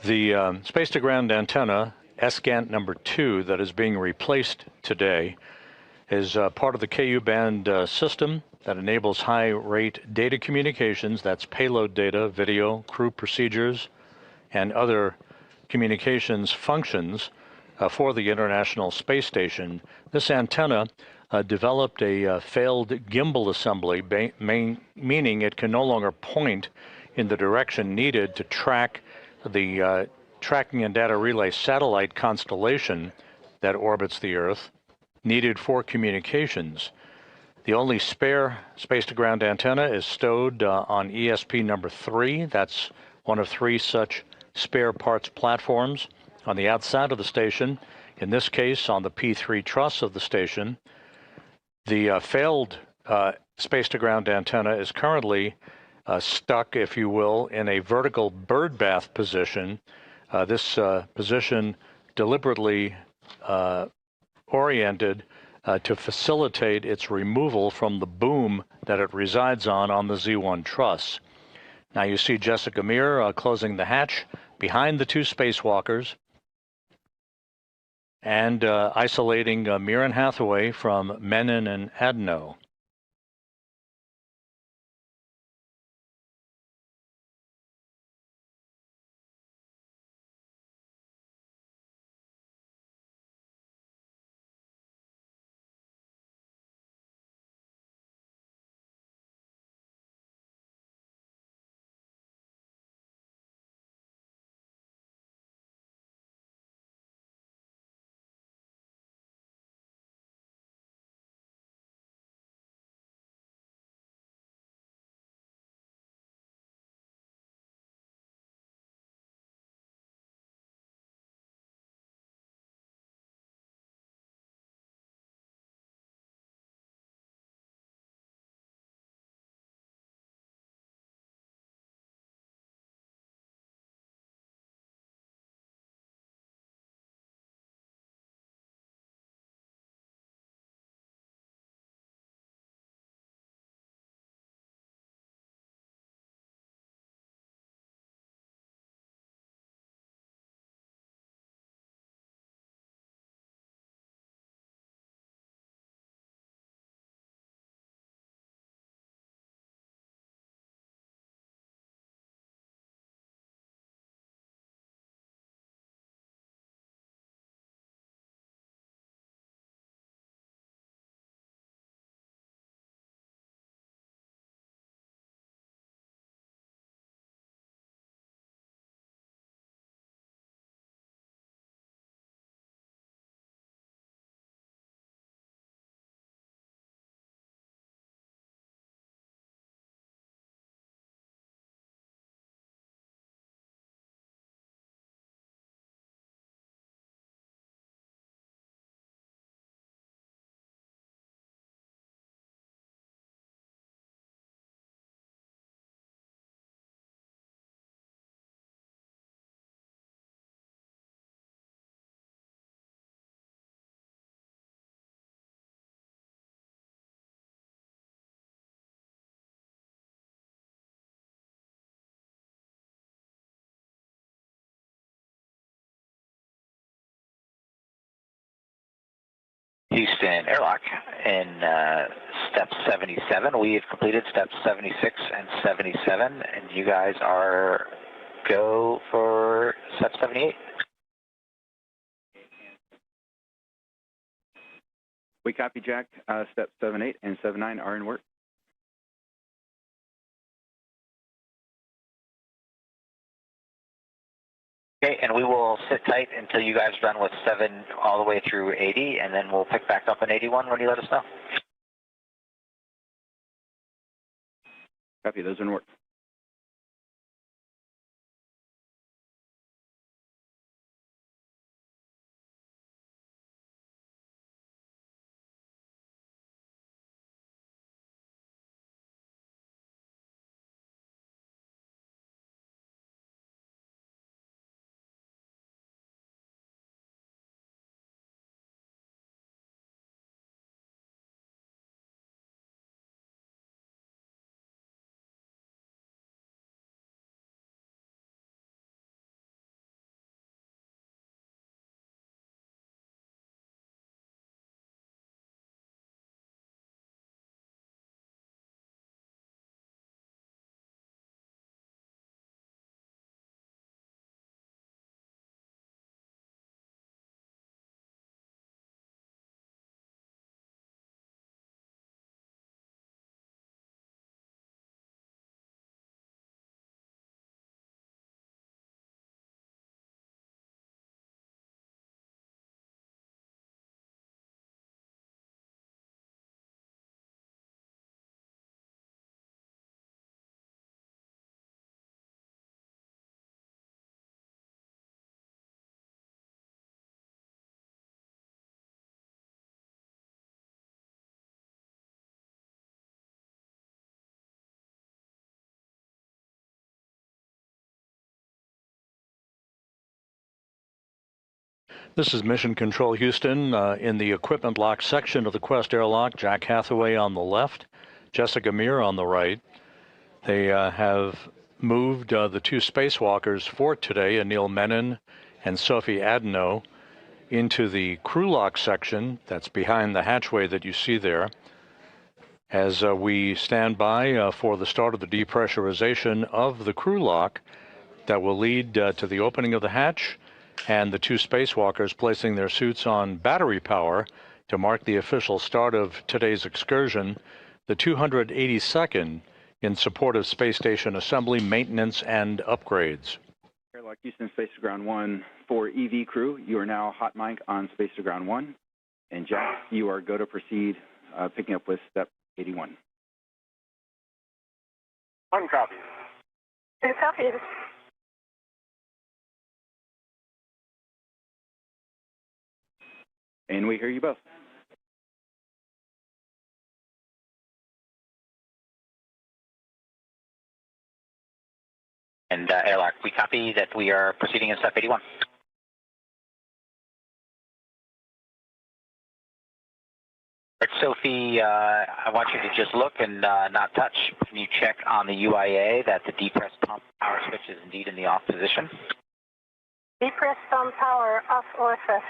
The space-to-ground antenna, SGANT number 2, that is being replaced today, is part of the KU band system that enables high-rate data communications. That's payload data, video, crew procedures, and other communications functions for the International Space Station. This antenna developed a failed gimbal assembly, meaning it can no longer point in the direction needed to track the tracking and data relay satellite constellation that orbits the Earth, needed for communications. The only spare space-to-ground antenna is stowed on ESP number 3. That's one of 3 such spare parts platforms on the outside of the station, in this case on the P3 truss of the station. The failed space-to-ground antenna is currently stuck, if you will, in a vertical bird bath position. This position deliberately oriented to facilitate its removal from the boom that it resides on the Z1 truss. Now you see Jessica Meir closing the hatch behind the 2 spacewalkers and isolating Meir and Hathaway from Menon and Adenot. Houston Airlock in step 77. We have completed steps 76 and 77, and you guys are go for step 78. We copy, Jack. Step 78 and 79 are in work. Okay, and we will sit tight until you guys are done with 7 all the way through 80, and then we'll pick back up in 81 when you let us know. Copy, those are in work. This is Mission Control Houston in the equipment lock section of the Quest airlock. Jack Hathaway on the left, Jessica Meir on the right. They have moved the two spacewalkers for today, Anil Menon and Sophie Adenot, into the crew lock section that's behind the hatchway that you see there. As we stand by for the start of the depressurization of the crew lock that will lead to the opening of the hatch and the two spacewalkers placing their suits on battery power to mark the official start of today's excursion, the 282nd in support of space station assembly, maintenance, and upgrades. Airlock Houston, Space to Ground 1 for EV crew. You are now hot mic on Space to Ground 1. And Jack, you are go to proceed, picking up with step 81. One copy. Two copies. And we hear you both. And airlock, we copy that we are proceeding in step 81. Sophie, I want you to just look and not touch. Can you check on the UIA that the depressed pump power switch is indeed in the off position? Depressed pump power off OFS.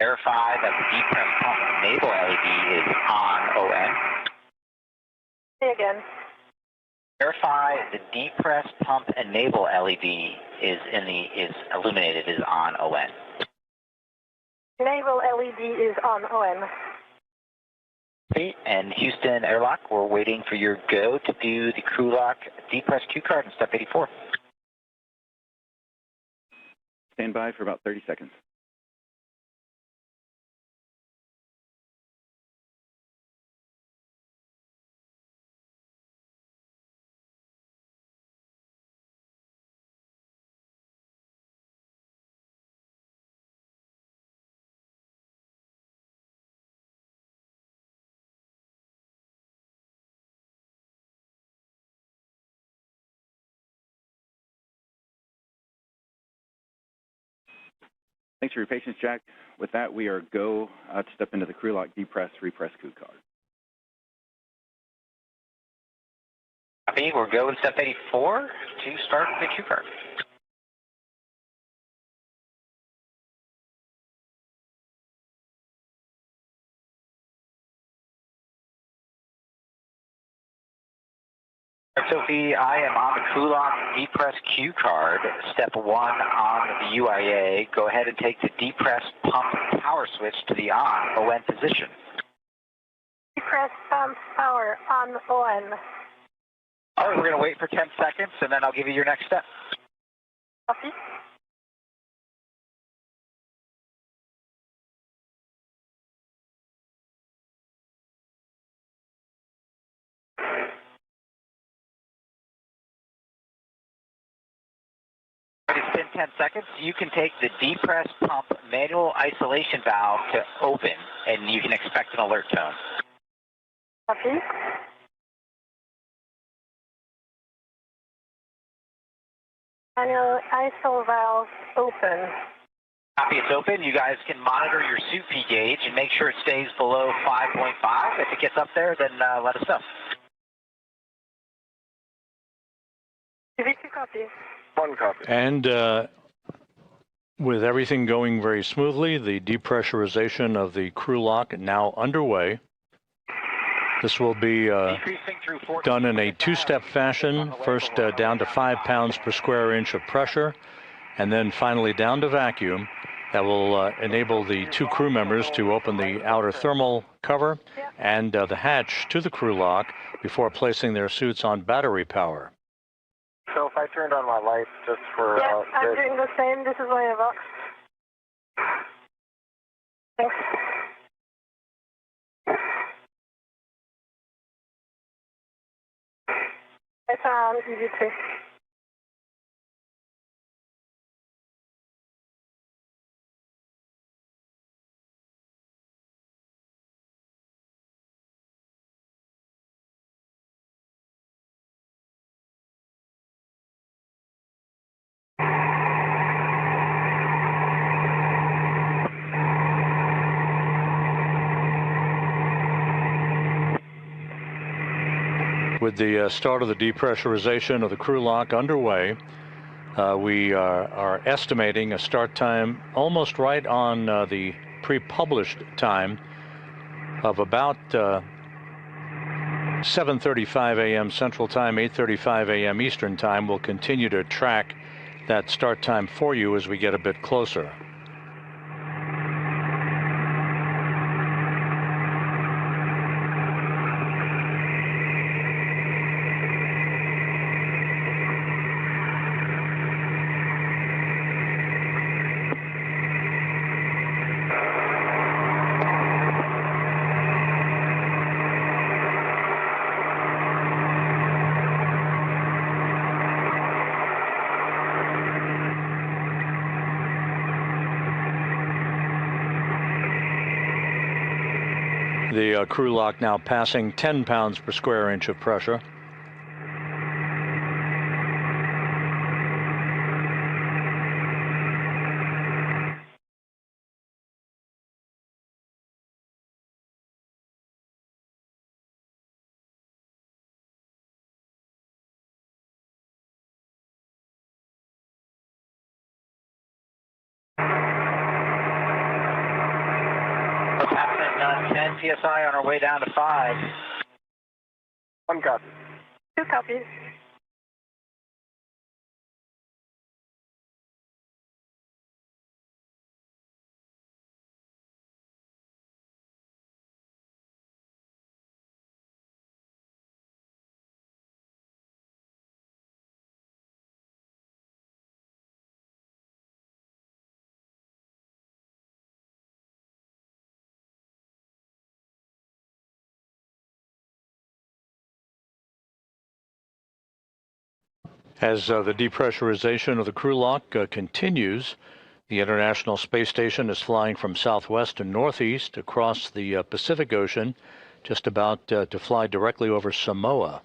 Verify that the depressed pump enable LED is on ON. Say again. Verify the depressed pump enable LED is illuminated, is on ON. Enable LED is on ON. And Houston airlock, we're waiting for your go to do the crew lock depress Q card in step 84. Stand by for about 30 seconds. Thanks for your patience, Jack. With that, we are go to step into the crew lock, depress, repress crew card. Copy, we're go in step 84 to start the Q card. Sophie, I am on the crew lock depress Q card, step 1 on the UIA. Go ahead and take the depress pump power switch to the on position. Depressed pump power on ON. All right, we're going to wait for 10 seconds, and then I'll give you your next step. Copy. It's been 10 seconds. You can take the depress pump manual isolation valve to open, and you can expect an alert tone. Copy. Manual ISO valve open. Copy, it's open. You guys can monitor your suit P gauge and make sure it stays below 5.5. If it gets up there, then let us know. TV2 copy. One copy. And with everything going very smoothly, the depressurization of the crew lock now underway. This will be done in a two-step fashion, first down to 5 pounds per square inch of pressure, and then finally down to vacuum. That will enable the two crew members to open the outer thermal cover and the hatch to the crew lock before placing their suits on battery power. So if I turned on my lights just for... Yes, I'm doing the same. This is my box. Thanks. It's on EV2. With the start of the depressurization of the crew lock underway, we are estimating a start time almost right on the pre-published time of about 7:35 a.m. Central Time, 8:35 a.m. Eastern Time. We'll continue to track that start time for you as we get a bit closer. The crew lock now passing 10 pounds per square inch of pressure. What's happening? 10 PSI on our way down to 5. 1 copy. 2 copies. As the depressurization of the crew lock continues, the International Space Station is flying from southwest to northeast across the Pacific Ocean, just about to fly directly over Samoa.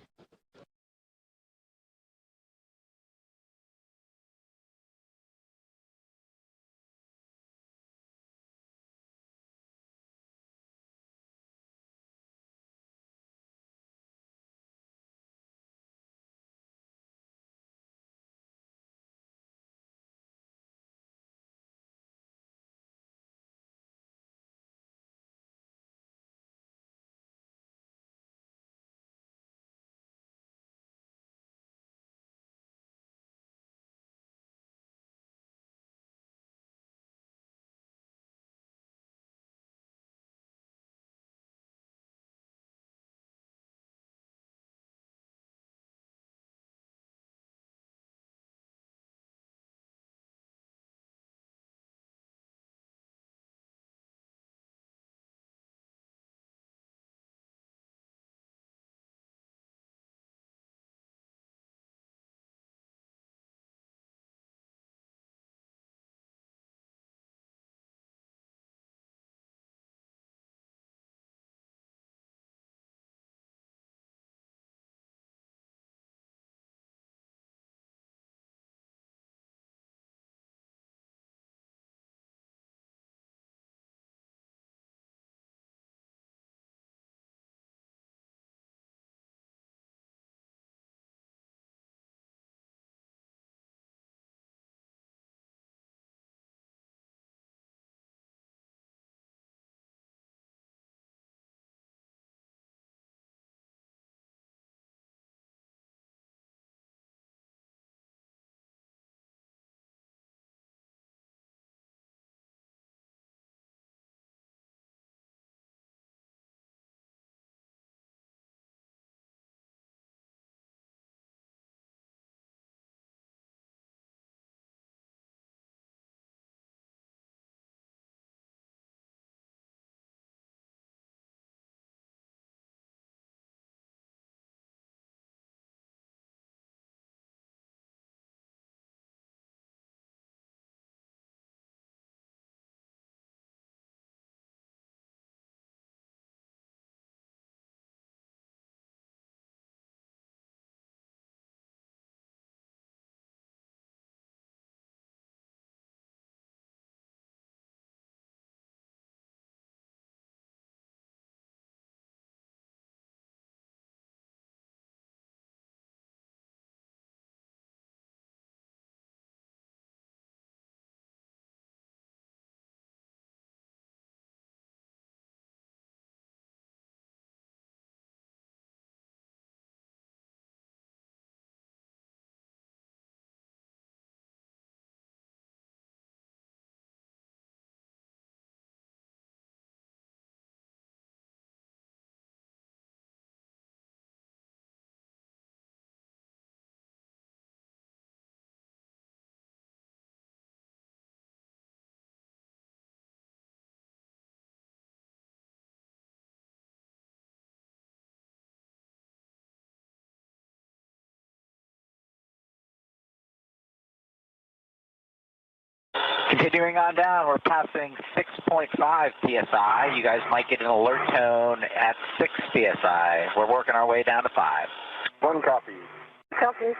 Continuing on down, we're passing 6.5 psi. You guys might get an alert tone at 6 psi. We're working our way down to 5. 1 copy. Copy.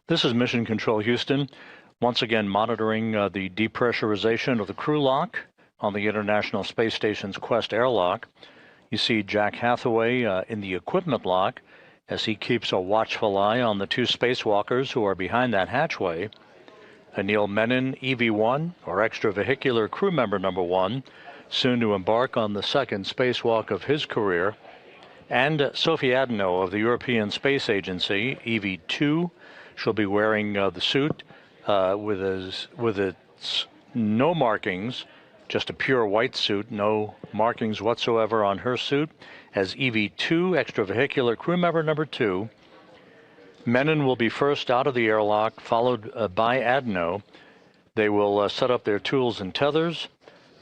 This is Mission Control Houston, once again monitoring the depressurization of the crew lock on the International Space Station's Quest airlock. You see Jack Hathaway in the equipment lock as he keeps a watchful eye on the 2 spacewalkers who are behind that hatchway. Anil Menon, EV-1, or extravehicular crew member number 1, soon to embark on the 2nd spacewalk of his career, and Sophie Adenot of the European Space Agency, EV-2. She'll be wearing the suit with its no markings, just a pure white suit, no markings whatsoever on her suit, as EV-2, extravehicular crew member number 2. Menon will be first out of the airlock, followed by Adenot. They will set up their tools and tethers,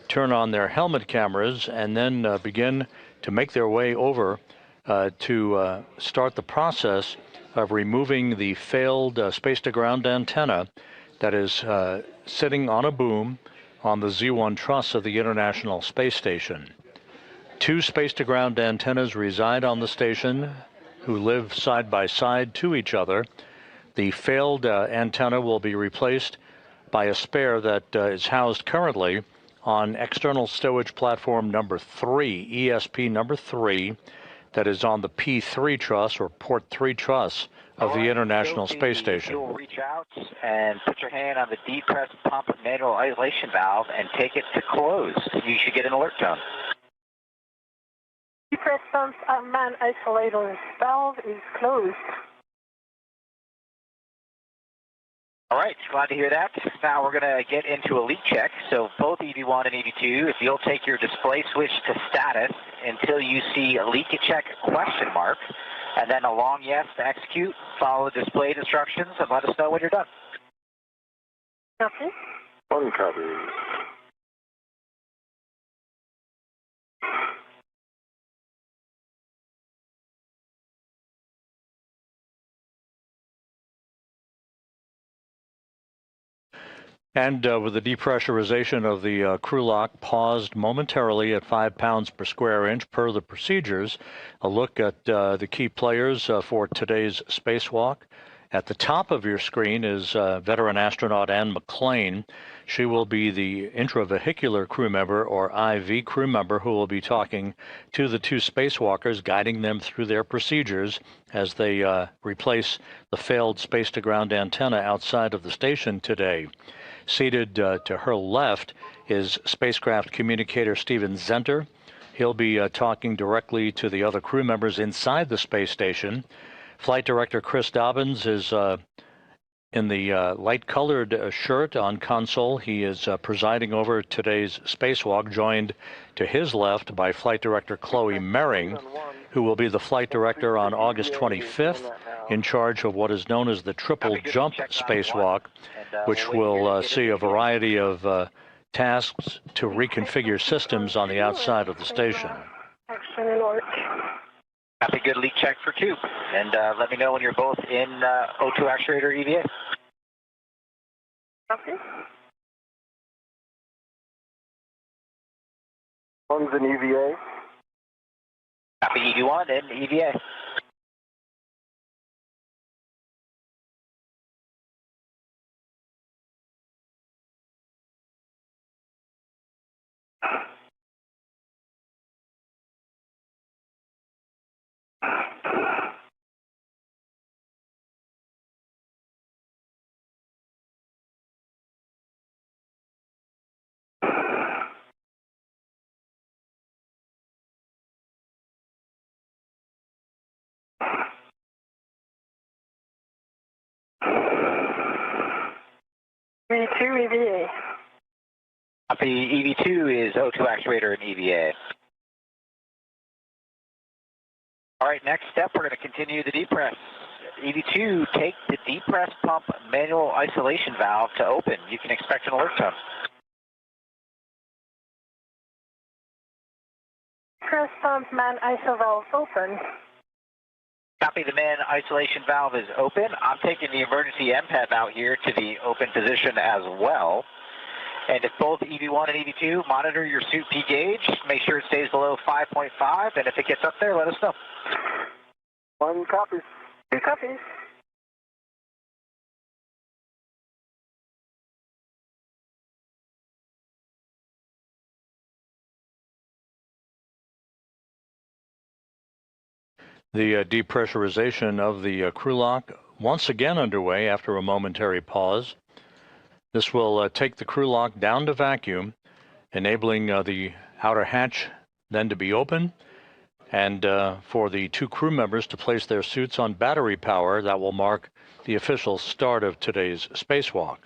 turn on their helmet cameras, and then begin to make their way over to start the process of removing the failed space-to-ground antenna that is sitting on a boom on the Z1 truss of the International Space Station. 2 space-to-ground antennas reside on the station who live side by side to each other. The failed antenna will be replaced by a spare that is housed currently on external stowage platform number 3, ESP number 3, that is on the P3 truss, or port 3 truss, of the International Space Station. You'll reach out and put your hand on the depressed pump manual isolation valve and take it to close. You should get an alert tone. Depressed pump man isolator valve is closed. All right, glad to hear that. Now we're going to get into a leak check. So both EV1 and EV2, if you'll take your display switch to status until you see a leak check question mark, and then a long yes to execute, follow the displayed instructions, and let us know when you're done. Copy. 1 copy. And with the depressurization of the crew lock paused momentarily at 5 pounds per square inch per the procedures, a look at the key players for today's spacewalk. At the top of your screen is veteran astronaut Anne McClain. She will be the intravehicular crew member, or IV crew member, who will be talking to the 2 spacewalkers, guiding them through their procedures as they replace the failed space-to-ground antenna outside of the station today. Seated to her left is spacecraft communicator Steven Zenter. He'll be talking directly to the other crew members inside the space station. Flight Director Chris Dobbins is in the light-colored shirt on console. He is presiding over today's spacewalk, joined to his left by Flight Director Chloe Mering, who will be the flight director on August 25th, in charge of what is known as the triple jump spacewalk, which will see a variety of tasks to reconfigure systems on the outside of the station. Action alert. Have a good leak check for 2. And let me know when you're both in O2 actuator EVA. Copy. 1's in EVA. Copy EV1 and EVA. EV2, EVA. The EV2 is O2 actuator and EVA. All right, next step, we're going to continue the depress. EV2, take the depress pump manual isolation valve to open. You can expect an alert tone. Press pump man ISO valve open. Copy, the man isolation valve is open. I'm taking the emergency MPEP out here to the open position as well. And if both EV1 and EV2, monitor your suit P gauge. Make sure it stays below 5.5, and if it gets up there, let us know. 1 copy. 2 copies. The depressurization of the crew lock once again underway after a momentary pause. This will take the crew lock down to vacuum, enabling the outer hatch then to be open, and for the 2 crew members to place their suits on battery power. That will mark the official start of today's spacewalk.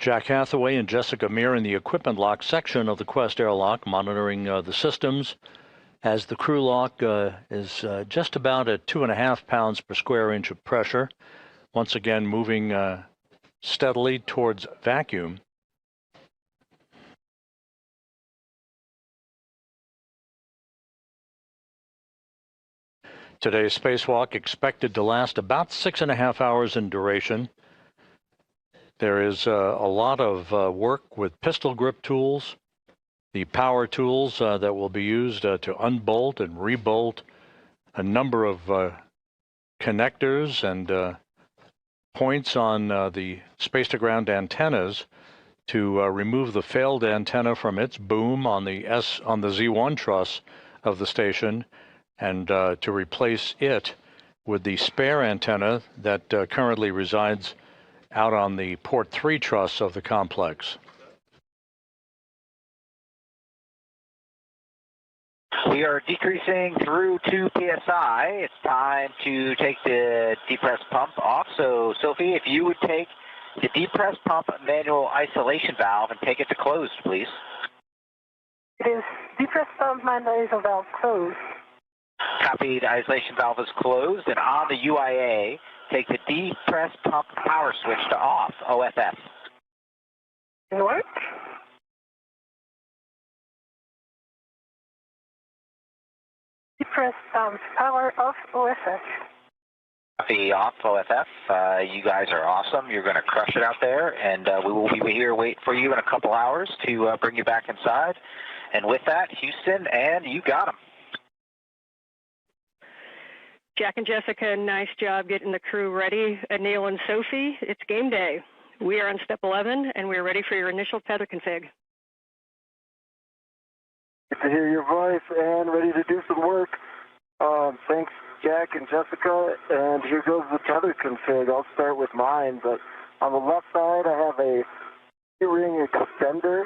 Jack Hathaway and Jessica Meir in the equipment lock section of the Quest airlock, monitoring the systems as the crew lock is just about at 2.5 pounds per square inch of pressure. Once again, moving steadily towards vacuum. Today's spacewalk expected to last about 6.5 hours in duration. There is a lot of work with pistol grip tools, the power tools that will be used to unbolt and rebolt a number of connectors and points on the space-to-ground antennas to remove the failed antenna from its boom on the Z1 truss of the station, and to replace it with the spare antenna that currently resides out on the port 3 truss of the complex. We are decreasing through 2 psi. It's time to take the depress pump off. So, Sophie, if you would take the depress pump manual isolation valve and take it to closed, please. It is depress pump manual valve closed. Copy. The isolation valve is closed, and on the UIA, take the depress pump power switch to off, OFF. Work. Depress pump power off, OFF. Copy. Off, OFF. You guys are awesome. You're going to crush it out there, and we will be here waiting for you in a couple hours to bring you back inside. And with that, Houston, and you got them. Jack and Jessica, nice job getting the crew ready. Anil and Sophie, it's game day. We are on step 11, and we're ready for your initial tether config. Good to hear your voice and ready to do some work. Thanks, Jack and Jessica. And here goes the tether config. I'll start with mine, but on the left side, I have a ring extender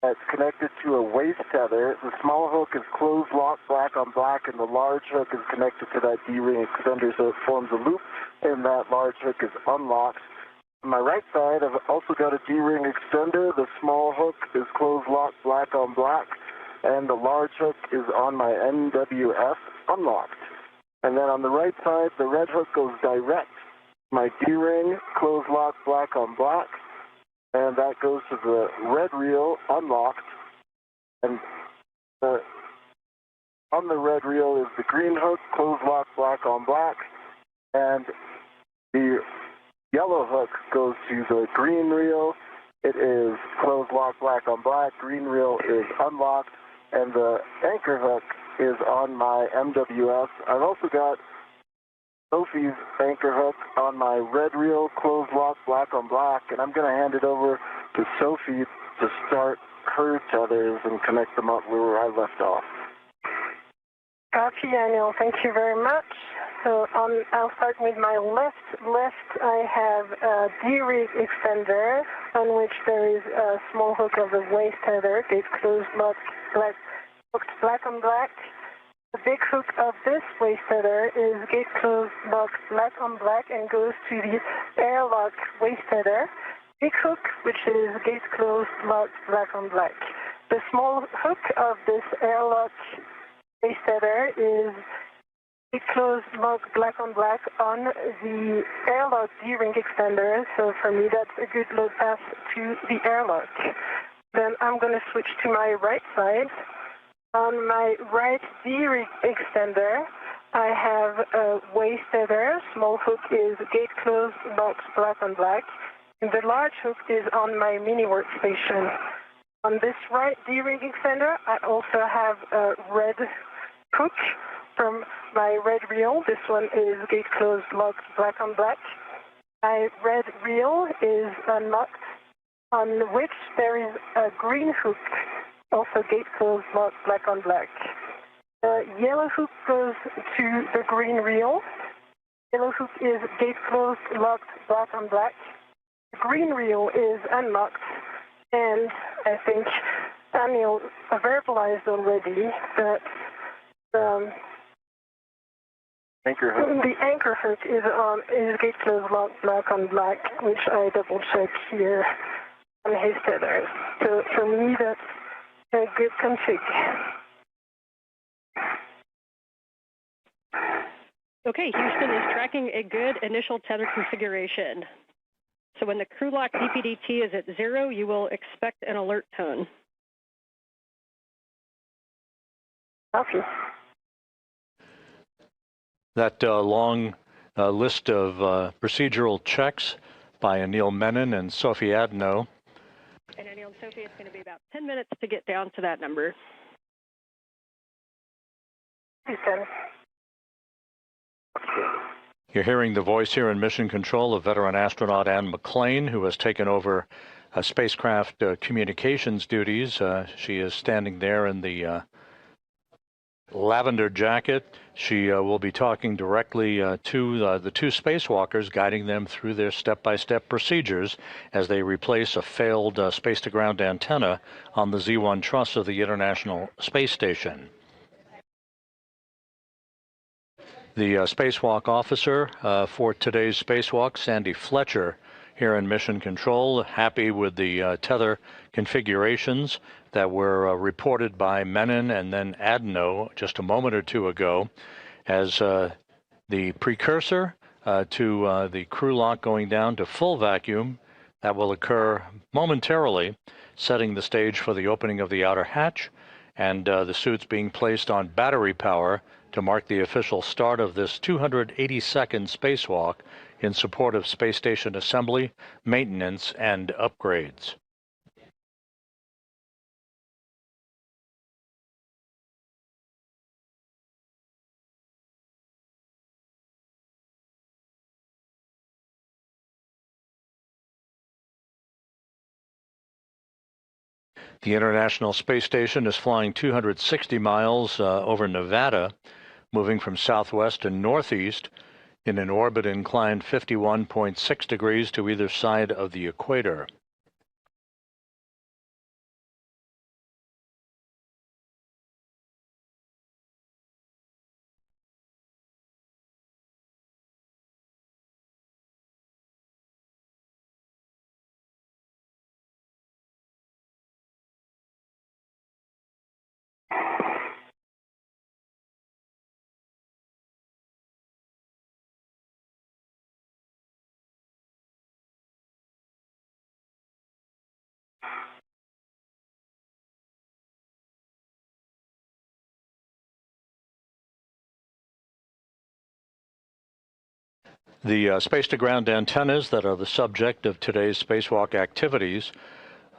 that's connected to a waist tether. The small hook is closed lock, black on black, and the large hook is connected to that D-ring extender, so it forms a loop, and that large hook is unlocked. On my right side, I've also got a D-ring extender. The small hook is closed lock, black on black, and the large hook is on my NWS unlocked. And then on the right side, the red hook goes direct. My D-ring, closed lock, black on black, and that goes to the red reel unlocked. And on the red reel is the green hook, closed lock, black on black, and the yellow hook goes to the green reel. It is closed lock, black on black. Green reel is unlocked, and the anchor hook is on my MWS. I've also got Sophie's anchor hook on my red reel, closed lock, black on black, and I'm going to hand it over to Sophie to start her tethers and connect them up where I left off. Copy, Anil. Thank you very much. So I'll start with my left. I have a D-rig extender on which there is a small hook of the waist tether, gate closed, locked, black on black. The big hook of this waist tether is gate closed, locked, black on black, and goes to the airlock waist tether. Big hook, which is gate closed, locked, black on black. The small hook of this airlock waist tether is gate closed, locked, black on black on the airlock D-ring extender. So for me, that's a good load path to the airlock. Then I'm going to switch to my right side. On my right D-rig extender, I have a waist tether. Small hook is gate closed, locked, black on black. And the large hook is on my mini workstation. On this right D-rig extender, I also have a red hook from my red reel. This one is gate closed, locked, black on black. My red reel is unlocked, on which there is a green hook, also gate closed, locked, black on black. The yellow hook goes to the green reel. Yellow hook is gate closed, locked, black on black. The green reel is unlocked, and I think Anil verbalized already that Anchor hook. the anchor hook is gate closed, locked, black on black, which I double check here on his tethers. So for me, that's a good config. Okay, Houston is tracking a good initial tether configuration. So when the crew lock DPDT is at 0, you will expect an alert tone. Copy. That long list of procedural checks by Anil Menon and Sophie Adenot. And Anil and Sophie, it's going to be about 10 minutes to get down to that number. Houston. You're hearing the voice here in Mission Control of veteran astronaut Anne McClain, who has taken over spacecraft communications duties. She is standing there in the lavender jacket. She will be talking directly to the two spacewalkers, guiding them through their step-by-step procedures as they replace a failed space-to-ground antenna on the Z1 truss of the International Space Station. The spacewalk officer for today's spacewalk, Sandy Fletcher, here in Mission Control, happy with the tether configurations that were reported by Menon and then Adenot just a moment or two ago as the precursor to the crew lock going down to full vacuum. That will occur momentarily, setting the stage for the opening of the outer hatch and the suits being placed on battery power to mark the official start of this 280-second spacewalk in support of space station assembly, maintenance, and upgrades. The International Space Station is flying 260 miles over Nevada, moving from southwest to northeast in an orbit inclined 51.6 degrees to either side of the equator. The space-to-ground antennas that are the subject of today's spacewalk activities,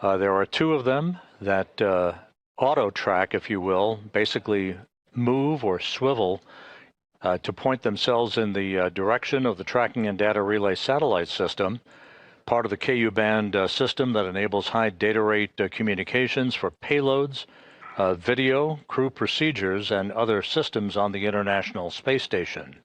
there are two of them that auto-track, if you will, basically move or swivel to point themselves in the direction of the tracking and data relay satellite system, part of the Ku-band system that enables high data rate communications for payloads, video, crew procedures, and other systems on the International Space Station.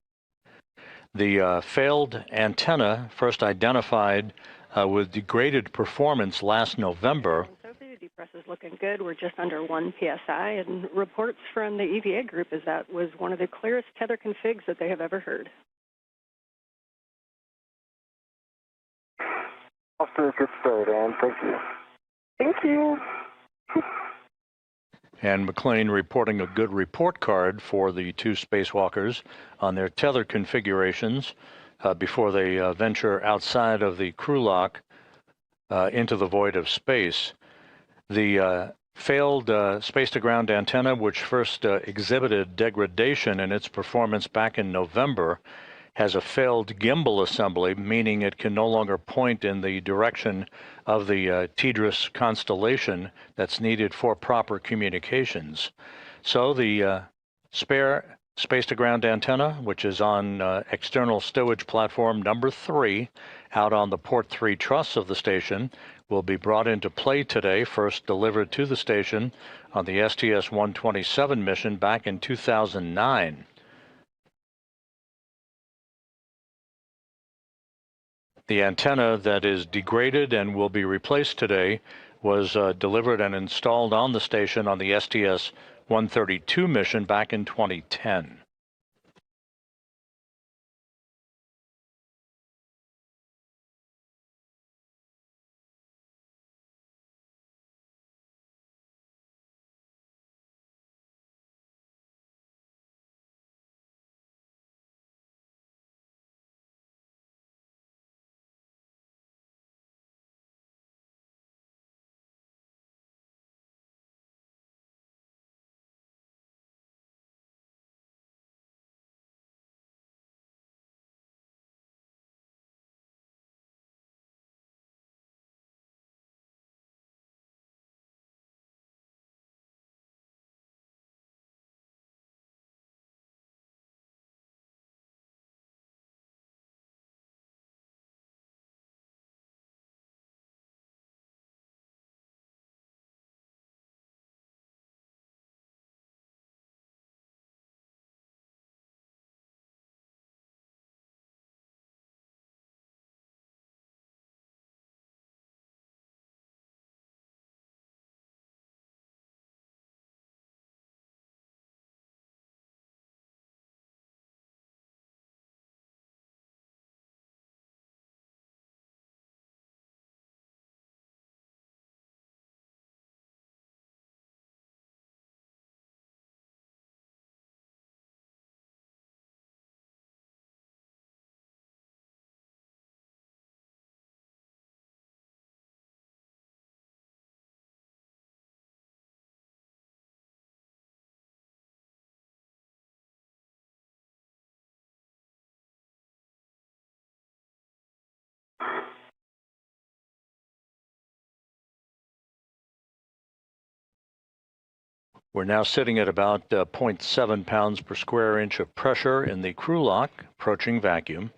The failed antenna, first identified with degraded performance last November. Sophie, the depress is looking good. We're just under 1 psi, and reports from the EVA group is that was one of the clearest tether configs that they have ever heard. Off to a good start, Ann. Thank you. Thank you. And McLean reporting a good report card for the two spacewalkers on their tether configurations before they venture outside of the crew lock into the void of space. The failed space-to-ground antenna, which first exhibited degradation in its performance back in November, has a failed gimbal assembly, meaning it can no longer point in the direction of the TDRS constellation that's needed for proper communications. So the spare space-to-ground antenna, which is on external stowage platform number 3, out on the port 3 truss of the station, will be brought into play today, first delivered to the station on the STS-127 mission back in 2009. The antenna that is degraded and will be replaced today was delivered and installed on the station on the STS-132 mission back in 2010. We're now sitting at about 0.7 pounds per square inch of pressure in the crew lock, approaching vacuum.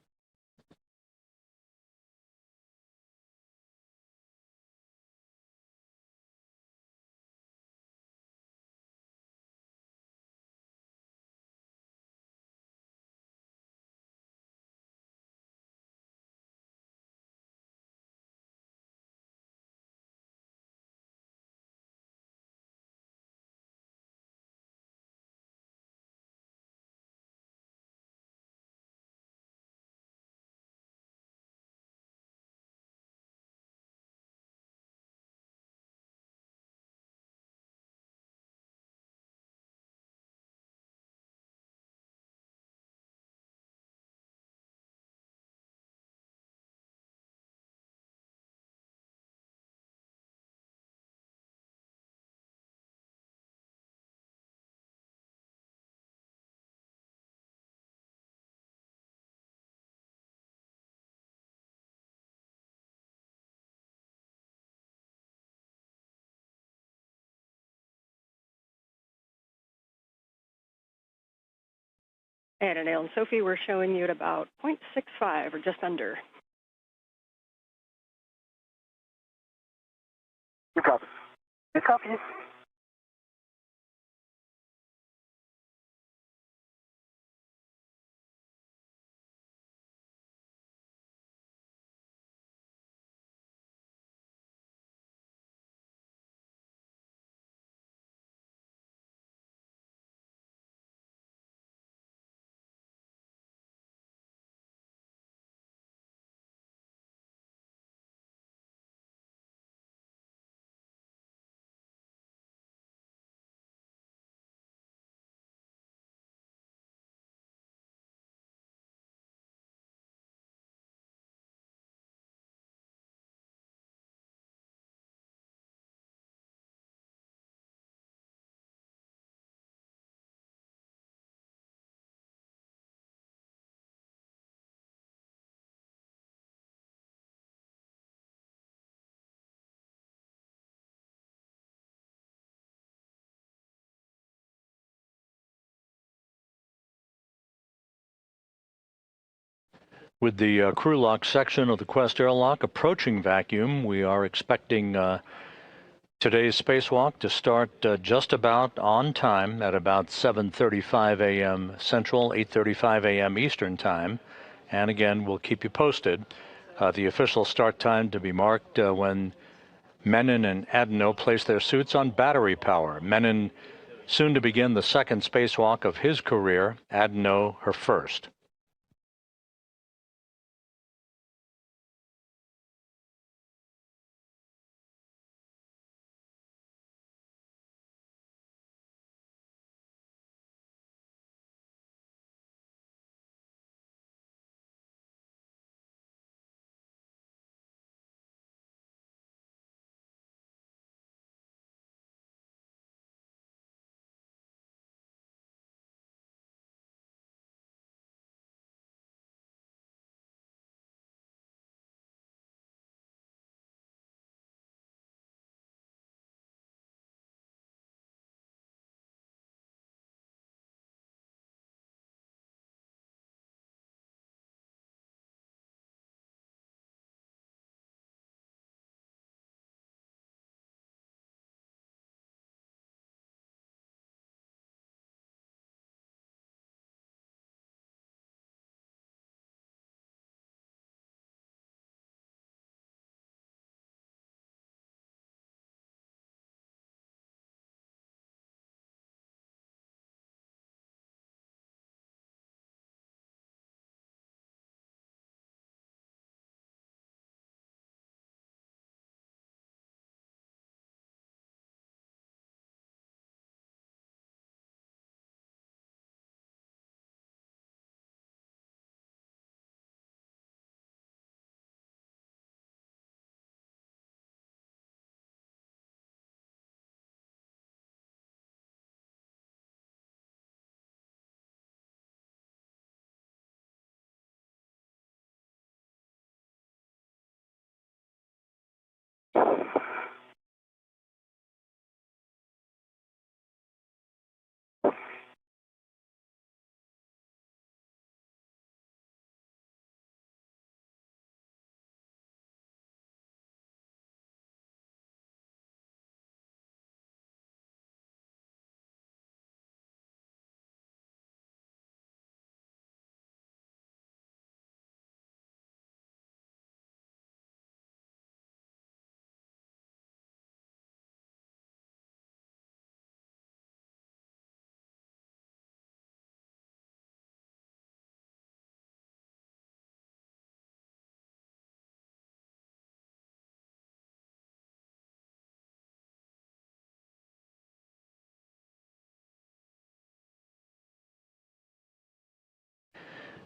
And Anil and Sophie, we're showing you at about 0.65 or just under. Good copy. Good copy. With the crew lock section of the Quest airlock approaching vacuum, we are expecting today's spacewalk to start just about on time at about 7:35 a.m. Central, 8:35 a.m. Eastern Time. And again, we'll keep you posted. The official start time to be marked when Menon and Adenot place their suits on battery power. Menon soon to begin the second spacewalk of his career, Adenot her first.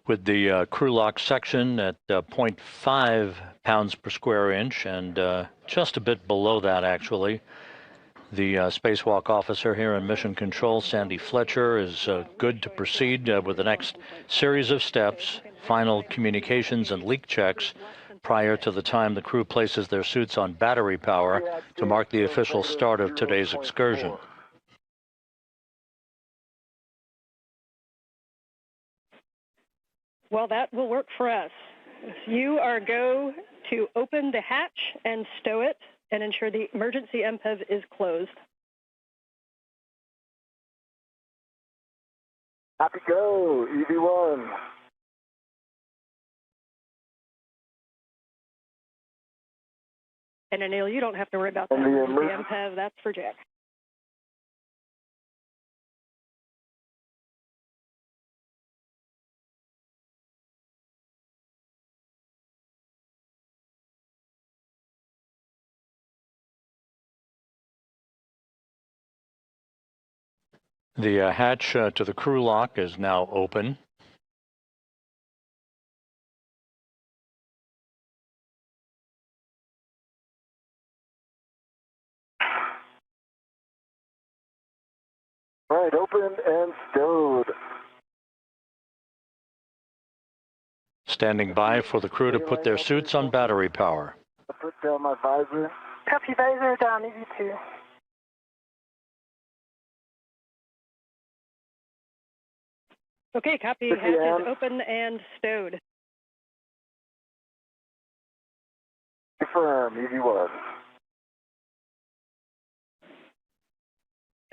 with the crew lock section at 0.5 pounds per square inch, and just a bit below that, actually. The spacewalk officer here in Mission Control, Sandy Fletcher, is good to proceed with the next series of steps, final communications and leak checks prior to the time the crew places their suits on battery power to mark the official start of today's excursion. Well, that will work for us. You are go to open the hatch and stow it and ensure the emergency MPEV is closed. Happy go, EV1. And Anil, you don't have to worry about that. The MPEV, that's for Jack. The hatch to the crew lock is now open. All right, open and stowed. Standing by for the crew to put their suits on battery power. I put down my visor. Copy, visor down, EV2. Okay, copy. Hatch is open and stowed. Confirm, EV1.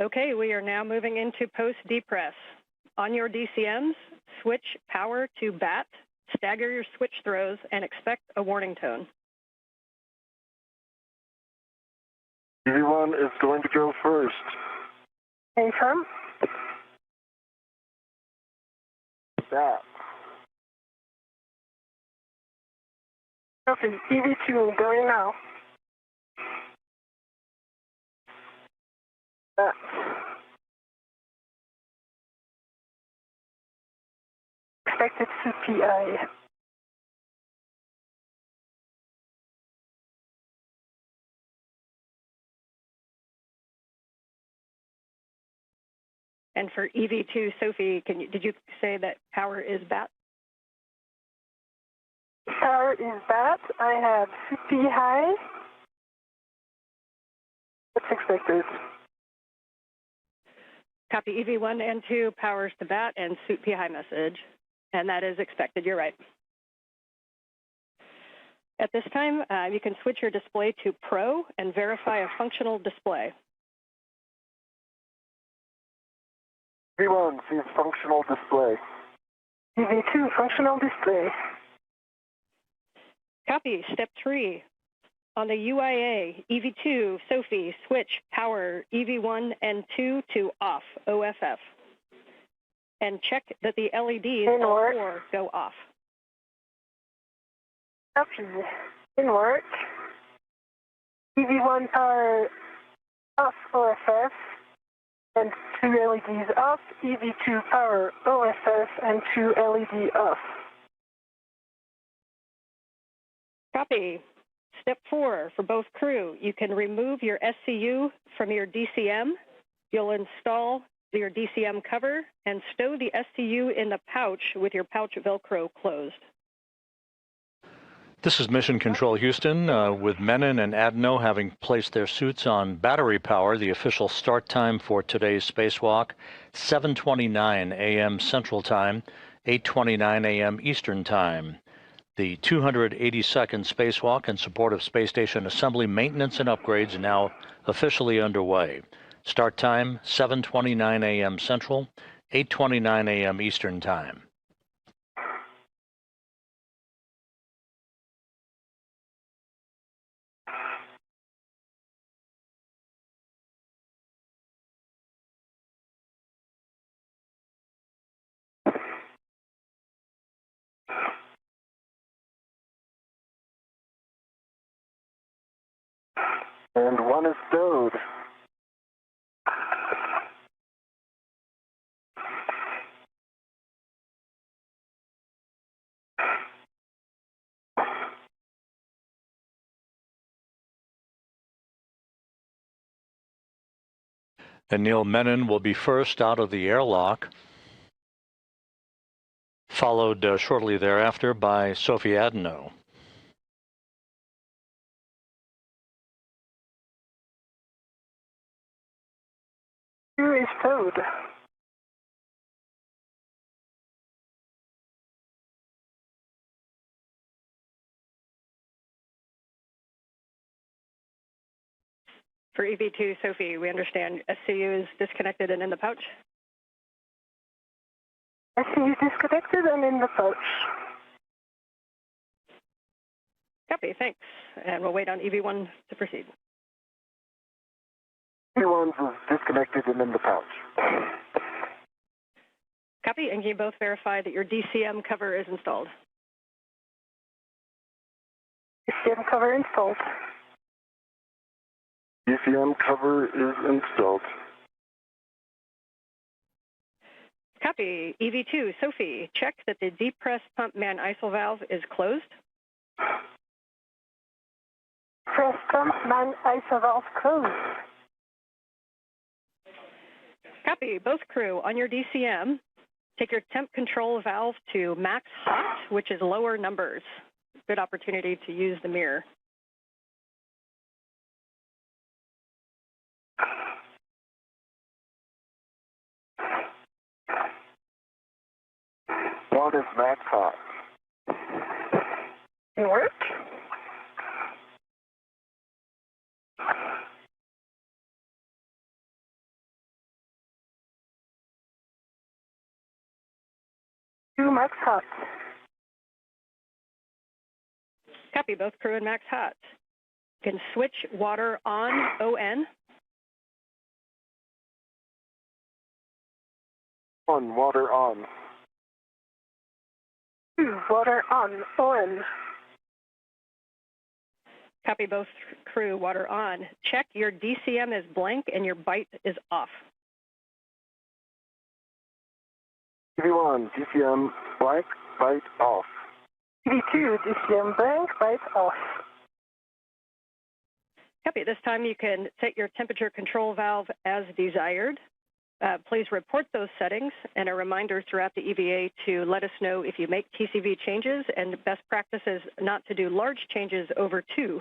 Okay, we are now moving into post-depress. On your DCMs, switch power to BAT, stagger your switch throws, and expect a warning tone. EV1 is going to go first. Confirm. BAT. Copy, EV2 going now. BAT. Expected CPI. And for EV2, Sophie, did you say that power is BAT? Power is BAT. I have CPI. What's expected? Copy EV1 and 2, powers to BAT and suit PI message. And that is expected, you're right. At this time, you can switch your display to Pro and verify a functional display. EV1 sees functional display. EV2, functional display. Copy, step 3. On the UIA, EV2, Sophie, switch power EV1 and 2 to off, OFF. And check that the LEDs all 4 go off. Copy. In work. EV1 power off, OFF. And 2 LEDs off. EV2 power OFF and 2 LED off. Copy. Step 4, for both crew, you can remove your SCU from your DCM. You'll install your DCM cover and stow the SCU in the pouch with your pouch Velcro closed. This is Mission Control Houston, with Menon and Adenot having placed their suits on battery power. The official start time for today's spacewalk, 7:29 a.m. Central Time, 8:29 a.m. Eastern Time. The 282nd spacewalk in support of space station assembly, maintenance, and upgrades now officially underway. Start time, 7:29 a.m. Central, 8:29 a.m. Eastern Time. And 1 is stowed. Anil Menon will be first out of the airlock, followed shortly thereafter by Sophie Adenot. Crew is towed. For EV2, Sophie, we understand SCU is disconnected and in the pouch. SCU is disconnected and in the pouch. Copy, thanks. And we'll wait on EV1 to proceed. EV1 is disconnected and in the pouch. Copy, and can you both verify that your DCM cover is installed? DCM cover installed. DCM cover is installed. Copy. EV2, Sophie, check that the deep press pump man ISO valve is closed. Press pump man ISO valve closed. Copy. Both crew, on your DCM, take your temp control valve to max hot, which is lower numbers. Good opportunity to use the mirror. What is max hot? Can work. To max hot. Copy. Both crew and max hot. You can switch water on ON. On, water on. Water on, ON. Copy. Both crew, water on. Check your DCM is blank and your byte is off. EV1, DCM blank, byte off. EV2, DCM blank, byte off. Copy. This time you can set your temperature control valve as desired. Please report those settings, and a reminder throughout the EVA to let us know if you make TCV changes, and best practice is not to do large changes over 2.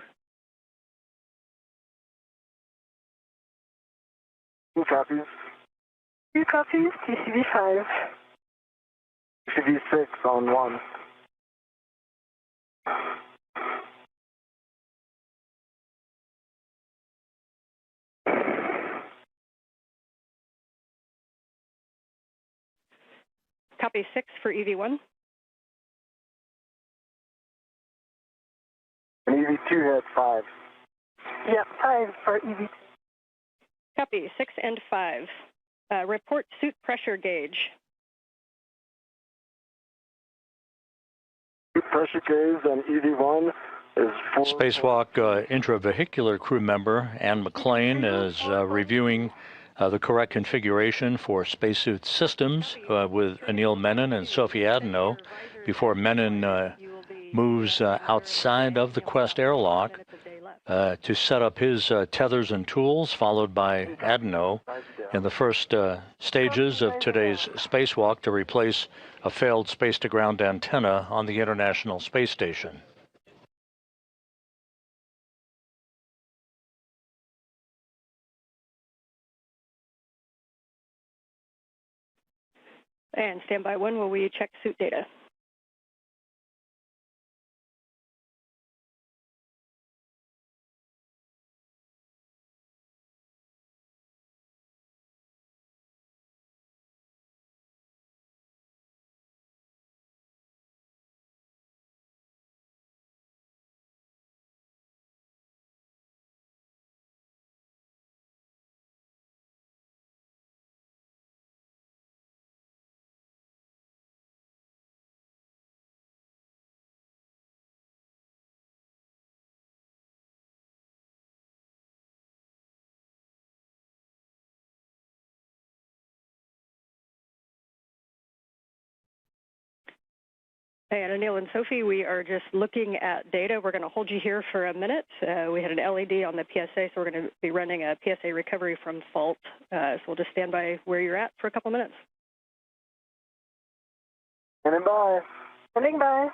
2 copies. 2 copies, TCV 5. TCV 6 on 1. Copy 6 for EV1. And EV2 had 5. Yep, 5 for EV2. Copy 6 and 5. Report suit pressure gauge. Pressure gauge on EV1 is 4. Spacewalk intravehicular crew member Ann McLean is reviewing the correct configuration for spacesuit systems with Anil Menon and Sophie Adenot before Menon moves outside of the Quest airlock to set up his tethers and tools, followed by Adenot in the first stages of today's spacewalk to replace a failed space-to-ground antenna on the International Space Station. And standby 1, will we check suit data? And Anil and Sophie, we are just looking at data. We're going to hold you here for a minute. We had an LED on the PSA, so we're going to be running a PSA recovery from fault. So we'll just stand by where you're at for a couple minutes. Standing by. Standing by.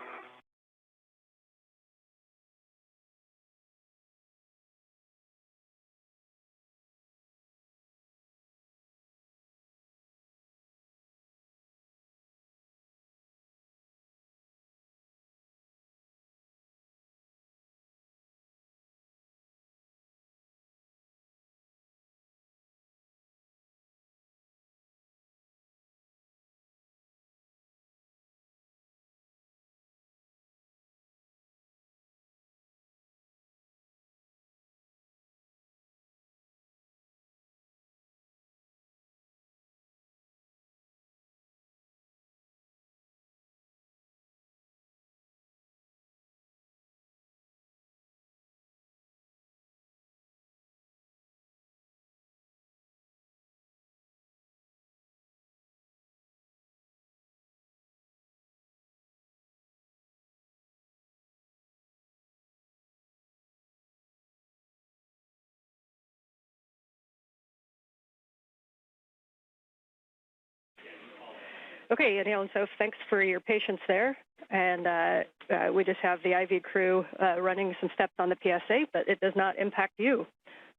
Okay, Anil and Soph, thanks for your patience there. And we just have the IV crew running some steps on the PSA, but it does not impact you.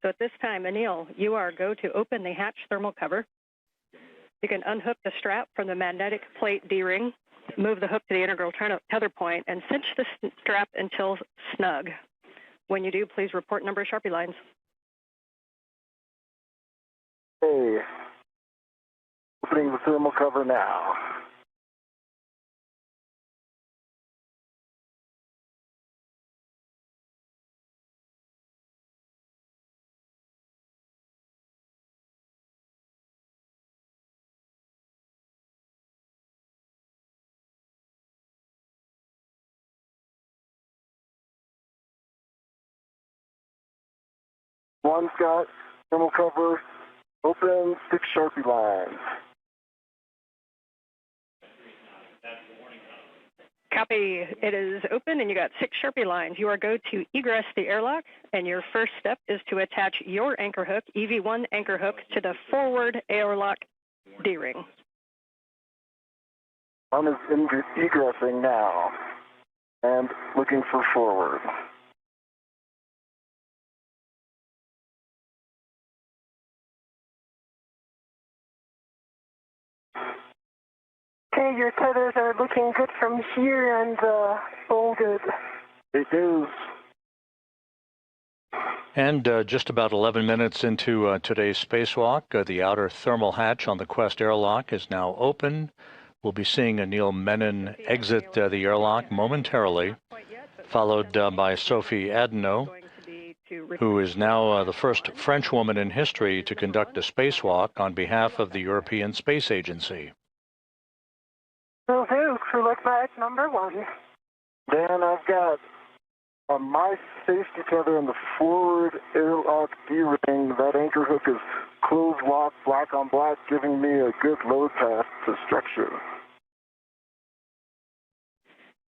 So at this time, Anil, you are go to open the hatch thermal cover. You can unhook the strap from the magnetic plate D-ring, move the hook to the integral tether point, and cinch the strap until snug. When you do, please report number of Sharpie lines. Hey. Opening the thermal cover now. One's got thermal cover open, 6 Sharpie lines. Copy. It is open, and you got 6 Sharpie lines. You are go to egress the airlock, and your first step is to attach your anchor hook, EV1 anchor hook, to the forward airlock D-ring. One is egressing now and looking for forward. Okay, your tethers are looking good from here and all good. It is. And just about 11 minutes into today's spacewalk, the outer thermal hatch on the Quest airlock is now open. We'll be seeing Anil Menon exit the airlock momentarily, followed by Sophie Adenot, who is now the first French woman in history to conduct a spacewalk on behalf of the European Space Agency. Will do. Crew look back number 1. Then I've got my safety tether in the forward airlock D-ring. That anchor hook is closed lock, black on black, giving me a good load path to structure.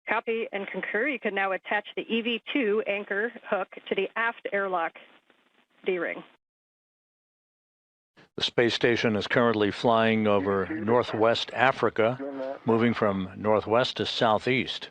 Copy and concur. You can now attach the EV2 anchor hook to the aft airlock D-ring. The space station is currently flying over northwest Africa, moving from northwest to southeast.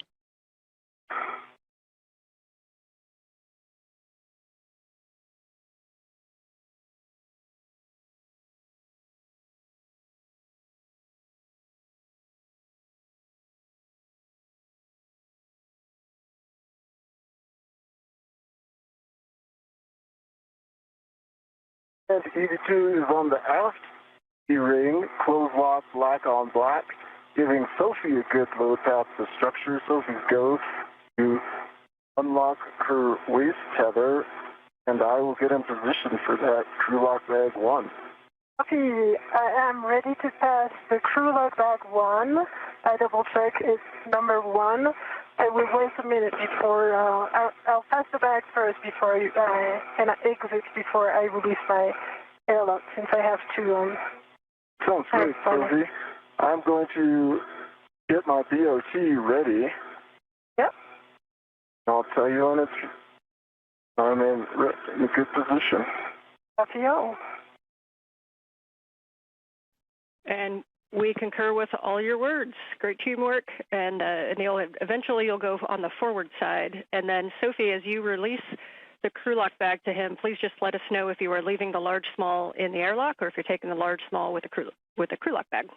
And EV2 is on the aft D-ring, closed lock, black on black, giving Sophie a good load path to structure. Sophie's goes to unlock her waist tether, and I will get in position for that crew lock bag 1. Okay, I am ready to pass the crew lock bag 1. I double check it's number 1. I will wait a minute before, I'll pass the bag first before and I exit before I release my airlock, since I have to, Sounds great, Sophie. I'm going to get my BOT ready. I'll tell you when I'm in a good position. Copy all. And we concur with all your words. Great teamwork. And Anil, eventually you'll go on the forward side. And then, Sophie, as you release the crew lock bag to him, please just let us know if you are leaving the large small in the airlock or if you're taking the large small with the crew lock bag.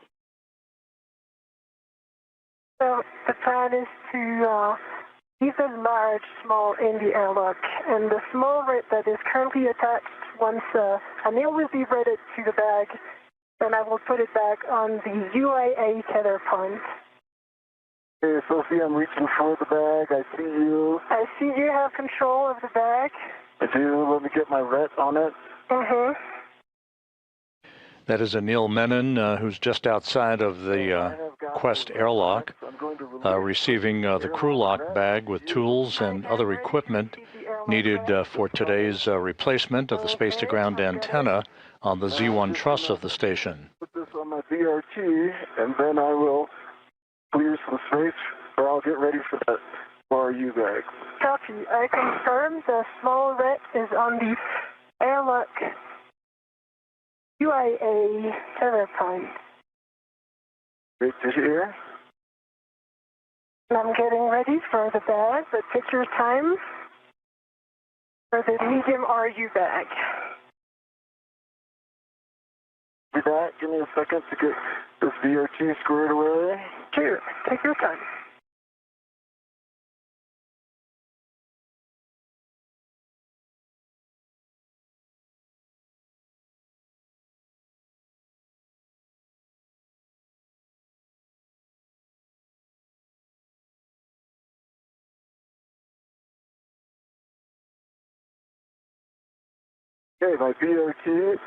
So the plan is to leave the large small in the airlock, and the small red that is currently attached, once Anil will be ready to the bag, then I will put it back on the UIA tether point. Hey, Sophie, I'm reaching for the bag. I see you. I see you have control of the bag. I do. Let me get my ret on it. Mm-hmm. That is Anil Menon, who's just outside of the Quest airlock, receiving the crew lock bag with tools and other equipment needed for today's replacement of the space-to-ground antenna on the Z1 truss of the station. Put this on my BRT, and then I will clear some space, or I'll get ready for that RU bag. Copy. I confirm the small red is on the airlock UIA tether point. Great to hear. And I'm getting ready for the bag, but take your time for the medium RU bag. Do that. Give me a second to get this VRT squared away. Sure. Take your time. Okay, my BRT is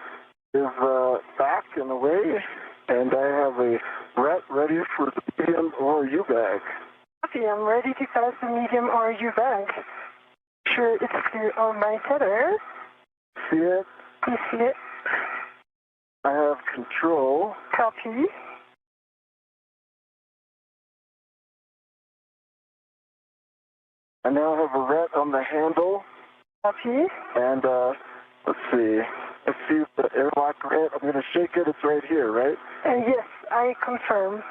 back and away, and I have a ret ready for the medium RU bag. Okay, I'm ready to pass the medium RU bag. Sure, it's clear on my tether. See it? You see it? I have control. Copy. I now have a ret on the handle. Copy. And let's see. Let's see if the airlock ret. I'm going to shake it. It's right here, right? Yes, I confirm.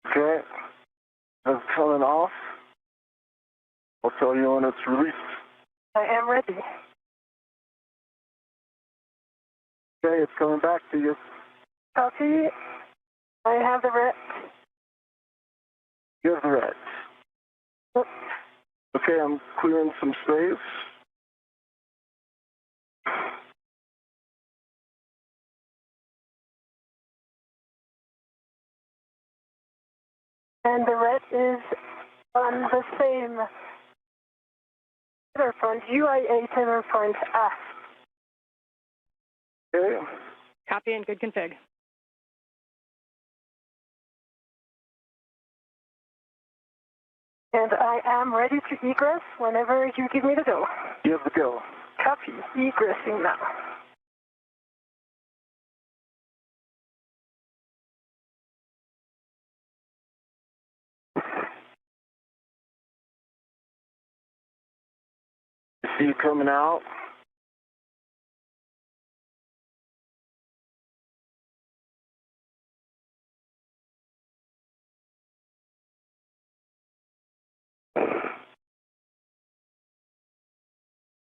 Okay. It's coming off. I'll tell you when it's released. I am ready. Okay, it's coming back to you. Copy. I have the ret. You have the ret. Yep. Okay, I'm clearing some space. And the red is on the same tether point, UIA tether point aft. Okay. Copy and good config. And I am ready to egress whenever you give me the go. You have the go. Copy. Egressing now. I see you coming out.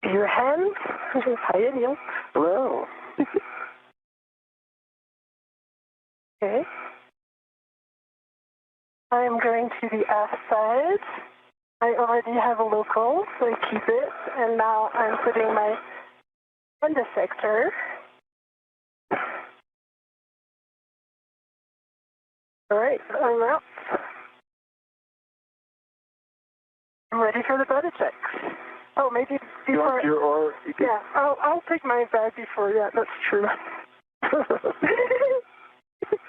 Your hands. Hi, Anil. Hello. Okay. I am going to the aft side. I already have a local, so I keep it. And now I'm putting my agenda sector. All right, I'm out. I'm ready for the body checks. Oh, maybe before. Yeah, I'll take my bag before. Yeah, that's true.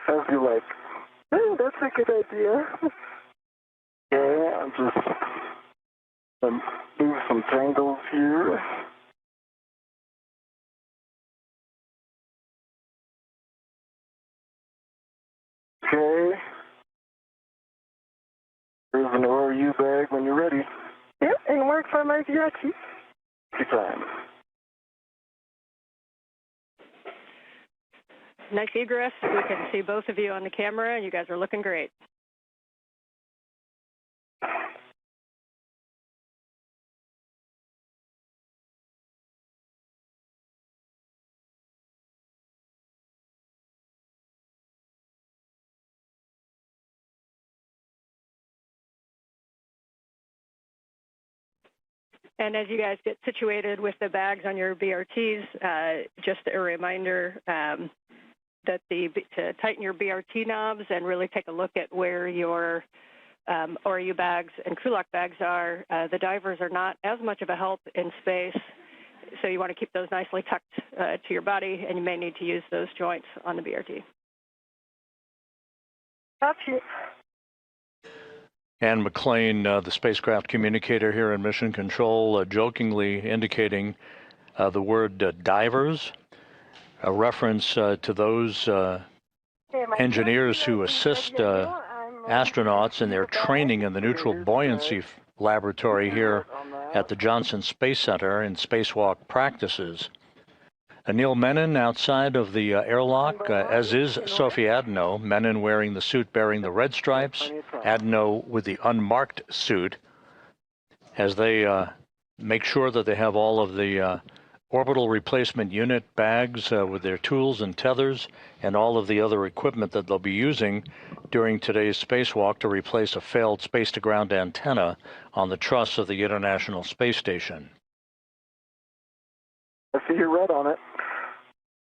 as you like. That's a good idea. Okay, I'm just move some tangles here. Okay. There's an ORU bag when you're ready. Yep, and we're work for my VRT. Good time. Nice egress. We can see both of you on the camera, and you guys are looking great. And as you guys get situated with the bags on your BRTs, just a reminder that to tighten your BRT knobs and really take a look at where your ORU bags and crew lock bags are. The divers are not as much of a help in space, so you want to keep those nicely tucked to your body, and you may need to use those joints on the BRT. Copy. Ann McLean, the spacecraft communicator here in Mission Control, jokingly indicating the word divers, a reference to those engineers who assist astronauts in their training in the neutral buoyancy laboratory here at the Johnson Space Center in spacewalk practices. Anil Menon outside of the airlock, as is Sophie Adenot, Menon wearing the suit bearing the red stripes, Adenot with the unmarked suit, as they make sure that they have all of the orbital replacement unit bags with their tools and tethers and all of the other equipment that they'll be using during today's spacewalk to replace a failed space-to-ground antenna on the truss of the International Space Station. I see your red on it.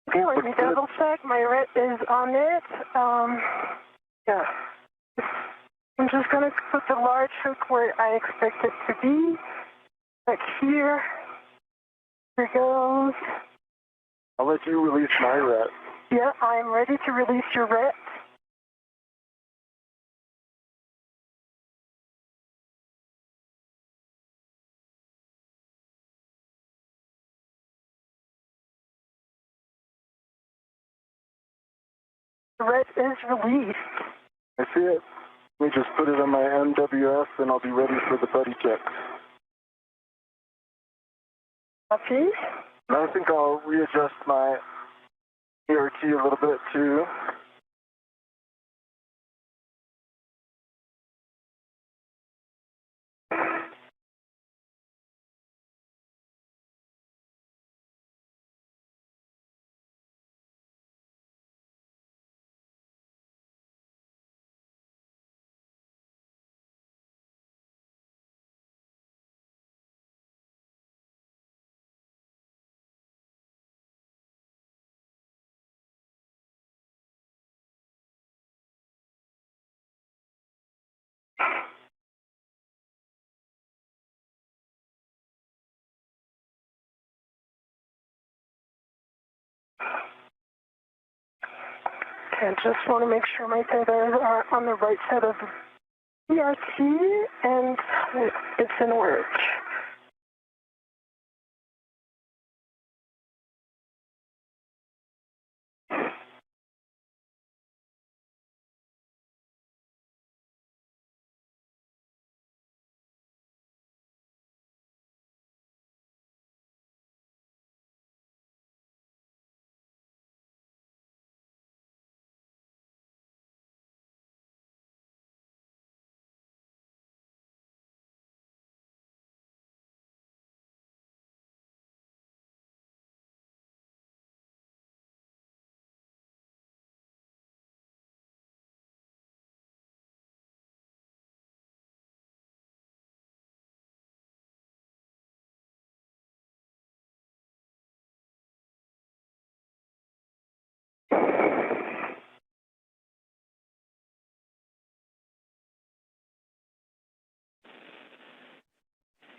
Okay, let me double check. My red is on it. Yeah. I'm just going to put the large hook where I expect it to be. Like here. Here it goes. I'll let you release my ret. Yeah, I'm ready to release your ret. The ret is released. I see it. Let me just put it on my NWS and I'll be ready for the buddy checks. Copy. And I think I'll readjust my ERT a little bit too. Okay, just want to make sure my tethers are on the right side of the ERT and it's in work.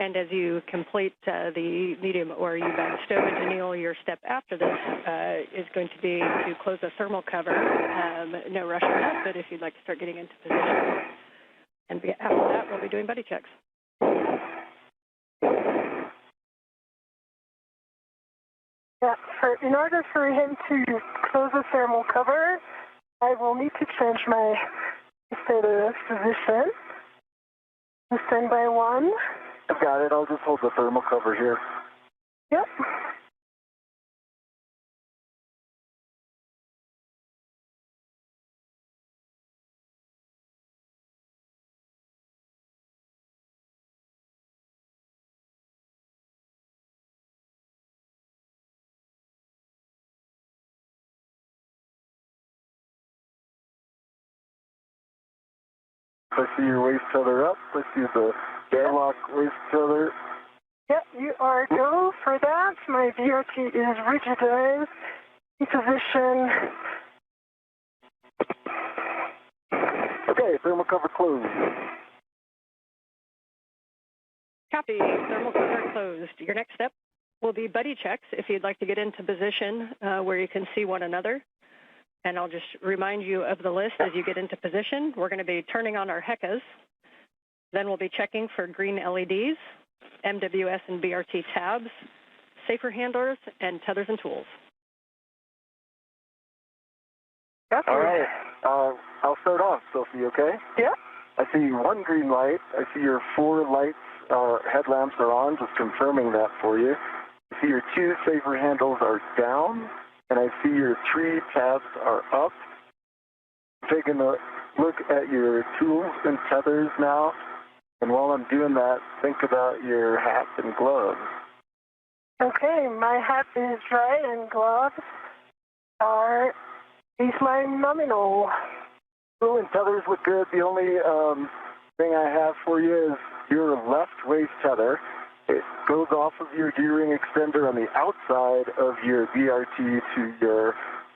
And as you complete the medium or U-bag stowage, Anil, your step after this is going to be to close the thermal cover. No rush on that, but if you'd like to start getting into position. And after that, we'll be doing buddy checks. Yeah, in order for him to close the thermal cover, I will need to change my status position. Standby 1, I've got it. I'll just hold the thermal cover here. Yep. I see your waist tether up. I see the airlock waist tether. Yep, you are go for that. My VRT is rigidized. In position. Okay, thermal cover closed. Copy. Thermal cover closed. Your next step will be buddy checks if you'd like to get into position where you can see one another. And I'll just remind you of the list as you get into position. We're going to be turning on our HECAs. Then we'll be checking for green LEDs, MWS and BRT tabs, safer handlers, and tethers and tools. All right. I'll start off, Sophie, okay? Yeah. I see one green light. I see your 4 lights, headlamps are on, just confirming that for you. I see your 2 safer handles are down, and I see your 3 tabs are up. Taking a look at your tools and tethers now, and while I'm doing that, think about your hat and gloves. Okay, my hat is dry and gloves are baseline nominal. Tool and tethers look good. The only thing I have for you is your left waist tether. It goes off of your D-ring extender on the outside of your BRT to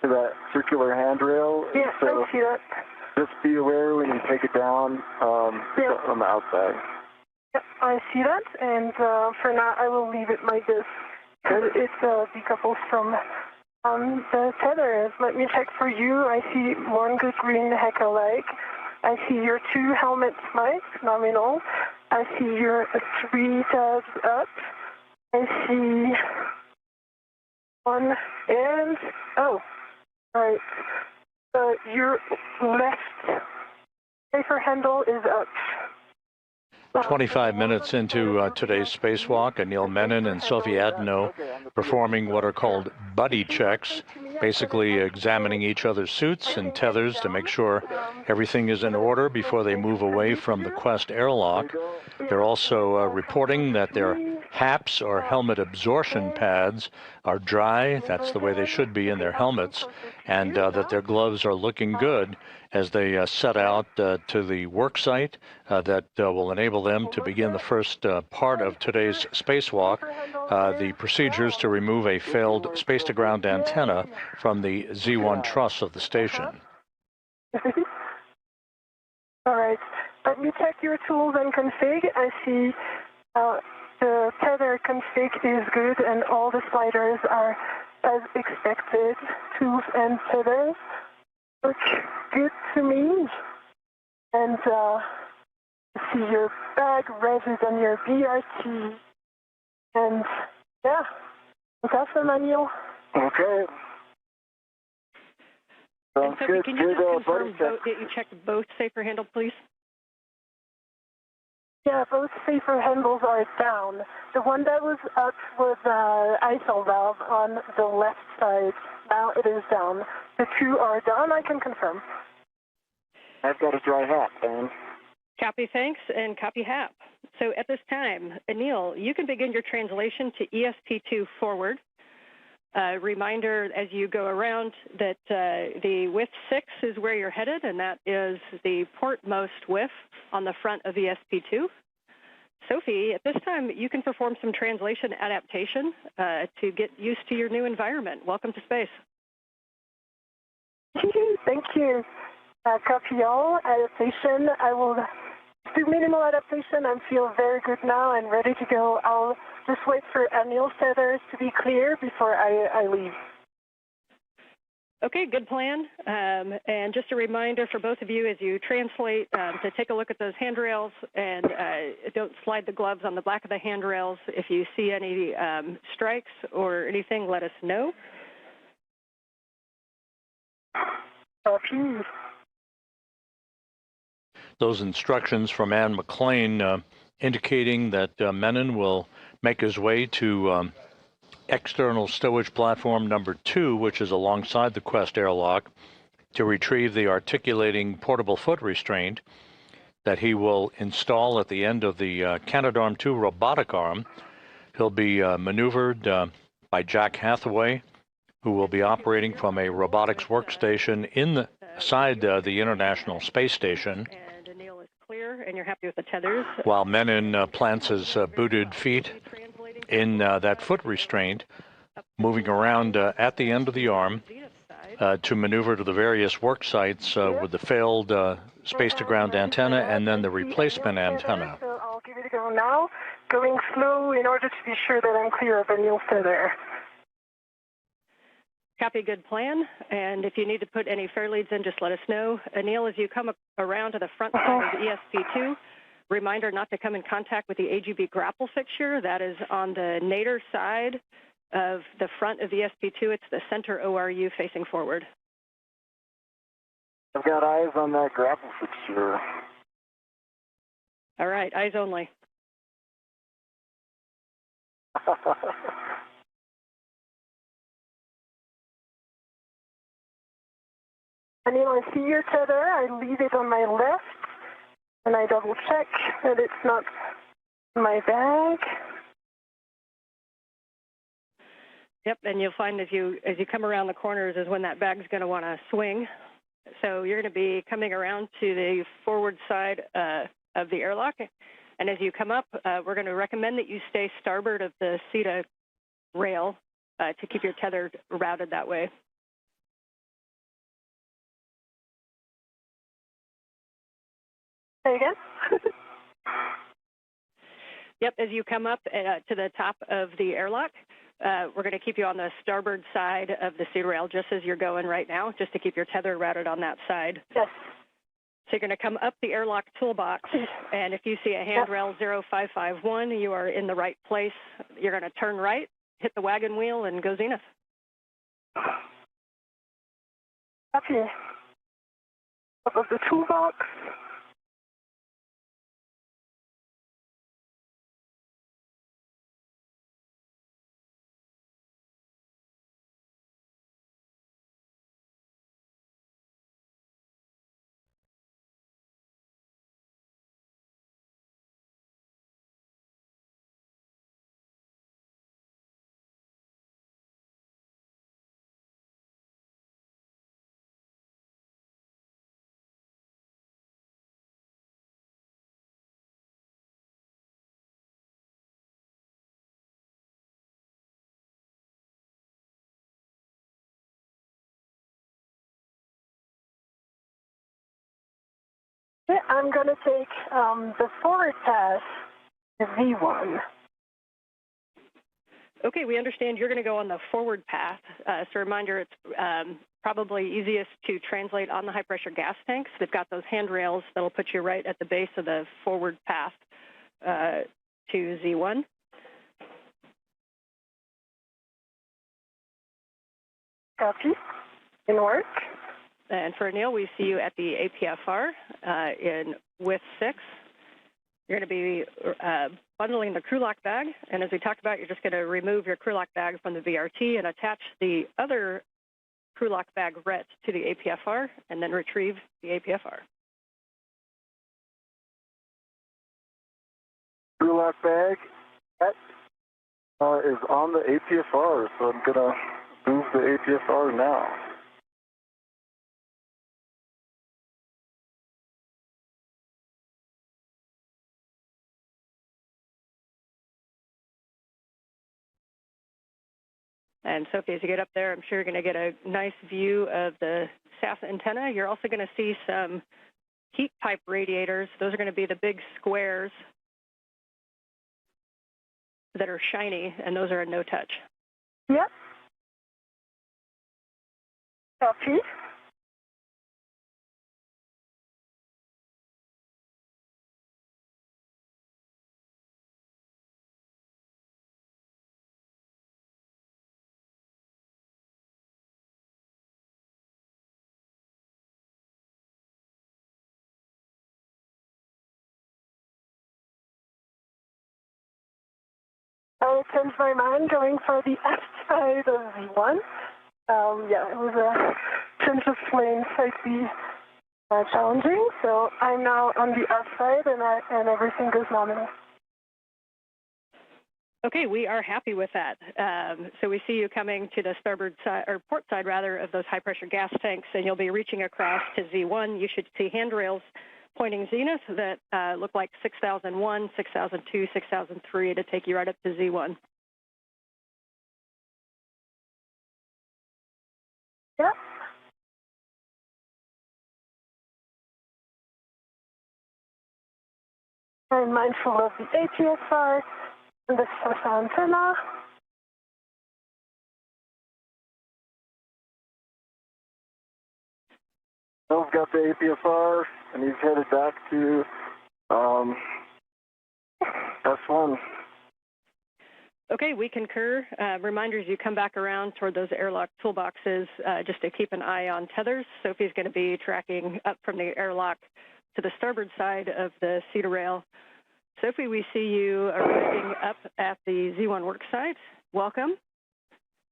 that circular handrail. Yes, so I see that. just be aware when you take it down on the outside. Yep, I see that, and for now I will leave it like this. It decouples from the tethers. Let me check for you. I see one good green HECA light. I see your 2 helmet lights, nominal. I see your 3 tabs up. I see 1 and, oh, right. Your left safer handle is up. 25 minutes into today's spacewalk, Anil Menon and Sophie Adenot performing what are called buddy checks, basically examining each other's suits and tethers to make sure everything is in order before they move away from the Quest airlock. They're also reporting that their HAPs, or helmet absorption pads, are dry. That's the way they should be in their helmets, and that their gloves are looking good as they set out to the work site that will enable them to begin the first part of today's spacewalk, the procedures to remove a failed space-to-ground antenna from the Z1 truss of the station. All right. Let me check your tools and config. I see the tether config is good and all the sliders are as expected. Tools and tethers look good to me. And see your bag resis on your BRT. And yeah, that's the manual. Okay. And Sophie, good. can you just confirm buddy check. that you checked both safer handles, please? Yeah, both safer handles are down. The one that was up was ISO valve on the left side. Now it is down. The 2 are down, I can confirm. I've got a dry hat, man. Copy, thanks, and copy HAP. So at this time, Anil, you can begin your translation to ESP2 forward. Reminder as you go around that the WIF 6 is where you're headed, and that is the portmost WIF on the front of ESP2. Sophie, at this time, you can perform some translation adaptation to get used to your new environment. Welcome to space. Thank you. Copy all. Adaptation. I will do minimal adaptation and feel very good now and ready to go. I'll just wait for Anil's tethers to be clear before I leave. Okay, good plan. And just a reminder for both of you as you translate to take a look at those handrails and don't slide the gloves on the back of the handrails. If you see any strikes or anything, let us know. Copy. Those instructions from Anne McLean indicating that Menon will make his way to external stowage platform number 2, which is alongside the Quest airlock, to retrieve the articulating portable foot restraint that he will install at the end of the Canadarm2 robotic arm. He'll be maneuvered by Jack Hathaway, who will be operating from a robotics workstation inside the International Space Station. And Anil is clear, and you're happy with the tethers. While Menon plants his booted feet in that foot restraint, moving around at the end of the arm to maneuver to the various work sites with the failed space-to-ground antenna and then the replacement antenna. So I'll give it a go now, going slow in order to be sure that I'm clear of Anil feather. Copy, good plan. And if you need to put any fair leads in, just let us know. Anil, as you come around to the front side of the ESP2, reminder not to come in contact with the AGB grapple fixture. That is on the nadir side of the front of the ESP2. It's the center ORU facing forward. I've got eyes on that grapple fixture. All right, eyes only. Anil, I see your tether. I leave it on my left, and I double check that it's not my bag. Yep, and you'll find as you come around the corners is when that bag's going to want to swing. So you're going to be coming around to the forward side of the airlock, and as you come up, we're going to recommend that you stay starboard of the CETA rail to keep your tether routed that way. Say again? Yep, as you come up to the top of the airlock, we're going to keep you on the starboard side of the CETA rail, just as you're going right now, just to keep your tether routed on that side. Yes. So you're going to come up the airlock toolbox, and if you see a handrail 0551, you are in the right place. You're going to turn right, hit the wagon wheel, and go zenith. Copy. Up of the toolbox. I'm going to take the forward pass, the V1. Okay, we understand you're going to go on the forward path. So reminder, it's probably easiest to translate on the high-pressure gas tanks. They've got those handrails that'll put you right at the base of the forward path to Z1. Copy. In work. And for Anil, we see you at the APFR in with 6. You're going to be bundling the crew lock bag, and as we talked about, you're just going to remove your crew lock bag from the VRT and attach the other crew lock bag RET to the APFR, and then retrieve the APFR. Crew lock bag is on the APFR, so I'm going to move the APFR now. And Sophie, as you get up there, I'm sure you're going to get a nice view of the SAS antenna. You're also going to see some heat pipe radiators. Those are going to be the big squares that are shiny, and those are a no-touch. Yep. Copy. I changed my mind going for the S side of Z1. Yeah, it was a change of lane slightly challenging, so I'm now on the S side and everything goes nominal. Okay, we are happy with that. So we see you coming to the starboard side, or port side rather, of those high-pressure gas tanks, and you'll be reaching across to Z1. You should see handrails pointing zenith that look like 6001, 6002, 6003 to take you right up to Z1. Yep. I'm mindful of the ATSR. And this is the antenna. Bill's got the APSR, and he's headed back to S1. Okay, we concur. Reminders, you come back around toward those airlock toolboxes just to keep an eye on tethers. Sophie's going to be tracking up from the airlock to the starboard side of the cedar rail. Sophie, we see you arriving up at the Z1 work site. Welcome.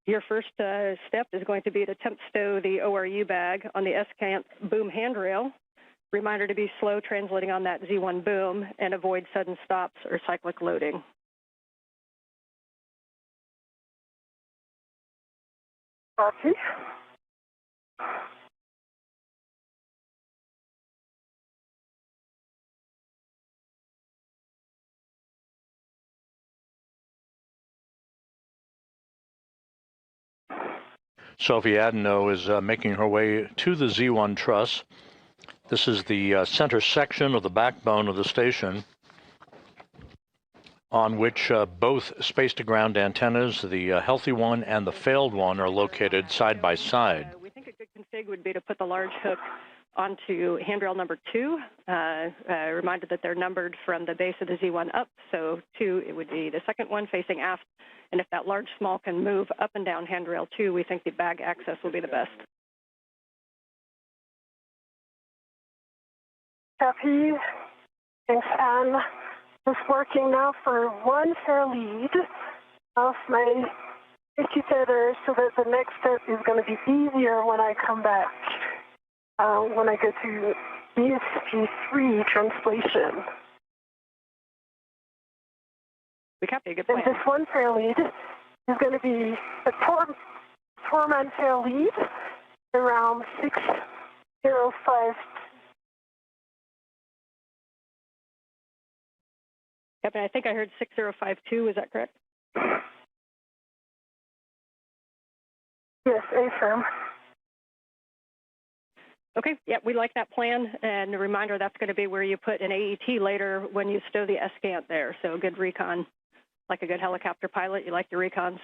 Your first step is going to be to temp stow the ORU bag on the S-cant boom handrail. Reminder to be slow translating on that Z1 boom and avoid sudden stops or cyclic loading. Copy. Sophie Adenot is making her way to the Z1 truss. This is the center section of the backbone of the station on which both space-to-ground antennas, the healthy one and the failed one, are located side by side. We think a good config would be to put the large hook onto handrail number 2. Reminded that they're numbered from the base of the Z1 up, so 2, it would be the second one facing aft. And if that large small can move up and down handrail 2, we think the bag access will be the best. Copy. Thanks, Anne. Just working now for one fair lead of my 50 tether so that the next step is going to be easier when I come back, when I go to ESP3 translation. We copy, good plan. And this one fair lead is going to be a four-man fair lead around 605. Yep, and I think I heard 6052, is that correct? Yes, affirm. Okay, yeah, we like that plan. And a reminder, that's going to be where you put an AET later when you stow the S-cant there. So good recon. Like a good helicopter pilot, you like your recons.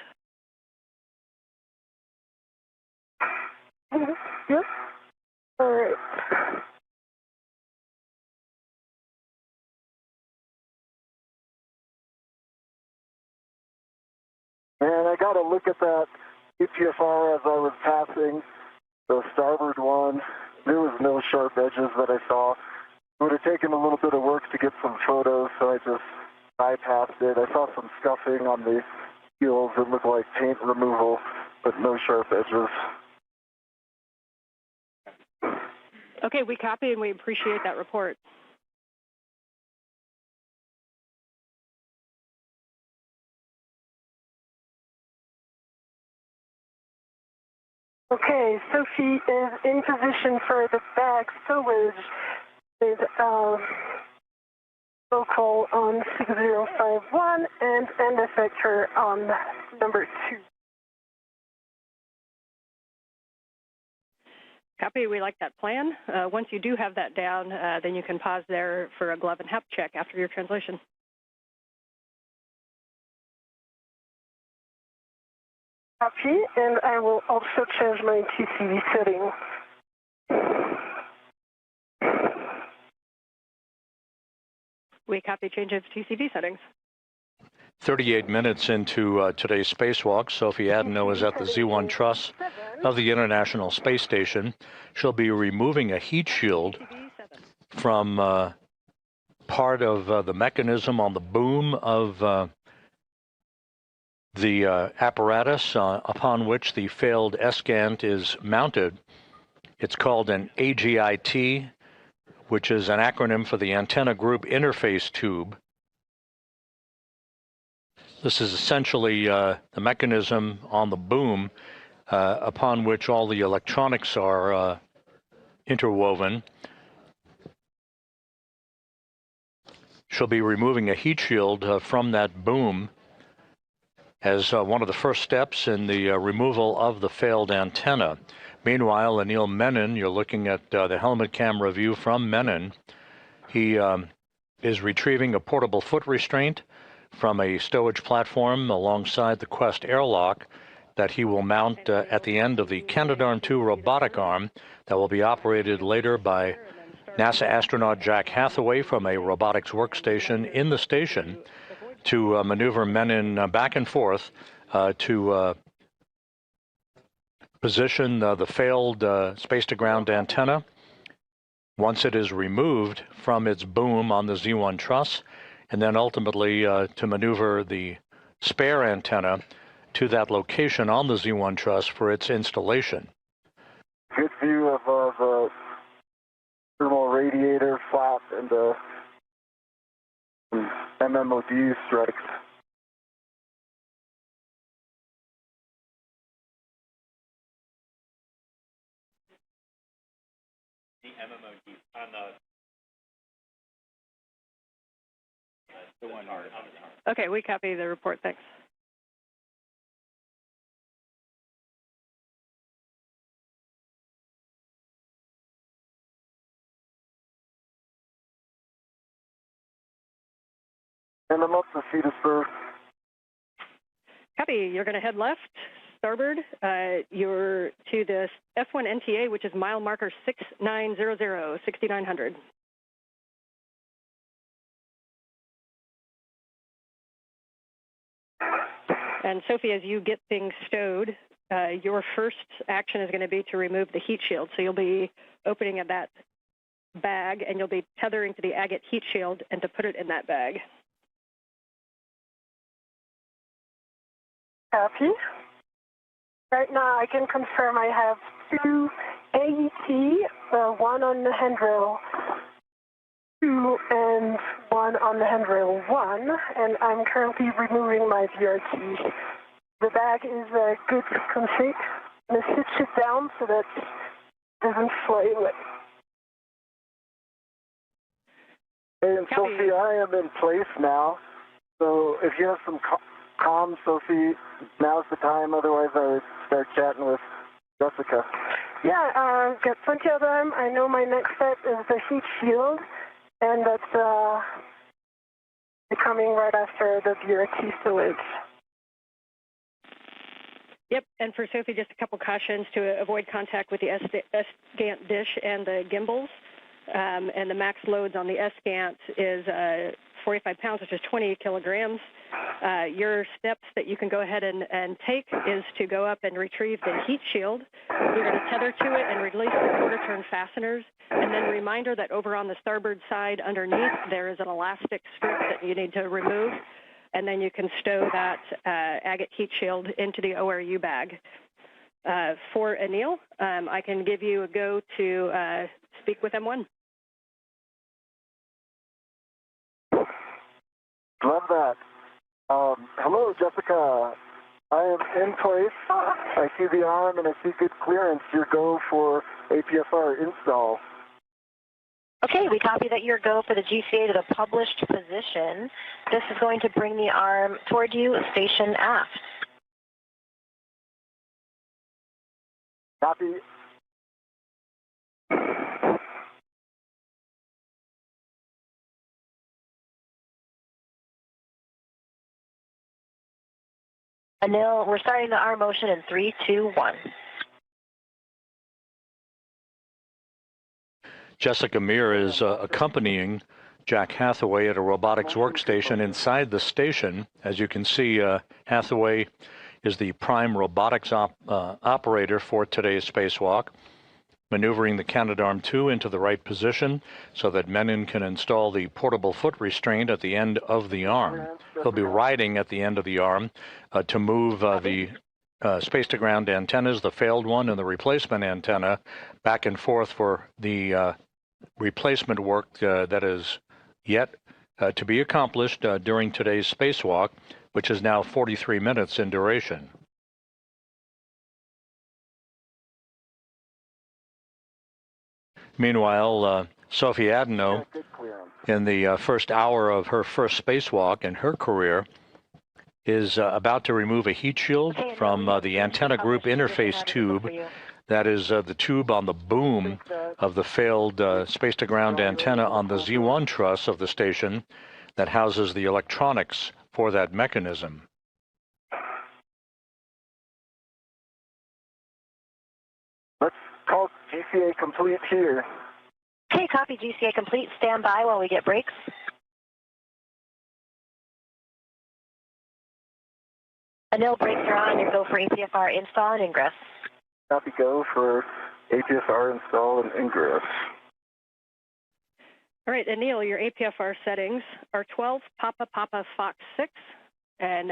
Yep. All right. And I got to look at that EPFR as I was passing the starboard one. There was no sharp edges that I saw. It would have taken a little bit of work to get some photos, so I just bypassed it. I saw some scuffing on the heels that looked like paint removal, but no sharp edges. Okay, we copy and we appreciate that report. Okay, Sophie is in position for the bag stowage with local on 6051 and end effector on number 2. Copy, we like that plan. Once you do have that down, then you can pause there for a glove and HEP check after your translation. Copy, and I will also change my TCV setting. We copy change of TCV settings. 38 minutes into today's spacewalk, Sophie Adenot is at the Z1 truss of the International Space Station. She'll be removing a heat shield from part of the mechanism on the boom of The apparatus upon which the failed ESCANT is mounted, it's called an AGIT, which is an acronym for the Antenna Group Interface Tube. This is essentially the mechanism on the boom upon which all the electronics are interwoven. She'll be removing a heat shield from that boom as one of the first steps in the removal of the failed antenna. Meanwhile, Anil Menon, you're looking at the helmet camera view from Menon. He is retrieving a portable foot restraint from a stowage platform alongside the Quest airlock that he will mount at the end of the Canadarm2 robotic arm that will be operated later by NASA astronaut Jack Hathaway from a robotics workstation in the station to maneuver Menon back and forth to position the failed space-to-ground antenna. Once it is removed from its boom on the Z1 truss, and then ultimately to maneuver the spare antenna to that location on the Z1 truss for its installation. Good view of the thermal radiator flap and the MMOD strikes. The MMOD on the one. Okay, we copy the report. Thanks. And I'm up to Cedarburg. Copy. You're going to head left, starboard. You're to the F1 NTA, which is mile marker 6900, 6900. And Sophie, as you get things stowed, your first action is going to be to remove the heat shield. So you'll be opening at that bag, and you'll be tethering to the agate heat shield and to put it in that bag. Copy. Right now, I can confirm I have 2 AET, 1 on the handrail 2 and 1 on the handrail 1, and I'm currently removing my VRT. The bag is good config. I'm going to sit it down so that it doesn't fly away. And Sophie, I am in place now, so if you have some comms, Sophie, now's the time. Otherwise, I would start chatting with Jessica. Yeah, got plenty of them. I know my next step is the heat shield, and that's coming right after the VRT storage. Yep, and for Sophie, just a couple cautions to avoid contact with the ESCANT dish and the gimbals. And the max loads on the ESCANT is 45 pounds, which is 20 kilograms. Your steps that you can go ahead and take is to go up and retrieve the heat shield. You're going to tether to it and release the quarter-turn fasteners. And then reminder that over on the starboard side underneath, there is an elastic strip that you need to remove. And then you can stow that agate heat shield into the ORU bag. For Anil, I can give you a go to speak with M1. Love that. Hello, Jessica. I am in place. I see the arm and I see good clearance. Your go for APSR install. Okay, we copy that your go for the GCA to the published position. This is going to bring the arm toward you, station aft. Copy. Anil, we're starting the arm motion in 3, 2, 1. Jessica Meir is accompanying Jack Hathaway at a robotics workstation inside the station. As you can see, Hathaway is the prime robotics operator for today's spacewalk. maneuvering the Canadarm2 into the right position so that Menon can install the portable foot restraint at the end of the arm. He'll be riding at the end of the arm to move the space-to-ground antennas, the failed one and the replacement antenna, back and forth for the replacement work that is yet to be accomplished during today's spacewalk, which is now 43 minutes in duration. Meanwhile, Sophie Adenot, in the first hour of her first spacewalk in her career, is about to remove a heat shield from the antenna group interface tube. That is the tube on the boom of the failed space-to-ground antenna on the Z1 truss of the station that houses the electronics for that mechanism. Let's call GCA complete here. Okay, copy GCA complete. Stand by while we get breaks. Anil, brakes are on. You go for APFR install and ingress. Copy, go for APFR install and ingress. All right, Anil, your APFR settings are 12 Papa Papa Fox 6, and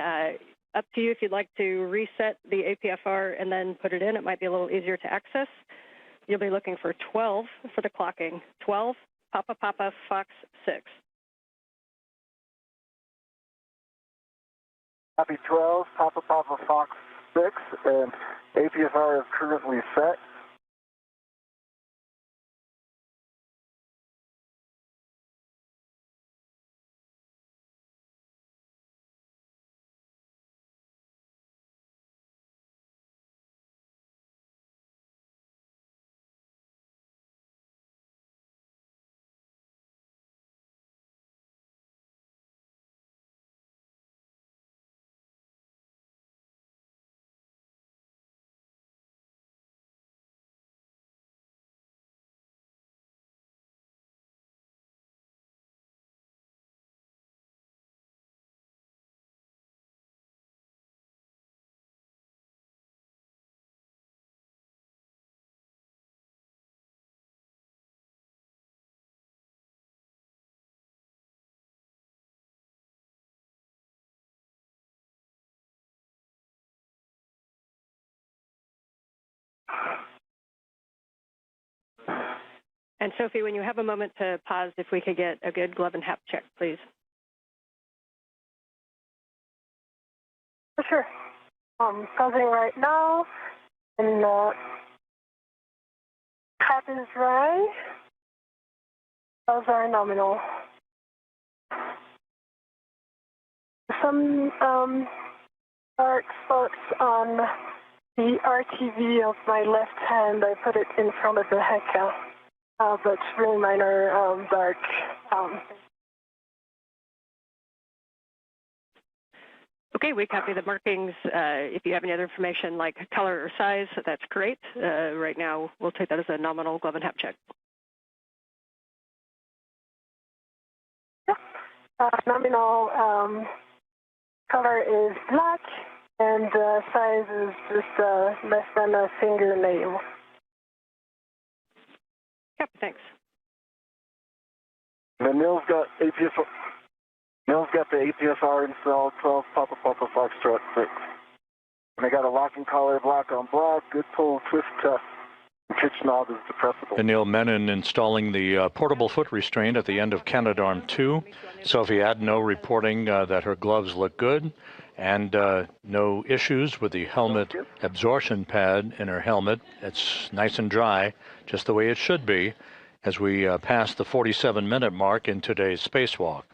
up to you if you'd like to reset the APFR and then put it in. It might be a little easier to access. You'll be looking for 12 for the clocking. 12 Papa Papa Fox 6. Copy 12 Papa Papa Fox 6, and APFR is currently set. And Sophie, when you have a moment to pause, if we could get a good glove and hap check, please. For sure. Pausing right now, and cap is dry. Those are nominal. Some dark spots on the RTV of my left hand. I put it in front of the HECA. But really minor dark. Okay, we copy the markings. If you have any other information like color or size, that's great. Right now, we'll take that as a nominal glove and hap check. Nominal color is black, and size is just less than a fingernail. Yep, thanks. And Neil's got APFR. Neil's got the APFR installed, 12 Papa Papa Foxtrot 6. And I got a locking collar, black on black, good pull, twist test. Pitch knob is depressible. Anil Menon installing the portable foot restraint at the end of Canadarm2. Sophie Adenot reporting that her gloves look good and no issues with the helmet absorption pad in her helmet. It's nice and dry, just the way it should be, as we pass the 47-minute mark in today's spacewalk.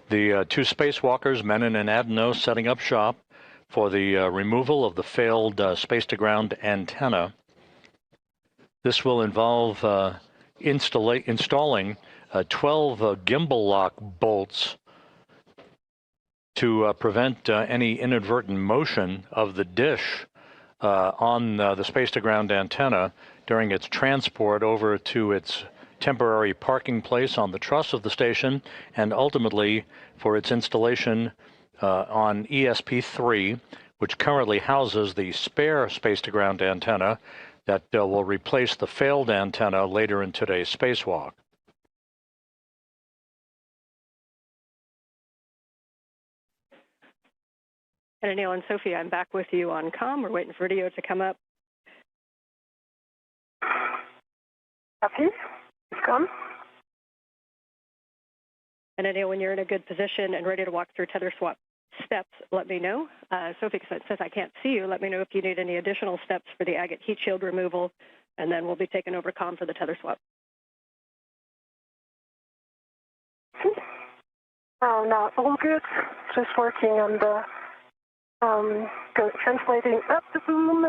The two spacewalkers, Menon and Adenot, setting up shop for the removal of the failed space-to-ground antenna. This will involve installing 12 gimbal lock bolts to prevent any inadvertent motion of the dish on the space-to-ground antenna during its transport over to its temporary parking place on the truss of the station, and ultimately for its installation on ESP3, which currently houses the spare space-to-ground antenna that will replace the failed antenna later in today's spacewalk. And Anil and Sophie, I'm back with you on comm. We're waiting for video to come up. Copy. It's come. And Anil, when you're in a good position and ready to walk through tether swap steps, let me know. Sophie says I can't see you. Let me know if you need any additional steps for the agate heat shield removal, and then we'll be taking over comm for the tether swap. Oh, no, all good. Just working on the translating up the boom.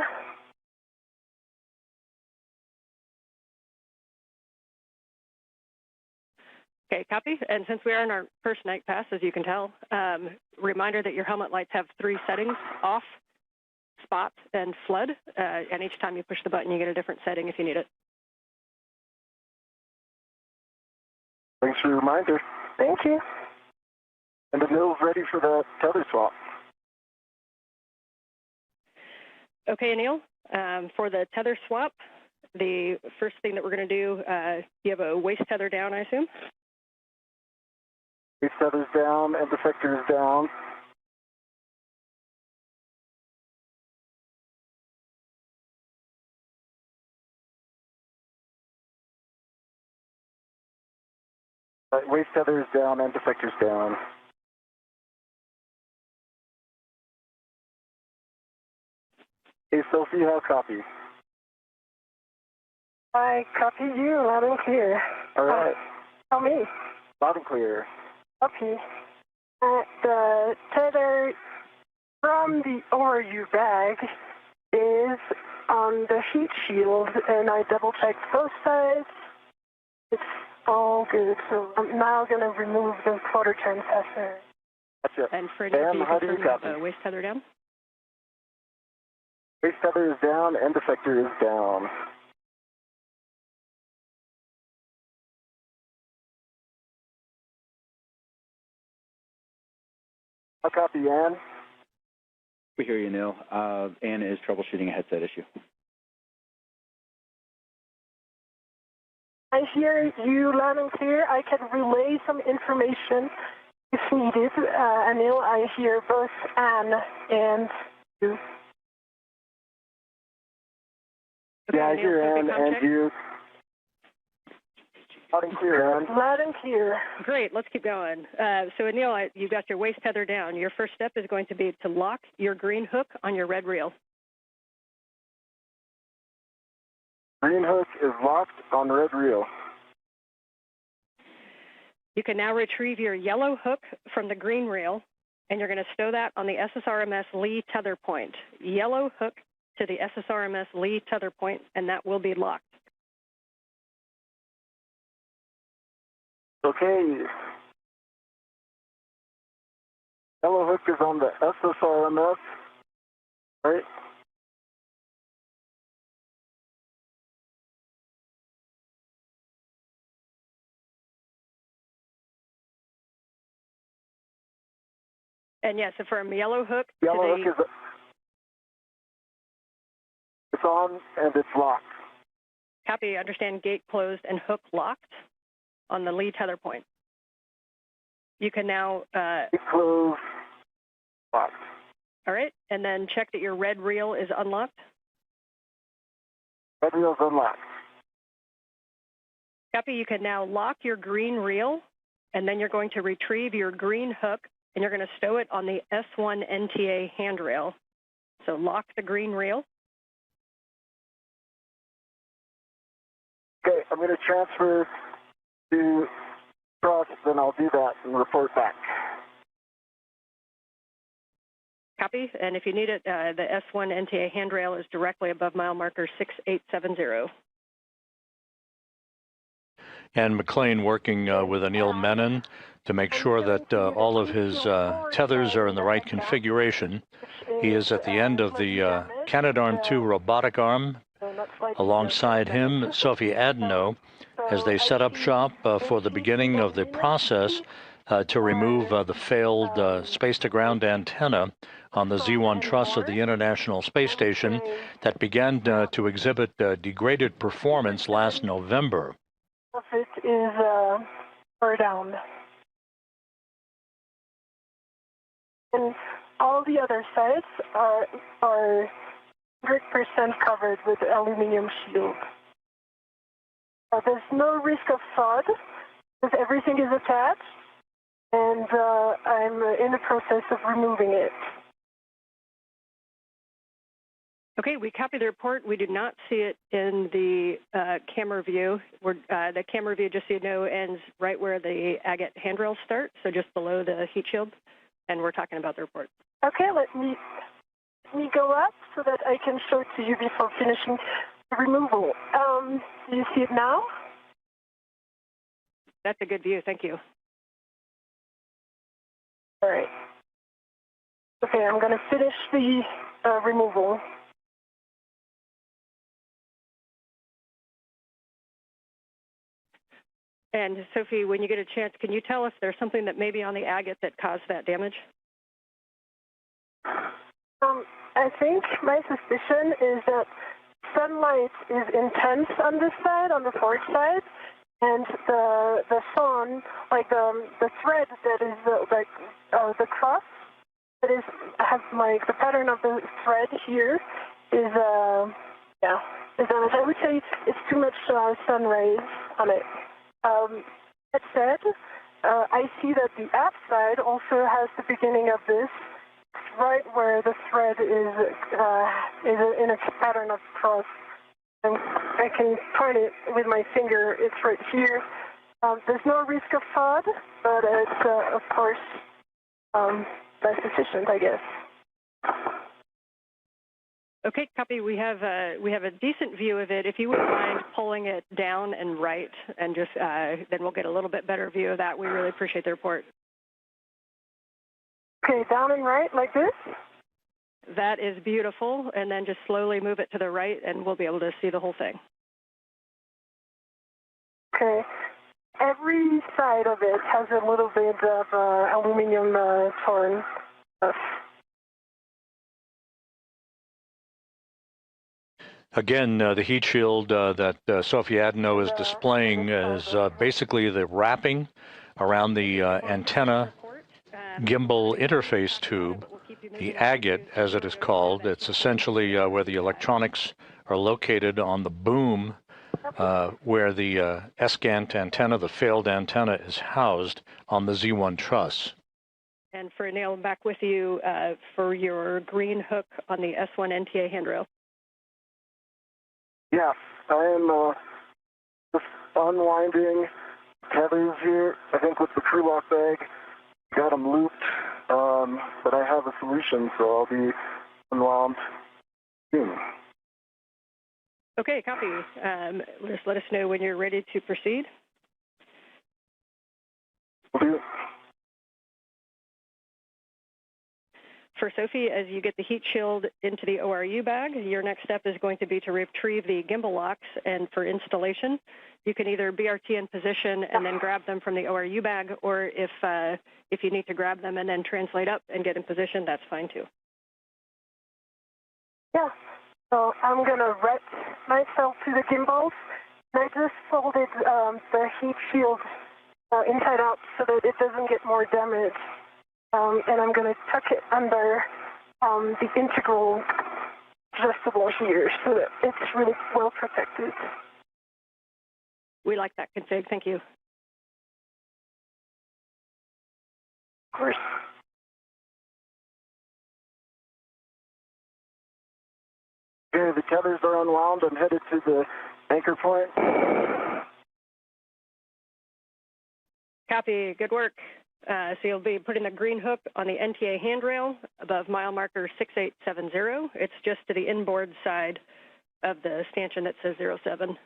Okay, copy. And since we are in our first night pass, as you can tell, reminder that your helmet lights have 3 settings: off, spot, and flood. And each time you push the button, you get a different setting if you need it. Thanks for the reminder. Thank you. And the mill's ready for the tether swap. Okay, Anil, for the tether swap, the first thing that we're going to do, you have a waist tether down, I assume? Waist tether's down and defector is down. Waist tether is down and defector's down. Hey, Sophie, how copy? I copy you loud and clear. All right. Tell me. Loud and clear. Copy. The tether from the overview bag is on the heat shield, and I double-checked both sides. It's all good, so I'm now going to remove the quarter turn fastener. Gotcha. And Freddie, can you confirm the waist tether down? Waist tether is down and defector is down. I'll copy, Ann. We hear you, Neil. Ann is troubleshooting a headset issue. I hear you loud and clear. I can relay some information if needed. Anil, I hear both Ann and you. Yeah, I hear Ann and you. Loud and clear, Ann. Loud and clear. Great, let's keep going. So Anil, you've got your waist tether down. Your first step is going to be to lock your green hook on your red reel. Green hook is locked on red reel. You can now retrieve your yellow hook from the green reel, and you're going to stow that on the SSRMS Lee tether point. Yellow hook to the SSRMS Lee tether point, and that will be locked. Okay. Yellow hook is on the SSRMS, right? And yes, affirm yellow hook. Yellow hook is it's on and it's locked. Copy. Understand gate closed and hook locked on the Lee tether point. You can now Gate closed, locked. All right, and then check that your red reel is unlocked. Red reel's unlocked. Copy. You can now lock your green reel, and then you're going to retrieve your green hook, and you're going to stow it on the S1 NTA handrail. So lock the green reel. Okay, I'm going to transfer to cross, then I'll do that and report back. Copy. And if you need it, the S1 NTA handrail is directly above mile marker 6870. And McLean working with Anil Menon to make sure that all of his tethers are in the right configuration. He is at the end of the Canadarm2 robotic arm. Alongside him, Sophie Adenot, as they set up shop for the beginning of the process to remove the failed space-to-ground antenna on the Z1 truss of the International Space Station that began to exhibit degraded performance last November. It is or down. And all the other sides are 100% covered with aluminum shield. There's no risk of fraud because everything is attached, and I'm in the process of removing it. Okay, we copy the report. We do not see it in the camera view. The camera view, just so you know, ends right where the agate handrails start, so just below the heat shield, and we're talking about the report. Okay, let me go up so that I can show it to you before finishing the removal. Do you see it now? That's a good view. Thank you. All right. Okay, I'm going to finish the removal. And Sophie, when you get a chance, can you tell us there's something that may be on the agate that caused that damage? I think my suspicion is that sunlight is intense on this side, on the forward side, and the sun, like the thread that is the cross that is has like the pattern of the thread here is damaged. I would say it's too much sun rays on it. That said, I see that the app side also has the beginning of this right where the thread is in a pattern of cross. And I can point it with my finger. It's right here. There's no risk of fraud, but it's of course that's sufficient, I guess. Okay, copy. We have a decent view of it. If you wouldn't mind pulling it down and right, and just then we'll get a little bit better view of that. We really appreciate the report. Okay, down and right like this. That is beautiful, and then just slowly move it to the right, and we'll be able to see the whole thing. Okay. Every side of it has a little bit of aluminum torn stuff. Again, the heat shield that Sophie Adenot is displaying is basically the wrapping around the antenna gimbal interface tube, the agate, as it is called. It's essentially where the electronics are located on the boom where the ESCANT antenna, the failed antenna, is housed on the Z1 truss. And for Anil, I'm back with you for your green hook on the S1 NTA handrail. Yeah, I am just unwinding tethers here, I think with the crew lock bag. Got them looped, but I have a solution, so I'll be unwound soon. Okay, copy. Just let us know when you're ready to proceed. Will do. For Sophie, as you get the heat shield into the ORU bag, your next step is going to be to retrieve the gimbal locks, and for installation, you can either BRT in position and then grab them from the ORU bag, or if you need to grab them and then translate up and get in position, that's fine too. Yeah, so I'm going to wrap myself to the gimbals. I just folded the heat shield inside out so that it doesn't get more damage. And I'm going to tuck it under the integral adjustable here so that it's really well protected. We like that config. Thank you. Of course. Okay, the tethers are unwound. I'm headed to the anchor point. Copy. Good work. So you'll be putting the green hook on the NTA handrail above mile marker 6870. It's just to the inboard side of the stanchion that says 07.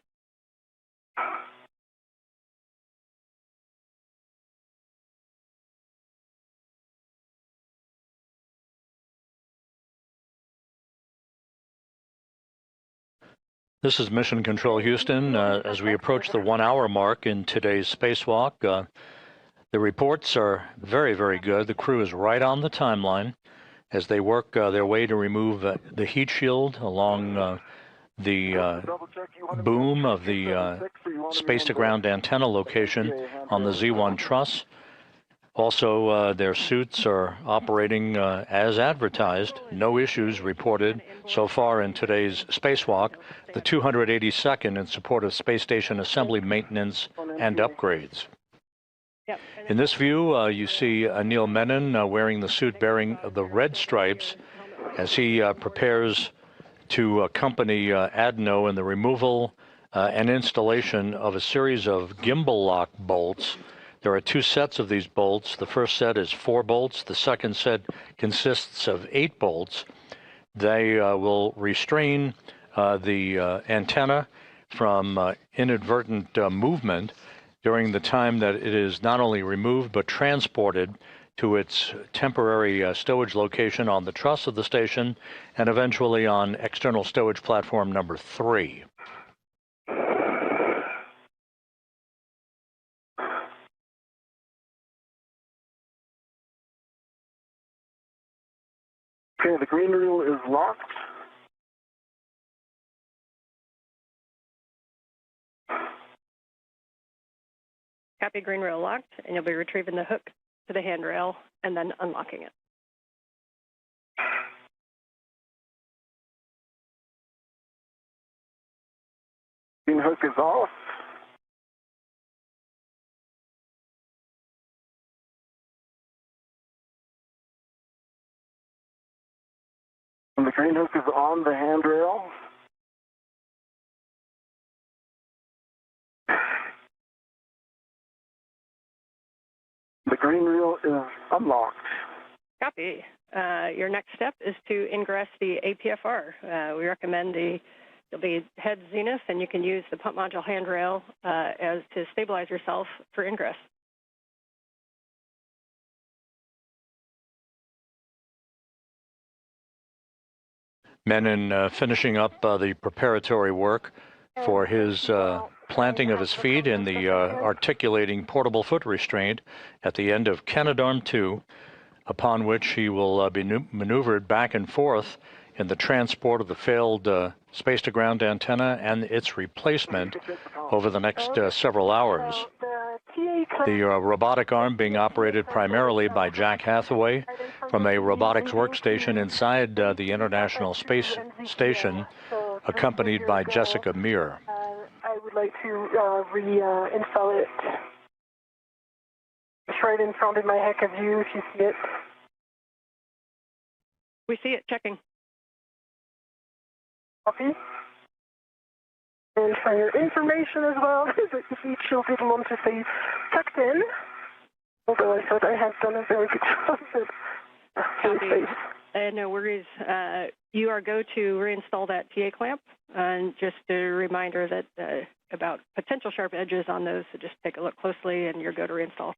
This is Mission Control Houston. As we approach the 1 hour mark in today's spacewalk, The reports are very, very good. The crew is right on the timeline as they work their way to remove the heat shield along the boom of the space-to-ground antenna location on the Z1 truss. Also, their suits are operating as advertised. No issues reported so far in today's spacewalk, the 282nd in support of space station assembly maintenance and upgrades. Yep. In this view, you see Anil Menon wearing the suit bearing the red stripes as he prepares to accompany Adenot in the removal and installation of a series of gimbal lock bolts. There are two sets of these bolts. The first set is 4 bolts. The second set consists of 8 bolts. They will restrain the antenna from inadvertent movement during the time that it is not only removed but transported to its temporary stowage location on the truss of the station and eventually on external stowage platform number 3. Okay, the green reel is locked. Copy, green rail locked, and you'll be retrieving the hook to the handrail and then unlocking it. Green hook is off. And the green hook is on the handrail. The green reel is unlocked. Copy. Your next step is to ingress the APFR. We recommend you'll be head zenith, and you can use the pump module handrail as to stabilize yourself for ingress. Menon finishing up the preparatory work for his planting of his feet in the articulating portable foot restraint at the end of Canadarm2, upon which he will be maneuvered back and forth in the transport of the failed space-to-ground antenna and its replacement over the next several hours. The robotic arm being operated primarily by Jack Hathaway from a robotics workstation inside the International Space Station, accompanied by Jessica Meir. I would like to reinstall it. It's right in front of my heck of view, if you see it. We see it, checking. Copy. And for your information as well, the heat shield didn't want to stay tucked in, although I thought I had done a very good job of it. No worries. You are go to reinstall that TA clamp, and just a reminder that about potential sharp edges on those, so just take a look closely, and you're go to reinstall.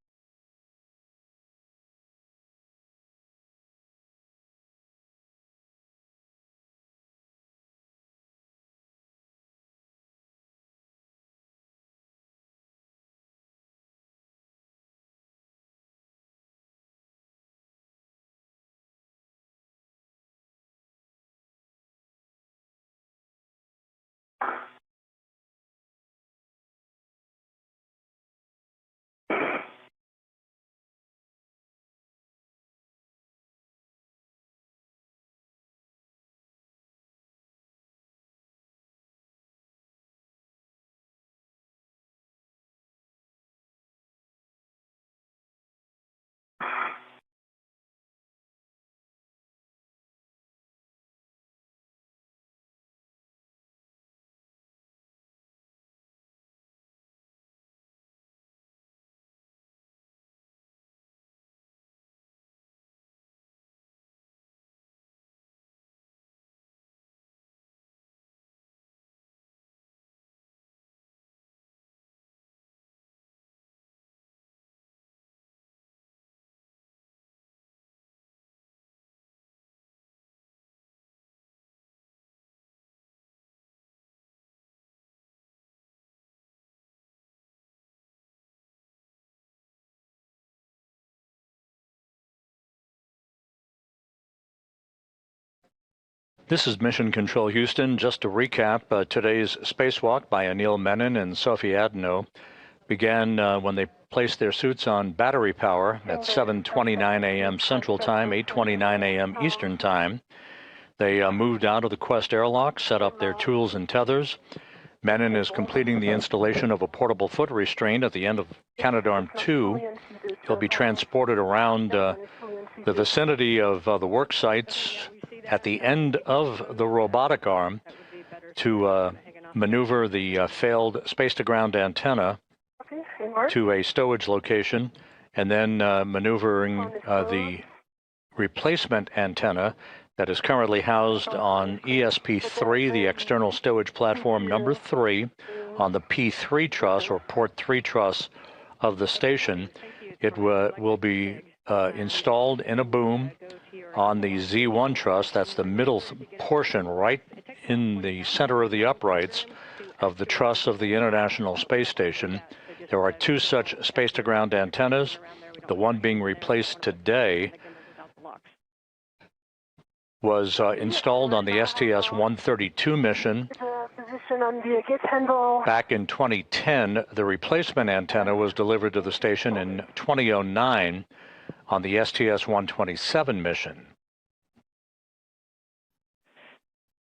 This is Mission Control Houston. Just to recap, today's spacewalk by Anil Menon and Sophie Adenot began when they placed their suits on battery power at 7:29 a.m. Central Time, 8:29 a.m. Eastern Time. They moved out of the Quest airlock, set up their tools and tethers. Menon is completing the installation of a portable foot restraint at the end of Canadarm2. He'll be transported around the vicinity of the work sites at the end of the robotic arm to maneuver the failed space-to-ground antenna to a stowage location, and then maneuvering the replacement antenna that is currently housed on ESP3, the external stowage platform number 3, on the P3 truss or port 3 truss of the station. It will be installed in a boom on the Z1 truss. That's the middle portion right in the center of the uprights of the truss of the International Space Station. There are 2 such space-to-ground antennas. The one being replaced today was installed on the STS-132 mission. Back in 2010, the replacement antenna was delivered to the station in 2009 on the STS-127 mission.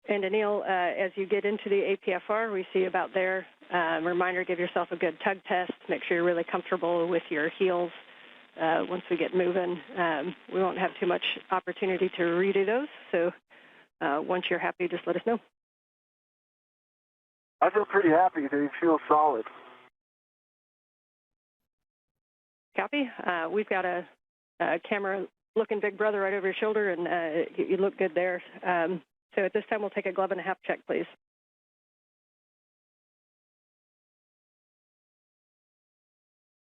And Anil, as you get into the APFR, we see about there, reminder, give yourself a good tug test. Make sure you're really comfortable with your heels. Once we get moving, we won't have too much opportunity to redo those. So once you're happy, just let us know. I feel pretty happy. They feel solid. Copy. We've got a camera looking big brother right over your shoulder, and you look good there. So at this time, we'll take a glove and a half check, please.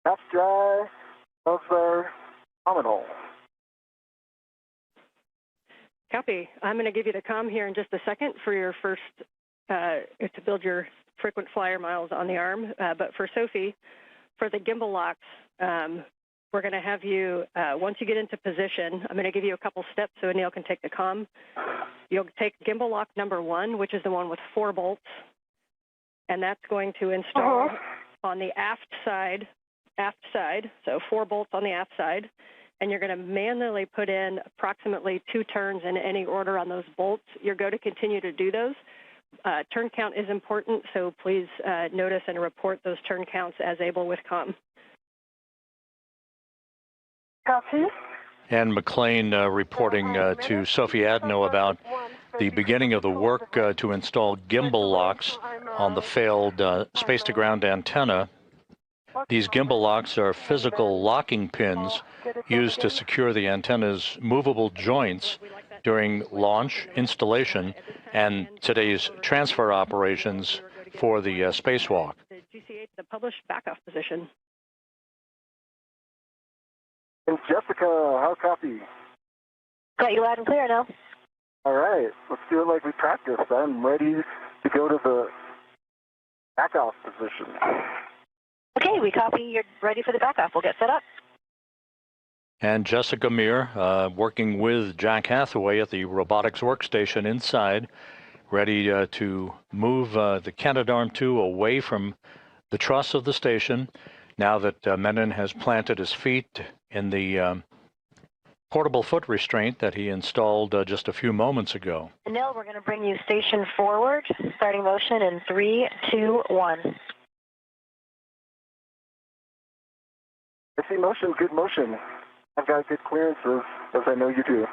Half dry. Those are nominal. Copy. I'm going to give you the comm here in just a second for your first, to build your frequent flyer miles on the arm. But for Sophie, for the gimbal locks, we're going to have you, once you get into position, I'm going to give you a couple steps so Anil can take the comm. You'll take gimbal lock number 1, which is the one with 4 bolts, and that's going to install on the aft side, so 4 bolts on the aft side, and you're going to manually put in approximately 2 turns in any order on those bolts. You're going to continue to do those. Turn count is important, so please notice and report those turn counts as able with comm. Copy. And McLean reporting to Sophie Adenot about the beginning of the work to install gimbal locks on the failed space-to-ground antenna. These gimbal locks are physical locking pins used to secure the antenna's movable joints during launch, installation, and today's transfer operations for the spacewalk. The published backoff position. And Jessica, how copy? Got you loud and clear now. All right, let's do it like we practiced. I'm ready to go to the backoff position. Okay, we copy. You're ready for the backoff. We'll get set up. And Jessica Meir, working with Jack Hathaway at the robotics workstation inside, ready to move the Canadarm2 away from the truss of the station, now that Menon has planted his feet in the portable foot restraint that he installed just a few moments ago. Anil, we're going to bring you station forward, starting motion in 3, 2, 1. I see motion, good motion. I've got good clearances, as I know you do.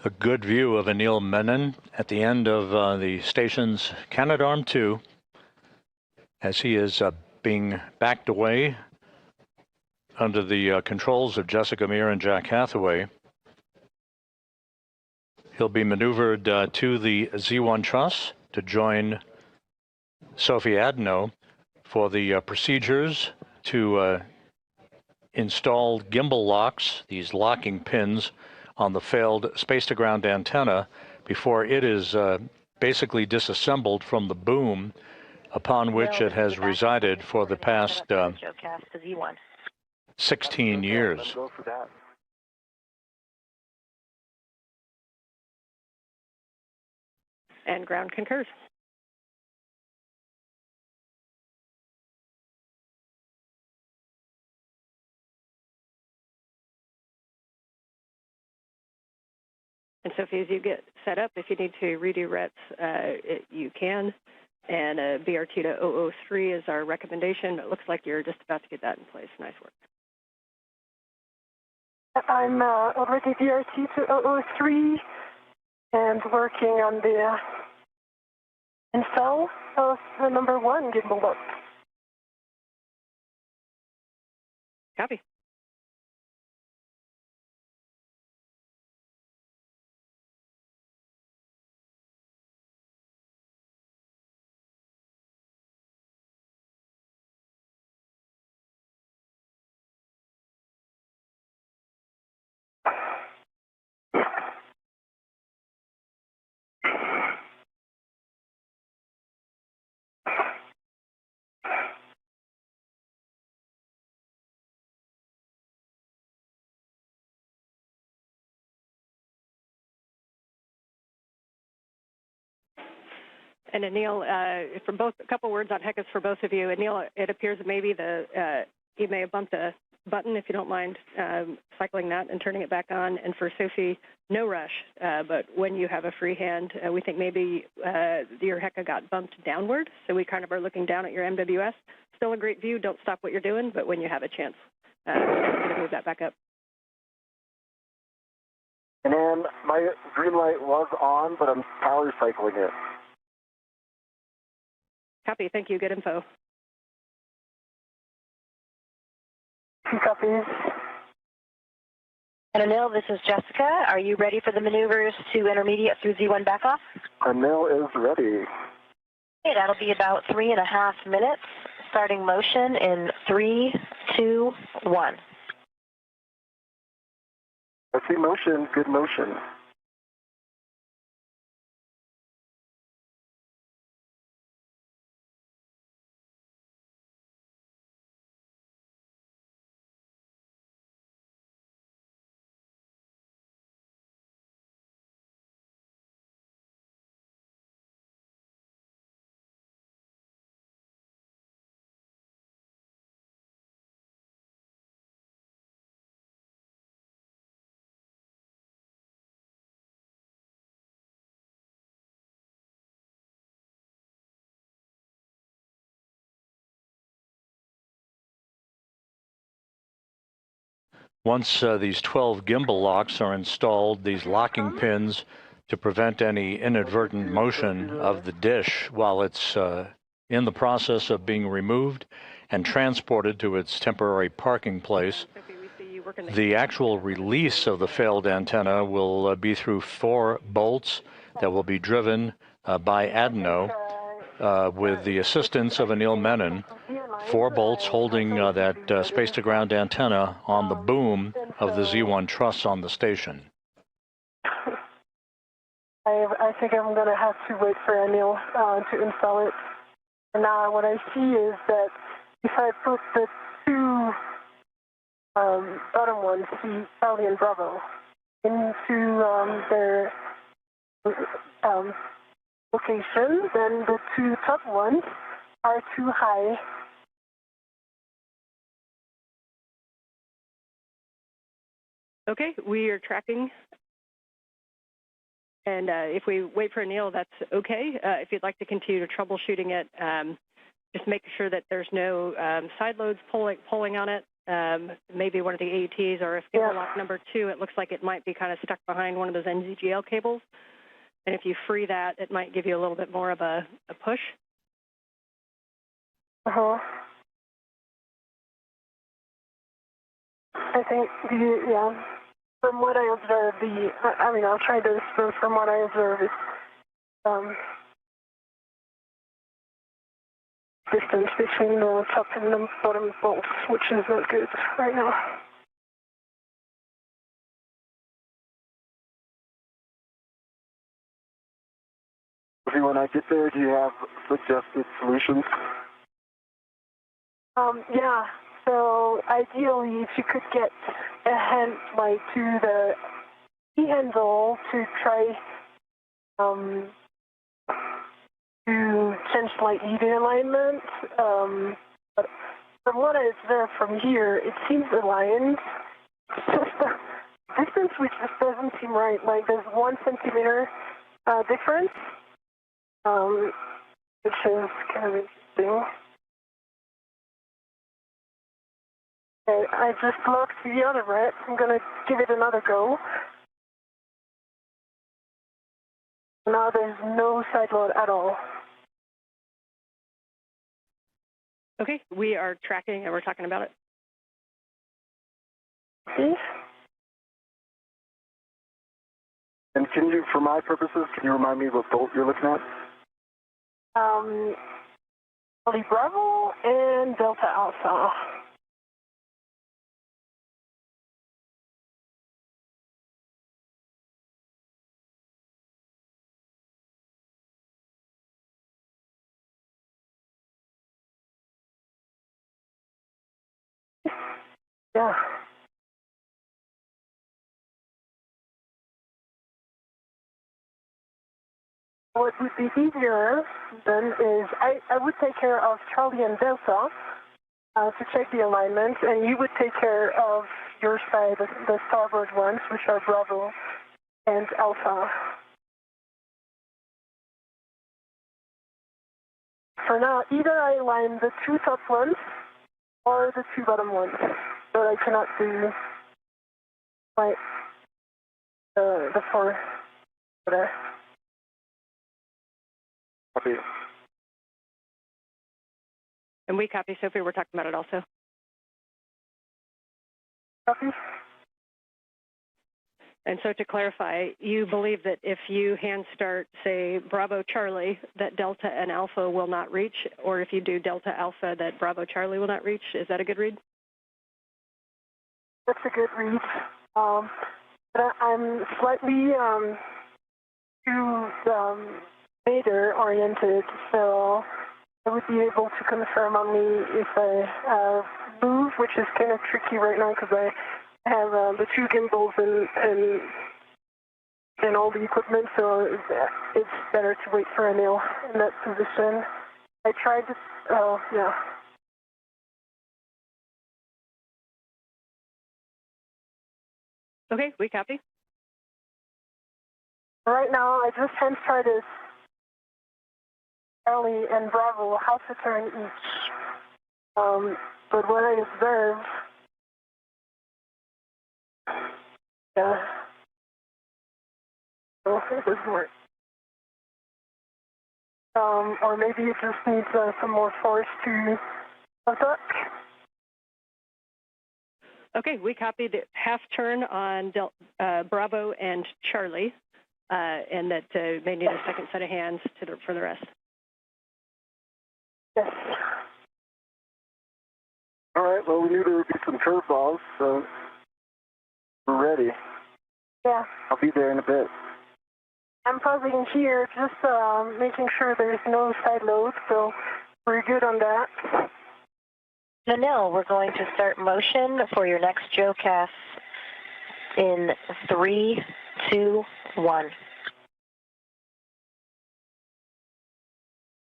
A good view of Anil Menon at the end of the station's Canadarm2 as he is being backed away under the controls of Jessica Meir and Jack Hathaway. He'll be maneuvered to the Z1 truss to join Sophie Adenot for the procedures to install gimbal locks, these locking pins on the failed space-to-ground antenna before it is basically disassembled from the boom upon which it has resided for the past 16 years. And ground concurs. And Sophie, as you get set up, if you need to redo RETs, you can. And BRT to 003 is our recommendation. It looks like you're just about to get that in place. Nice work. I'm already BRT to 003 and working on the install of the number 1 gimbal lock. Copy. And Anil, for both, a couple words on HECUS for both of you. Anil, it appears that maybe you may have bumped a button, if you don't mind cycling that and turning it back on. And for Sophie, no rush, but when you have a free hand, we think maybe your HECA got bumped downward, so we kind of are looking down at your MWS. Still a great view, don't stop what you're doing, but when you have a chance, we're going to move that back up. And then my green light was on, but I'm power cycling it. Copy, thank you, good info. Copy. And Anil, this is Jessica. Are you ready for the maneuvers to intermediate through Z1 back off? Anil is ready. Okay, that'll be about 3.5 minutes. Starting motion in 3, 2, 1. I see motion, good motion. Once these 12 gimbal locks are installed, these locking pins to prevent any inadvertent motion of the dish while it's in the process of being removed and transported to its temporary parking place. The actual release of the failed antenna will be through 4 bolts that will be driven by Adenot with the assistance of Anil Menon. 4 bolts holding that space-to-ground antenna on the boom of the Z1 truss on the station. I think I'm going to have to wait for Anil to install it. And now what I see is that if I put the 2 bottom ones, Charlie and Bravo, into their location, then the 2 top ones are too high. Okay, we are tracking. And if we wait for Anil, that's okay. If you'd like to continue troubleshooting it, just make sure that there's no side loads pulling on it. Maybe one of the AETs, or if gimbal lock number 2, it looks like it might be kind of stuck behind one of those NZGL cables. And if you free that, it might give you a little bit more of a push. Uh-huh. I think, yeah. From what I observe, I mean, I'll try this, but from what I observe, it's distance between the top and the bottom bolts, which is not good right now. When I get there, do you have suggested solutions? Yeah. So ideally, if you could get a hand, like to the E-handle to try to change slightly the alignment. But from what I observed from here, it seems aligned. It's just the distance which just doesn't seem right. Like there's 1 centimeter difference, which is kind of interesting. Okay, I just looked the other way. I'm going to give it another go. Now there's no side load at all. Okay, we are tracking and we're talking about it. Okay. And can you, for my purposes, can you remind me what bolt you're looking at? Charlie Bravo and Delta Alpha. Yeah. What would be easier then is I would take care of Charlie and Delta to check the alignment, and you would take care of your side, the starboard ones, which are Bravo and Alpha. For now, either I align the 2 top ones or the 2 bottom ones, but I cannot do like the 4 there. Copy. And we copy, Sophie. We're talking about it also. Copy. And so to clarify, you believe that if you hand start, say, Bravo Charlie, that Delta and Alpha will not reach, or if you do Delta Alpha, that Bravo Charlie will not reach? Is that a good read? That's a good read. But I'm slightly too later oriented, so I would be able to confirm only if I move, which is kind of tricky right now because I have the 2 gimbals and all the equipment, so it's better to wait for Anil in that position. I tried to, yeah. Okay, we copy. Right now, I just hand started Charlie and Bravo, half a turn each. But what I observed, yeah, so it doesn't work. Or maybe it just needs some more force to attack. Okay, we copied half turn on Bravo and Charlie, and that may need a second set of hands for the rest. Yes. All right, well, we knew there would be some curveballs, so we're ready. Yeah. I'll be there in a bit. I'm pausing here, just making sure there's no side load, so we're good on that. Anil, we're going to start motion for your next GeoCast in 3, 2, 1.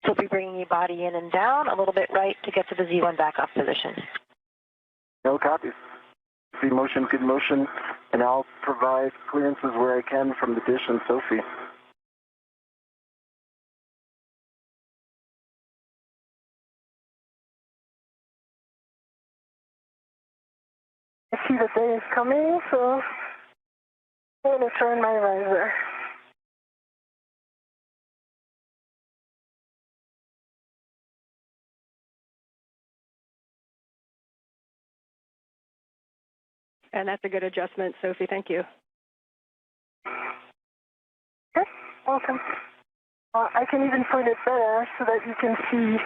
So we'll be bringing your body in and down a little bit right to get to the Z1 backup position. No copies. Good motion, good motion, and I'll provide clearances where I can from the dish and Sophie. I see the day is coming, so I'm going to turn my visor. And that's a good adjustment, Sophie. Thank you. Okay, welcome. I can even point it better so that you can see.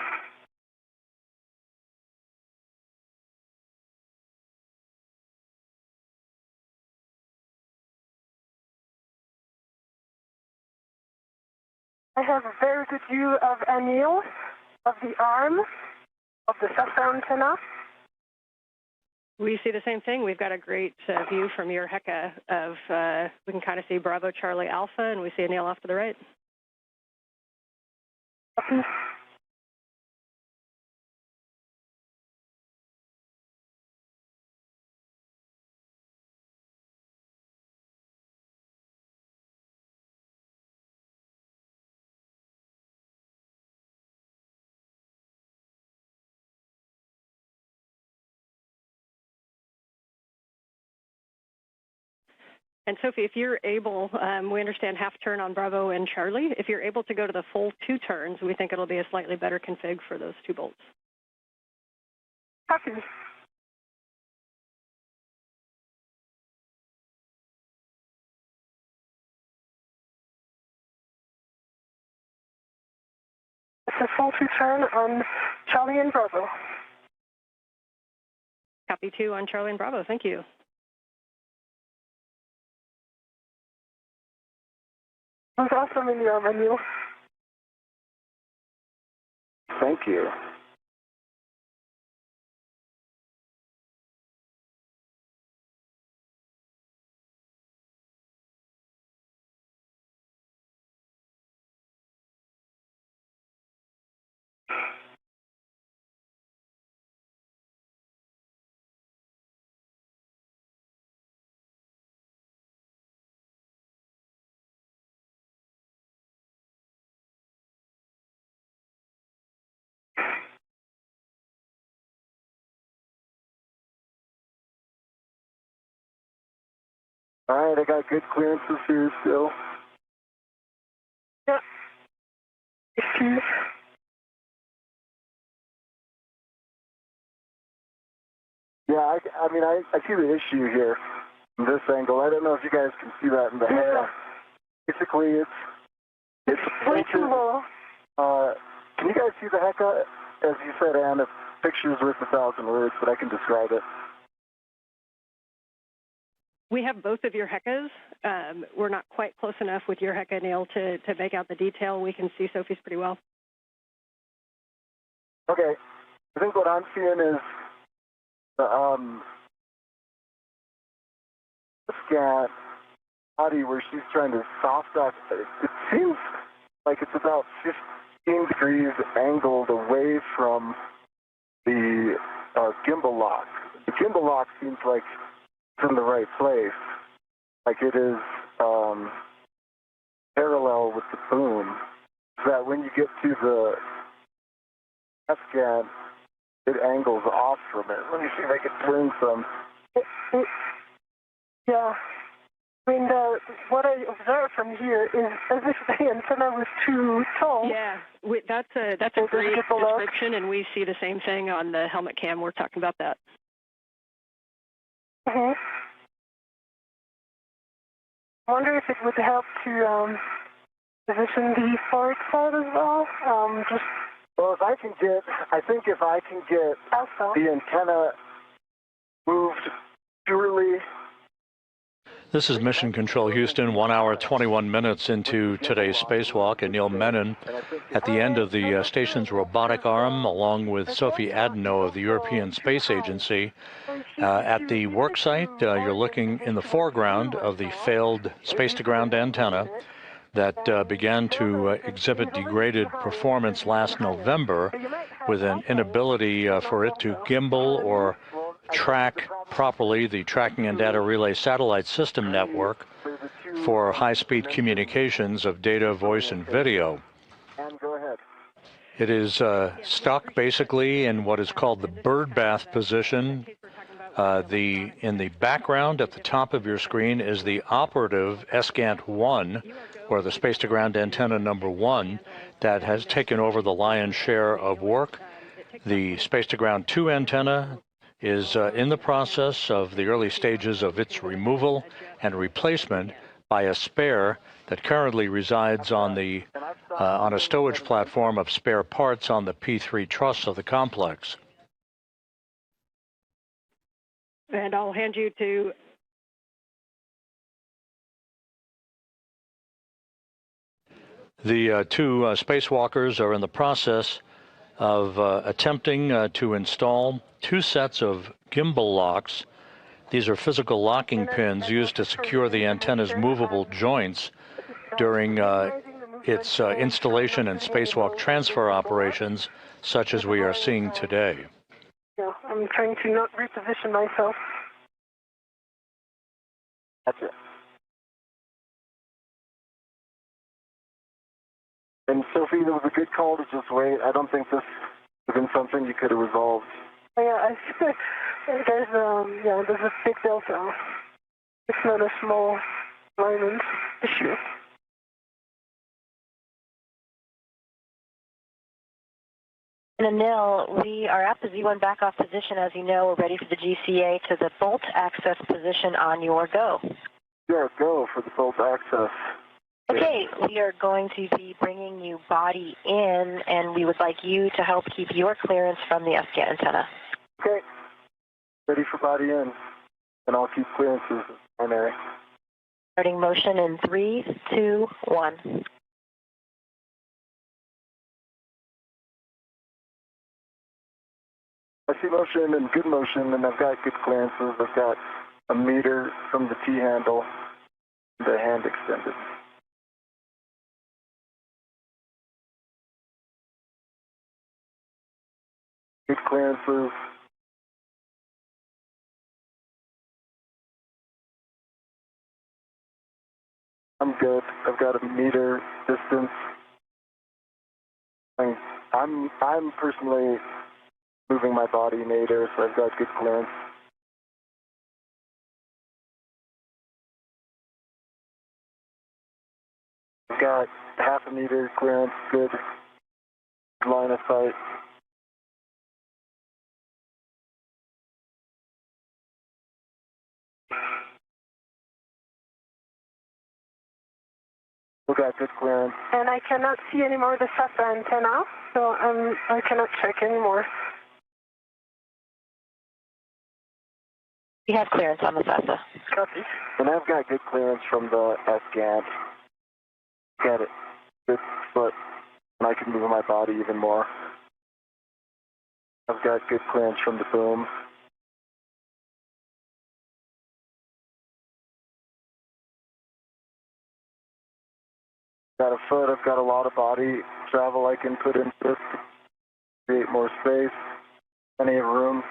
I have a very good view of Anil, of the arm, of the SASA antenna. We see the same thing. We've got a great view from your Heka of, we can kind of see Bravo Charlie Alpha, and we see Anil off to the right. Okay. And Sophie, if you're able, we understand half turn on Bravo and Charlie. If you're able to go to the full 2 turns, we think it'll be a slightly better config for those 2 bolts. Copy. It's a full 2 turn on Charlie and Bravo. Copy 2 on Charlie and Bravo. Thank you. It was awesome in your menu. Thank you. All right, I got good clearances here still. Yeah. Yeah, I mean, I see the issue here from this angle. I don't know if you guys can see that in the head. Basically, it's way too low. Can you guys see the Heka? As you said, Ann, a picture's worth 1,000 words, but I can describe it. We have both of your Hekas. We're not quite close enough with your Heka, Neil, to make out the detail. We can see Sophie's pretty well. Okay. I think what I'm seeing is the scan body where she's trying to soft off. It seems like it's about 15 degrees angled away from the gimbal lock. The gimbal lock seems like it's in the right place, like it is parallel with the boom, so that when you get to the scan, it angles off from it. Let me see if I can turn some. Yeah. I mean, what I observe from here is as if the antenna was too tall. Yeah, that's a great description, and we see the same thing on the helmet cam. We're talking about that. I wonder if it would help to position the forward side as well. Well, if I can get also the antenna moved purely. This is Mission Control Houston, 1 hour, 21 minutes into today's spacewalk. Anil Menon at the end of the station's robotic arm, along with Sophie Adenot of the European Space Agency. At the work site, you're looking in the foreground of the failed space-to-ground antenna that began to exhibit degraded performance last November with an inability for it to gimbal or track properly the tracking and data relay satellite system network for high-speed communications of data, voice, and video. It is stuck basically in what is called the birdbath position. In the background at the top of your screen is the operative SGANT-1, or the space-to-ground antenna number 1, that has taken over the lion's share of work. The space-to-ground 2 antenna is in the process of the early stages of its removal and replacement by a spare that currently resides on the on a stowage platform of spare parts on the P3 truss of the complex. And I'll hand you to the two spacewalkers are in the process of attempting to install two sets of gimbal locks. These are physical locking pins used to secure the antenna's movable joints during its installation and spacewalk transfer operations, such as we are seeing today. Yeah, I'm trying to not reposition myself. That's it. And Sophie, it was a good call to just wait. I don't think this would have been something you could have resolved. Yeah, there's a big delta. It's not a small alignment issue. And Anil, we are at the Z1 backoff position. As you know, we're ready for the GCA to the bolt access position on your go. Your go for the bolt access. Okay, we are going to be bringing you body in, and we would like you to help keep your clearance from the SCAN antenna. Okay. Ready for body in, and I'll keep clearances primary. Starting motion in 3, 2, 1. I see motion and good motion, and I've got good clearances. I've got a meter from the T-handle, the hand extended. Good clearances. I'm good. I've got a meter distance. I'm personally moving my body in nadir, so I've got good clearance. I've got half a meter clearance, good line of sight. We've got good clearance. And I cannot see anymore the SATA antenna, so I cannot check anymore. We have clearance on the SATA. Copy. And I've got good clearance from the SCAN. Got it. Good foot. And I can move my body even more. I've got good clearance from the boom. Got a foot, I've got a lot of body travel I can put into this to create more space, plenty of room.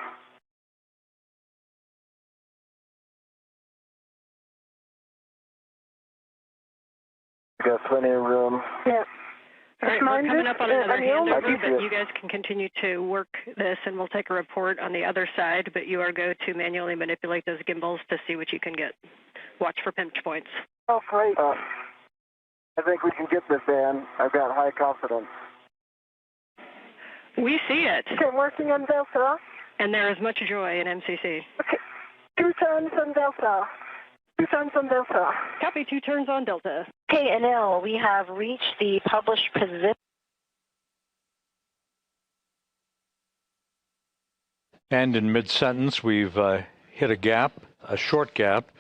I've got plenty of room. Yeah. All right, we're coming up on another handover, but you. you guys can continue to work this, and we'll take a report on the other side, but you are go to manually manipulate those gimbals to see what you can get. Watch for pinch points. Oh, great. I think we can get this, Ann. I've got high confidence. We see it. Okay, working on Delta. And there is much joy in MCC. Okay, 2 turns on Delta. 2 turns on Delta. Copy, 2 turns on Delta. Okay, Anil, we have reached the published position. And in mid-sentence, we've hit a gap, a short gap,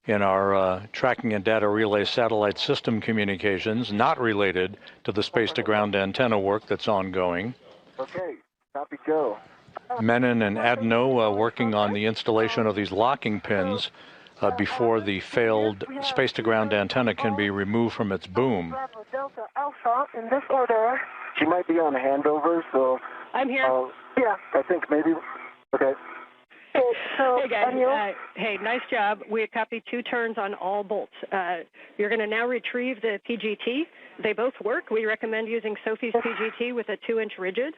in our tracking and data relay satellite system communications, not related to the space-to-ground antenna work that's ongoing. Okay, copy, go. Menon and Adenot working on the installation of these locking pins before the failed space-to-ground antenna can be removed from its boom. Bravo, Delta, Alpha, in this order. She might be on handover, so... I'm here. Yeah. I think maybe... Okay. So, hey, guys. Hey, nice job. We copied 2 turns on all bolts. You're going to now retrieve the PGT. They both work. We recommend using Sophie's PGT with a 2-inch rigid.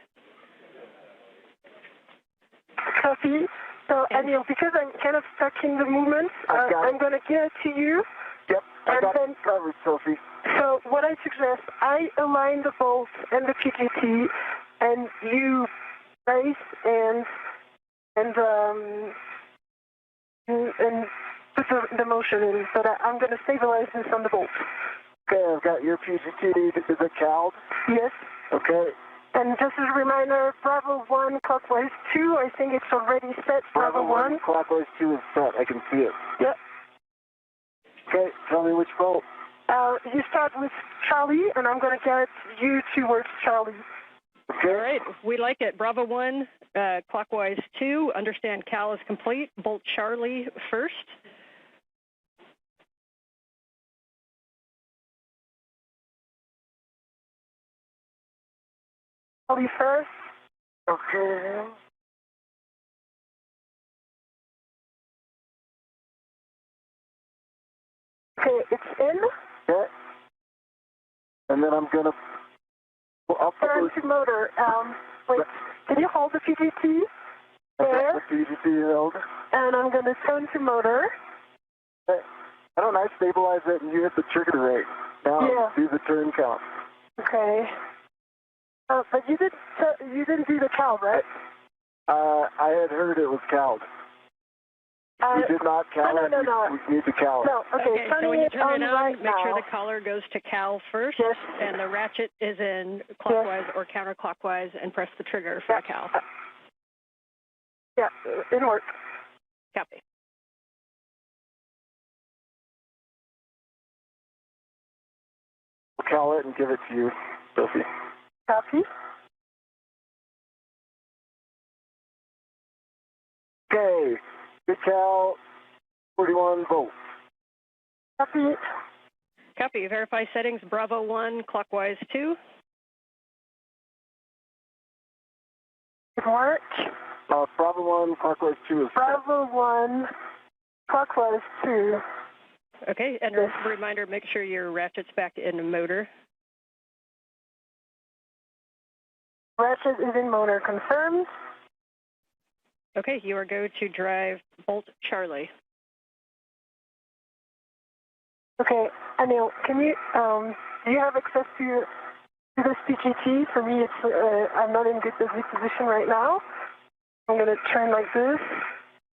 Sophie, so, Anil, because I'm kind of stuck in the movement, I'm going to give it to you. Yep, I got it covered, Sophie. So, what I suggest, I align the bolts and the PGT, and you brace and and put the motion in. But I'm going to stabilize this on the bolt. Okay, I've got your PGT. Is it CAL'd? Yes. Okay. And just as a reminder, Bravo 1, clockwise 2, I think it's already set. Bravo 1, clockwise 2 is set. I can see it. Yep. Okay, tell me which bolt. You start with Charlie, and I'm going to get you towards Charlie. Okay. All right, we like it. Bravo 1, clockwise 2, understand Cal is complete. Bolt Charlie first. Charlie first. Okay. Okay, it's in. Okay. And then I'm going to turn to motor. Wait, can you hold the PGT there? The PGT held. And I'm going to turn to motor. Okay. Why don't I stabilize it and you hit the trigger rate? Now do the turn count. Okay. But you didn't do the cal, right? I had heard it was CAL'd. We did not cal it. No. We need to cal it. No, okay. So when you turn it on, right make sure now. the collar goes to Cal first, Yes. and the ratchet is in clockwise or counterclockwise, and press the trigger for Cal. Yeah, in work. Copy. We'll cal it and give it to you, Sophie. Copy. Okay. Good cal, 41 volts. Copy. Copy. Verify settings. Bravo 1, clockwise 2. Good work. Bravo 1, clockwise 2 is Bravo 1, clockwise 2. Okay, and a reminder, make sure your ratchet's back in the motor. Ratchet is in motor. Confirmed. Okay, you are go to drive Bolt Charlie. Okay, Anil, can you, do you have access to this PGT? For me, it's, I'm not in good position right now. I'm going to turn like this.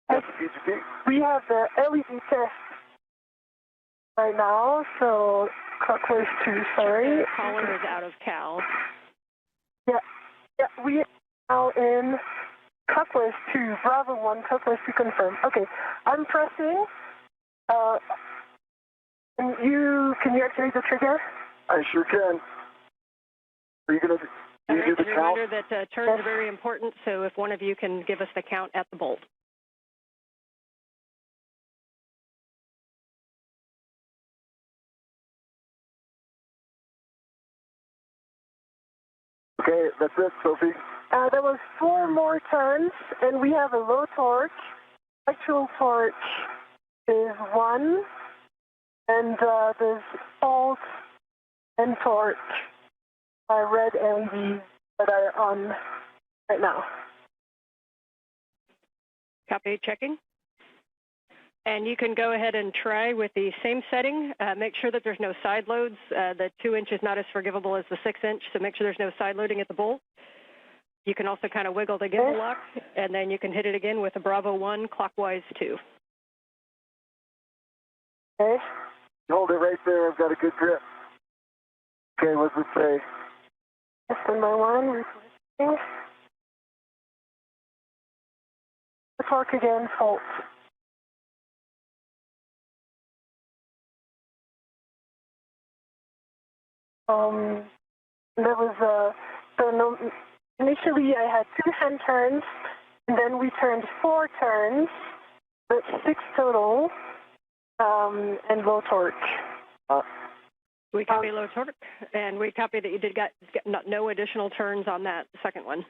Yes, PGT. We have the LED test right now, so clockwise 2, sorry. The collar is out of Cal. Yeah, we are now in clockwise 2, Bravo 1, clockwise 2 confirm. Okay, I'm pressing. Can you activate the trigger? I sure can. Are you going to do the count? Reminder that turns are very important, so if one of you can give us the count at the bolt. Okay, that's it, Sophie. There was 4 more turns, and we have a low torque. Actual torque is 1, and there's fault and torque red LEDs that are on right now. Copy, checking. And you can go ahead and try with the same setting. Make sure that there's no side loads. The 2-inch is not as forgivable as the 6-inch, so make sure there's no side loading at the bolt. You can also kind of wiggle the gimbal lock, and then you can hit it again with a Bravo 1, clockwise 2. Okay. Hold it right there. I've got a good grip. Okay, what's it say? That's my 1. Repositioning. The torque again, fault. There was initially I had 2 hand turns, and then we turned 4 turns, but 6 total, and low torque. We copy low torque, and we copy that you did get no additional turns on that second one.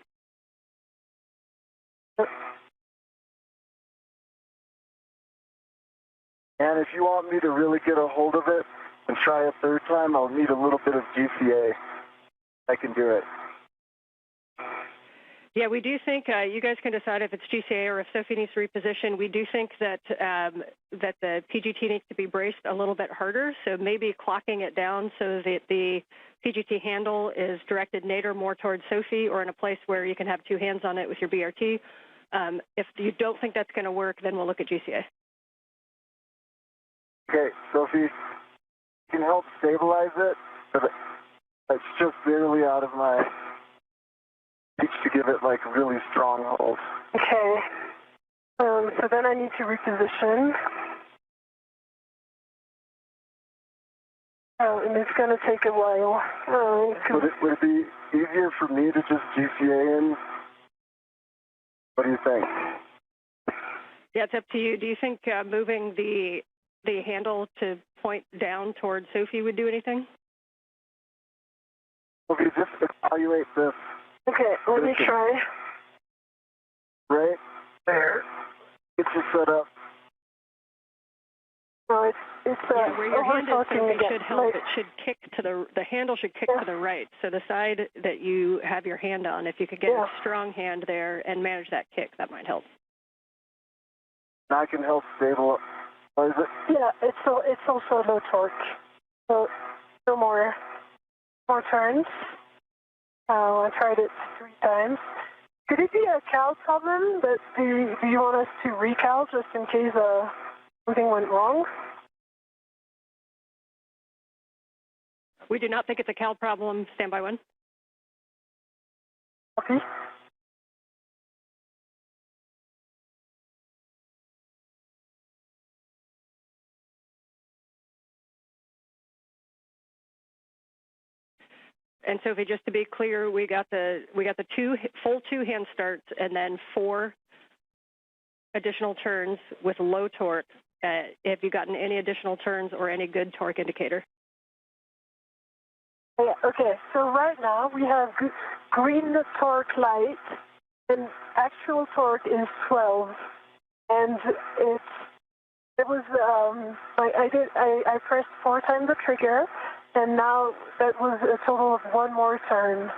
And if you want me to really get a hold of it and try a third time, I'll need a little bit of GCA. I can do it. Yeah, we do think you guys can decide if it's GCA or if Sophie needs to reposition. We do think that that the PGT needs to be braced a little bit harder, so maybe clocking it down so that the PGT handle is directed nadir more towards Sophie or in a place where you can have 2 hands on it with your BRT, If you don't think that's going to work, then we'll look at GCA. Okay, Sophie, you can help stabilize it, but it's just barely out of my reach to give it like really strong hold. Okay. So then I need to reposition. And it's going to take a while. Would it be easier for me to just GCA in? What do you think? Yeah, it's up to you. Do you think moving the handle to point down towards Sophie would do anything? Okay, just evaluate this. Okay, let me try. Right there. Get you set up. No, it's yeah, where your hand is, Sophie, again. should help. It should kick to the handle should kick to the right. So the side that you have your hand on, if you could get a strong hand there and manage that kick, that might help. I can help stabilize it. Yeah, it's also low torque. So no more turns. I tried it 3 times. Could it be a cal problem? But do you want us to recal just in case something went wrong? We do not think it's a cal problem. Standby 1. Okay. And Sophie, just to be clear, we got the full 2 hand starts and then 4 additional turns with low torque. Have you gotten any additional turns or any good torque indicator? Yeah, okay, so right now we have green torque light, and actual torque is 12, and I pressed 4 times the trigger, and now that was a total of 1 more turn,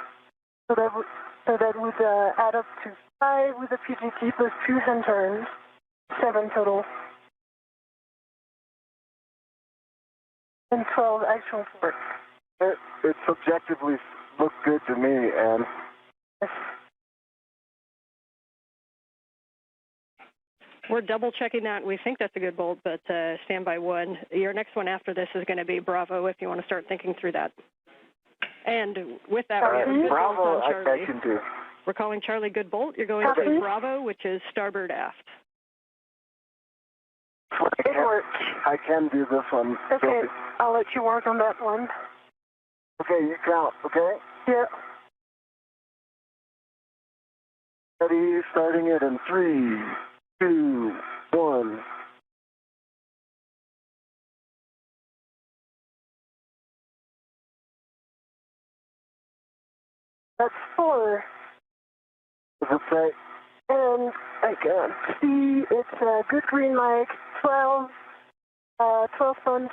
so that would add up to 5 with the PGT plus 2 hand turns, 7 total, and 12 actual torque. It subjectively looked good to me, and we're double checking that. We think that's a good bolt, but standby 1. Your next one after this is going to be Bravo if you want to start thinking through that. And with that, we have a good Bravo, bolt on Charlie. I can do. We're calling Charlie good bolt. You're going to Bravo, which is starboard aft. I can do this one. Okay, I'll let you work on that one. Okay, you count, okay? Yeah. Ready, starting it in 3, 2, 1. That's 4. Does it say? And I can see it's a good green light, 12 tons,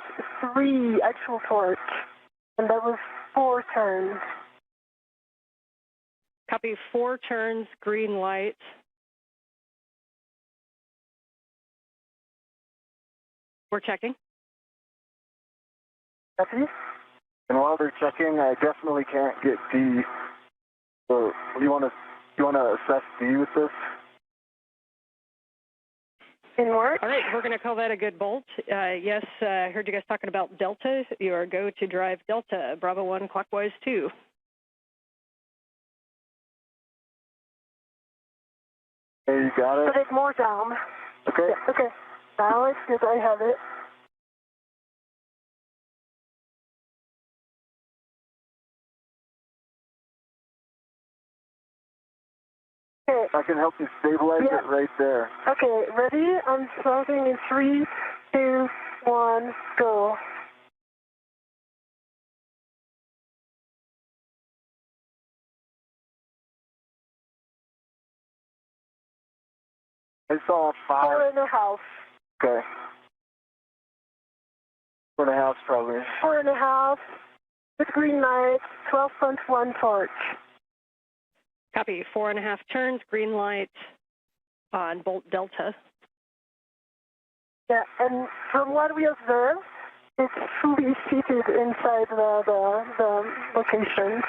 3 actual torque. And that was 4 turns. Copy 4 turns, green light. We're checking. Copy. And while they're checking, I definitely can't get D. So you want to assess D with this? In work? All right, we're going to call that a good bolt. Yes, I heard you guys talking about Delta. You are go to drive Delta, Bravo 1, clockwise 2. Hey, you got it? Put it more down. Okay. Yeah, okay. Now it's good. I have it. Okay. I can help you stabilize it right there. Okay, ready? I'm starting in 3, 2, 1, go. I saw 5. 4.5. Okay. 4.5 probably. 4.5. With green light, 12.1 torque. Copy, 4.5 turns, green light on bolt Delta. Yeah, and from what we observed, it's fully seated inside the location.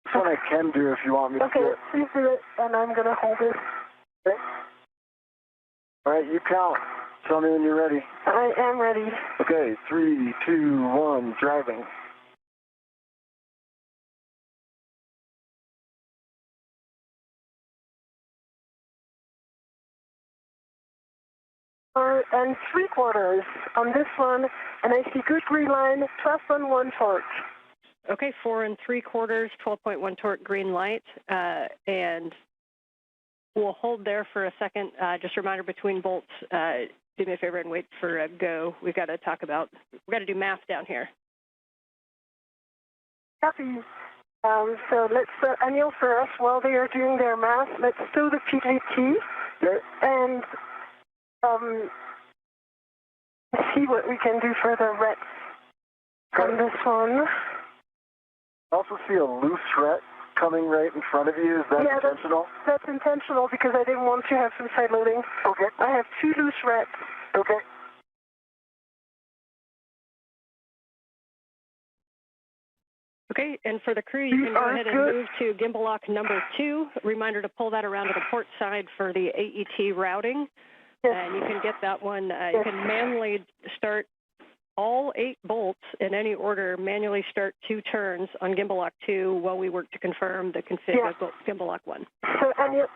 That's what I can do if you want me to do Okay, it. please do it, and I'm going to hold it. Okay. All right, you count. Tell me when you're ready. I am ready. Okay, 3, 2, 1, driving. And 3/4 on this one, and I see good green line, 12.1 torque. Okay, 4 3/4, 12.1 torque, green light, and we'll hold there for a second. Just a reminder between bolts, do me a favor and wait for a go. We've got to do math down here. Copy. So let's, Anil first, while they are doing their math, let's do the PGT and see what we can do for the rets on this one. I also see a loose ret coming right in front of you. Is that intentional? That's intentional because I didn't want to have some side loading. Okay. I have 2 loose rets. Okay. Okay, and for the crew, you can go ahead and move to gimbal lock number 2. Reminder to pull that around to the port side for the AET routing. Yes. And you can get that one, you can manually start all 8 bolts in any order, manually start 2 turns on gimbal lock 2 while we work to confirm the config of gimbal lock 1. So, Anil,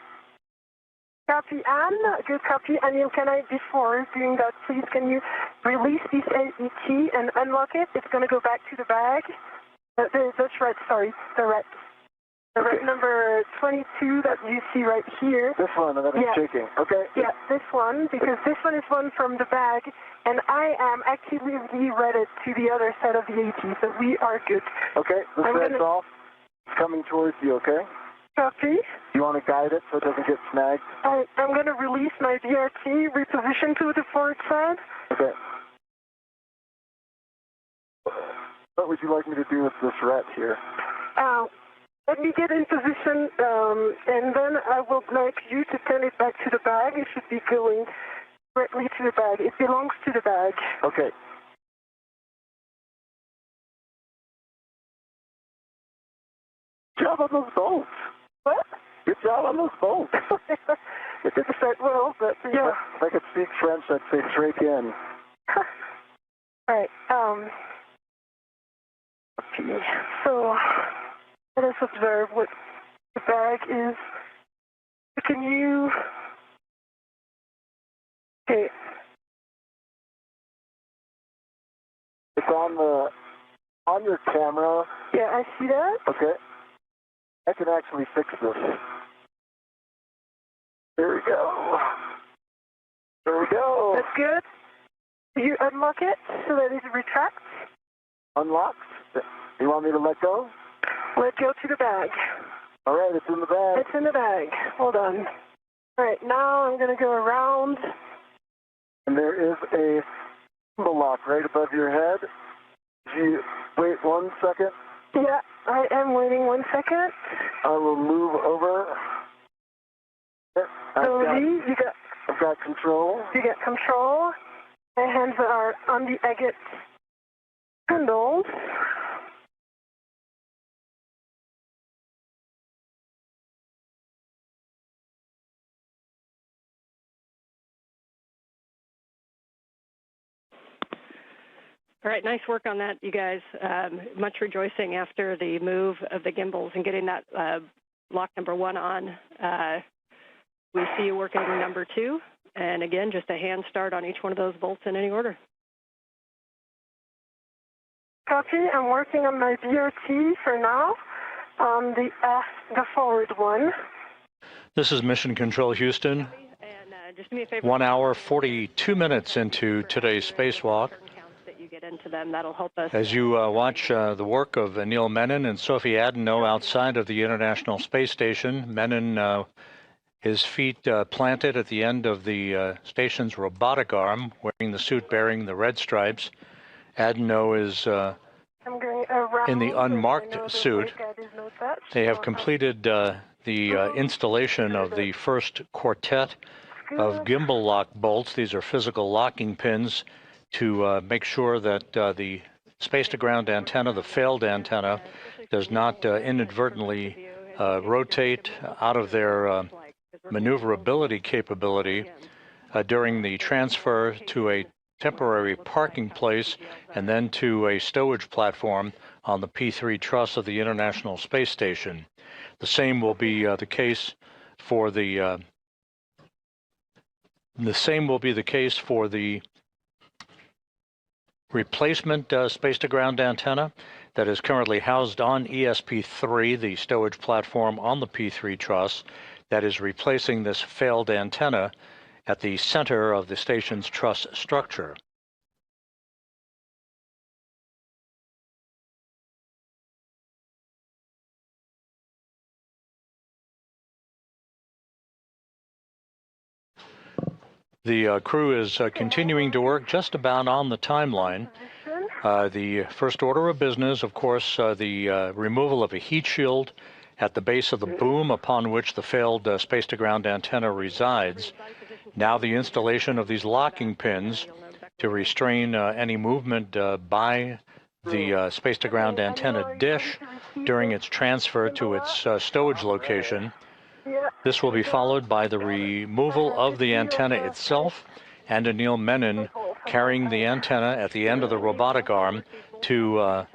copy, Anne, good copy. Anil, can I, before doing that, please, can you release this AET and unlock it? It's going to go back to the bag. That's right, sorry, the ret. The ret number 22 that you see right here. This one that is shaking. Okay. Yeah, this one, because this one is one from the bag, and I am actively rerouted to the other side of the AT, so we are good. Okay, this red's off. It's coming towards you, okay? Copy. You want to guide it so it doesn't get snagged? I'm going to release my BRT, reposition to the forward side. Okay. What would you like me to do with this ret here? Let me get in position, and then I would like you to turn it back to the bag. It should be going directly to the bag. It belongs to the bag. Okay. Good job on those bolts. What? Good job on those bolts. It didn't start well, but yeah. If I could speak French, I'd say straight in. All right. Okay. So let us observe what the bag is. Can you? Okay. It's on your camera. Yeah, I see that. Okay. I can actually fix this. There we go. There we go. That's good. You unlock it so that it retracts. Unlocked. You want me to let go? Let go to the bag. All right, it's in the bag. It's in the bag. Hold on. All right, now I'm going to go around. And there is a gimbal lock right above your head. You wait 1 second. Yeah, I am waiting 1 second. I will move over. I've got control. You got control. My hands are on the agate handles. All right, nice work on that, you guys. Much rejoicing after the move of the gimbals and getting that lock number 1 on. We see you working number 2. And again, just a hand start on each one of those bolts in any order. Copy. I'm working on my BRT for now on the forward one. This is Mission Control Houston. And just do me a favor. 1 hour, 42 minutes into today's spacewalk. That'll help us. As you watch the work of Anil Menon and Sophie Adenot outside of the International Space Station, Menon, his feet planted at the end of the station's robotic arm, wearing the suit bearing the red stripes. Adenot is in the unmarked suit. They have completed the installation of the first quartet of gimbal lock bolts. These are physical locking pins to make sure that the space-to-ground antenna, the failed antenna, does not inadvertently rotate out of their maneuverability capability. during the transfer to a temporary parking place and then to a stowage platform on the P3 truss of the International Space Station. The same will be the case for the replacement space-to-ground antenna that is currently housed on ESP3, the stowage platform on the P3 truss, that is replacing this failed antenna at the center of the station's truss structure. The crew is continuing to work just about on the timeline. The first order of business, of course, the removal of a heat shield at the base of the boom upon which the failed space-to-ground antenna resides. Now the installation of these locking pins to restrain any movement by the space-to-ground antenna dish during its transfer to its stowage location. This will be followed by the removal of the antenna itself and Anil Menon carrying the antenna at the end of the robotic arm to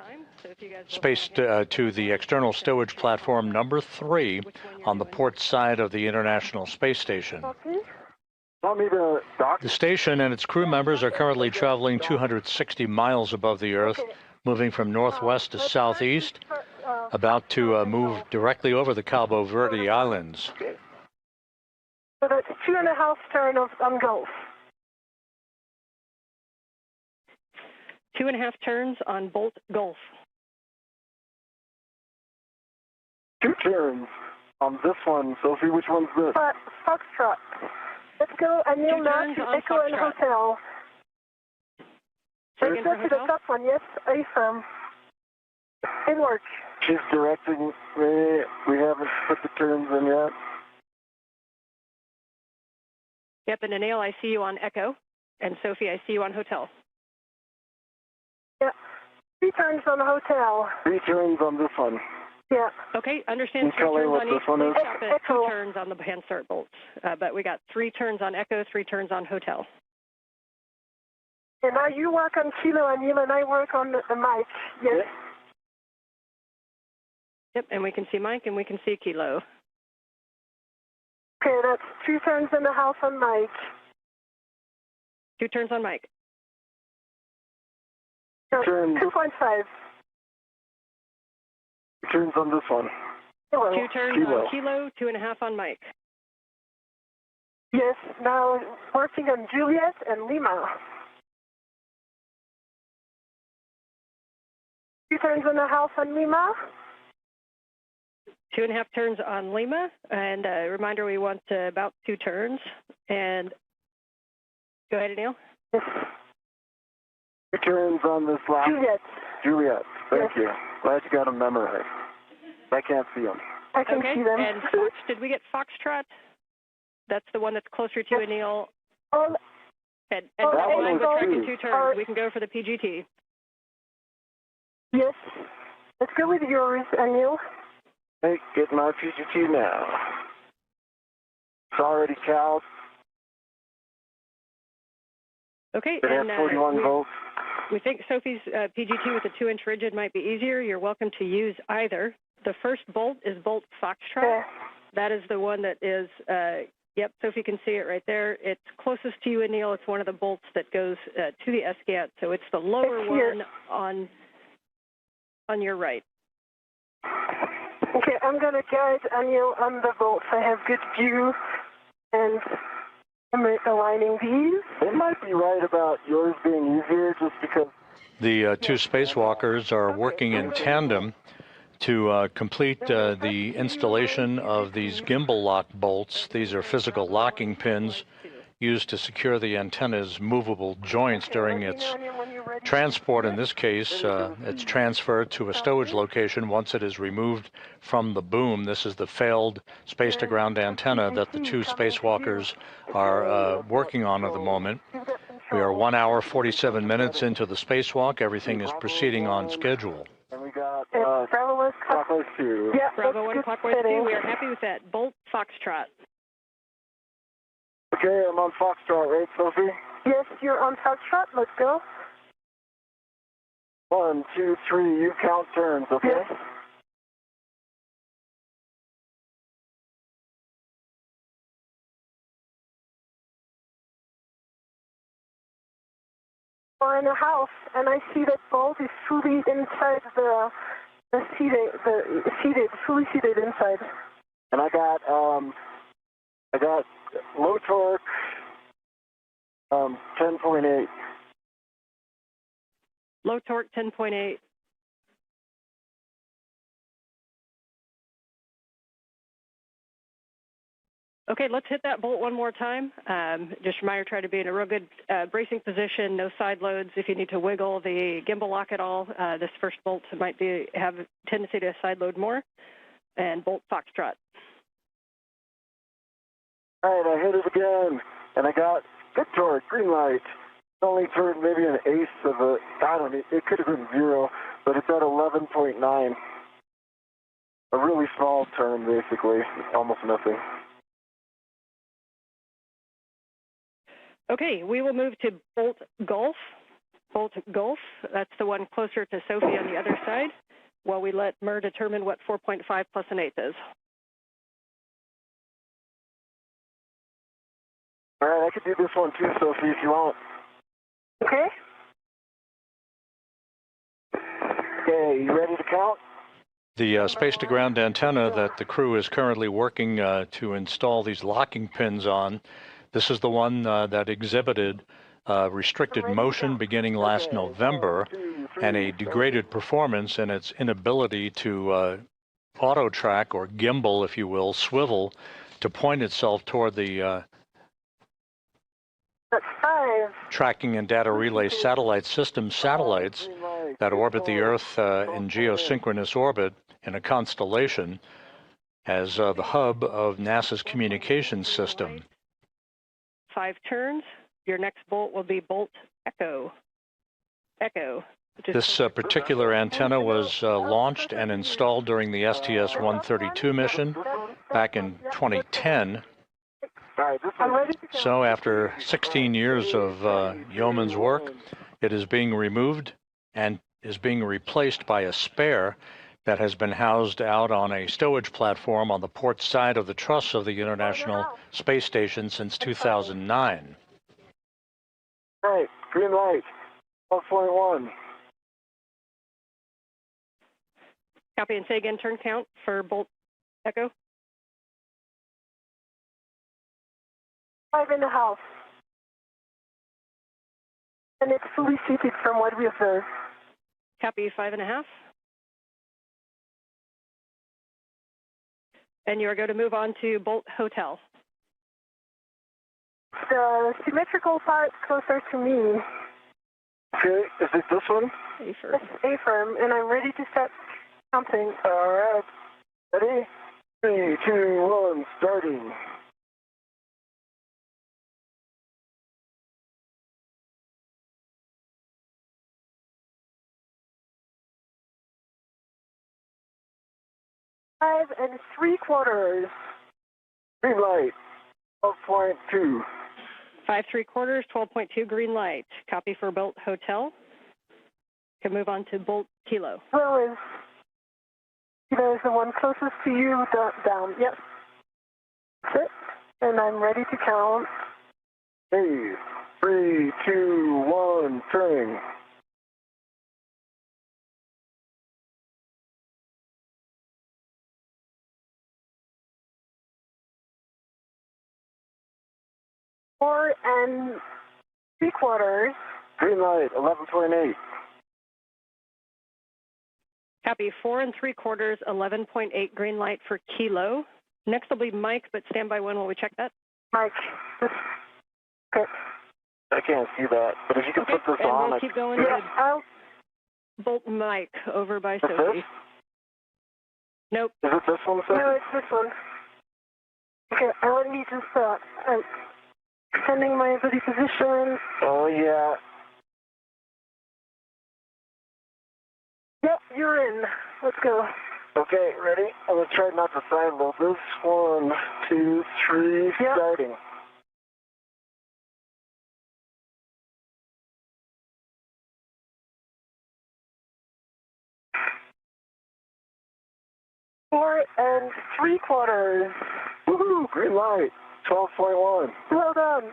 to the external stowage platform number 3 on the port side of the International Space Station. The station and its crew members are currently traveling 260 miles above the Earth, moving from northwest to southeast, about to move directly over the Cabo Verde Islands. So that's 2.5 turns on Gulf. 2.5 turns on Bolt Gulf. 2 turns on this one. Sophie, which one's this? Foxtrot. Let's go, Anil Menon to Echo and Hotel. Second for to the hotel? top one, yes, affirm. It works. She's directing. We haven't put the turns in yet. Yep, and Anil, I see you on Echo, and Sophie, I see you on Hotel. Yeah, 3 turns on the Hotel. 3 turns on this one. Yeah. Okay, understand. Can you 3 tell me turns what on this each. one is? Please stop at 2 Echo. turns on the hand start bolts. But we got 3 turns on Echo, 3 turns on Hotel. And now you work on Kilo, Anil, and I work on the mic. Yes. Yep, and we can see Mike and we can see Kilo. Okay, that's 2 turns and a half on Mike. 2 turns on Mike. No, Turn. 2.5. Turns on this one. Hello. 2 turns Kilo. on Kilo, 2.5 on Mike. Yes, now working on Juliet and Lima. 2 turns and a half on Lima. 2.5 turns on Lima, and a reminder we want about 2 turns. And go ahead, Anil. Yes. 2 turns on this last. Juliet. Juliet. Thank Yes. you. Glad you got them memorized. I can't see them. I can Okay, see them. and Fox, did we get Foxtrot? That's the one that's closer to Yes. Anil. Oh, And Oh, that one and would track in go- 2 turns. We can go for the PGT. yes. Let's go with yours, Anil. Hey, get my PGT now. It's already cowed. Okay, It has and 41 volts. we think Sophie's PGT with a 2-inch rigid might be easier. You're welcome to use either. The first bolt is bolt Foxtrot. Yeah. That is the one that is, yep, Sophie can see it right there. It's closest to you, Anil. It's one of the bolts that goes to the SGAT, so it's the lower It's here. one on your right. Okay, I'm going to guide Anil on the bolts. I have good view, and I'm aligning these. It might be right about yours being easier just because. The 2 spacewalkers are working in tandem to complete the installation of these gimbal lock bolts. These are physical locking pins used to secure the antenna's movable joints during its transport. In this case, it's transferred to a stowage location once it is removed from the boom. This is the failed space-to-ground antenna that the 2 spacewalkers are working on at the moment. We are 1 hour, 47 minutes into the spacewalk. Everything is proceeding on schedule. And we got Bravo was clockwise 2. Yeah, Bravo that's 1 good clockwise 2. setting. We are happy with that. Bolt Foxtrot. Okay, I'm on Foxtrot, right, Sophie? Yes, you're on Foxtrot. Let's go. 1, 2, 3, you count turns, okay? Yes. We're in a house, and I see that Bolt is fully inside fully seated inside. And I got low torque, 10.8. Low torque, 10.8. Okay, let's hit that bolt one more time. Just a reminder, try to be in a real good bracing position, no side loads. If you need to wiggle the gimbal lock at all, this first bolt might have a tendency to side load more. And bolt Foxtrot. All right, I hit it again, and I got good torque, green light. Only turned maybe an eighth of a, I don't know, it could have been 0, but it's at 11.9. A really small turn, basically, almost nothing. Okay, we will move to bolt Golf. Bolt Golf, that's the one closer to Sophie on the other side, while we let Mer determine what 4.5 plus an eighth is. All right, I could do this one too, Sophie, if you want. Okay. Okay, you ready to count? The space-to-ground antenna that the crew is currently working to install these locking pins on, this is the one that exhibited restricted motion beginning last November and a degraded performance in its inability to auto-track or gimbal, if you will, swivel to point itself toward the That's 5. tracking and data relay satellite system satellites that orbit the Earth in geosynchronous orbit in a constellation as the hub of NASA's communications system. 5 turns. Your next bolt will be bolt Echo. Echo. This particular antenna was launched and installed during the STS-132 mission back in 2010. So after 16 years of yeoman's work, it is being removed and is being replaced by a spare that has been housed out on a stowage platform on the port side of the truss of the International Space Station since 2009. Right, green light, 12.1. Copy, and say again, turn count for bolt Echo. 5.5. And it's fully seated from what we observed. Copy, 5.5. And you are going to move on to bolt Hotel. The symmetrical part closer to me. Okay, is it this one? A-firm. It's A-firm, and I'm ready to start counting. All right, ready? 3, 2, 1, starting. Five and 3/4. Green light, 12.2. 5 3/4, 12.2 green light. Copy for bolt Hotel. Can move on to bolt Kilo. Kilo is the one closest to you, down. Yep. That's it. And I'm ready to count. Hey, 3, 2, 1, turning. Four and 3/4. Green light, 11.8. Copy, 4 3/4, 11.8 green light for Kilo. Next will be Mike, but stand by one while we check that. Mike, okay. I can't see that, but if you can put this and on. we'll keep going Yeah, with I'll. bolt Mike over by Is this? Sophie. Nope. Is it this one, sir? No, it's this one. Okay, let me just extending my ability position. Oh, yeah. Yep, you're in. Let's go. Okay, ready? I'm going to try not to side load this. 1, 2, 3, Yep. starting. 4 3/4. Woohoo! Green light. 12.1. Well done.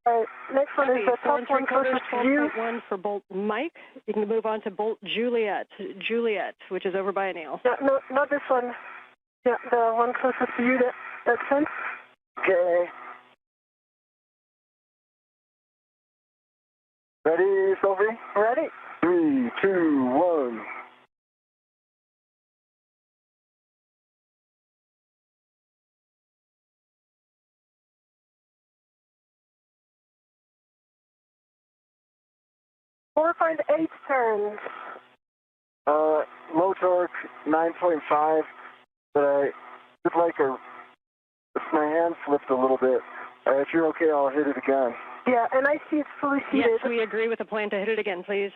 All right, next one is the top one closest to you. 12.1 for Bolt Mike. You can move on to Bolt Juliet, which is over by Anil. Yeah, no, not this one. Yeah, the one closest to you, that sense. Okay. Ready, Sophie? Ready? 3, 2, 1. Four point 8 turns. Low torque, 9.5, but I would like my hand slipped a little bit. If you're okay, I'll hit it again. Yeah, and I see it's fully seated. Yes, we agree with the plan to hit it again, please.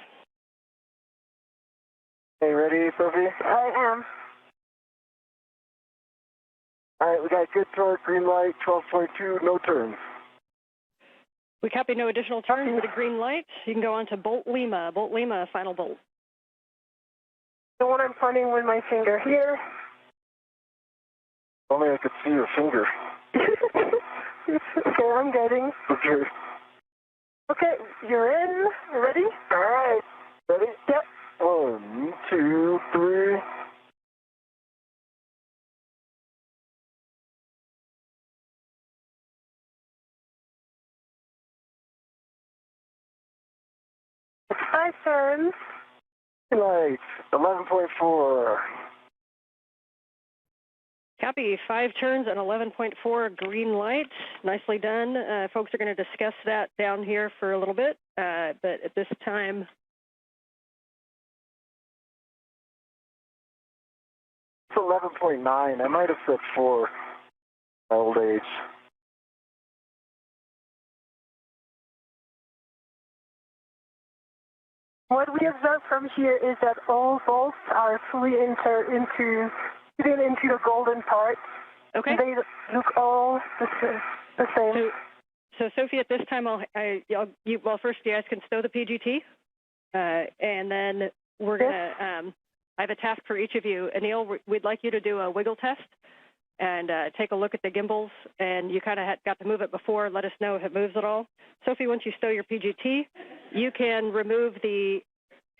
Okay, ready, Sophie? I am. All right, we got good torque, green light, 12.2, no turns. We copy no additional turns with a green light. You can go on to Bolt Lima. Bolt Lima, final bolt. The one I'm pointing with my finger here. Only I could see your finger. Okay, I'm getting. Okay. Okay, you're in. Ready? All right. Ready? Yep. 1, 2, 3. It's 5 turns. Light, 11.4. Copy, 5 turns and 11.4 green light. Nicely done. Folks are going to discuss that down here for a little bit, but at this time, It's 11.9. I might have said 4. My old age. What we observe from here is that all bolts are fully fitted into the golden part. okay. They look all the same. So Sophie, at this time, first you guys can stow the PGT, and then we're gonna. I have a task for each of you. Anil, we'd like you to do a wiggle test and take a look at the gimbals. And you kind of got to move it before. Let us know if it moves at all. Sophie, once you stow your PGT, you can remove the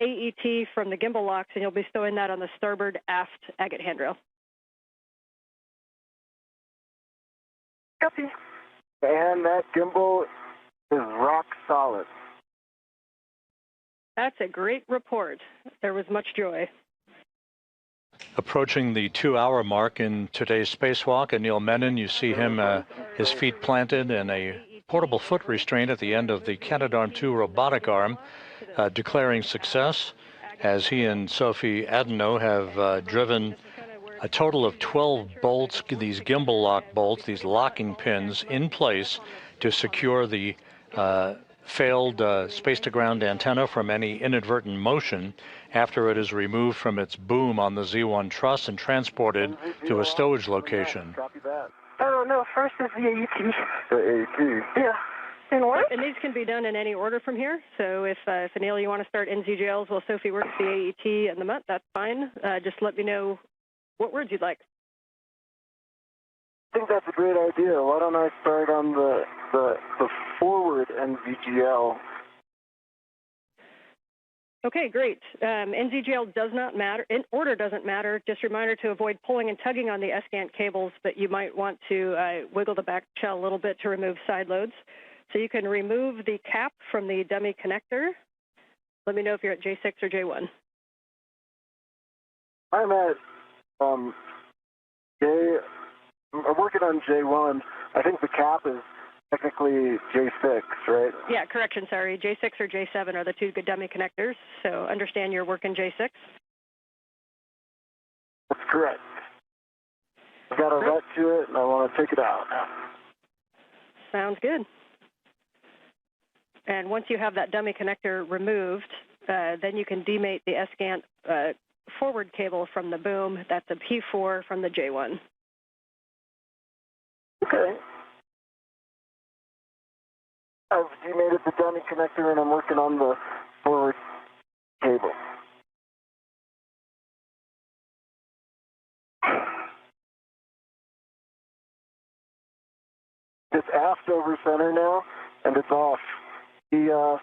AET from the gimbal locks, and you'll be stowing that on the starboard aft agate handrail. Copy. And that gimbal is rock solid. That's a great report. There was much joy. Approaching the 2-hour mark in today's spacewalk, Anil Menon, you see him, his feet planted in a portable foot restraint at the end of the Canadarm2 robotic arm, declaring success as he and Sophie Adenot have driven a total of 12 bolts, these gimbal lock bolts, these locking pins in place to secure the failed space-to-ground antenna from any inadvertent motion after it is removed from its boom on the Z1 truss and transported to a stowage location. Copy that. Oh, no, first is the AET. The AET. Yeah. And what? And these can be done in any order from here. So if Anil, you want to start NZGLs while Sophie works the AET and the MUT, that's fine. Just let me know what words you'd like. I think that's a great idea. Why don't I start on the forward NVGL? Okay, great. NZGL does not matter. In order doesn't matter. Just a reminder to avoid pulling and tugging on the SCANT cables, but you might want to wiggle the back shell a little bit to remove side loads. So you can remove the cap from the dummy connector. Let me know if you're at J6 or J1. I'm at I'm working on J1. I think the cap is technically J6, right? Yeah, correction, sorry. J6 or J7 are the two good dummy connectors. So understand you're working J6. That's correct. I've got a vet to it, and I want to take it out now. Sounds good. And once you have that dummy connector removed, then you can demate the SCANT forward cable from the boom. That's a P4 from the J1. Okay. I've demated the dummy connector, and I'm working on the forward cable. It's aft over center now, and it's off. The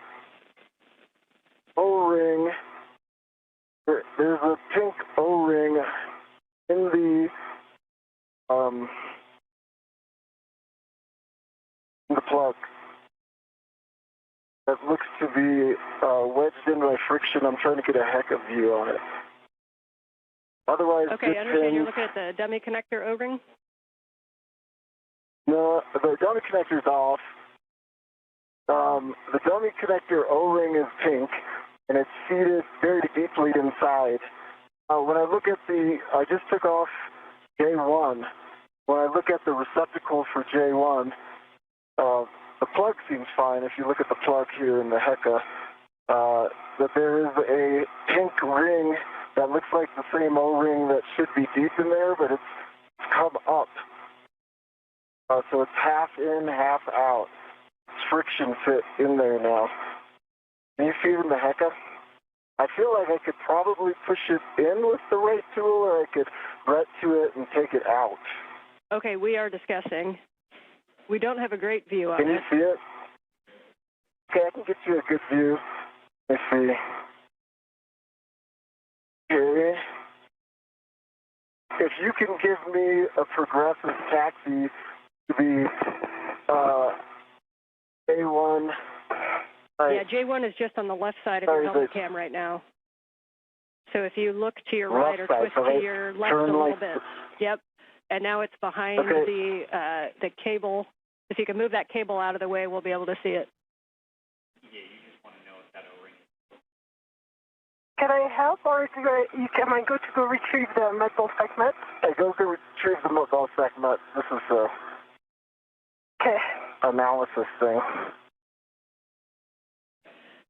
O-ring, there's a pink O-ring in the plug that looks to be wedged in by friction. I'm trying to get a heck of view on it. Otherwise, okay, I understand you're looking at the dummy connector O-ring? No, the dummy connector's off. The dummy connector O-ring is pink, and it's seated very deeply inside. When I look at I just took off J1. When I look at the receptacle for J1, the plug seems fine. If you look at the plug here in the HECA, that there is a pink ring that looks like the same O-ring that should be deep in there, but it's come up. So it's half in, half out. It's friction fit in there now. Can you see it in the HECA? I feel like I could probably push it in with the right tool, or I could ret to it and take it out. Okay, we are discussing. We don't have a great view of it. Can you see it? Okay, I can get you a good view. Let's see. Okay. If you can give me a progressive taxi to the A1. Yeah, J1 is just on the left side of your helmet cam right now. So if you look to your right or twist to your left a little bit. Yep. And now it's behind the cable. If you can move that cable out of the way, we'll be able to see it. Yeah, you just want to know if that O-ring is. Can I help, or am I good to go retrieve the metal segment? Hey, go retrieve the metal segment. This is a analysis thing.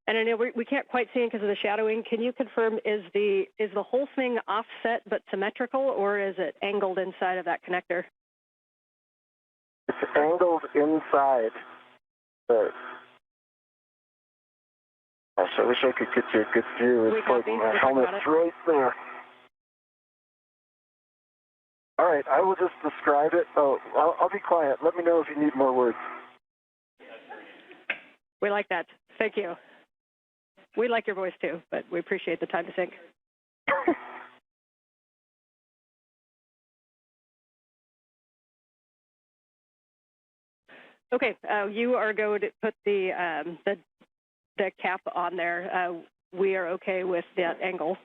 And I know we can't quite see it because of the shadowing. Can you confirm, is the whole thing offset but symmetrical, or is it angled inside of that connector? It's angled inside. Gosh, I wish I could get you a good view. It's like my helmet's right there. All right, I will just describe it. Oh, I'll be quiet. Let me know if you need more words. We like that. Thank you. We like your voice too, but we appreciate the time to think. Okay, you are going to put the cap on there. We are okay with that angle.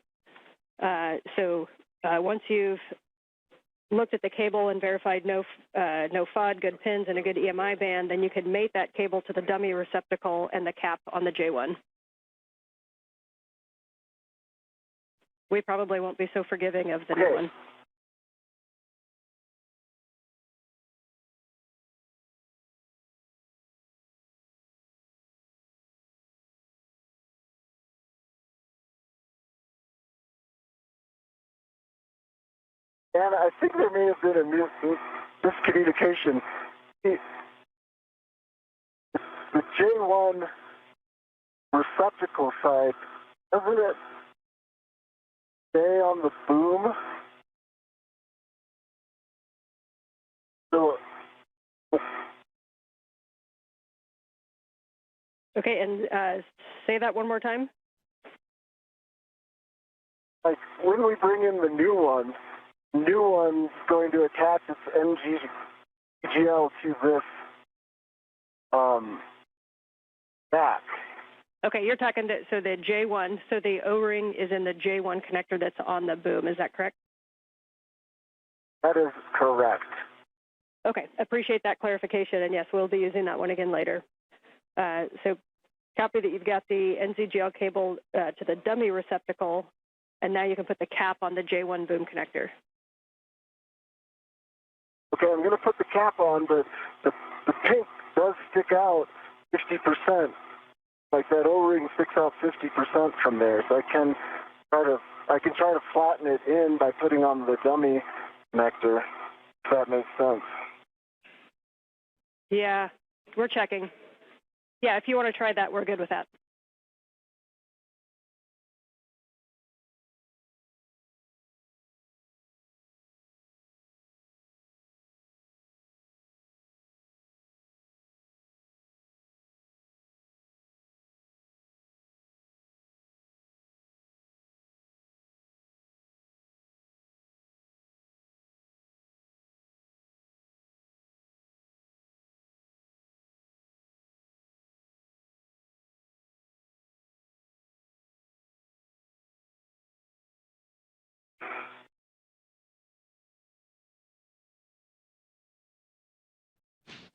So once you've looked at the cable and verified no FOD, good pins, and a good EMI band, then you can mate that cable to the dummy receptacle and the cap on the J1. We probably won't be so forgiving of the new one. And I think there may have been a miscommunication. The J1 receptacle side, doesn't it stay on the boom? So, okay, and say that one more time. Like when we bring in the new one's going to attach its NGL to this back. Okay, you're talking so the J1, so the O-ring is in the J1 connector that's on the boom. Is that correct? That is correct. Okay, appreciate that clarification, and yes, we'll be using that one again later. So copy that you've got the NZGL cable to the dummy receptacle, and now you can put the cap on the J1 boom connector. Okay, I'm going to put the cap on, but the pink does stick out 50%. Like that O-ring sticks out 50% from there, so I can try to flatten it in by putting on the dummy connector, if that makes sense. Yeah, we're checking. Yeah, if you want to try that, we're good with that.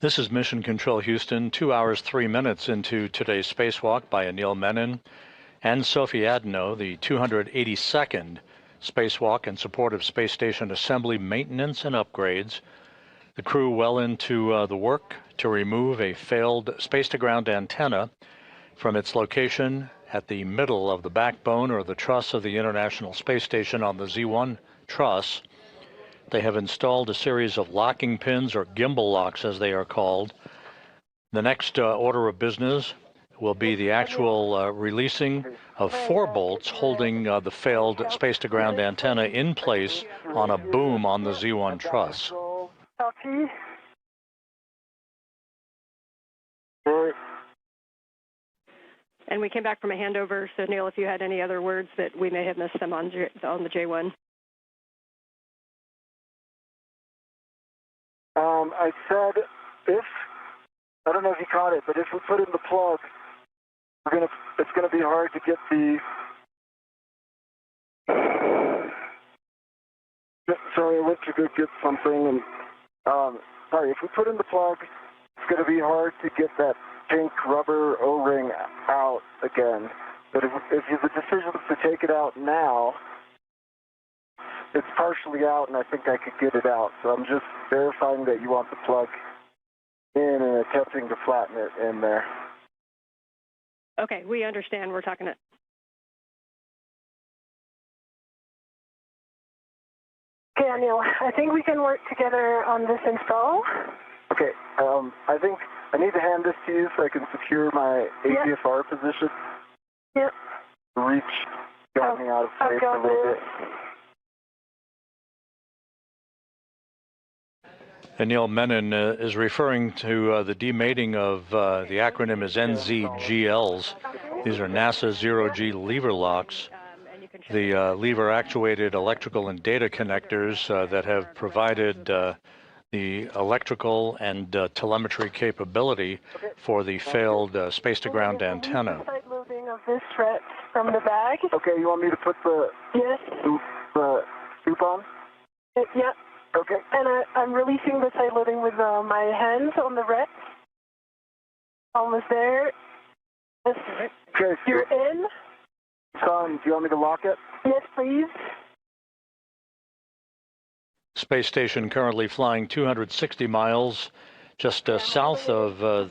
This is Mission Control Houston, 2 hours, 3 minutes into today's spacewalk by Anil Menon and Sophie Adenot, the 282nd spacewalk in support of space station assembly, maintenance, and upgrades. The crew well into the work to remove a failed space-to-ground antenna from its location at the middle of the backbone or the truss of the International Space Station on the Z1 truss. They have installed a series of locking pins, or gimbal locks as they are called. The next order of business will be the actual releasing of 4 bolts holding the failed space-to-ground antenna in place on a boom on the Z1 truss. Copy. And we came back from a handover, so Neil, if you had any other words that we may have missed them on the J1. I said I don't know if you caught it, but if we put in the plug, it's gonna be hard to get the. Sorry, I went to go get something, and sorry, if we put in the plug, it's gonna be hard to get that pink rubber O-ring out again. But if the decision is to take it out now, it's partially out, and I think I could get it out. So I'm just verifying that you want the plug in and attempting to flatten it in there. Okay, we understand. We're talking it. Okay, Anil, I think we can work together on this install. Okay, I think I need to hand this to you so I can secure my APFR position. Yep. Reach got me out of place a little bit. Anil Menon is referring to the demating of the acronym is NZGLs. These are NASA zero-G lever locks. The lever-actuated electrical and data connectors that have provided the electrical and telemetry capability for the failed space-to-ground antenna. Side loading of this thread from the bag. Okay, you want me to put the scoop on? Yeah. Okay. And I'm releasing the side loading with my hands on the red. Almost there. Yes. Okay. You're in. Son, do you want me to lock it? Yes, please. Space station currently flying 260 miles just south of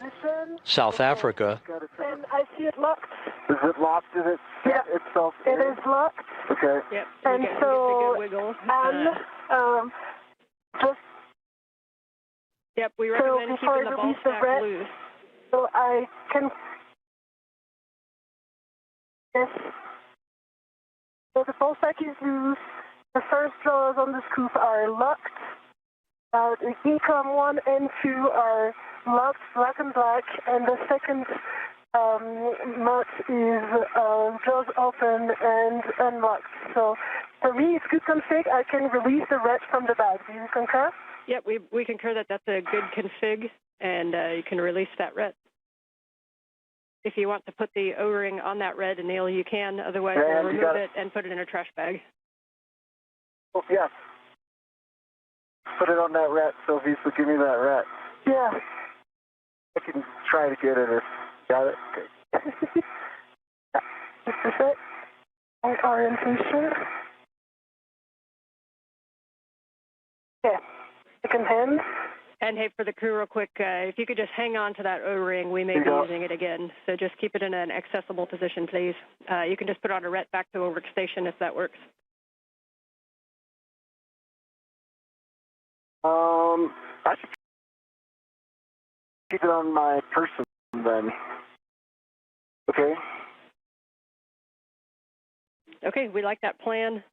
South Africa. And I see it locked. Is it locked? Is it set itself in? It is locked. Okay. Yep. And you get so, the good wiggle. just yep, we recommend before keeping I the ball release the stack red, loose. so I can. Yes. So the ball stack is loose. The first drawers on the scoop are locked. The income 1 and 2 are locked, black and black, and the second nut is jaws open and unlocked. So for me, it's good config. I can release the red from the bag. Do you concur? Yep, we concur that that's a good config, and you can release that red. If you want to put the O-ring on that red, Anil, you can. Otherwise, we'll remove it and put it in a trash bag. Oh, yeah. Put it on that rat, Sophie, so give me that rat. Yeah. I can try to get it if got it. Okay. Just a sec. Orientation. Yeah. Second hand. And hey, for the crew real quick, if you could just hang on to that O-ring, we may be using it again. So just keep it in an accessible position, please. You can just put on a ret back to a workstation if that works. I should keep it on my person then. Okay. Okay, we like that plan.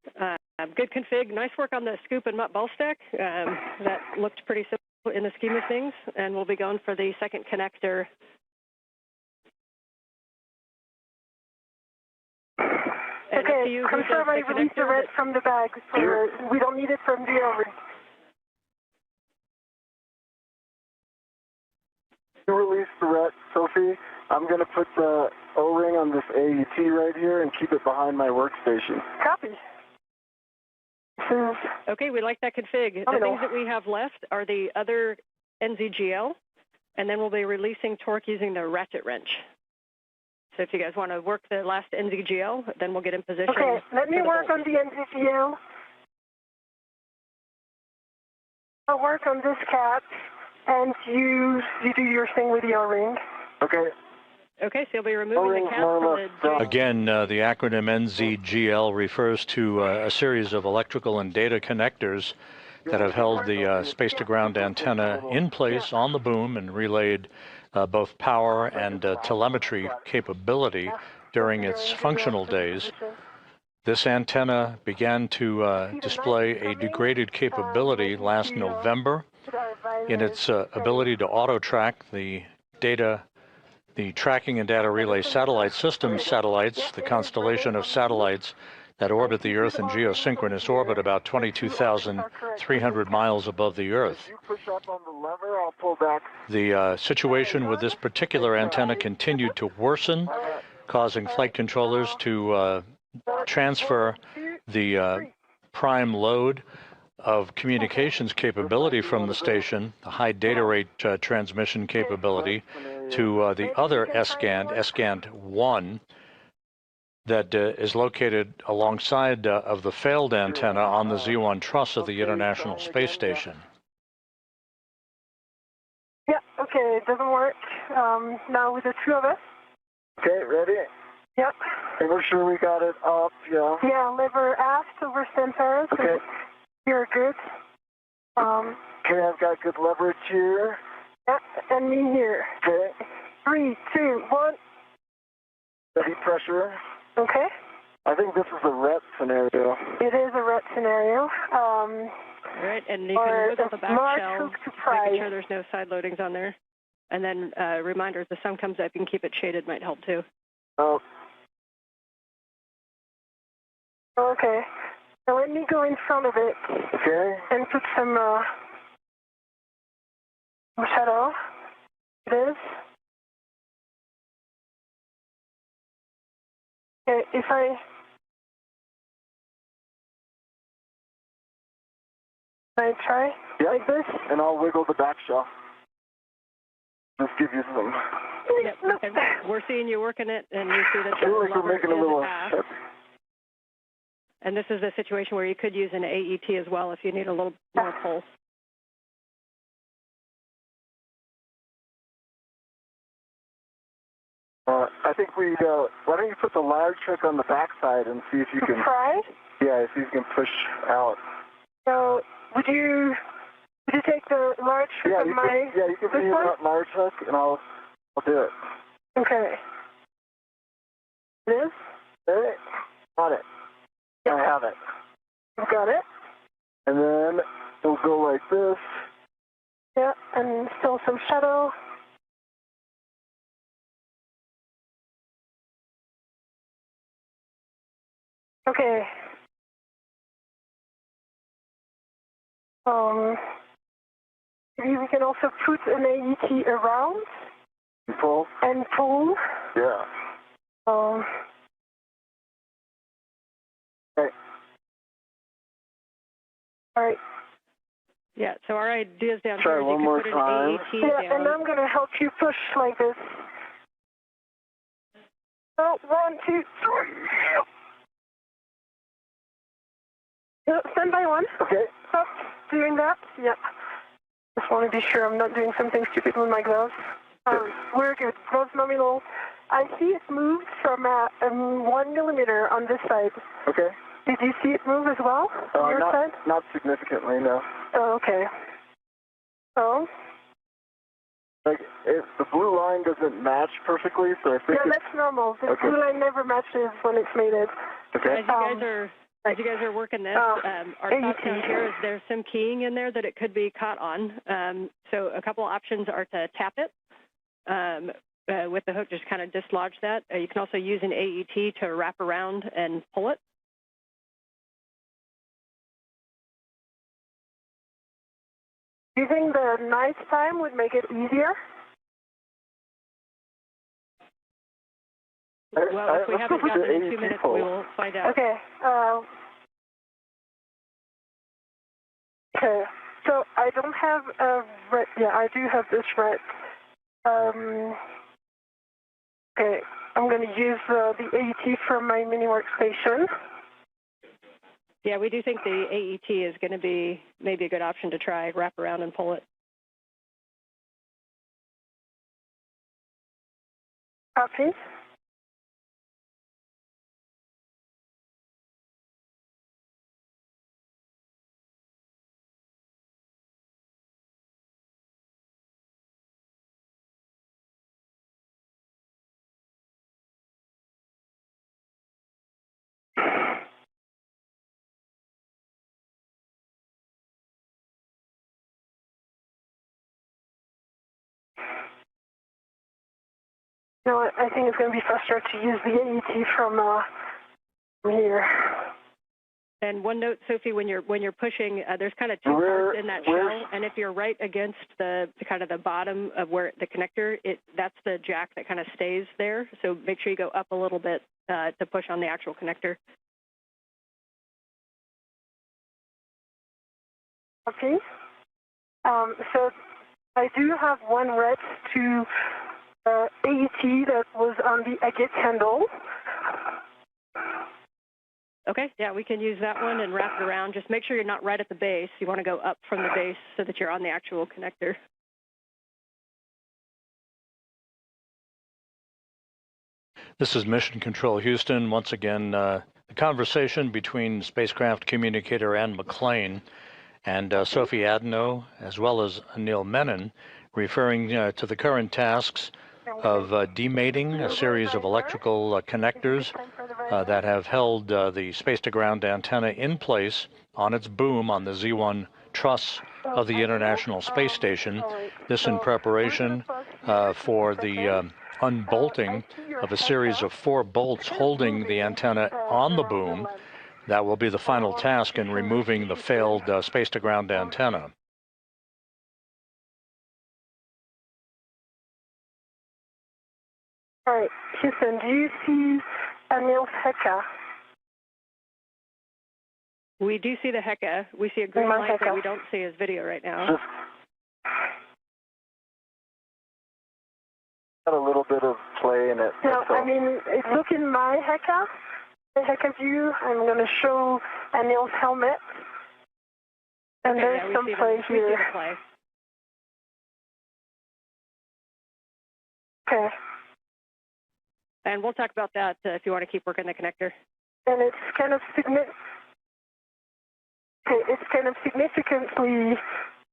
Good config. Nice work on the scoop and mutt ball stack. That looked pretty simple in the scheme of things, and we'll be going for the second connector. And okay, confirm I released the red from the bag, so we don't need it from the O-ring. You release the red, Sophie. I'm going to put the O-ring on this AET right here and keep it behind my workstation. Copy. Okay, we like that config. The things that we have left are the other NZGL. and then we'll be releasing torque using the ratchet wrench. So if you guys want to work the last NZGL, then we'll get in position. Okay, let me work on the NZGL. I'll work on this cap, and you do your thing with the O-ring. Okay. Okay, so you'll be removing the cap from the... Again, the acronym NZGL refers to a series of electrical and data connectors that have held the space-to-ground antenna in place on the boom and relayed both power and telemetry capability during its functional days. This antenna began to display a degraded capability last November in its ability to auto-track the tracking and data relay satellite system satellites, the constellation of satellites that orbit the Earth in geosynchronous orbit about 22,300 miles above the Earth. The situation with this particular antenna continued to worsen, causing flight controllers to transfer the prime load of communications capability from the station, the high data rate transmission capability, to the other S-GANT 1, that is located alongside of the failed antenna on the Z1 truss of the International Space Station. Yeah, okay, it doesn't work. Now with the two of us. Okay, ready? Yep. And we're sure we got it up, yeah. Yeah, lever aft over center. So okay. You're good. Okay, I've got good leverage here. Yep, and me here. Okay. 3, 2, 1. Steady pressure. Okay. I think this is a ret scenario. It is a ret scenario. All right, and you can wiggle the back shell, making sure there's no side loadings on there. And then reminder, if the sun comes up, you can keep it shaded, might help too. Oh. Okay. Now let me go in front of it. Okay. And put some shadow. It is. Okay, if I try like this? And I'll wiggle the back shell. Just give you some. Yep, and we're seeing you working it, and you see that the like we're making a little. And this is a situation where you could use an AET as well if you need a little more pulse. I think we, why don't you put the large hook on the backside and see if you can... Try? Yeah, see if you can push out. So, would you take the large hook on my... Yeah, you can use that large hook, and I'll do it. Okay. This? Okay, got it. I have it. You got it? And then we'll go like this. Yeah, and still some shadow. Okay. Maybe we can also put an AET around. Pull? And pull. Yeah. Okay. All right. Yeah, so our ideas down Try here is one you more could put time. an AET yeah, down. and I'm going to help you push like this. Oh, 1, 2, 3. Stand by one. Okay. Stop doing that. Yep. Just want to be sure I'm not doing something stupid with my gloves. We're good. Gloves nominal. I see it moved from 1 millimeter on this side. Okay. Did you see it move as well on your side? Not significantly, no. Oh, okay. So? Like, the blue line doesn't match perfectly, so I think yeah, that's normal. The blue line never matches when it's mated. Okay. As you guys are working this, our thought down here is there's some keying in there that it could be caught on. So a couple options are to tap it with the hook, just kind of dislodge that. You can also use an AET to wrap around and pull it. Do you think the night time would make it easier? Well, if we haven't gotten it in 2 minutes, we will find out. Okay. Okay. So I don't have a red. Yeah, I do have this red. Okay, I'm going to use the AET from my mini workstation. Yeah, we do think the AET is going to be maybe a good option to try, wrap around and pull it. Copy. No, I think it's going to be faster to use the AET from here. And one note, Sophie, when you're pushing, there's kind of two parts in that shell, and if you're right against the kind of the bottom of where the connector, that's the jack that kind of stays there. So make sure you go up a little bit to push on the actual connector. Okay. So I do have one red to AET that was on the agate handle. Okay, yeah, we can use that one and wrap it around. Just make sure you're not right at the base. You want to go up from the base so that you're on the actual connector. This is Mission Control Houston. Once again, the conversation between spacecraft communicator Ann McClain and Sophie Adenot, as well as Anil Menon, referring to the current tasks of demating a series of electrical connectors that have held the space-to-ground antenna in place on its boom on the Z1 truss of the International Space Station. This in preparation for the unbolting of a series of 4 bolts holding the antenna on the boom. That will be the final task in removing the failed space-to-ground antenna. All right, Houston, do you see Anil's Heka? We do see the Heka. We see a green light, but we don't see his video right now. Got a little bit of play in it. No, I mean, look in my Heka, the Heka view. I'm going to show Anil's helmet. And okay, there's some play here. We see the play. Okay. And we'll talk about that if you want to keep working the connector. And it's kind of significantly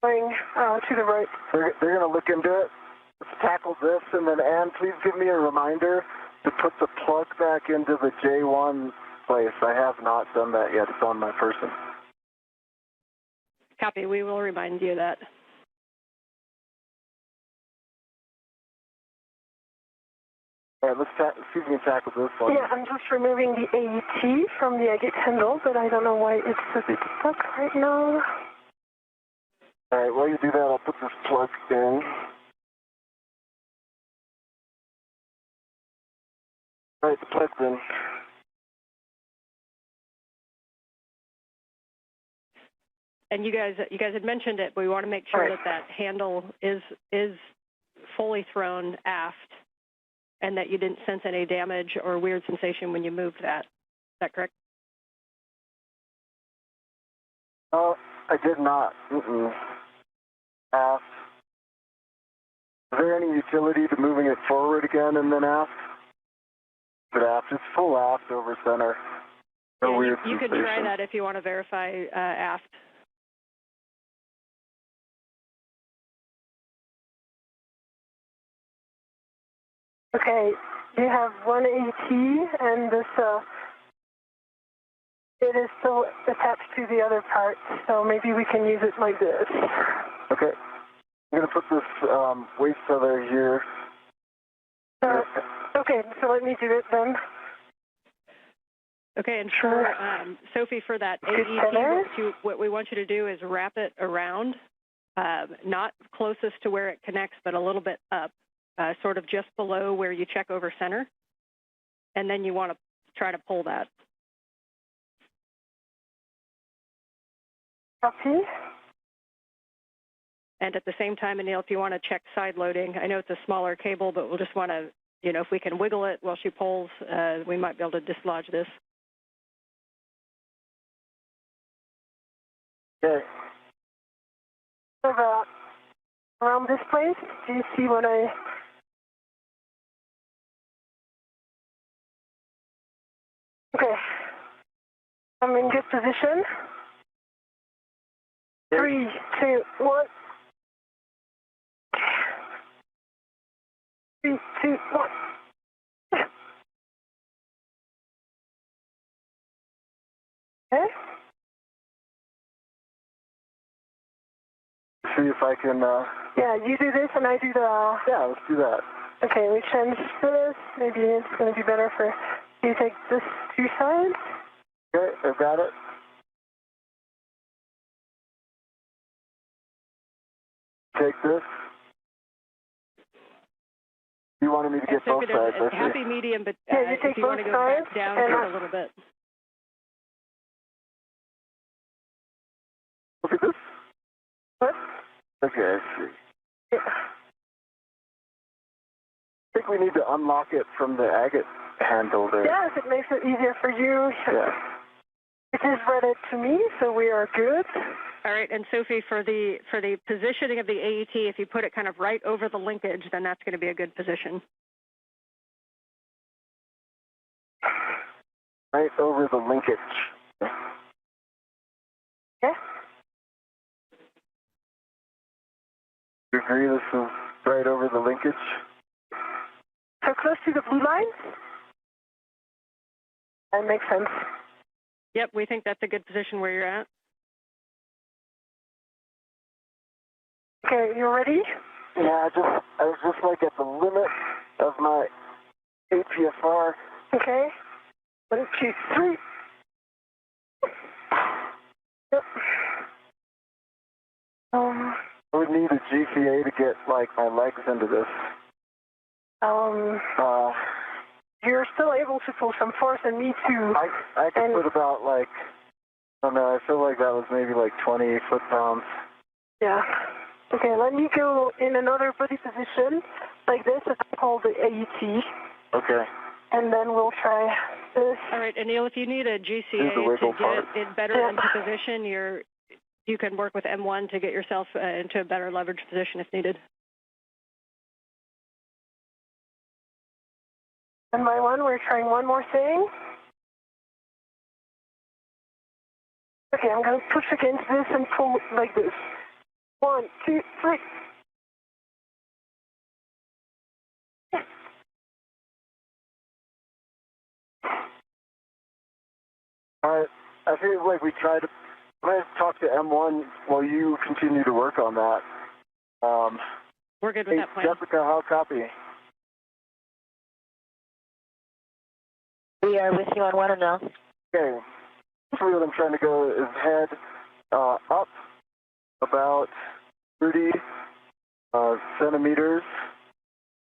going to the right. They're going to look into it. Let's tackle this, and then Ann, please give me a reminder to put the plug back into the J1 place. I have not done that yet. It's on my person. Copy. We will remind you of that. All right, let's see if we can tackle this one. Yeah, I'm just removing the AET from the agate handle, but I don't know why it's stuck right now. All right, while you do that, I'll put this plug in. All right, the plug's in. And you guys had mentioned it, but we want to make sure that handle is fully thrown aft, and that you didn't sense any damage or weird sensation when you moved that. Is that correct? Oh, I did not. Aft. Is there any utility to moving it forward again and then aft? But aft, it's full aft over center. No weird you can try that if you want to verify aft. Okay, you have one AT, and this it is still attached to the other part, so maybe we can use it like this. Okay, I'm going to put this waste feather here. Okay, so let me do it then. Okay, and for Sophie, for that AET, what we want you to do is wrap it around, not closest to where it connects, but a little bit up. Sort of just below where you check over center, and then you want to try to pull that. Copy. And at the same time, Anil, if you want to check side loading, I know it's a smaller cable, but we'll just want to, if we can wiggle it while she pulls, we might be able to dislodge this. Okay. So around this place, do you see what I... Okay. I'm in good position. 3, 2, 1. 3, 2, 1. Okay. See if I can, Yeah, you do this and I do the... Yeah, let's do that. Okay, we change this. Maybe it's going to be better for you take this 2 sides. Okay, I've got it. Take this. You wanted me to get both sides, I see. Happy medium, but yeah, you take if you both want to go sides back down and just a little bit. Look at this. What? Okay, I see. Yeah. I think we need to unlock it from the agate handle there. Yes, it makes it easier for you. Yeah. It is read it to me, so we are good. All right, and Sophie, for the positioning of the AET, if you put it kind of right over the linkage, then that's going to be a good position. Right over the linkage. Okay. You agree this is right over the linkage? So close to the blue line? That makes sense. Yep, we think that's a good position where you're at. Okay, you ready? Yeah, I was just like at the limit of my APFR. Okay. 1, 2, 3. Yep. I would need a GCA to get like my legs into this. You're still able to pull some force, and me too. I can put about like, I don't know, I feel like that was maybe like 20 foot-pounds. Yeah. Okay, let me go in another body position, like this, it's called the AET. Okay. And then we'll try this. All right, Anil, if you need a GCA to get it better into position, you can work with M1 to get yourself into a better leverage position if needed. One by one, we're trying one more thing. Okay, I'm going to push against this and pull like this. 1, 2, 3. All right, I feel like we tried to... I'm going to talk to M1 while you continue to work on that. We're good with that plan. Jessica, how copy? We are with you on 1 and 0. Okay. Basically what I'm trying to go is head up about 30 centimeters.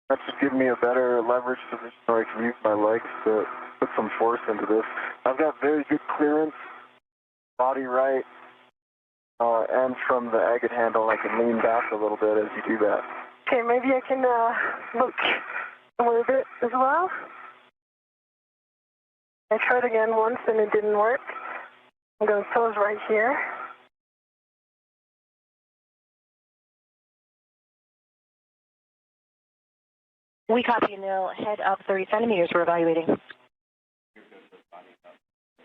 That should give me a better leverage position where I can use my legs to put some force into this. I've got very good clearance, body right, and from the agate handle I can lean back a little bit as you do that. Okay, maybe I can look a little bit as well. I tried again once and it didn't work. I'm going to pose right here. We copy, Neil. Head up 30 centimeters. We're evaluating.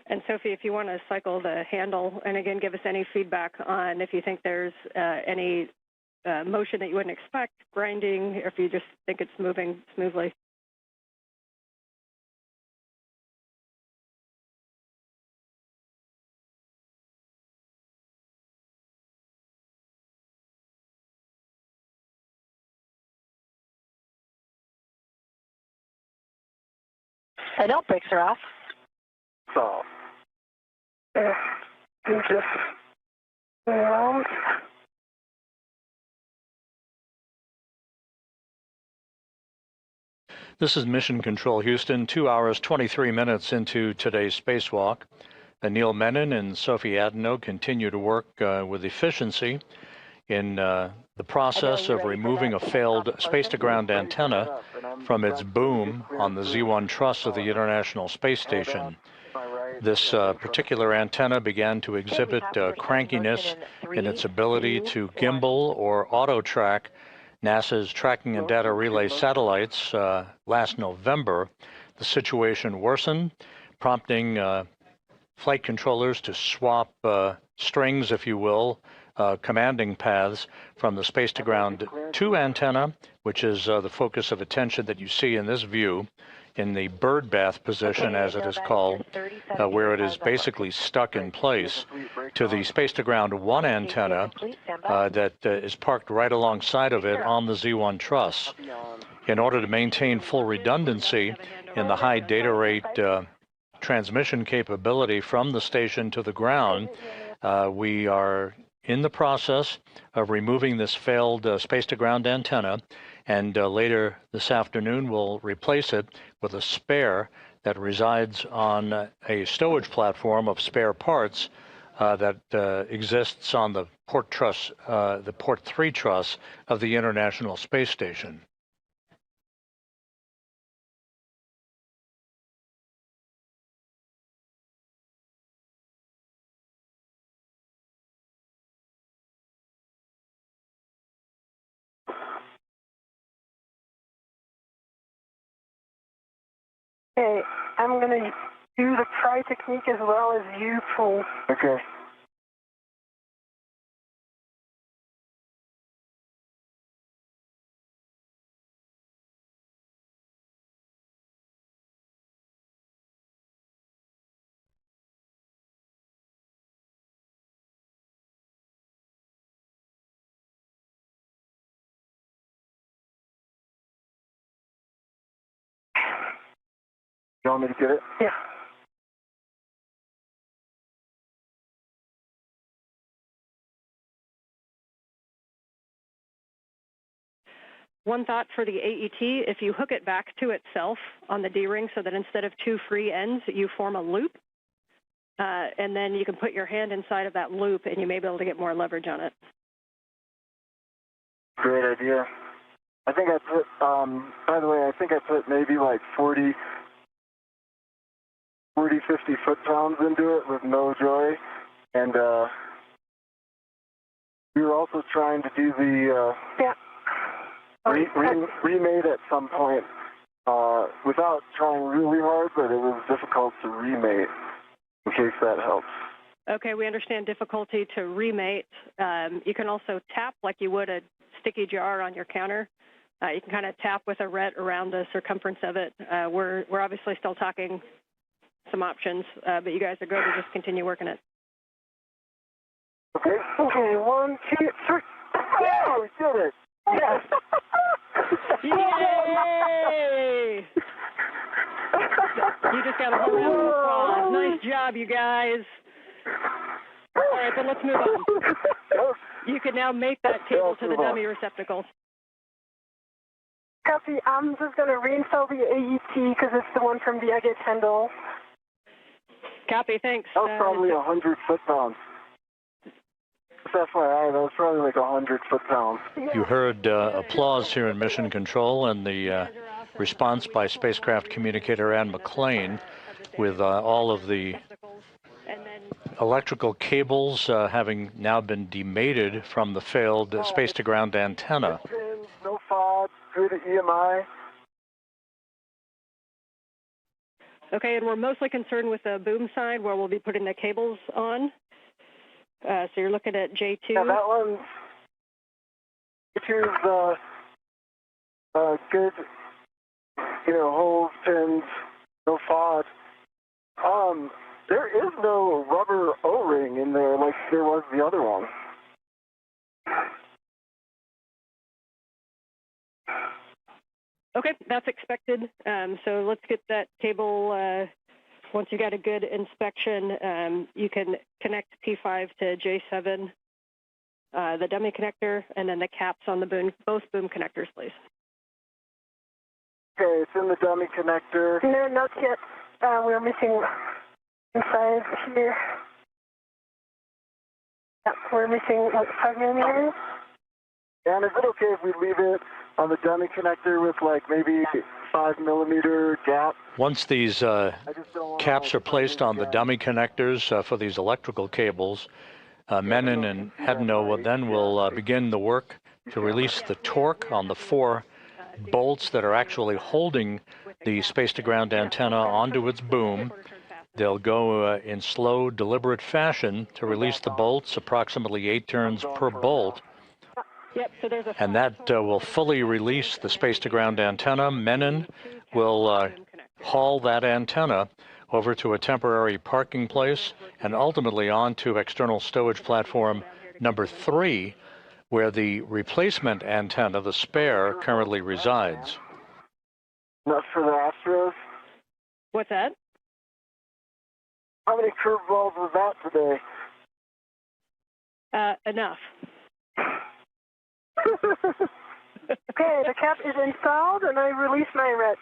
And Sophie, if you want to cycle the handle, and again, give us any feedback on if you think there's any motion that you wouldn't expect, grinding, or if you just think it's moving smoothly. I don't brakes are off. So, you just around. This is Mission Control Houston, 2 hours, 23 minutes into today's spacewalk. Anil Menon and Sophie Adenot continue to work with efficiency in the process of removing a failed space-to-ground antenna from its boom on the Z1 truss of the International Space Station. This particular antenna began to exhibit crankiness in its ability to gimbal or auto-track NASA's tracking and data relay satellites last November. The situation worsened, prompting flight controllers to swap strings, if you will, commanding paths from the space-to-ground 2 antenna, which is the focus of attention that you see in this view, in the bird bath position, as it is called, where it is basically stuck in place, to the space-to-ground 1 antenna that is parked right alongside of it on the Z1 truss. In order to maintain full redundancy in the high data rate transmission capability from the station to the ground, we are in the process of removing this failed space-to-ground antenna, and later this afternoon we'll replace it with a spare that resides on a stowage platform of spare parts that exists on the port truss, the port 3 truss of the International Space Station. Okay, I'm going to do the pry technique as well as you pull. Okay. You want me to get it? Yeah. One thought for the AET, if you hook it back to itself on the D-ring so that instead of 2 free ends, you form a loop, and then you can put your hand inside of that loop and you may be able to get more leverage on it. Great idea. I think I put, by the way, I think I put maybe like 40, 50 foot-pounds into it with no joy, and we were also trying to do the remate at some point without trying really hard, but it was difficult to remate, in case that helps. Okay, we understand difficulty to remate. You can also tap like you would a sticky jar on your counter. You can kind of tap with a ret around the circumference of it. We're obviously still talking some options, but you guys are going to just continue working it. Okay. Okay, 1, 2, 3. Oh, we did it! Yes! Yay! You just got a whole round of applause. Nice job, you guys. All right, then let's move on. You can now make that cable to the dummy receptacle. Copy. I'm just going to reinstall the AET because it's the one from the Agate handle. Copy, thanks. That was probably 100 foot-pounds. FYI, that was probably like 100 foot-pounds. You heard applause here in Mission Control and the response by spacecraft communicator Ann McLean with all of the electrical cables having now been demated from the failed space-to-ground antenna. No FOD, good EMI. Okay, and we're mostly concerned with the boom side where we'll be putting the cables on. So you're looking at J2. Yeah, that one, J2's good, holes, pins, no FOD. There is no rubber O-ring in there like there was the other one. Okay, that's expected. So let's get that cable. Once you got a good inspection, you can connect P5 to J7, the dummy connector, and then the caps on the boom, both boom connectors, please. Okay, it's in the dummy connector. No, not yet. We're missing inside here. Yeah, we're missing like 5 millimeters. And is it okay if we leave it on the dummy connector with like maybe 5mm gap? Once these caps are placed on the dummy connectors for these electrical cables, Menon and Adenot then will begin the work to release the torque on the 4 bolts that are actually holding the space-to-ground antenna onto its boom. They'll go in slow, deliberate fashion to release the bolts, approximately 8 turns per bolt. And that will fully release the space-to-ground antenna. Menon will haul that antenna over to a temporary parking place and ultimately onto external stowage platform number 3, where the replacement antenna, the spare, currently resides. Enough for the Astros? What's that? How many curveballs was that today? Enough. Okay, the cap is installed, and I release my ret.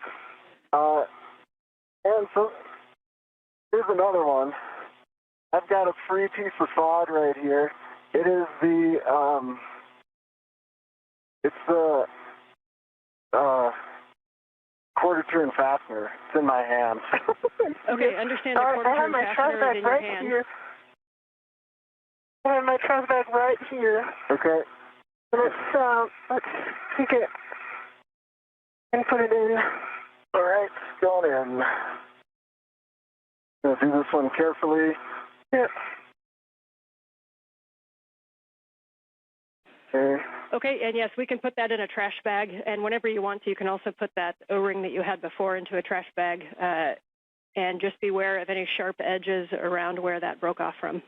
And so, here's another one. I've got a free piece of sod right here. It is the, it's the, quarter turn fastener. It's in my hand. Okay, understand the quarter turn fastener is in your hand. Here. I have my trash bag right here. Okay. Let's take it and put it in. All right, going in. Gonna do this one carefully. Yeah. Okay. Okay, and yes, we can put that in a trash bag, and whenever you want to, you can also put that O-ring that you had before into a trash bag, and just beware of any sharp edges around where that broke off from.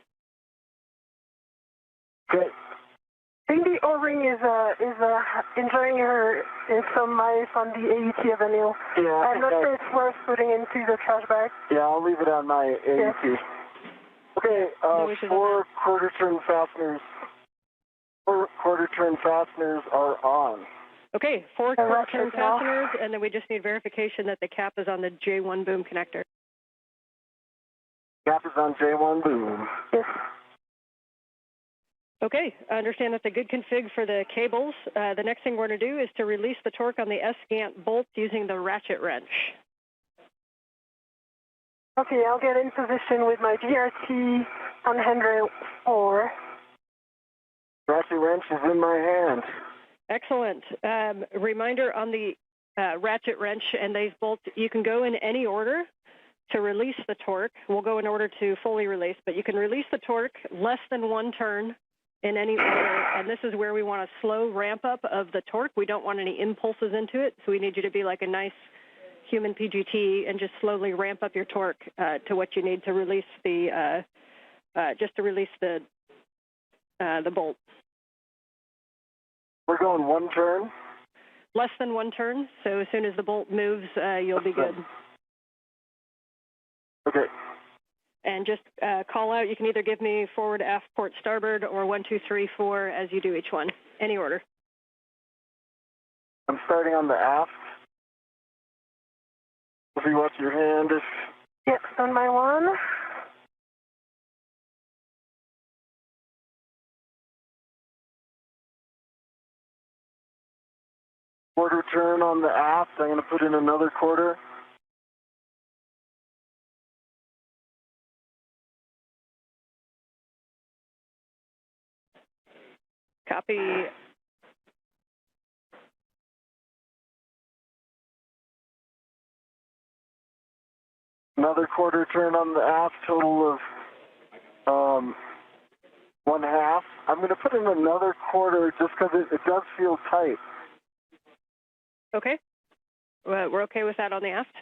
Okay. I think the O-ring is enjoying some life on the AET of Anil. Yeah, I'm not sure it's worth putting into the trash bag. Yeah, I'll leave it on my AET. Yeah. Okay, No 4 quarter turn fasteners. 4 quarter turn fasteners are on. Okay, 4 quarter turn fasteners, and then we just need verification that the cap is on the J1 boom connector. Cap is on J1 boom. Yes. Okay, I understand that's a good config for the cables. The next thing we're going to do is to release the torque on the S-gant bolt using the ratchet wrench. Okay, I'll get in position with my DRT on handrail 4. Ratchet wrench is in my hand. Excellent. Reminder on the ratchet wrench and these bolts, you can go in any order to release the torque. We'll go in order to fully release, but you can release the torque less than 1 turn in any order, and this is where we want a slow ramp up of the torque. We don't want any impulses into it, so we need you to be like a nice human PGT and just slowly ramp up your torque to what you need to release the the bolt. We're going 1 turn? Less than 1 turn, so as soon as the bolt moves, you'll be good. Okay. And just call out, you can either give me forward, aft, port, starboard, or 1, 2, 3, 4 as you do each one. Any order. I'm starting on the aft. Sophie, watch your hand. Yep, on my 1. Quarter turn on the aft. I'm going to put in another quarter. Copy. Another quarter turn on the aft, total of 1/2. I'm going to put in another quarter just because it does feel tight. Okay. We're okay with that on the aft.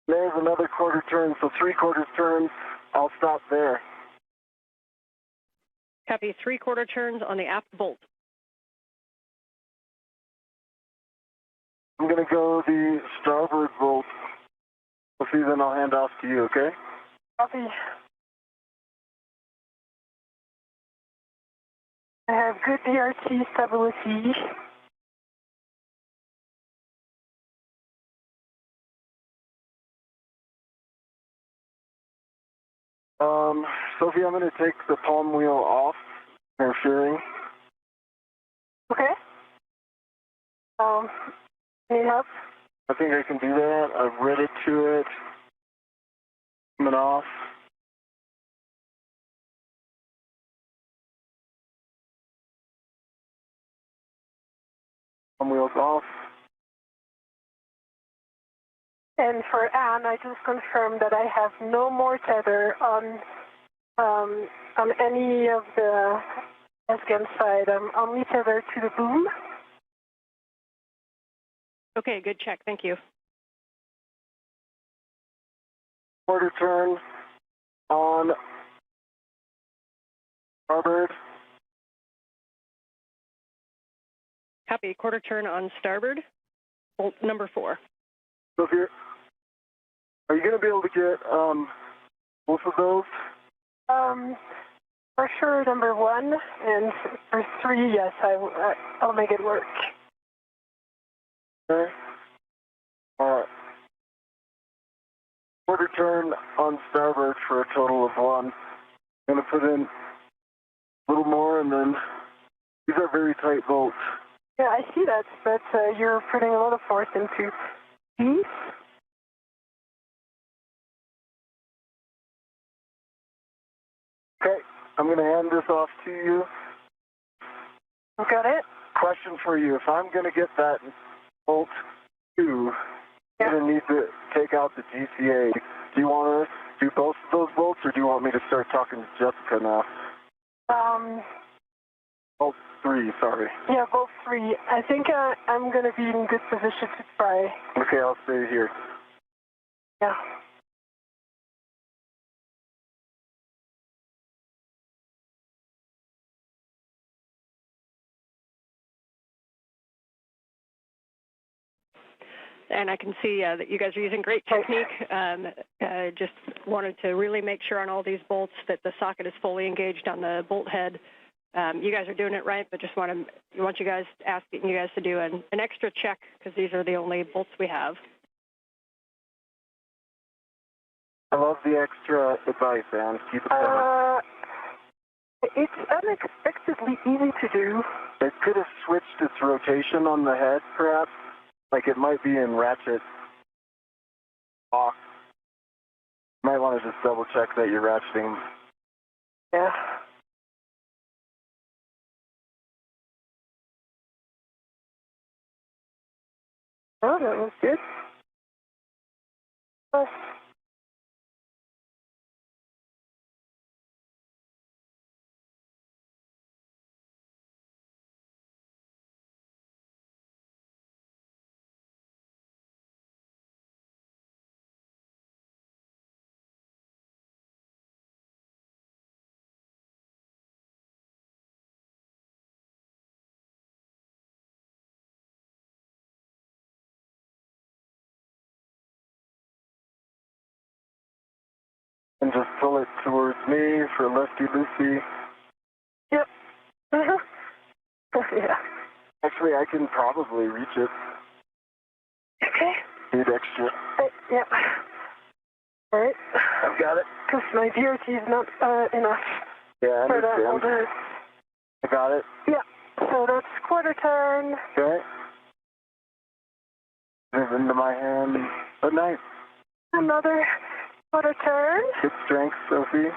There's another quarter turn, so 3/4 turns. I'll stop there. Copy 3/4 turns on the aft bolt. I'm going to go the starboard bolt. Sophie, then I'll hand off to you, okay? Copy. I have good DRT stability. Sophie, I'm going to take the palm wheel off interfering. Okay. Need help? I think I can do that. I've read it to it. Coming off. Palm wheels off. And for Anne, I just confirmed that I have no more tether on any of the Afghan side. I'm only tethered to the boom. Okay, good check. Thank you. Quarter turn on starboard. Copy. Quarter turn on starboard. Bolt number 4. So if you're, are you going to be able to get both of those? For sure, number 1, and for 3, yes, I'll make it work. Okay. All right. Quarter turn on starboard for a total of 1. I'm going to put in a little more, and then these are very tight bolts. Yeah, I see that, but you're putting a lot of force into these. Okay, I'm going to hand this off to you. Got it? Question for you. If I'm going to get that bolt 2, yeah. I'm going to need to take out the GCA. Do you want to do both of those bolts, or do you want me to start talking to Jessica now? Bolt 3, sorry. Yeah, both 3. I think I'm going to be in good position to try. Okay, I'll stay here. Yeah. And I can see that you guys are using great technique. Just wanted to really make sure on all these bolts that the socket is fully engaged on the bolt head. You guys are doing it right, but just want you guys asking you guys to do an extra check because these are the only bolts we have. I love the extra advice, Anne. Keep it coming. It's unexpectedly easy to do. It could have switched its rotation on the head, perhaps. Like it might be in ratchet off. You might want to just double check that you're ratcheting. Yeah. Oh, that was good. Oh. And just pull it towards me for lefty-loosey. Yep. Yeah. Actually, I can probably reach it. Okay. Need extra. Yep. All right. I've got it. Because my DRT is not enough. Yeah, I for that. understand. I got it. Yeah. So that's quarter turn. Okay. Move into my hand. Good night. Another quarter turn. Good strength, Sophie.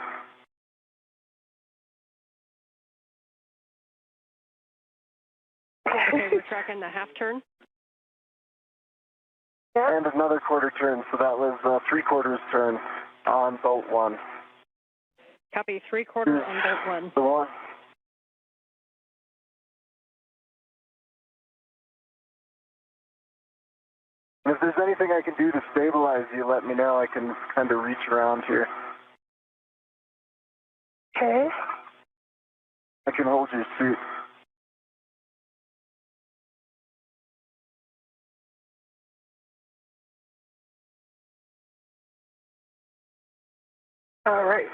Okay, we're tracking the half turn. Yeah. And another quarter turn, so that was 3/4 turn on bolt 1. Copy 3/4 on bolt 1. The 1. And if there's anything I can do to stabilize you, let me know. I can kind of reach around here. Okay. I can hold your suit. All right.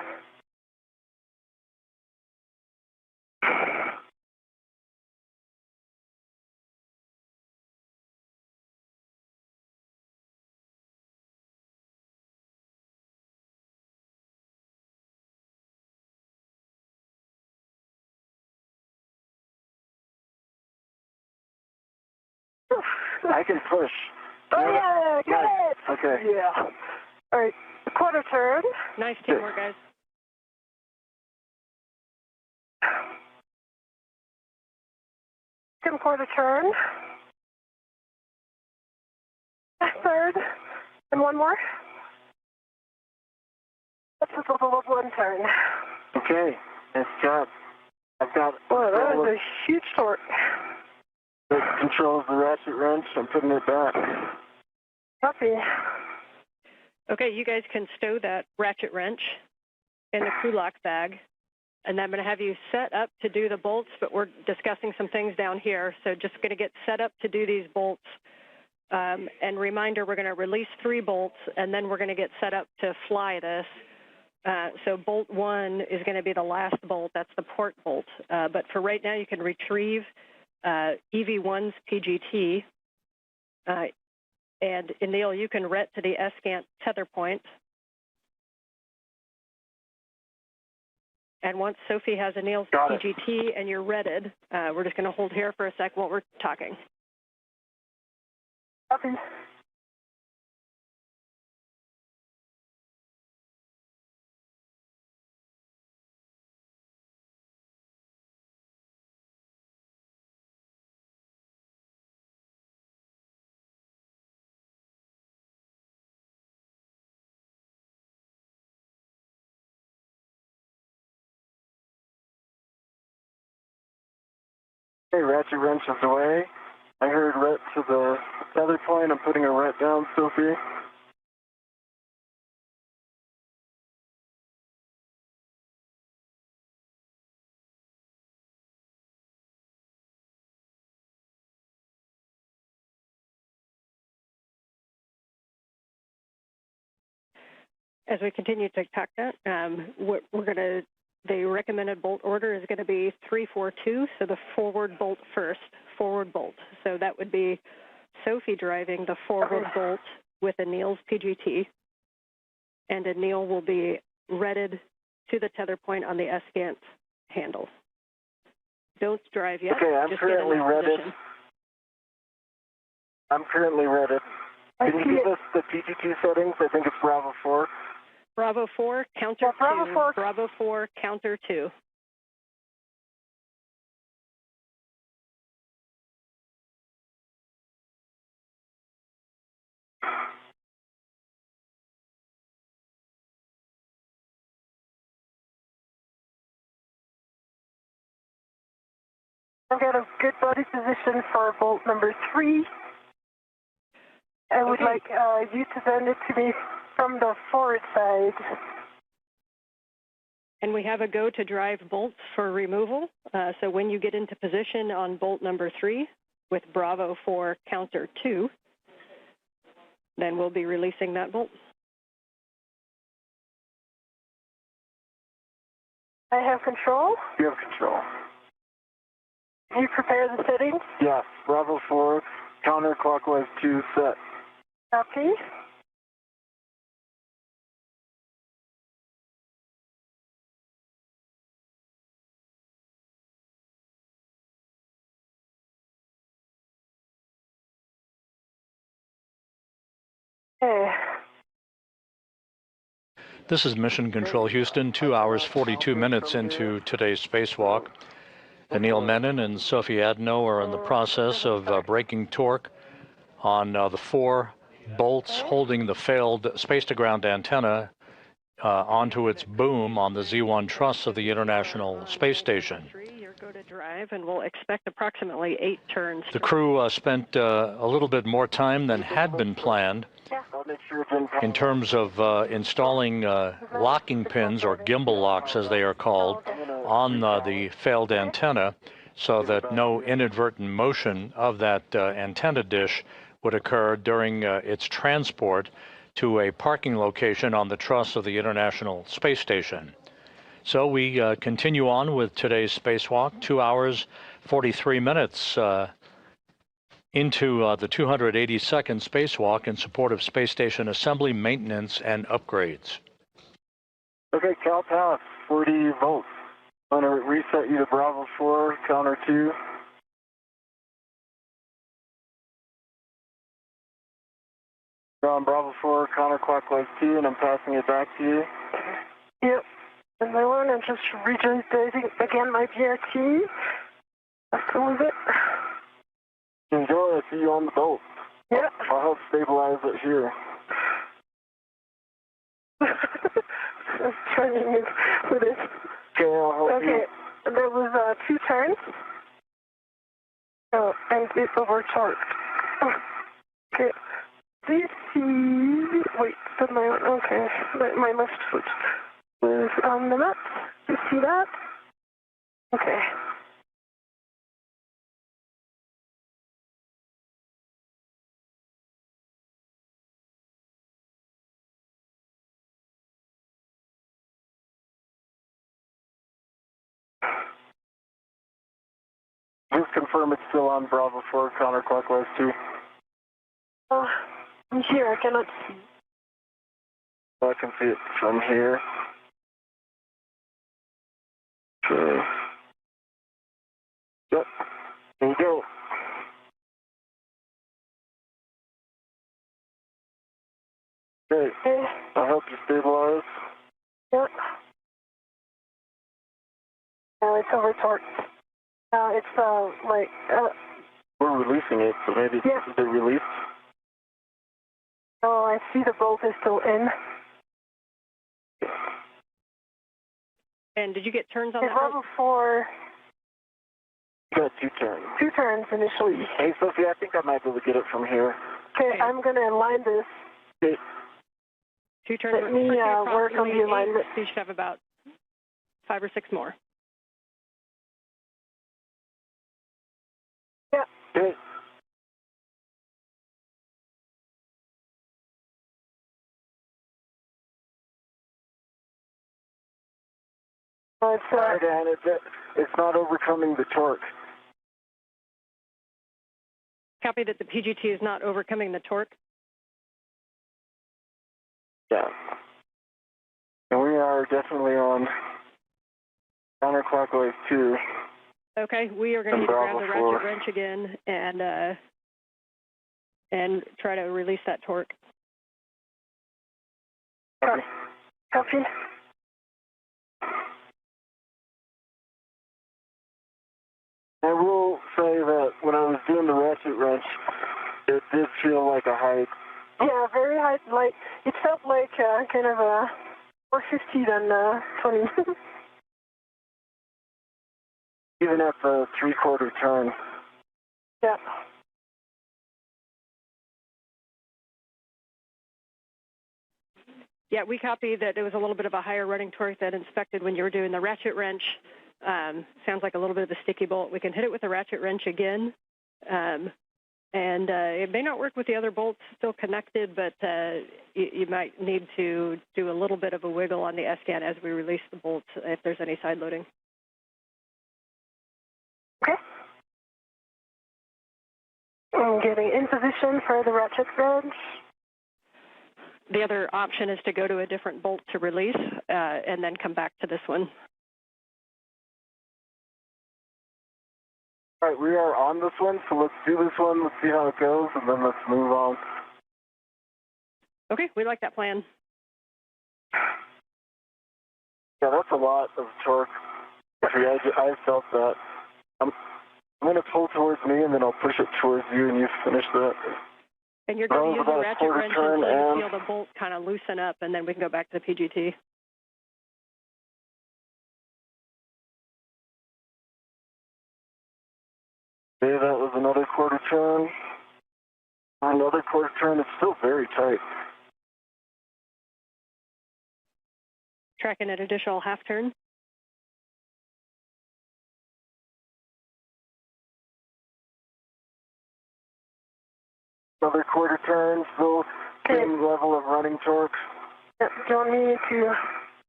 I can push. Oh, yeah, got it. Okay. Yeah. All right, quarter turn. Nice teamwork, guys. Second quarter turn. Third. And one more. That's just a little one turn. Okay. Nice job. I've got... Boy, that was a huge torque. That controls the ratchet wrench. I'm putting it back. Copy. Okay, you guys can stow that ratchet wrench in the crew lock bag. And I'm going to have you set up to do the bolts, but we're discussing some things down here. So just going to get set up to do these bolts. And reminder, we're going to release 3 bolts, and then we're going to get set up to fly this. So bolt 1 is going to be the last bolt. That's the port bolt. But for right now, you can retrieve EV1's PGT. And Anil, you can ret to the ESCANT tether point. And once Sophie has Anil's PGT and you're retted, we're just going to hold here for a sec while we're talking. Copy. Okay, ratchet wrench is away. I heard ret to the tether point. I'm putting a ret down, Sophie. As we continue to talk that, the recommended bolt order is going to be 3-4-2, so the forward bolt first, forward bolt. So that would be Sophie driving the forward bolt with Anil's PGT, and Anil will be retted to the tether point on the ESCANT handle. Don't drive yet. Okay, I'm currently retted. I'm currently retted. Can you give us the PGT settings? I think it's Bravo 4. Bravo 4, counter 2. Bravo 4, counter 2. I've got a good body position for bolt number 3. I would like you to send it to me from the forward side. And we have a go to drive bolts for removal. So when you get into position on bolt number 3 with Bravo 4 counter 2, then we'll be releasing that bolt. I have control. You have control. You prepare the settings? Yes, Bravo 4, counterclockwise 2 set. Copy. Okay. This is Mission Control Houston, 2 hours, 42 minutes into today's spacewalk. Anil Menon and Sophie Adenot are in the process of breaking torque on the 4 bolts holding the failed space-to-ground antenna onto its boom on the Z1 truss of the International Space Station. You're go to drive, and we'll expect approximately 8 turns. The crew spent a little bit more time than had been planned in terms of installing locking pins, or gimbal locks as they are called, on the failed antenna so that no inadvertent motion of that antenna dish would occur during its transport to a parking location on the truss of the International Space Station. So we continue on with today's spacewalk, 2 hours, 43 minutes into the 282nd spacewalk in support of space station assembly, maintenance, and upgrades. Okay, Cal Pass, 40 volts. I'm going to reset you to Bravo 4, counter 2. You're on Bravo 4, counterclockwise 2, and I'm passing it back to you. Yep. And I want to just regenerating again my BRT. That's all of it. Enjoy. I see you on the boat. Yep. I'll help stabilize it here. I'm trying to move with it. Okay, I'll help you. Okay. There was 2 turns. Oh, and it's overcharged. Okay. This is... Wait, that's my... Okay. My left foot is on the map. You see that? Okay. Just confirm it's still on Bravo 4, counterclockwise 2. I'm here. I cannot see. I can see it from here. Okay. Yep. There you go. Okay. Okay. I'll help you stabilize. Yep. Now it's overtorqued. It's like... We're releasing it, so maybe it's a bit released. Oh, I see the bolt is still in. And did you get turns on It's that? level 4. You got 2 turns. 2 turns initially. Hey, Sophie, I think I might be able to get it from here. Okay, I'm going to align this. Okay. 2 turns. Let me work on the alignment. So you should have about 5 or 6 more. Yeah. Okay. It's not overcoming the torque. Copy that the PGT is not overcoming the torque. Yeah. And we are definitely on counterclockwise 2. Okay, we are going to need to grab the ratchet wrench again and try to release that torque. Copy. Copy. I will say that when I was doing the ratchet wrench, it did feel like a height. Yeah, very high. Like it felt like kind of a more 50 than 20. Even at the 3/4 turn. Yeah. Yeah, we copy that it was a little bit of a higher running torque than expected when you were doing the ratchet wrench. Sounds like a little bit of a sticky bolt. We can hit it with the ratchet wrench again. And it may not work with the other bolts still connected, but you might need to do a little bit of a wiggle on the S-scan as we release the bolts if there's any side loading. Okay. I'm getting in position for the ratchet wrench. The other option is to go to a different bolt to release and then come back to this one. All right, we are on this one, so let's do this one, let's see how it goes, and then let's move on. Okay, we like that plan. Yeah, that's a lot of torque. I felt that. I'm going to pull towards me, and then I'll push it towards you, and you finish that. And you're going to use the ratchet wrench until you feel the bolt kind of loosen up, and then we can go back to the PGT. Okay, that was another 1/4 turn. Another 1/4 turn. It's still very tight. Tracking an additional half turn. Another 1/4 turn, still same level of running torque. Yep, do you want me to...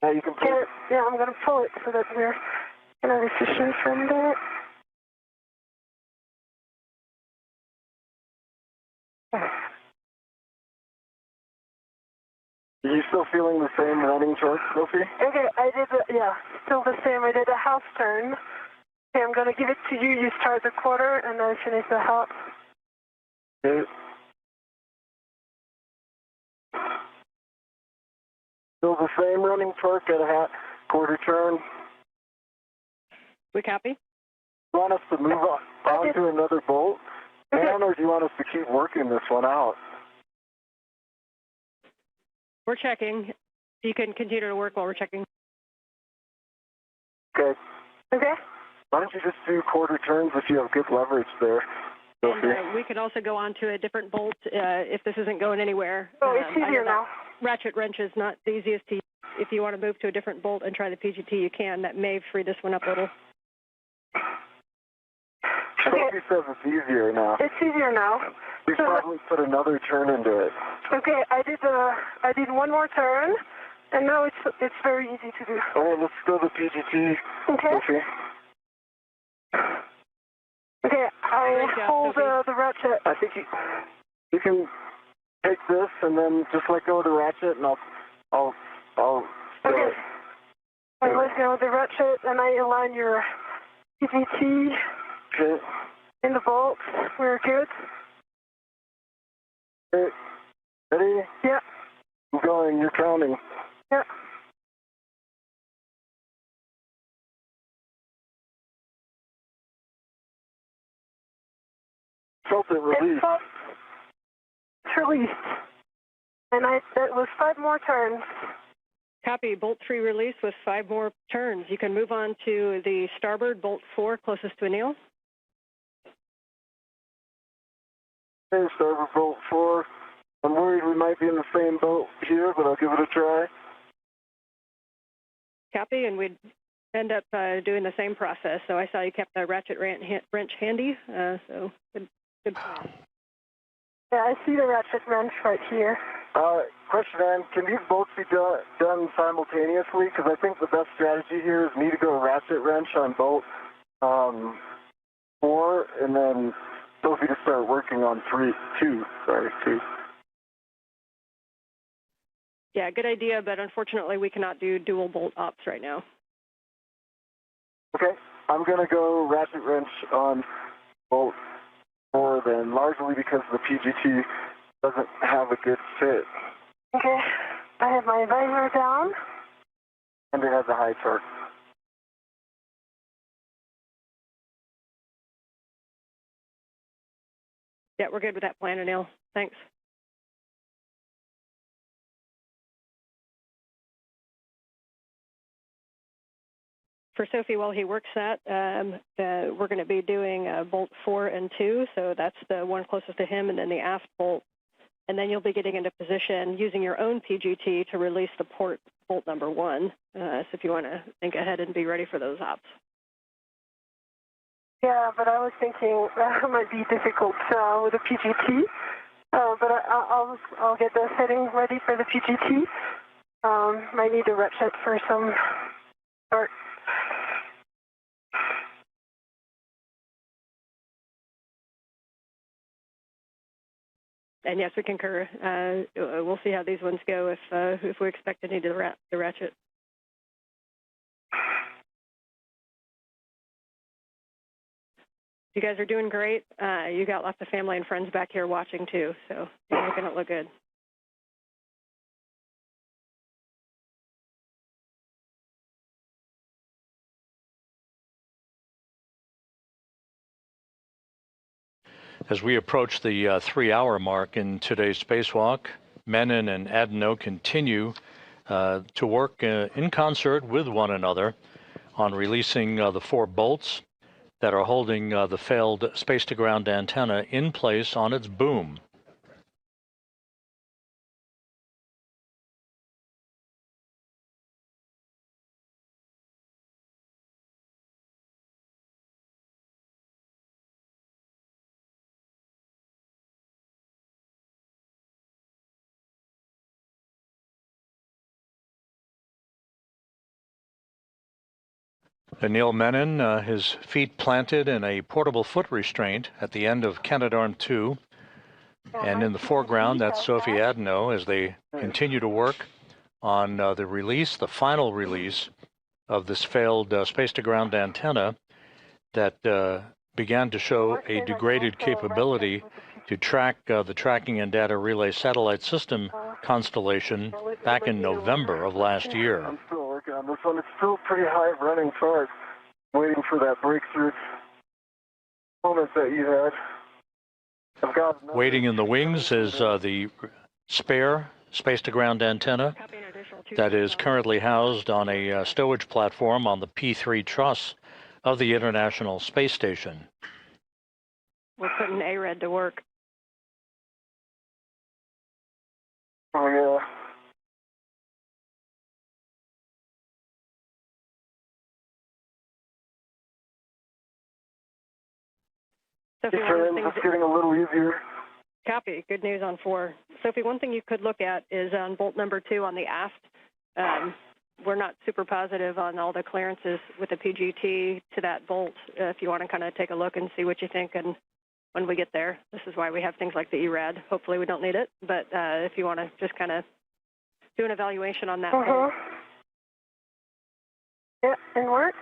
Yeah, you can pull it. Yeah, I'm going to pull it so that we're in a position from there. Are you still feeling the same running torque, Sophie? Okay, I did, still the same. I did a half turn. Okay, I'm going to give it to you. You start the 1/4, and then finish the half. Okay. Still the same running torque at a quarter turn. We copy. You want us to move on to another bolt? Okay. Or do you want us to keep working this one out? We're checking. You can continue to work while we're checking. Okay. Okay. Why don't you just do quarter turns if you have good leverage there? And we can also go on to a different bolt if this isn't going anywhere. Oh, it's easier now. Ratchet wrench is not the easiest to use. If you want to move to a different bolt and try the PGT, you can. That may free this one up a little. Sophie says it's easier now. It's easier now. We probably put another turn into it. Okay, I did one more turn, and now it's very easy to do. All right, let's go to PGT. Okay. Okay, I hold the ratchet. I think you can take this and then just let go of the ratchet, and I'll Okay. I let go of the ratchet, and I align your PGT in the bolt. We're good. Okay. Ready? Yeah. I'm going. You're counting. Yeah. Felt it release. It's released. And that was 5 more turns. Copy. Bolt 3 release with 5 more turns. You can move on to the starboard, bolt 4, closest to Anil. Okay, starboard bolt 4. I'm worried we might be in the same boat here, but I'll give it a try. Copy, and we'd end up doing the same process. So I saw you kept the ratchet wrench handy, so good plan. Yeah, I see the ratchet wrench right here. Question, Ann, can these bolts be done simultaneously? Because I think the best strategy here is me to go ratchet wrench on bolt 4, and then Sophie to start working on 2. Yeah, good idea, but unfortunately we cannot do dual bolt ops right now. Okay, I'm going to go ratchet wrench on bolt 4 then, largely because the PGT doesn't have a good fit. Okay, I have my visor down. And it has a high torque. Yeah, we're good with that plan, Anil. Thanks. For Sophie, while he works that, we're going to be doing bolt 4 and 2, so that's the one closest to him, and then the aft bolt. And then you'll be getting into position using your own PGT to release the bolt number 1. So if you want to think ahead and be ready for those ops. Yeah, but I was thinking that might be difficult with the PGT. But I'll get the setting ready for the PGT. Might need a ratchet for some start. And yes, we concur. We'll see how these ones go if we expect to need the ratchet. You guys are doing great. You got lots of family and friends back here watching too, so you're making it look good. As we approach the 3-hour mark in today's spacewalk, Menon and Adenot continue to work in concert with one another on releasing the 4 bolts that are holding the failed space-to-ground antenna in place on its boom. Anil Menon, his feet planted in a portable foot restraint at the end of Canadarm2. And in the foreground, that's Sophie Adenot as they continue to work on the final release of this failed space-to-ground antenna that began to show a degraded capability to track the tracking and data relay satellite system constellation back in November of last year. I'm still working on this one. It's still pretty high running torque. Waiting for that breakthrough moment that you had. I've got Waiting in the wings is the spare space-to-ground antenna that is currently housed on a stowage platform on the P3 truss of the International Space Station. We're putting ARED to work. Oh, yeah. Sophie, It's getting a little easier. Copy. Good news on 4. Sophie, one thing you could look at is on bolt number 2 on the aft. We're not super positive on all the clearances with the PGT to that bolt. If you want to kind of take a look and see what you think, and when we get there, this is why we have things like the ERAD. Hopefully we don't need it, but if you want to just kind of do an evaluation on that bolt. Yeah, and work.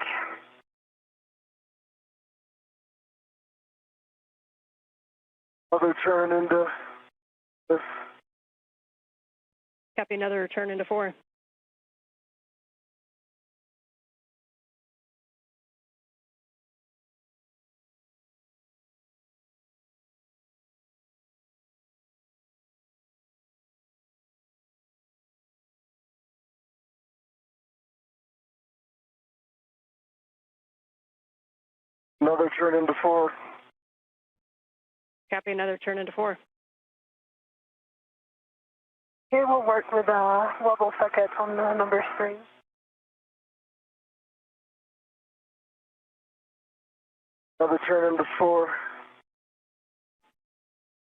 Other turn into this. Copy, another turn into 4. Another turn into 4. Copy, another turn into 4. Here we'll work with wobble socket on number 3. Another turn into 4.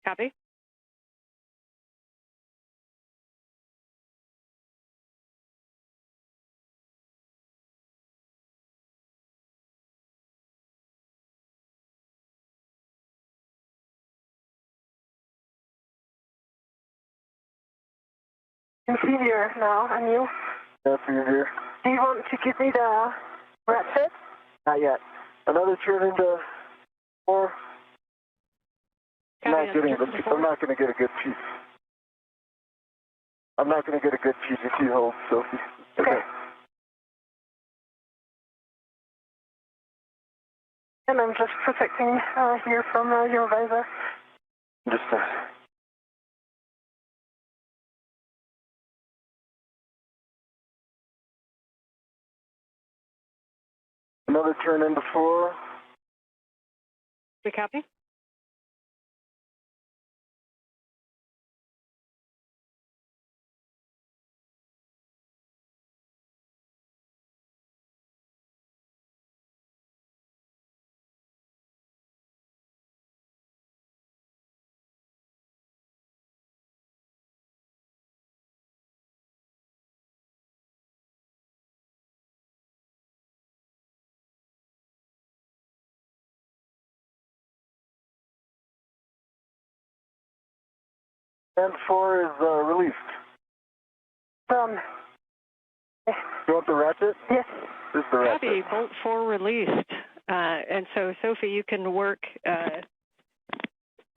Copy. Inferior now, Anil. That's easier. Do you want to give me the ratchet? Not yet. Another turn into 4. I'm not going to get a good piece. I'm not going to get a good piece if you hold, Sophie. Okay. And I'm just protecting here from your visor. Just another turn into 4. We copy. And 4 is released. Done. You want the ratchet? Yes. This is the ratchet. Copy, bolt 4 released. And so, Sophie, you can work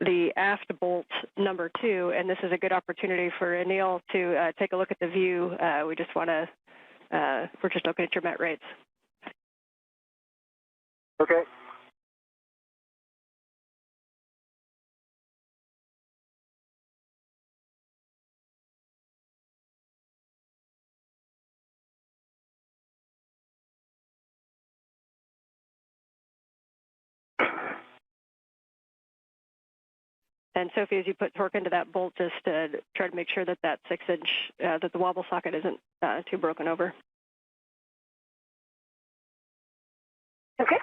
the aft bolt number 2, and this is a good opportunity for Anil to take a look at the view. We just want to, we're just looking at your met rates. Okay. And Sophie, as you put torque into that bolt, just try to make sure that that 6-inch, that the wobble socket isn't too broken over. Okay.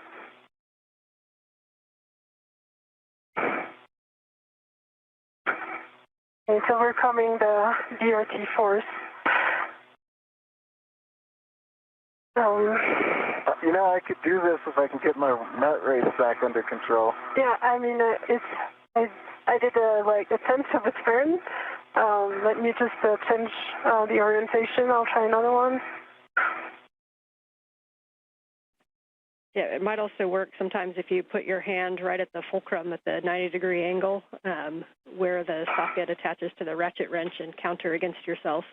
Okay, so we're coming the DRT force. You know, I could do this if I can get my net rates back under control. Yeah, I mean, I did like a tenth of a turn. Let me just change the orientation. I'll try another one. Yeah, it might also work sometimes if you put your hand right at the fulcrum at the 90-degree angle where the socket attaches to the ratchet wrench and counter against yourself.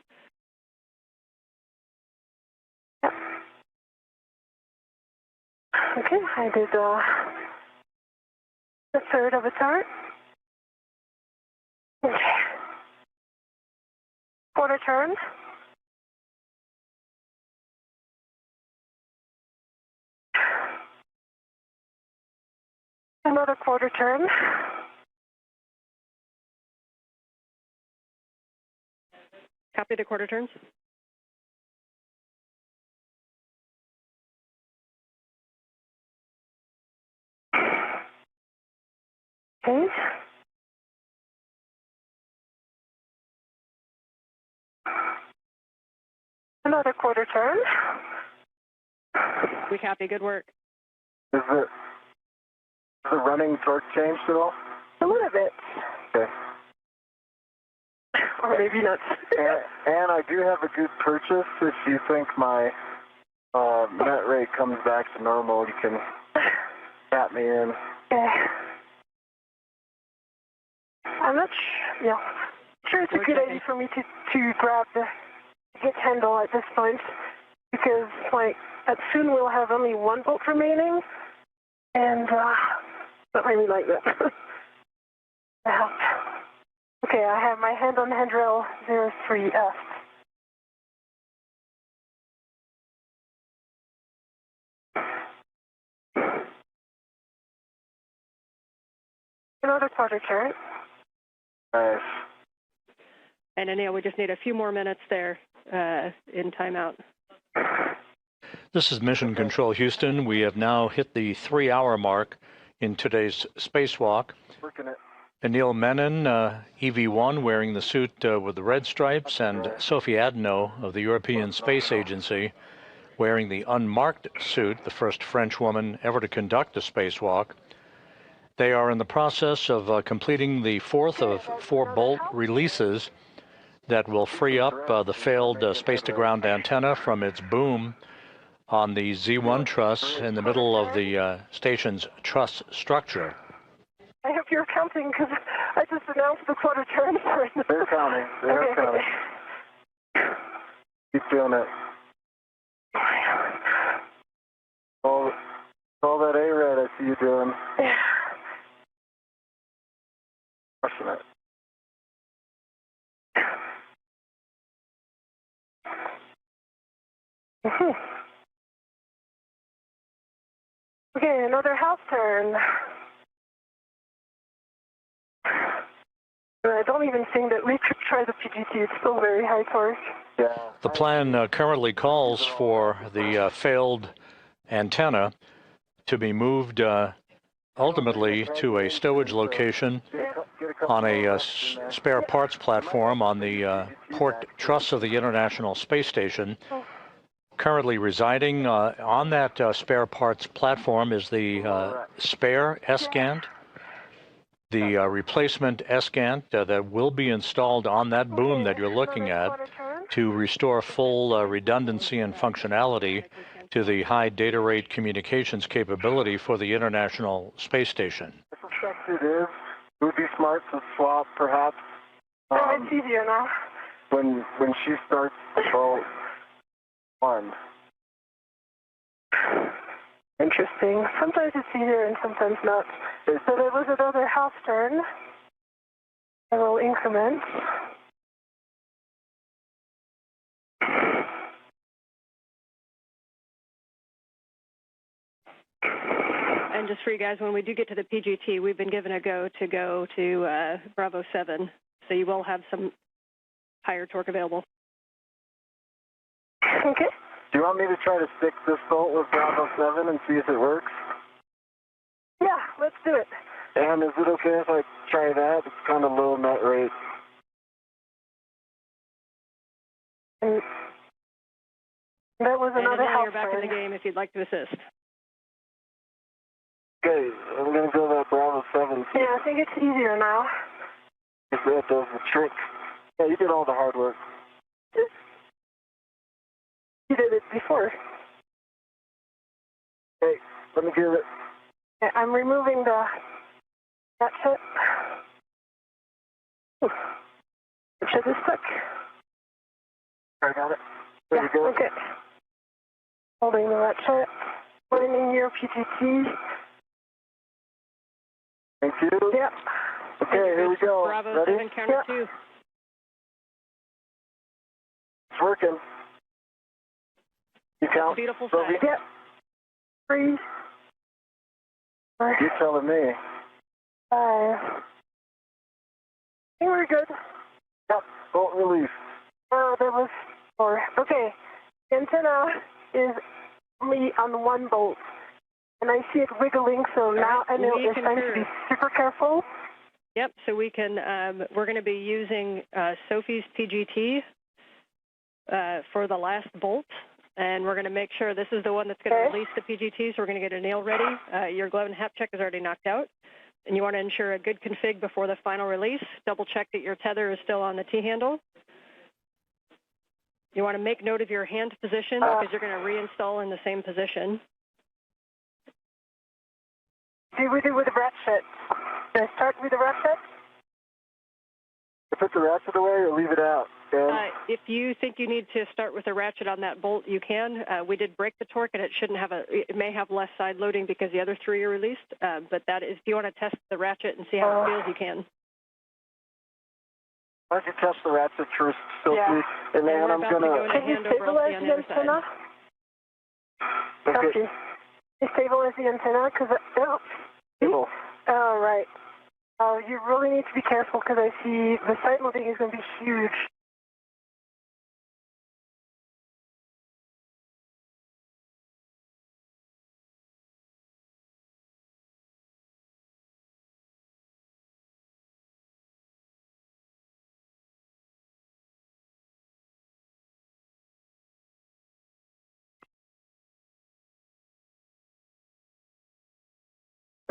Okay, I did a third of a turn. Okay. Quarter turn. Another quarter turn. Copy the quarter turns. Okay. Another quarter turn. We copy. Good work. Is the running torque changed at all? A little bit. Okay. Or maybe not. And I do have a good purchase. If you think my net rate comes back to normal, you can tap me in. Okay. I'm not sure it's a good idea for me to grab the hit handle at this point because, like, soon we'll have only one bolt remaining, and not really like that. Okay, I have my hand on handrail 03F. Another quarter turn. Nice. And Anil, we just need a few more minutes there in timeout. This is Mission Control Houston. We have now hit the 3-hour mark in today's spacewalk. Working it. Anil Menon, EV1, wearing the suit with the red stripes, and Sophie Adenot of the European Space Agency, wearing the unmarked suit, the first French woman ever to conduct a spacewalk. They are in the process of completing the fourth of 4 bolt releases that will free up the failed space-to-ground antenna from its boom on the Z1 truss in the middle of the station's truss structure. I hope you're counting because I just announced the quarter turn. They're counting. They're counting. Keep doing it. All that A-red I see you doing. Crushing it. Okay, another house turn. I don't even think that we could try the PGT. It's still very high torque. Yeah. The plan currently calls for the failed antenna to be moved ultimately to a stowage location on a spare parts platform on the port truss of the International Space Station. Currently residing on that spare parts platform is the spare S-Gant, the replacement S-Gant that will be installed on that boom that you're looking at to restore full redundancy and functionality to the high data rate communications capability for the International Space Station. I suspect it is. It would be smart to swap, perhaps. It's easier now. When she starts the boat on. Interesting. Sometimes it's easier and sometimes not. So there was another half turn. A little increment. And just for you guys, when we do get to the PGT, we've been given a go to Bravo 7, so you will have some higher torque available. Okay. Do you want me to try to stick this bolt with Bravo 7 and see if it works? Yeah, let's do it. And is it okay if I try that? It's kind of low net rate. And that was another and half you're back turn. in the game if you'd like to assist. Okay, I'm going to go that Bravo 7. Yeah, I think it's easier now. If that does the trick. Yeah, you did all the hard work. You did it before. Hey, let me get it. I'm removing the ratchet. Ratchet is stuck. I got it. There you go. Okay. Holding the ratchet. Putting in your PGT. Thank you. Yep. Okay, here we go. Bravo Ready? 7, counter 2. It's working. You count? Beautiful Sophie? sight. Yep. 3. You're telling me. 5. I think we're good. Yep. Bolt release. Oh, that was 4. Okay. The antenna is only on one bolt. And I see it wiggling, so now I know it's time to be super careful. Yep, so we can, we're going to be using Sophie's PGT for the last bolt, and we're going to make sure this is the one that's going to release the PGT, so we're going to get a nail ready. Your glove and hap check is already knocked out, and you want to ensure a good config before the final release. Double check that your tether is still on the T-handle. You want to make note of your hand position because you're going to reinstall in the same position. Do we do with the ratchet? Should I start with the ratchet? Put the ratchet away or leave it out? If you think you need to start with a ratchet on that bolt, you can. We did break the torque, and it shouldn't have it may have less side loading because the other 3 are released. But that is, if you want to test the ratchet and see how it feels, you can. Why don't you test the ratchet first, Sophie? Yeah. And then I'm going to... Can you stabilize the antenna? Okay. Can you stabilize the antenna? Because Stable. Oh, right. Oh, you really need to be careful because I see the side loading is going to be huge.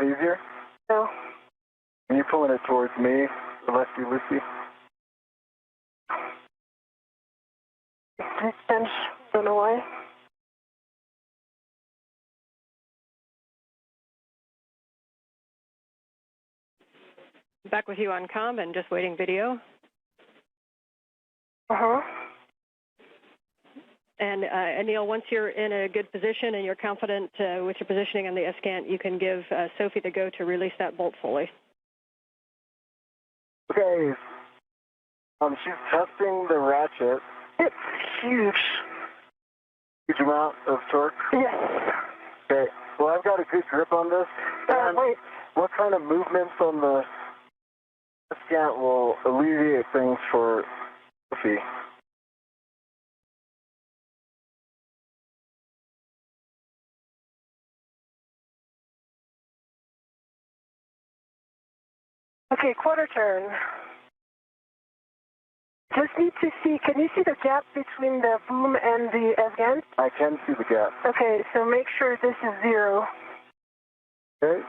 Easier? No. Are you pulling it towards me, Lucy? Distance, don't know why. Back with you on comm and just waiting video. Uh-huh. And Anil, once you're in a good position and you're confident with your positioning on the S-Cant, you can give Sophie the go to release that bolt fully. Okay. She's testing the ratchet. It's huge. Huge amount of torque? Yes. Okay. Well, I've got a good grip on this. Wait. What kind of movements on the S-Cant will alleviate things for Sophie? Okay, quarter turn. Just need to see, can you see the gap between the boom and the S-Cant? I can see the gap. Okay, so make sure this is 0. Okay.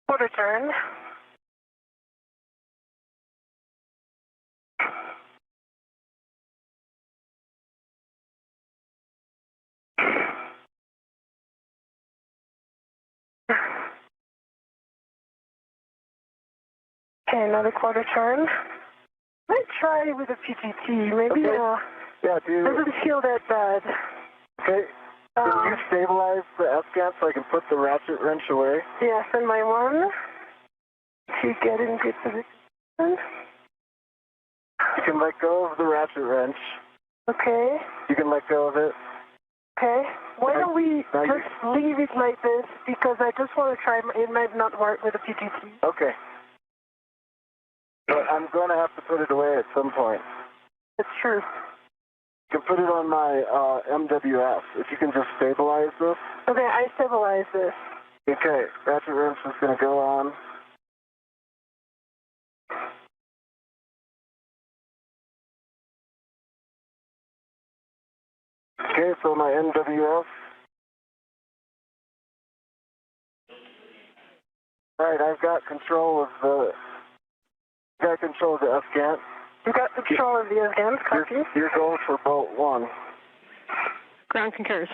Quarter turn. Okay, another quarter turn. Let's try with a PGT. Maybe yeah, dude. doesn't feel that bad. Okay. Can you stabilize the S-Cant so I can put the ratchet wrench away? Yes, and my one. To get in good position. You can let go of the ratchet wrench. Okay. You can let go of it. Okay. Why don't we just leave it like this? Because I just want to try. It might not work with a PGT. Okay. But I'm going to have to put it away at some point. It's true. You can put it on my MWF. If you can just stabilize this. Okay, I stabilize this. Okay, ratchet wrench is going to go on. Okay, so my MWF. All right, I've got control of the S-Cant. You got control of the S-Cant, copy? You're going for bolt 1. Ground concurs.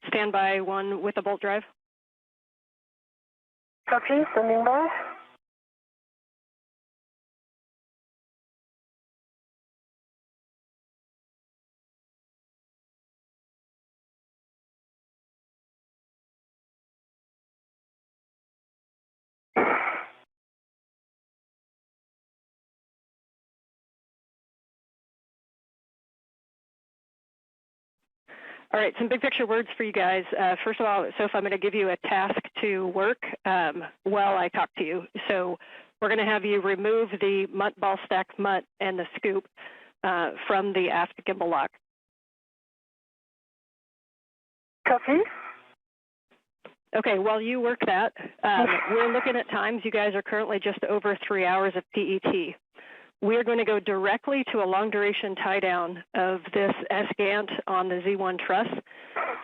Standby 1 with a bolt drive. Copy, standing by. All right, some big picture words for you guys. First of all, Sophie, I'm going to give you a task to work while I talk to you. So we're going to have you remove the ball stack mutt and the scoop from the aft gimbal lock. Copy. Okay, while you work that, we're looking at times. You guys are currently just over 3 hours of PET. We are going to go directly to a long-duration tie-down of this S-Gant on the Z1 truss.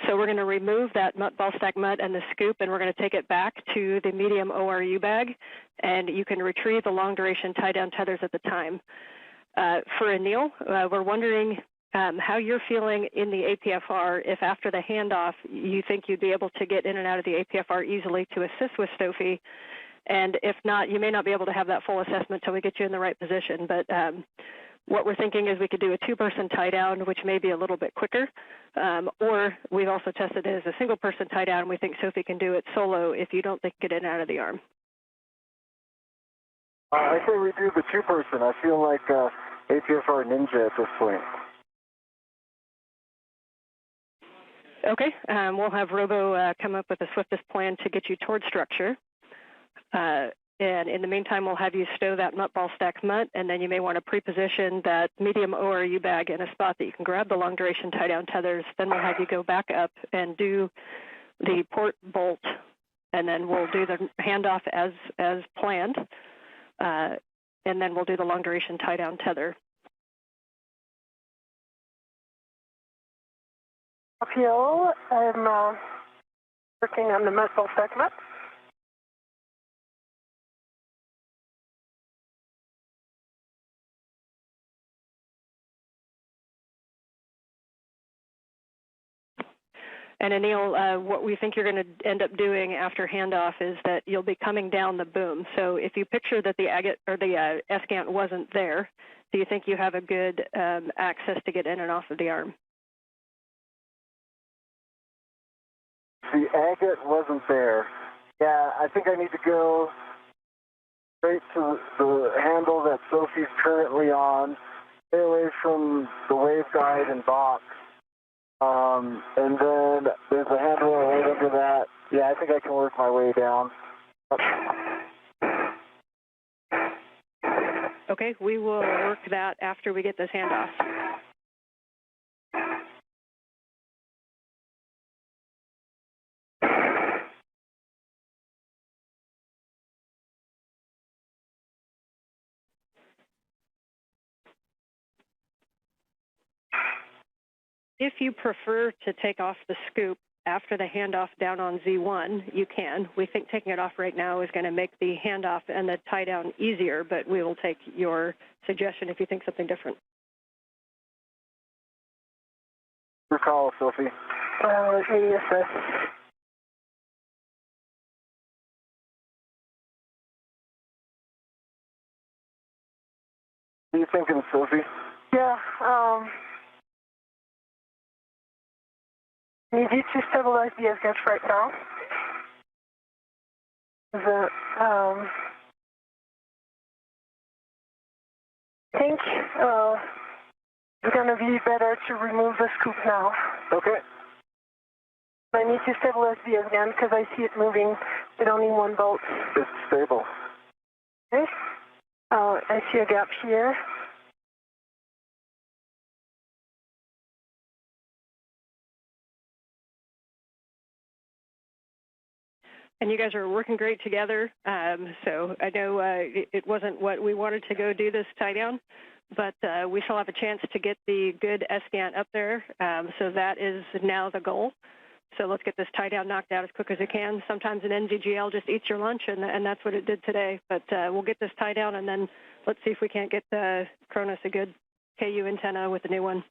So we're going to remove that ball stack mutt and the scoop, and we're going to take it back to the medium ORU bag, and you can retrieve the long-duration tie-down tethers at the time. For Anil, we're wondering how you're feeling in the APFR, if after the handoff you think you'd be able to get in and out of the APFR easily to assist with Sophie. And if not, you may not be able to have that full assessment until we get you in the right position. But what we're thinking is we could do a 2-person tie down, which may be a little bit quicker. Or we've also tested it as a single-person tie down. We think Sophie can do it solo if you don't think get in and out of the arm. I say we do the 2-person. I feel like APFR ninja at this point. Okay, we'll have Robo come up with the swiftest plan to get you towards structure. And in the meantime, we'll have you stow that ball stack mutt, and then you may want to pre-position that medium ORU bag in a spot that you can grab the long-duration tie-down tethers. Then we'll have you go back up and do the port bolt, and then we'll do the handoff as planned, and then we'll do the long-duration tie-down tether. Uphill, I'm working on the ball stack mutt. And Anil, what we think you're going to end up doing after handoff is that you'll be coming down the boom. So if you picture that the agate or the S-Gant wasn't there, do you think you have a good access to get in and off of the arm? The agate wasn't there. Yeah, I think I need to go straight to the handle that Sophie's currently on, stay away from the waveguide and box. And then there's a handle right under that. Yeah, I think I can work my way down. Okay, we will work that after we get this handoff. If you prefer to take off the scoop after the handoff down on Z1, you can. We think taking it off right now is going to make the handoff and the tie down easier, but we will take your suggestion if you think something different. Your call, Sophie. ISS. What are you thinking, Sophie? Yeah, need you to stabilize the S-Gant right now. I think it's going to be better to remove the scoop now. Okay. I need to stabilize the S-Gant because I see it moving with only one bolt. It's stable. Okay. I see a gap here. And you guys are working great together. So I know it wasn't what we wanted to go do this tie down, but we still have a chance to get the good S-Gant up there. So that is now the goal. So let's get this tie down knocked out as quick as it can. Sometimes an NVGL just eats your lunch, and that's what it did today. But we'll get this tie down, and then let's see if we can't get Cronus a good KU antenna with the new one.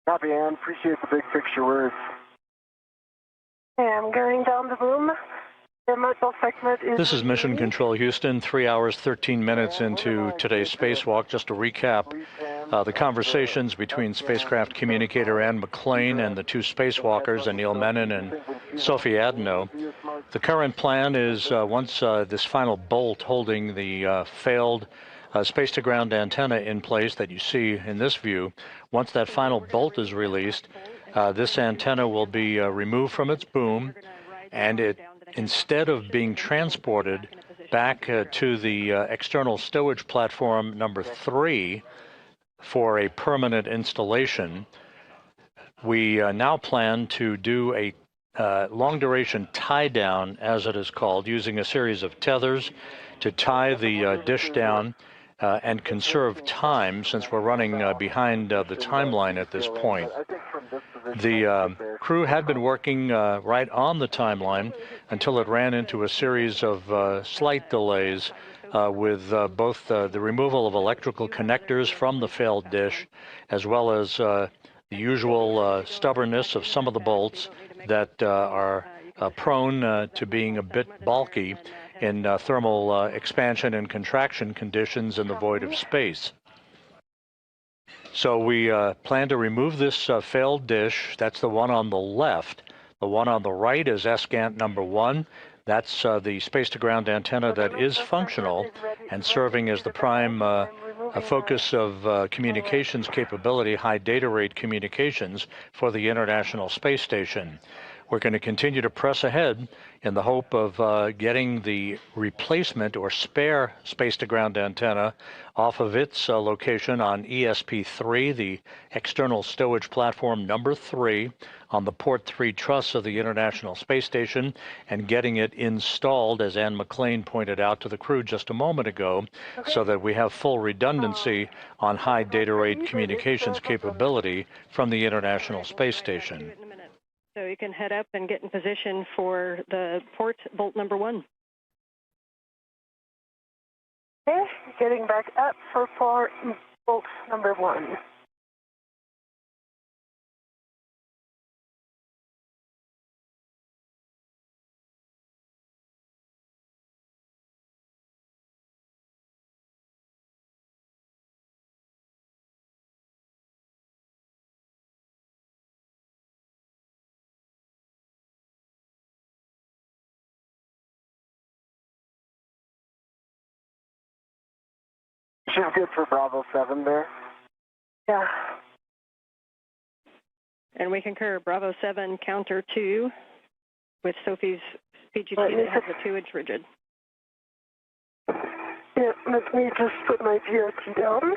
Copy, Ann. Appreciate the big picture words. Okay, I'm going down the room. The module segment is... This is Mission Control Houston, 3 hours, 13 minutes into today's spacewalk. Just to recap, the conversations between spacecraft communicator Ann McClain and the two spacewalkers, Anil Menon and Sophie Adenot. The current plan is once this final bolt holding the failed space-to-ground antenna in place that you see in this view, once that final bolt is released, this antenna will be removed from its boom, and it, instead of being transported back to the external stowage platform number 3 for a permanent installation, we now plan to do a long-duration tie-down, as it is called, using a series of tethers to tie the dish down and conserve time, since we're running behind the timeline at this point. The crew had been working right on the timeline until it ran into a series of slight delays with both the removal of electrical connectors from the failed dish, as well as the usual stubbornness of some of the bolts that are prone to being a bit bulky in thermal expansion and contraction conditions in the void of space. So we plan to remove this failed dish. That's the one on the left. The one on the right is SGANT number 1. That's the space-to-ground antenna that is functional and serving as the prime focus of communications capability, high data rate communications for the International Space Station. We're going to continue to press ahead in the hope of getting the replacement or spare space-to-ground antenna off of its location on ESP3, the external stowage platform number 3, on the Port 3 truss of the International Space Station, and getting it installed, as Ann McClain pointed out to the crew just a moment ago, so that we have full redundancy on high data rate communications capability from the International Space Station. So you can head up and get in position for the port bolt number 1. Okay, getting back up for port bolt number 1. She's good for Bravo 7 there. Yeah. And we concur, Bravo 7 counter 2 with Sophie's PGT that has a 2-inch rigid. Yeah, let me just put my VRT down.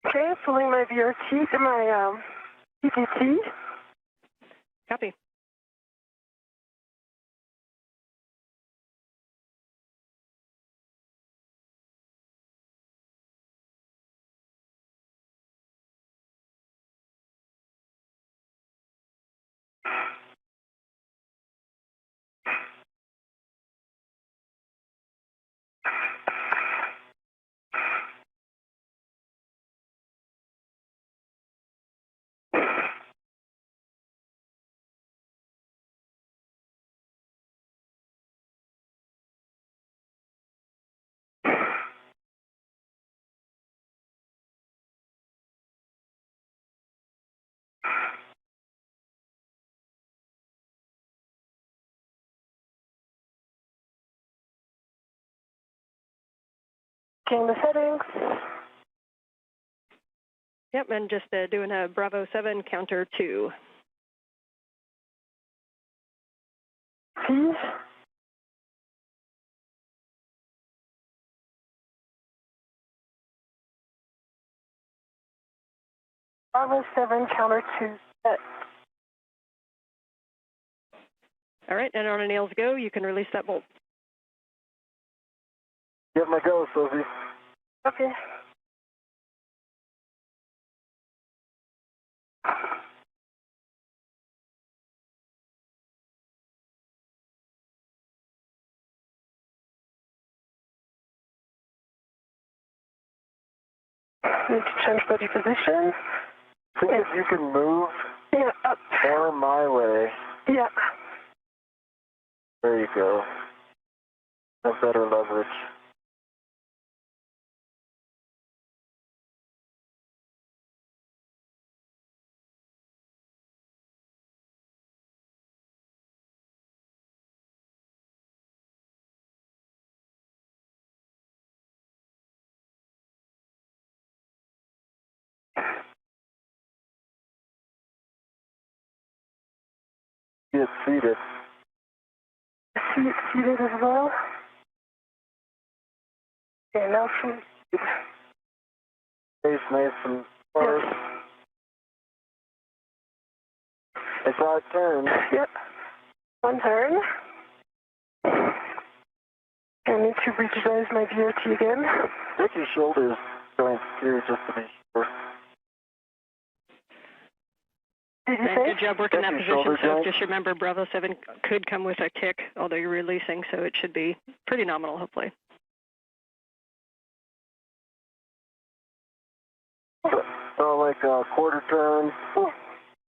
Okay, pulling my VRT to my PTT. Copy. Checking the settings. Yep, and just doing a Bravo 7 counter 2. Please. Bravo 7 counter 2 set. All right, and on Anil's go, you can release that bolt. Give my go, Sophie. Okay. Need to change body position. I think if you can move Up. more my way. Yeah. There you go. Have better leverage. Get seated. Seated as well. Okay, now seated. Face nice and hard. I saw it turn. Yep. One turn. I need to visualize my VOT again. Take your shoulders joints here just to be sure. Did you And say? good job working that Take position. your shoulder So joint. just remember, Bravo 7 could come with a kick, although you're releasing, so it should be pretty nominal, hopefully. So like a quarter turn,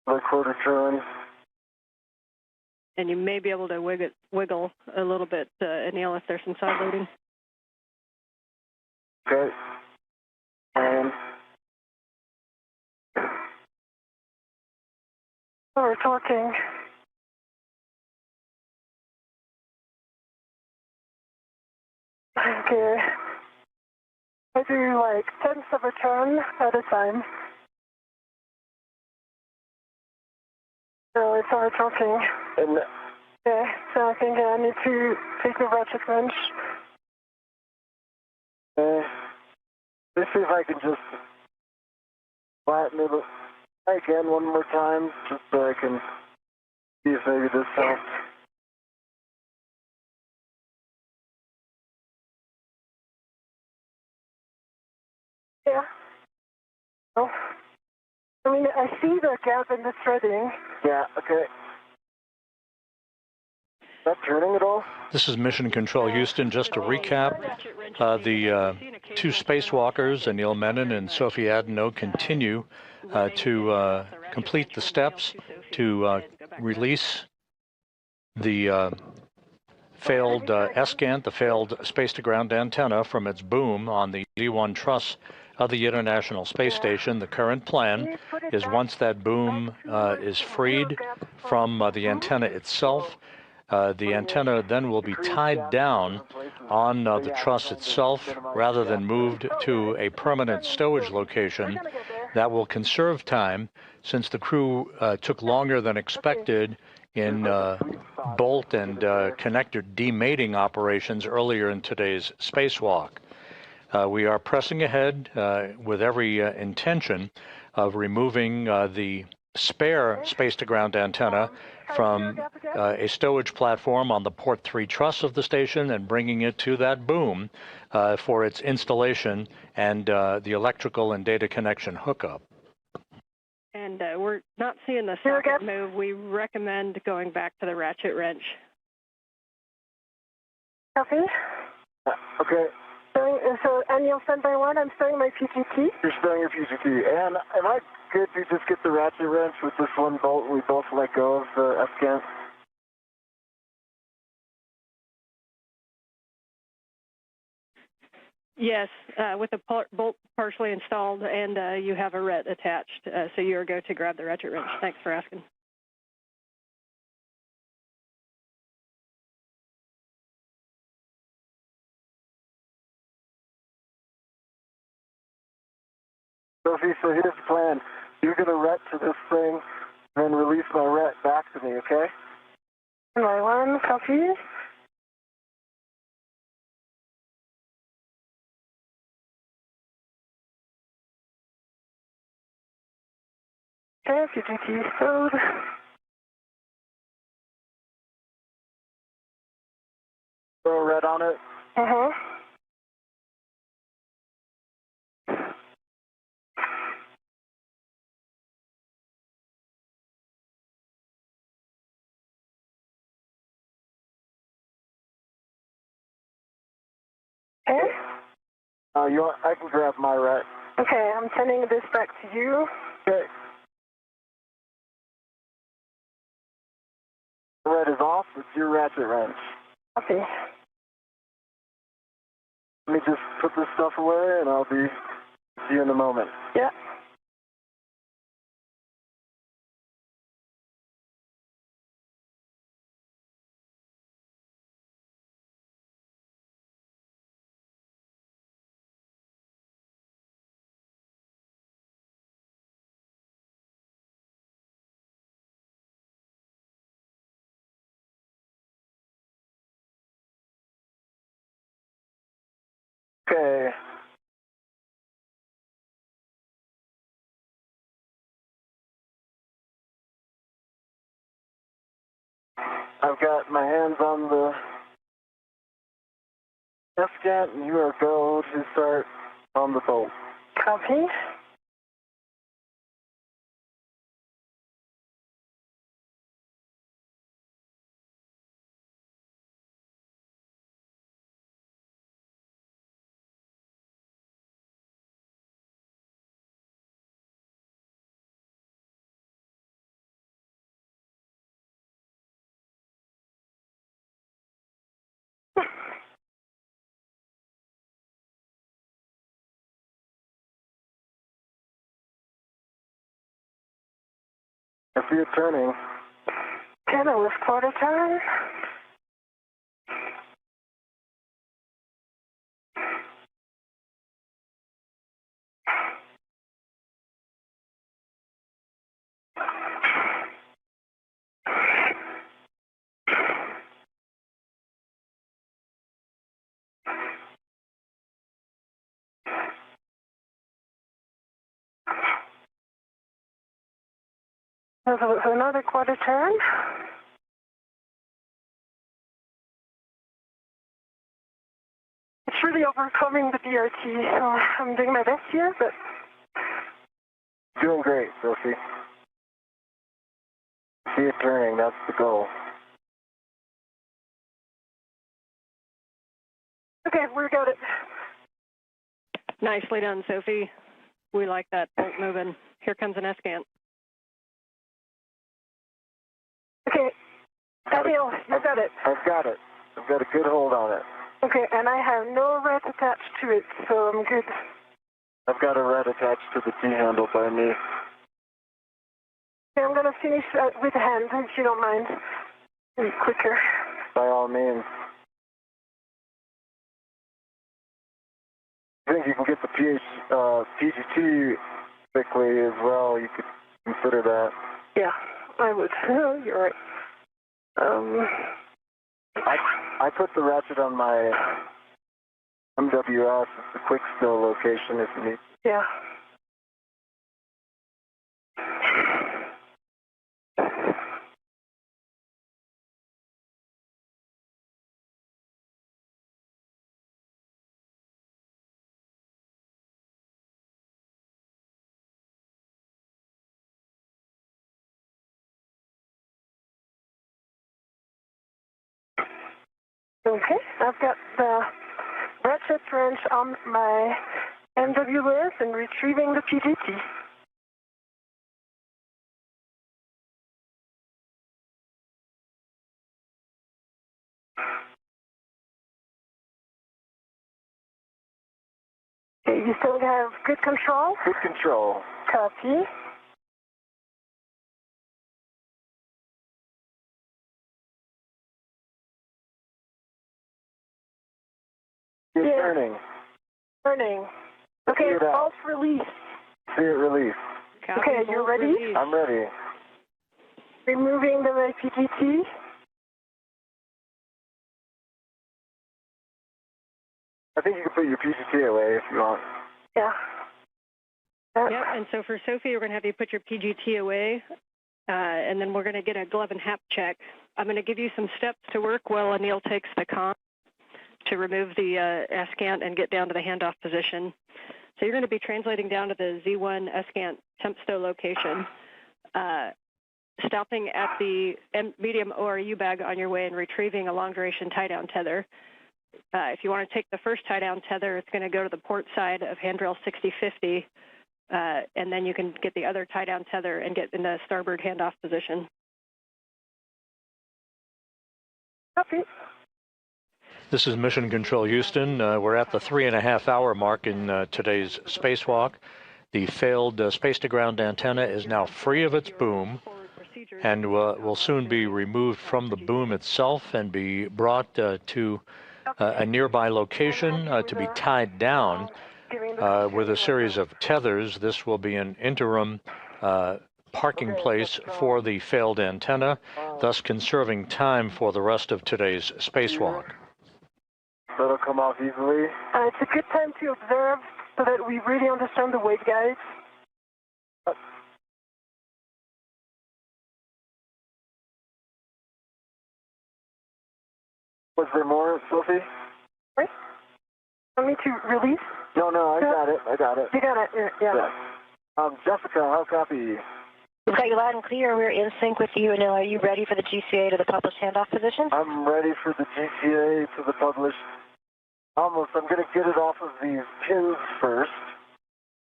like quarter turn. And you may be able to wiggle a little bit, Anil, if there's some side loading. Okay. And Oh, we're talking. Okay. I do like tenths of a turn at a time. So it's all talking. and Okay, so I think I need to take the ratchet wrench. let's see if I can just flatten it again one more time, just so I can see if maybe this helps. Yeah. Oh. I mean, I see the gap in the threading. Yeah, okay. Not turning at all? This is Mission Control Houston. Just to recap, the two spacewalkers, Anil Menon and Sophie Adenot, continue to complete the steps to release the failed ESCANT, the failed space-to-ground antenna, from its boom on the D1 truss of the International Space Station. The current plan is, once that boom is freed from the antenna itself, the antenna then will be tied down on the truss itself rather than moved to a permanent stowage location. That will conserve time, since the crew took longer than expected in bolt and connector demating operations earlier in today's spacewalk. We are pressing ahead with every intention of removing the spare space-to-ground antenna from a stowage platform on the port 3 truss of the station and bringing it to that boom for its installation and the electrical and data connection hookup. And we're not seeing the socket move. We recommend going back to the ratchet wrench. Copy. Okay. So, Anil, standby 1, I'm starting my PGT. You're starting your PGT. And am I good to just get the ratchet wrench with this one bolt and we both let go of the ESCANT? Yes, with the bolt partially installed, and you have a ret attached, so you are go to grab the ratchet wrench. Thanks for asking. Sophie, so here's the plan. You're going to ret to this thing, then release my ret back to me, okay? My one, copy. Okay, PGT stowed. Throw a ret on it. Uh-huh. Okay. I can grab my ret. Okay, I'm sending this back to you. Okay. The ret is off. It's your ratchet wrench. Copy. Let me just put this stuff away, and I'll be see you in a moment. Yeah. Okay. I've got my hands on the F-scan, and you are go to start on the bolt. Copy. I see it turning. Okay, that was quarter time. So another quarter turn. It's really overcoming the DRT, so I'm doing my best here, but... Doing great, Sophie. See it turning, that's the goal. Okay, we got it. Nicely done, Sophie. We like that bolt moving. Here comes an S-scan. Okay, Anil, you got it. I've got it. I've got a good hold on it. Okay, and I have no ret attached to it, so I'm good. I've got a ret attached to the T-handle by me. Okay, I'm going to finish with hand, if you don't mind. Be quicker. By all means. I think you can get the PGT quickly as well. You could consider that. Yeah, I would. You're right. I put the ratchet on my MWS. It's the quick stow location if you need. Yeah. Okay, I've got the ratchet wrench on my MWS and retrieving the PGT. Okay, you still have good control? Good control. Copy. It's Yeah. turning. Turning. Okay, See it out. false release. See it release. Copy, Okay, you bolt ready? release. I'm ready. Removing the PGT. I think you can put your PGT away if you want. Yeah. Yep, and so for Sophie, we're going to have you put your PGT away, and then we're going to get a glove and hap check. I'm going to give you some steps to work while Anil takes the comm to remove the SCANT and get down to the handoff position. So you're going to be translating down to the Z1 SCANT temp stow location, stopping at the medium ORU bag on your way and retrieving a long-duration tie-down tether. If you want to take the first tie-down tether, it's going to go to the port side of handrail 6050, and then you can get the other tie-down tether and get in the starboard handoff position. Copy. This is Mission Control Houston. We're at the 3.5-hour mark in today's spacewalk. The failed space-to-ground antenna is now free of its boom and will soon be removed from the boom itself and be brought to a nearby location to be tied down with a series of tethers. This will be an interim parking place for the failed antenna, thus conserving time for the rest of today's spacewalk. So it'll come off easily. It's a good time to observe so that we really understand the waveguides. Was there more, Sophie? Right? Want me to release? No, I got it. I got it. You got it, yeah. Jessica, how copy? We've got you loud and clear. We're in sync with you. Now, are you ready for the GCA to the published handoff position? I'm ready for the GCA to the published. Almost. I'm going to get it off of these pins first.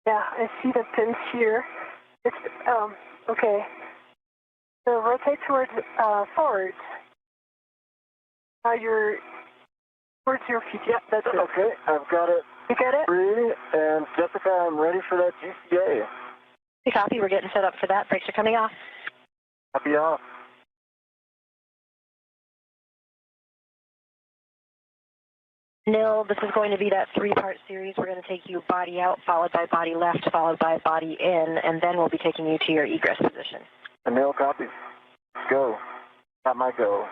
Yeah, I see the pins here. It's, okay. So rotate towards forward. Towards your feet. Yep, that's it. Okay, I've got it. You got it? Free, and Jessica, I'm ready for that GCA. You copy. We're getting set up for that. Brakes are coming off. Copy off. Nil, this is going to be that three-part series. We're going to take you body out, followed by body left, followed by body in, and then we'll be taking you to your egress position. Anil, copy. Go. Got my go.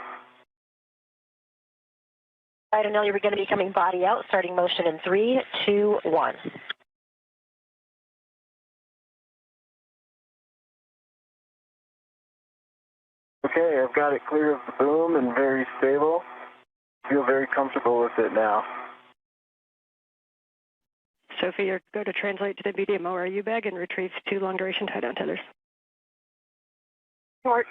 All right, Anil, you're going to be coming body out, starting motion in 3, 2, 1. Okay, I've got it clear of the boom and very stable. Feel very comfortable with it now. Sophie, you're go to translate to the medium ORU bag and retrieve 2 long-duration tie-down tethers. Mark.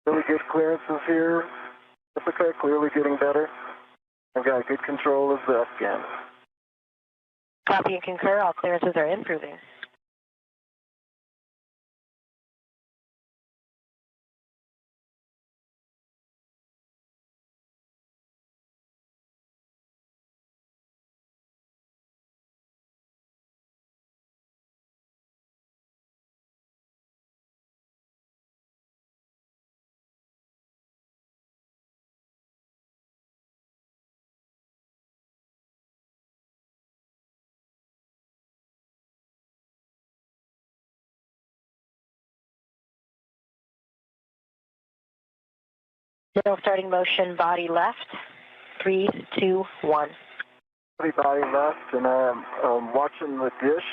Really good clearances here. Jessica, clearly getting better. I've got good control of the scan. Copy and concur. All clearances are improving. Now starting motion, body left. 3, 2, 1. Body left, and I'm watching the dish,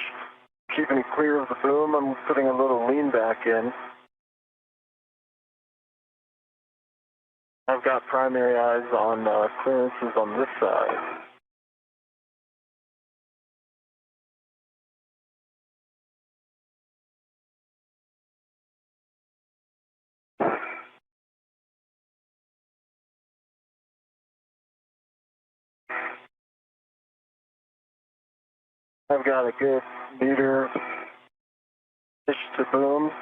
keeping it clear of the boom. I'm putting a little lean back in. I've got primary eyes on clearances on this side. I've got a good meter dish to boom.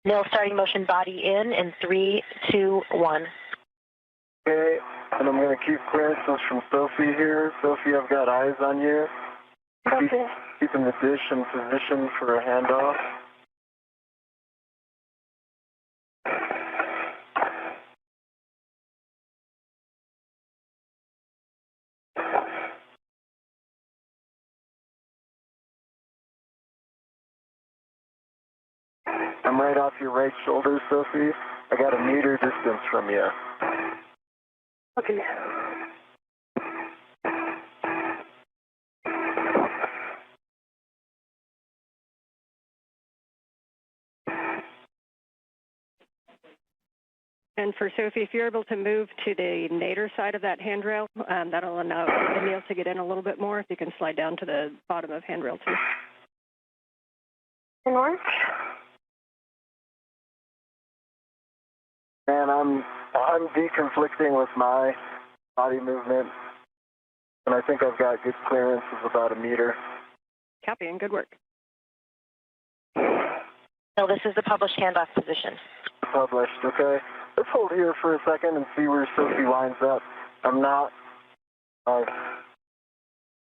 Nil, starting motion, body in 3, 2, 1. Okay, and I'm going to keep clearances from Sophie here. Sophie, I've got eyes on you. Okay. Keeping the dish in position for a handoff. I'm right off your right shoulder, Sophie. I got a meter distance from you. Okay. And for Sophie, if you're able to move to the nadir side of that handrail, that'll allow Anil to get in a little bit more. If you can slide down to the bottom of handrail 2. In work? And I'm deconflicting with my body movement, and I think I've got good clearance of about a meter. Copy, and good work. No, this is the published handoff position. Published, okay. Let's hold here for a second and see where Sophie lines up. I'm not,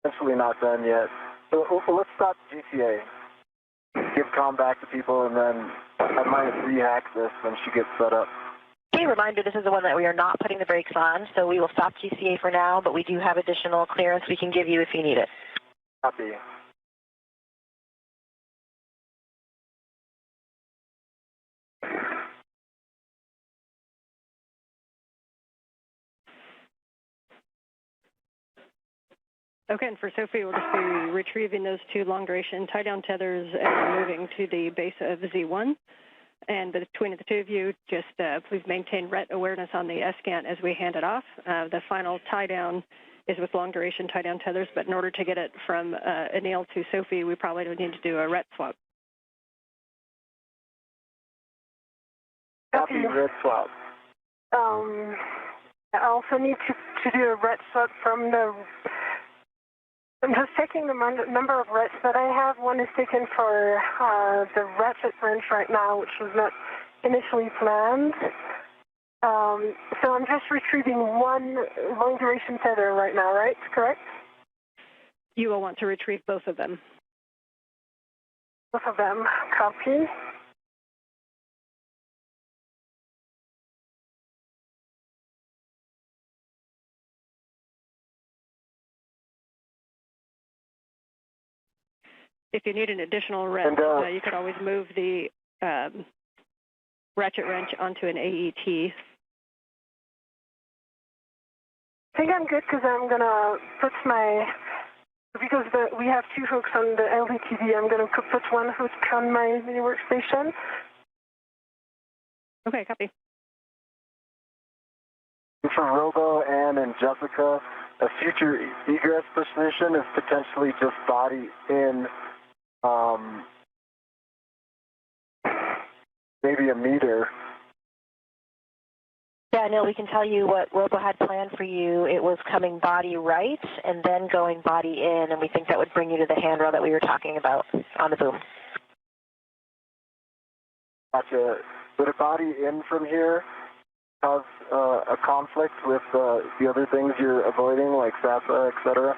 essentially not done yet. So let's stop GTA. Give comm back to people, and then I might rehack this when she gets set up. Okay, reminder, this is the one that we are not putting the brakes on, so we will stop GCA for now, but we do have additional clearance we can give you if you need it. Copy. Okay, and for Sophie, we'll just be retrieving those 2 long-duration tie-down tethers and moving to the base of Z1. And between the 2 of you, just please maintain RET awareness on the S-scan as we hand it off. The final tie-down is with long-duration tie-down tethers, but in order to get it from Anil to Sophie, we probably would need to do a RET swap. Copy, RET swap. I also need to do a RET swap from the... I'm just checking the number of RETs that I have. One is taken for the ratchet wrench right now, which was not initially planned. So I'm just retrieving 1 long-duration tether right now, right? Correct? You will want to retrieve both of them. Both of them. Copy. If you need an additional wrench, you could always move the ratchet wrench onto an AET. I think I'm good because I'm going to put because we have 2 hooks on the LDTV, I'm going to put 1 hook on my mini workstation. Okay, copy. For Robo, Ann, and Jessica, a future egress position is potentially just body in, maybe a meter. Yeah, Neil, we can tell you what Robo had planned for you. It was coming body right and then going body in, and we think that would bring you to the handrail that we were talking about on the boom. Gotcha. Would a body in from here cause a conflict with the other things you're avoiding, like SASA, et cetera?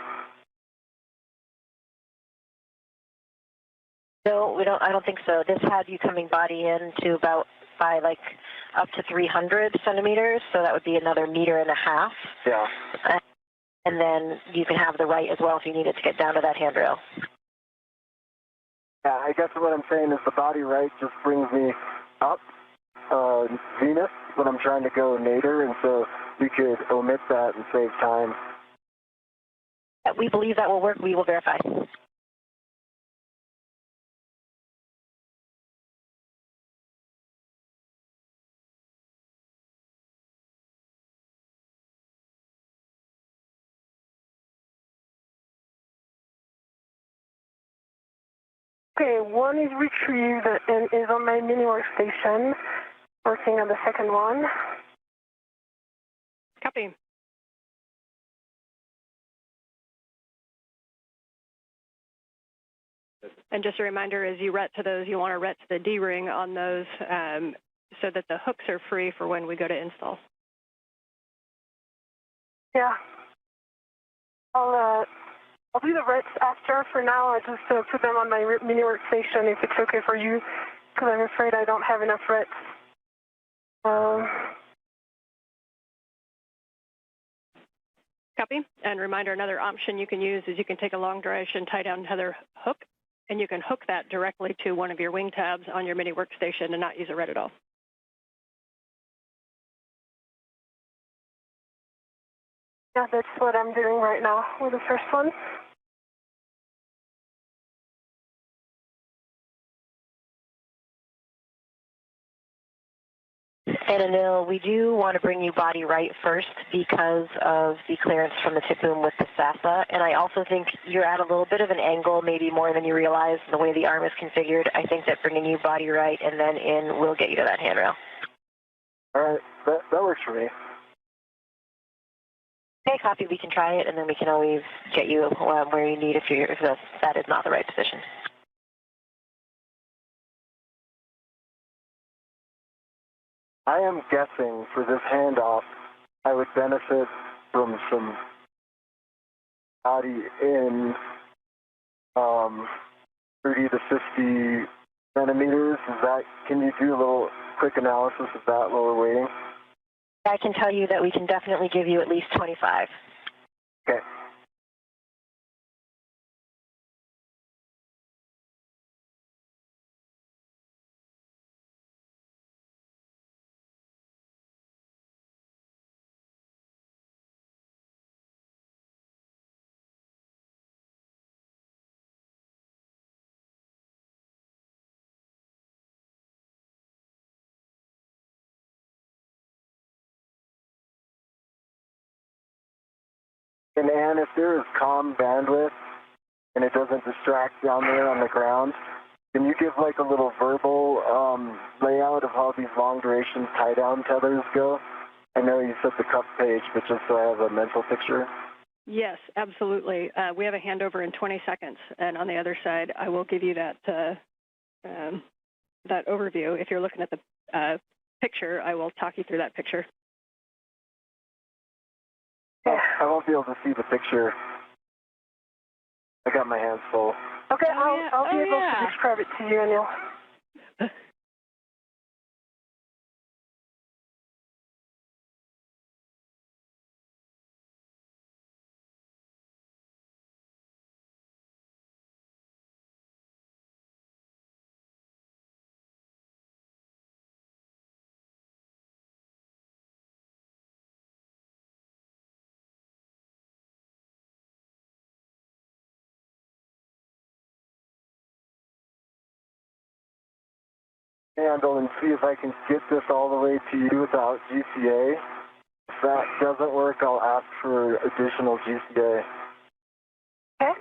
No, we don't. I don't think so. This had you coming body in to about by like up to 300 centimeters, so that would be another 1.5 meters. Yeah. And then you can have the right as well if you needed to get down to that handrail. Yeah, I guess what I'm saying is the body right just brings me up zenith when I'm trying to go nadir, and so we could omit that and save time. We believe that will work. We will verify. Okay, 1 is retrieved and is on my mini workstation, working on the second one. Copy. And just a reminder, as you ret to those, you want to ret to the D-ring on those so that the hooks are free for when we go to install. Yeah. I'll do the rets after. For now, I just put them on my mini workstation if it's okay for you, because I'm afraid I don't have enough rets. Copy. And reminder, another option you can use is you can take a long duration tie-down tether hook, and you can hook that directly to one of your wing tabs on your mini workstation and not use a ret at all. Yeah, that's what I'm doing right now with the first one. And Anil, we do want to bring you body right first because of the clearance from the tip boom with the SASA. And I also think you're at a little bit of an angle, maybe more than you realize, the way the arm is configured. I think that bringing you body right and then in will get you to that handrail. All right, that works for me. Okay, copy. We can try it, and then we can always get you where you need if that is not the right position. I am guessing for this handoff, I would benefit from some body in 30 to 50 centimeters. Can you do a little quick analysis of that while we're waiting? I can tell you that we can definitely give you at least 25. Okay. And Ann, if there is calm bandwidth and it doesn't distract down there on the ground, can you give like a little verbal layout of how these long duration tie down tethers go? I know you said the cup page, but just so I have a mental picture. Yes, absolutely. We have a handover in 20 seconds, and on the other side, I will give you that that overview. If you're looking at the picture, I will talk you through that picture. I won't be able to see the picture. I got my hands full. Okay, I'll be able to describe it to you, Anil. Handle and see if I can get this all the way to you without GCA. If that doesn't work, I'll ask for additional GCA. Okay.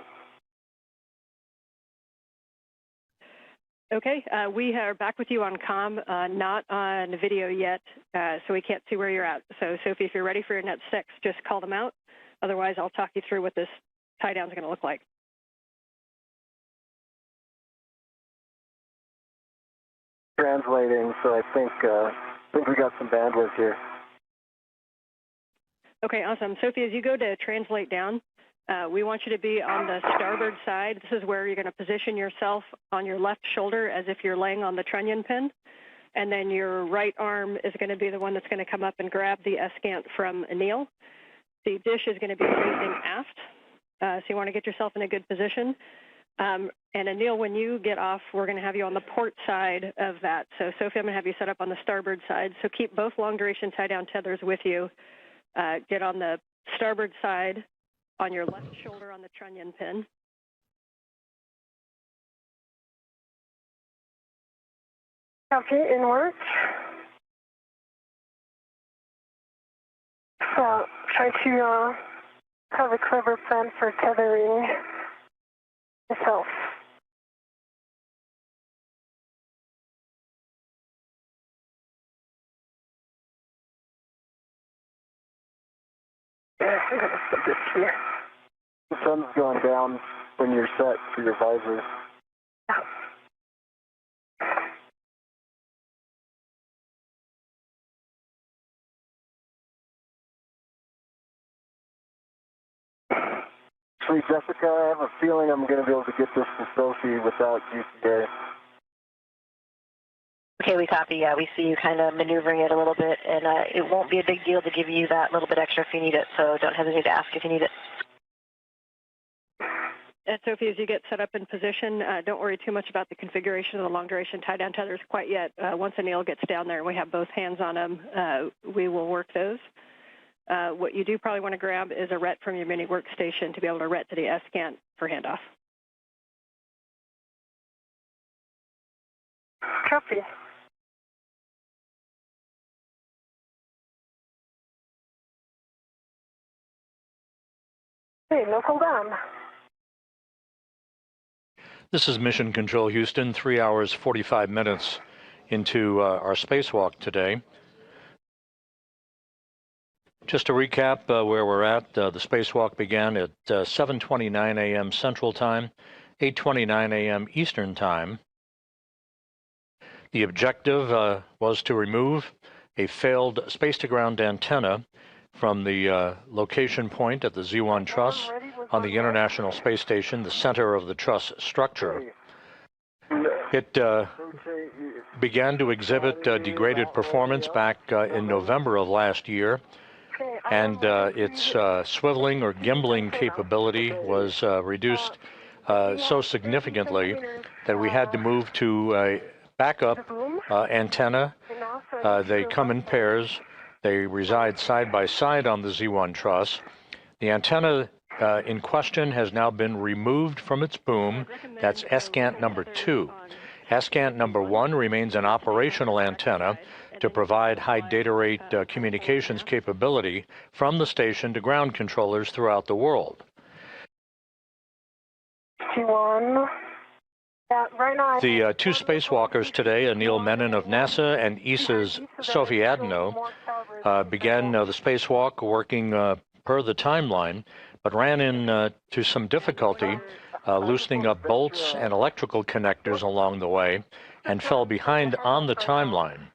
Okay, we are back with you on comm, not on video yet, so we can't see where you're at. So, Sophie, if you're ready for your net 6, just call them out. Otherwise, I'll talk you through what this tie-down is going to look like. Translating, so I think we got some bandwidth here. Okay, awesome. Sophie, as you go to translate down, we want you to be on the starboard side. This is where you're going to position yourself on your left shoulder as if you're laying on the trunnion pin. And then your right arm is going to be the one that's going to come up and grab the escant from Anil. The dish is going to be facing aft, so you want to get yourself in a good position. And Anil, when you get off, we're going to have you on the port side of that. So Sophie, I'm going to have you set up on the starboard side. So keep both long duration tie-down tethers with you. Get on the starboard side on your left shoulder on the trunnion pin. Copy, in work. So try to have a clever plan for tethering myself. Yeah, I'm going to put this here. The sun's going down when you're set for your visor. Actually, Jessica, I have a feeling I'm going to be able to get this to Sophie without GCA. Okay, we copy. Yeah, we see you kind of maneuvering it a little bit, and it won't be a big deal to give you that little bit extra if you need it, so don't hesitate to ask if you need it. Sophie, as you get set up in position, don't worry too much about the configuration of the long-duration tie-down tethers quite yet. Once Anil gets down there and we have both hands on him, we will work those. What you do probably want to grab is a RET from your mini workstation to be able to RET to the SCANT for handoff. Copy. Hey, local down. This is Mission Control Houston, 3 hours, 45 minutes into our spacewalk today. Just to recap where we're at, the spacewalk began at 7:29 a.m. Central Time, 8:29 a.m. Eastern Time. The objective was to remove a failed space-to-ground antenna from the location point at the Z1 truss on the International Space Station, the center of the truss structure. It began to exhibit degraded performance back in November of last year, and its swiveling or gimbling capability was reduced so significantly that we had to move to a backup antenna. They come in pairs. They reside side by side on the Z1 truss. The antenna in question has now been removed from its boom. That's SCANT number 2. SCANT number 1 remains an operational antenna to provide high data rate communications capability from the station to ground controllers throughout the world. The two spacewalkers today, Anil Menon of NASA and ESA's Sophie Adenot, began the spacewalk working per the timeline, but ran into some difficulty loosening up bolts and electrical connectors along the way and fell behind on the timeline.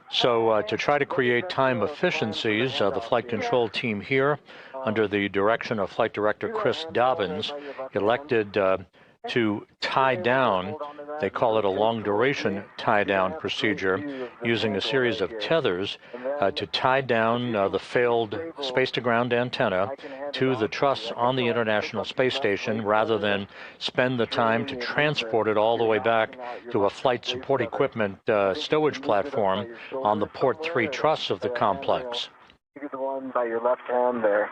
So to try to create time efficiencies, the flight control team here, under the direction of Flight Director Chris Dobbins, elected to tie down, they call it a long-duration tie-down procedure, using a series of tethers to tie down the failed space-to-ground antenna to the truss on the International Space Station rather than spend the time to transport it all the way back to a flight support equipment stowage platform on the Port 3 truss of the complex. The one by your left hand there.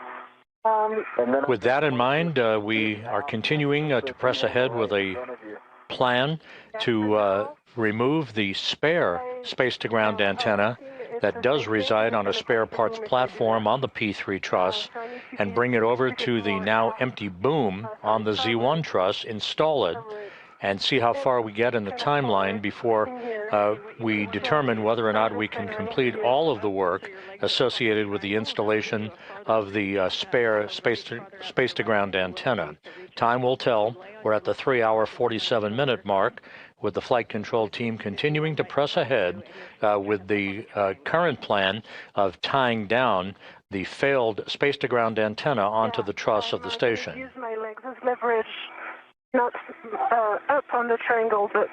With that in mind, we are continuing to press ahead with a plan to remove the spare space-to-ground antenna that does reside on a spare parts platform on the P3 truss and bring it over to the now empty boom on the Z1 truss, install it, and see how far we get in the timeline before we determine whether or not we can complete all of the work associated with the installation of the spare space-to-ground antenna. Time will tell. We're at the 3-hour, 47-minute mark, with the flight control team continuing to press ahead with the current plan of tying down the failed space-to-ground antenna onto the truss of the station. Use my legs as leverage. Not up on the triangle, but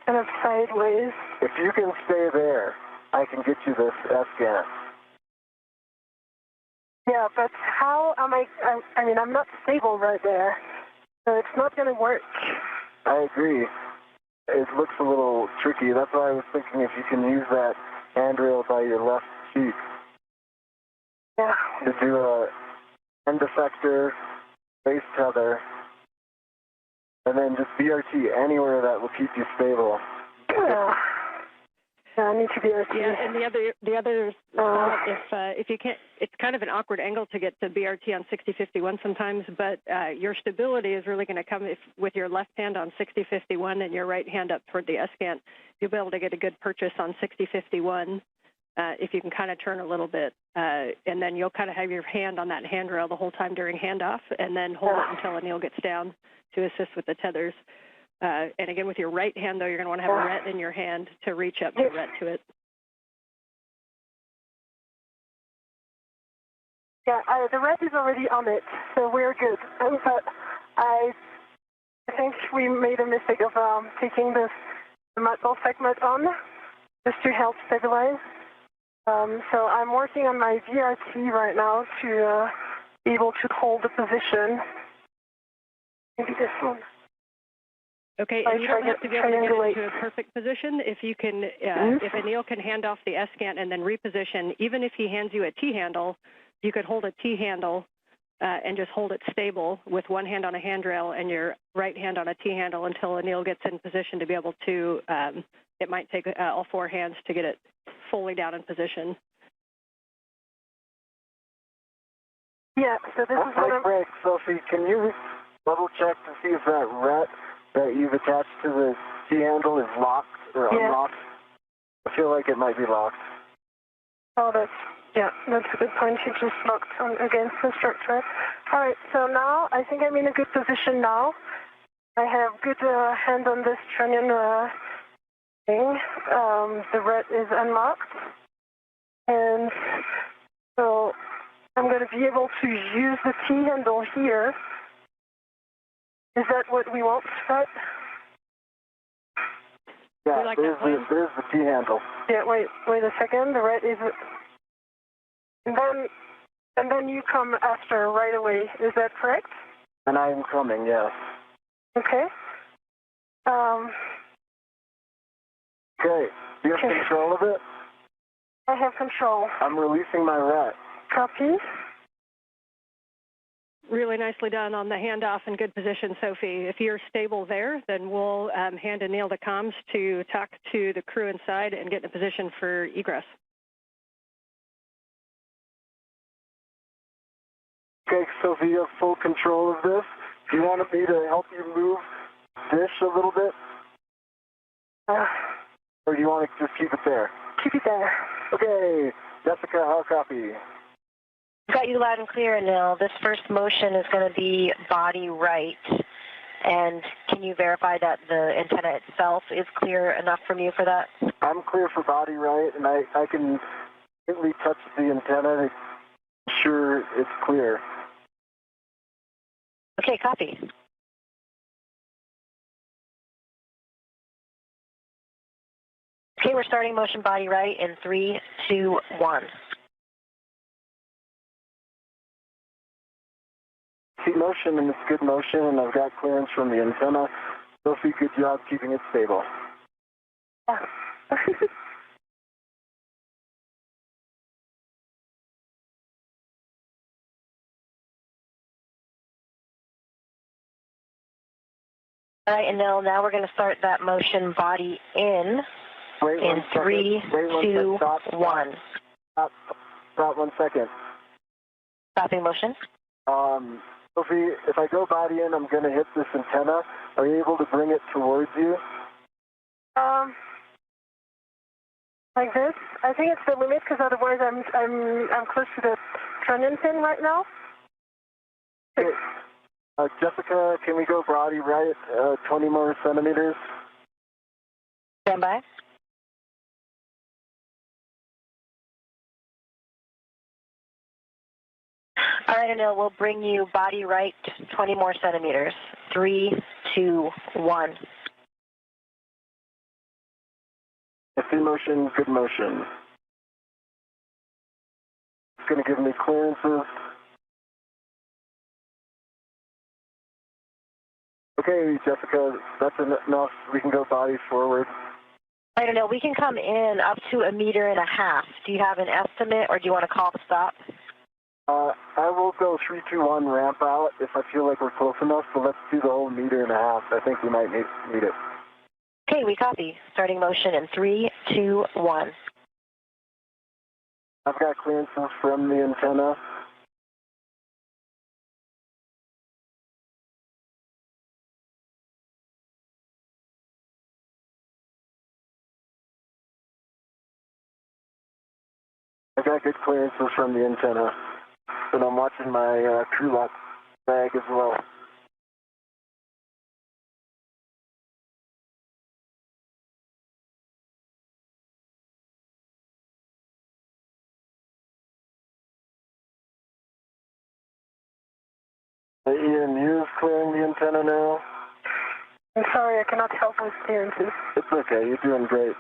kind of sideways. If you can stay there, I can get you this SCANT. Yeah, but how am I mean, I'm not stable right there, so it's not going to work. I agree. It looks a little tricky. That's why I was thinking if you can use that handrail by your left cheek. Yeah. To do a end effector, base tether, and then just BRT anywhere that will keep you stable. Yeah. I need to be BRT. Yeah, and the other if you can't, it's kind of an awkward angle to get to BRT on 6051 sometimes, but your stability is really going to come with your left hand on 6051 and your right hand up toward the SCANT. You'll be able to get a good purchase on 6051 if you can kind of turn a little bit, and then you'll kind of have your hand on that handrail the whole time during handoff, and then hold it until Anil gets down to assist with the tethers. And again, with your right hand, though, you're going to want to have a RET in your hand to reach up to RET to it. Yeah, the red is already on it, so we're good. But I think we made a mistake of taking the metal segment on just to help stabilize. So I'm working on my VRT right now to be able to hold the position. Maybe this one. Okay, and you don't have to be able to get into a perfect position. If you can, if Anil can hand off the S-scan and then reposition, even if he hands you a T-handle, you could hold a T-handle and just hold it stable with one hand on a handrail and your right hand on a T-handle until Anil gets in position to be able to, it might take all four hands to get it fully down in position. Yeah, so this is what I'm... Break, Sophie, can you double check to see if that ret that you've attached to the T-handle is locked or unlocked? I feel like it might be locked. Oh, that's a good point. It just locked on against the structure. All right, so now I think I'm in a good position now. I have good hand on this trunnion thing. The ret is unlocked. And so I'm going to be able to use the T-handle here. Is that what we want, right? Yeah, like there's the T-handle. Yeah, wait a second. The red is... And then you come after right away. Is that correct? And I'm coming, yes. Okay. Okay. Do you have control of it? I have control. I'm releasing my ret. Copy. Really nicely done on the handoff in good position, Sophie. If you're stable there, then we'll hand Anil the comms to talk to the crew inside and get in a position for egress. Okay, Sophie, you have full control of this. Do you want me to help you move this a little bit? Or do you want to just keep it there? Keep it there. Okay, Jessica, how copy? Got you loud and clear, Anil. This first motion is going to be body right. And can you verify that the antenna itself is clear enough from you for that? I'm clear for body right, and I can gently touch the antenna to ensure it's clear. Okay, copy. Okay, we're starting motion body right in 3, 2, 1. See motion, and it's good motion, and I've got clearance from the antenna. Sophie, good job keeping it stable. Yeah. All right, Anil, now we're going to start that motion body in 3, 2, 1. Stop 1 second. Stopping motion. Sophie, if I go body in, I'm going to hit this antenna. Are you able to bring it towards you? Like this? I think it's the limit because otherwise I'm close to the trunnion pin right now. Okay. Jessica, can we go body right 20 more centimeters? Stand by. All right, Anil, we'll bring you body right 20 more centimeters. 3, 2, 1. Good motion, good motion. It's going to give me clearances. Okay, Jessica, that's enough. We can go body forward. I don't know. We can come in up to 1.5 meters. Do you have an estimate, or do you want to call the stop? I will go 3, 2, 1 ramp out if I feel like we're close enough, so let's do the whole 1.5 meters. I think we might need it. Okay, we copy. Starting motion in 3, 2, 1. I've got clearances from the antenna. I got good clearances from the antenna, and I'm watching my crew lock bag as well. Ian, you're clearing the antenna now. I'm sorry, I cannot help with clearances. It's okay, you're doing great.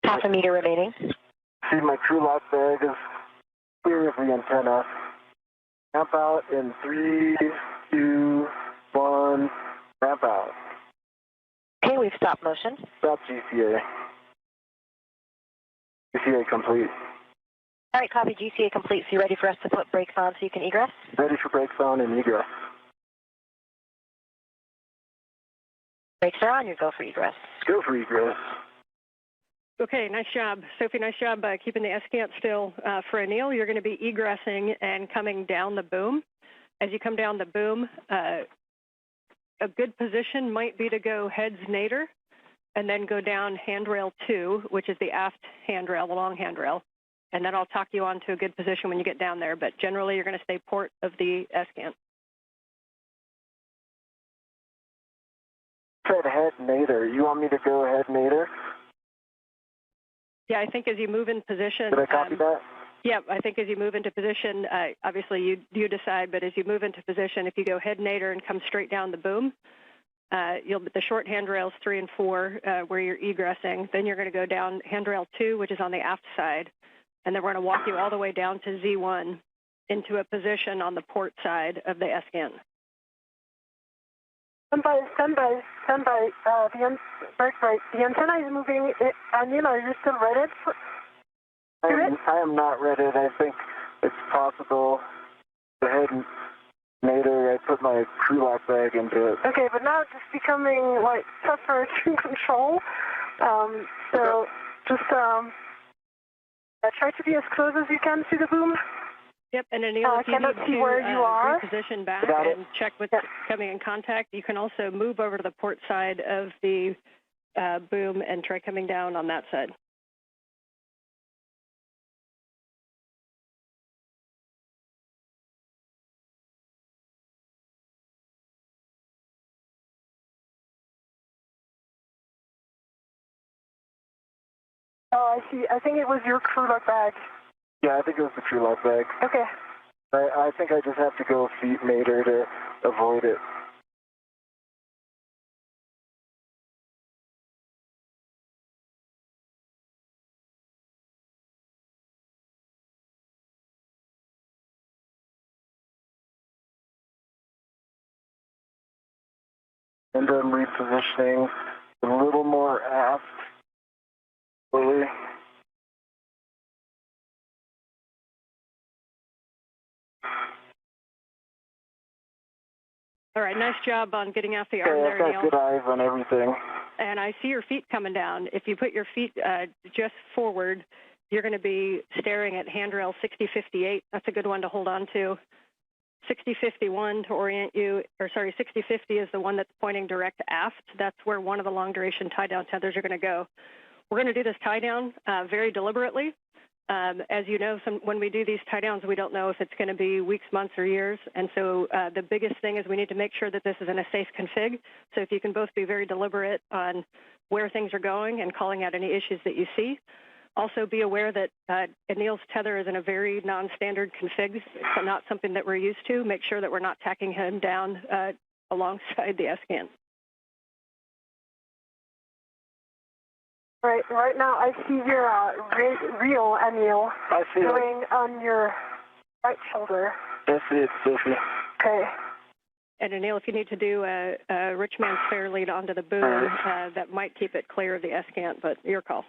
Half a meter remaining. See, my crew lock bag is clear of the antenna. Ramp out in 3, 2, 1, ramp out. Okay, we've stopped motion. Stop GCA. GCA complete. All right, copy, GCA complete. So you ready for us to put brakes on so you can egress? Ready for brakes on and egress. Brakes are on, you go for egress. Go for egress. Okay, nice job. Sophie, nice job keeping the S-cant still. For Anil, you're going to be egressing and coming down the boom. As you come down the boom, a good position might be to go heads nadir and then go down handrail 2, which is the aft handrail, the long handrail. And then I'll talk you on to a good position when you get down there. But generally, you're going to stay port of the S-cant. Said head nadir. You want me to go head nadir? Yeah, I think as you move in position. Did I copy that? Yeah, I think as you move into position, obviously you decide, but as you move into position, if you go head nadir and come straight down the boom, the short handrails 3 and 4 where you're egressing, then you're going to go down handrail 2, which is on the aft side, and then we're going to walk you all the way down to Z1 into a position on the port side of the S-cant. Stand by. The antenna is moving. Anil, are you still ready? I am not ready. I think it's possible to head nadir. I put my crew lock bag into it. Okay, but now it's just becoming like tougher to control. So just try to be as close as you can to the boom. Yep, and Anil, if you need to reposition back and check what's coming in contact, you can also move over to the port side of the boom and try coming down on that side. Oh, I see. I think it was your crew lock bag. Yeah, I think it was the crew lock bag. Okay. I think I just have to go feet nadir to avoid it. And I'm repositioning a little more aft. Slowly. All right, nice job on getting off the arm there, Neil. I've got good eyes on everything. And I see your feet coming down. If you put your feet just forward, you're going to be staring at handrail 6058. That's a good one to hold on to. 6051 to orient you, or sorry, 6050 is the one that's pointing direct aft. That's where one of the long-duration tie-down tethers are going to go. We're going to do this tie-down very deliberately. As you know, when we do these tie-downs, we don't know if it's going to be weeks, months, or years. And so the biggest thing is we need to make sure that this is in a safe config. So if you can both be very deliberate on where things are going and calling out any issues that you see. Also be aware that Anil's tether is in a very non-standard config, so not something that we're used to. Make sure that we're not tacking him down alongside the S-cant. Right now I see your real Anil going on your right shoulder. That's it, Sophie. Okay. And Anil, if you need to do a rich man's fair lead onto the boom, that might keep it clear of the S-cant, but your call.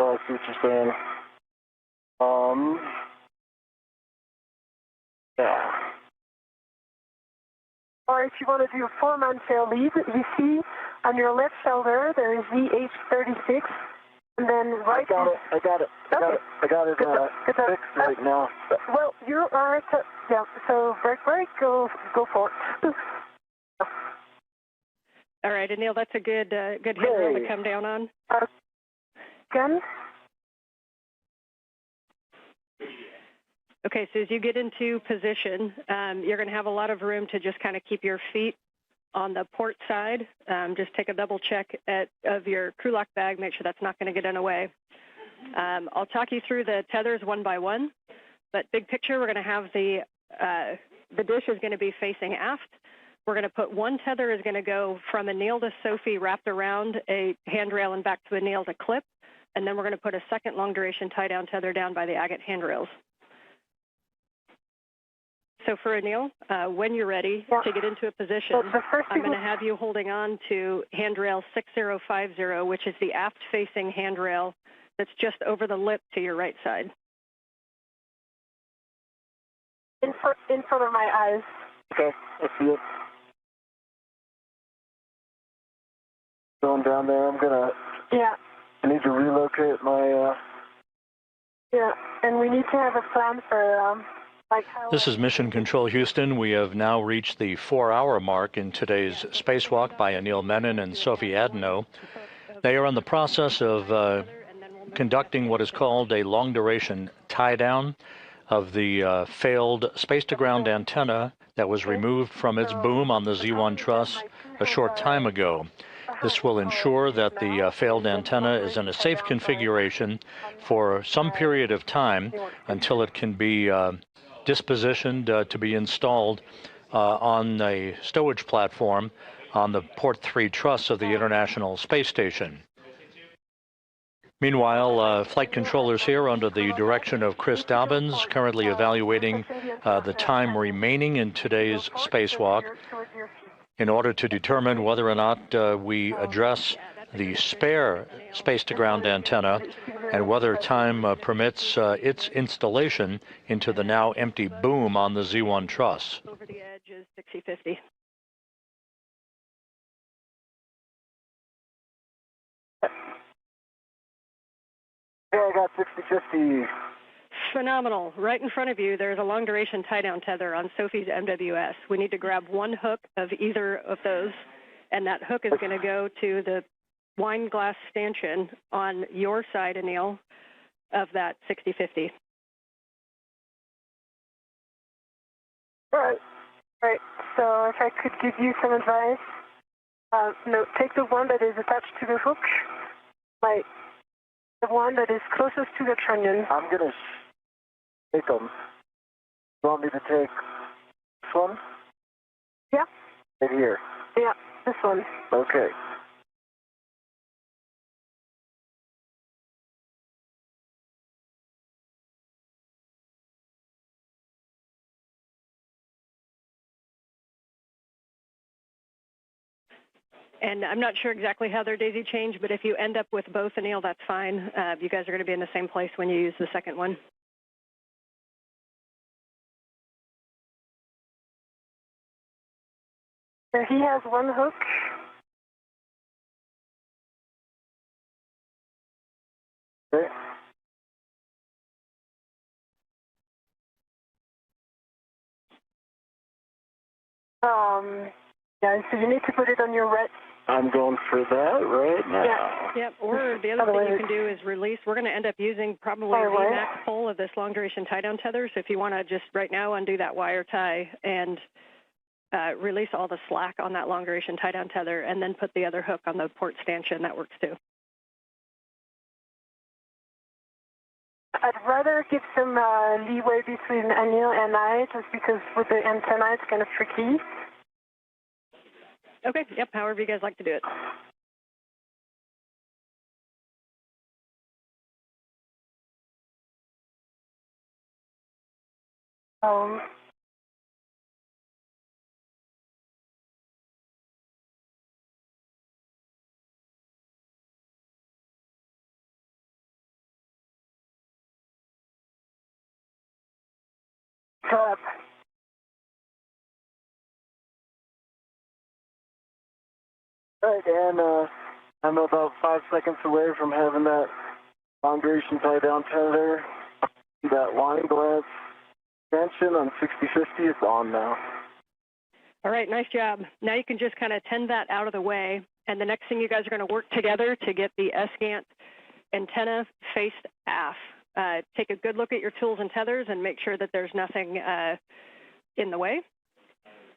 I see what you're saying. Yeah. Or if you want to do a 4-man fair lead, you see on your left shoulder there is VH36, and then right. I got it fixed right now. Well, you're all right. Yeah. So break, go for it. All right, Anil, that's a good handrail to come down on. Again. Okay, so as you get into position, you're going to have a lot of room to just kind of keep your feet On the port side, just take a double check of your crew lock bag, make sure that's not going to get in the way. I'll talk you through the tethers one by one, but big picture, we're going to have the dish is going to be facing aft. We're going to put one tether is going to go from Anil to Sophie wrapped around a handrail and back to Anil to clip, and then we're going to put a second long-duration tie-down tether down by the agate handrails. So for Anil, when you're ready to get into a position, I'm going to have you holding on to handrail 6050, which is the aft-facing handrail that's just over the lip to your right side. In front of my eyes. Okay, I see it. Going down there, I'm gonna. Yeah. I need to relocate my. Yeah, and we need to have a plan for like how. This is Mission Control Houston. We have now reached the 4-hour mark in today's spacewalk by Anil Menon and Sophie Adenot. They are in the process of conducting what is called a long-duration tie-down of the failed space-to-ground antenna that was removed from its boom on the Z1 truss a short time ago. This will ensure that the failed antenna is in a safe configuration for some period of time until it can be dispositioned to be installed on a stowage platform on the Port 3 truss of the International Space Station. Meanwhile, flight controllers here under the direction of Chris Dobbins, currently evaluating the time remaining in today's spacewalk in order to determine whether or not we address the spare space-to-ground antenna and whether time permits its installation into the now empty boom on the Z1 truss. Over the edge is 6050. Yeah, I got 6050. Phenomenal. Right in front of you, there's a long-duration tie-down tether on Sophie's MWS. We need to grab one hook of either of those, and that hook is going to go to the wine glass stanchion on your side, Anil, of that 6050. Right. Right. So if I could give you some advice, no, take the one that is attached to the hook, like the one that is closest to the trunnion. I'm gonna take them. You want me to take this one? Yeah. Right here. Yeah, this one. Okay. And I'm not sure exactly how they're daisy chained, but if you end up with both, Anil, that's fine. You guys are going to be in the same place when you use the second one. So he has one hook. Okay. Yeah, so you need to put it on your right. I'm going for that right now. Yeah. Yep, or the other thing you can do is release. We're going to end up using probably the max pull of this long-duration tie-down tether. So if you want to just right now undo that wire tie and release all the slack on that long-duration tie-down tether and then put the other hook on the port stanchion, that works too. I'd rather give some leeway between Anil and I, just because with the antenna it's kind of tricky. Okay, yep, however you guys like to do it. Up. Right, and I'm about 5 seconds away from having that long-duration tie-down tether. That wine glass extension on 6050 is on now. All right, nice job. Now you can just kind of tend that out of the way, and the next thing you guys are going to work together to get the SGANT antenna faced aft. Take a good look at your tools and tethers and make sure that there's nothing in the way.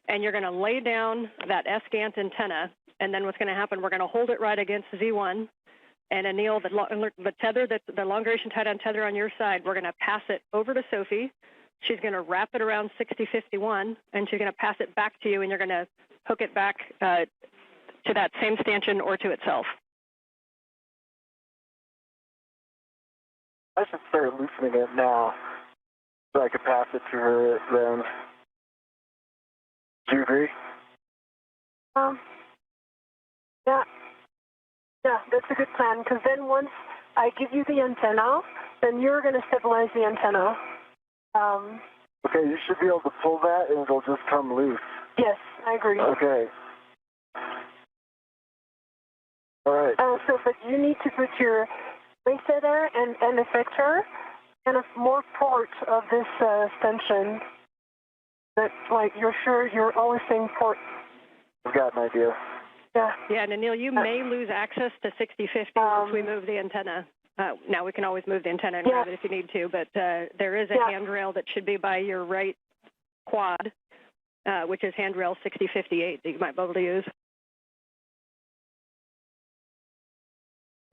and you're going to lay down that S-GANT antenna, and then what's going to happen, we're going to hold it right against Z1, and Anil, the tether, the long-duration tie-down tether on your side, we're going to pass it over to Sophie. She's going to wrap it around 6051, and she's going to pass it back to you, and you're going to hook it back to that same stanchion or to itself. I should start loosening it now so I could pass it to her then. Do you agree? Yeah, that's a good plan, because then once I give you the antenna, then you're going to stabilize the antenna. Okay, you should be able to pull that and it'll just come loose. Yes, I agree. Okay. All right. So, but you need to put your resetter and effector and a more port of this stanchion. That, like, you're sure you're always saying port. I've got an idea. Yeah. Yeah, and Anil, you may lose access to 6050 once we move the antenna. Now, we can always move the antenna and grab it if you need to, but there is a handrail that should be by your right quad, which is handrail 6058 that you might be able to use.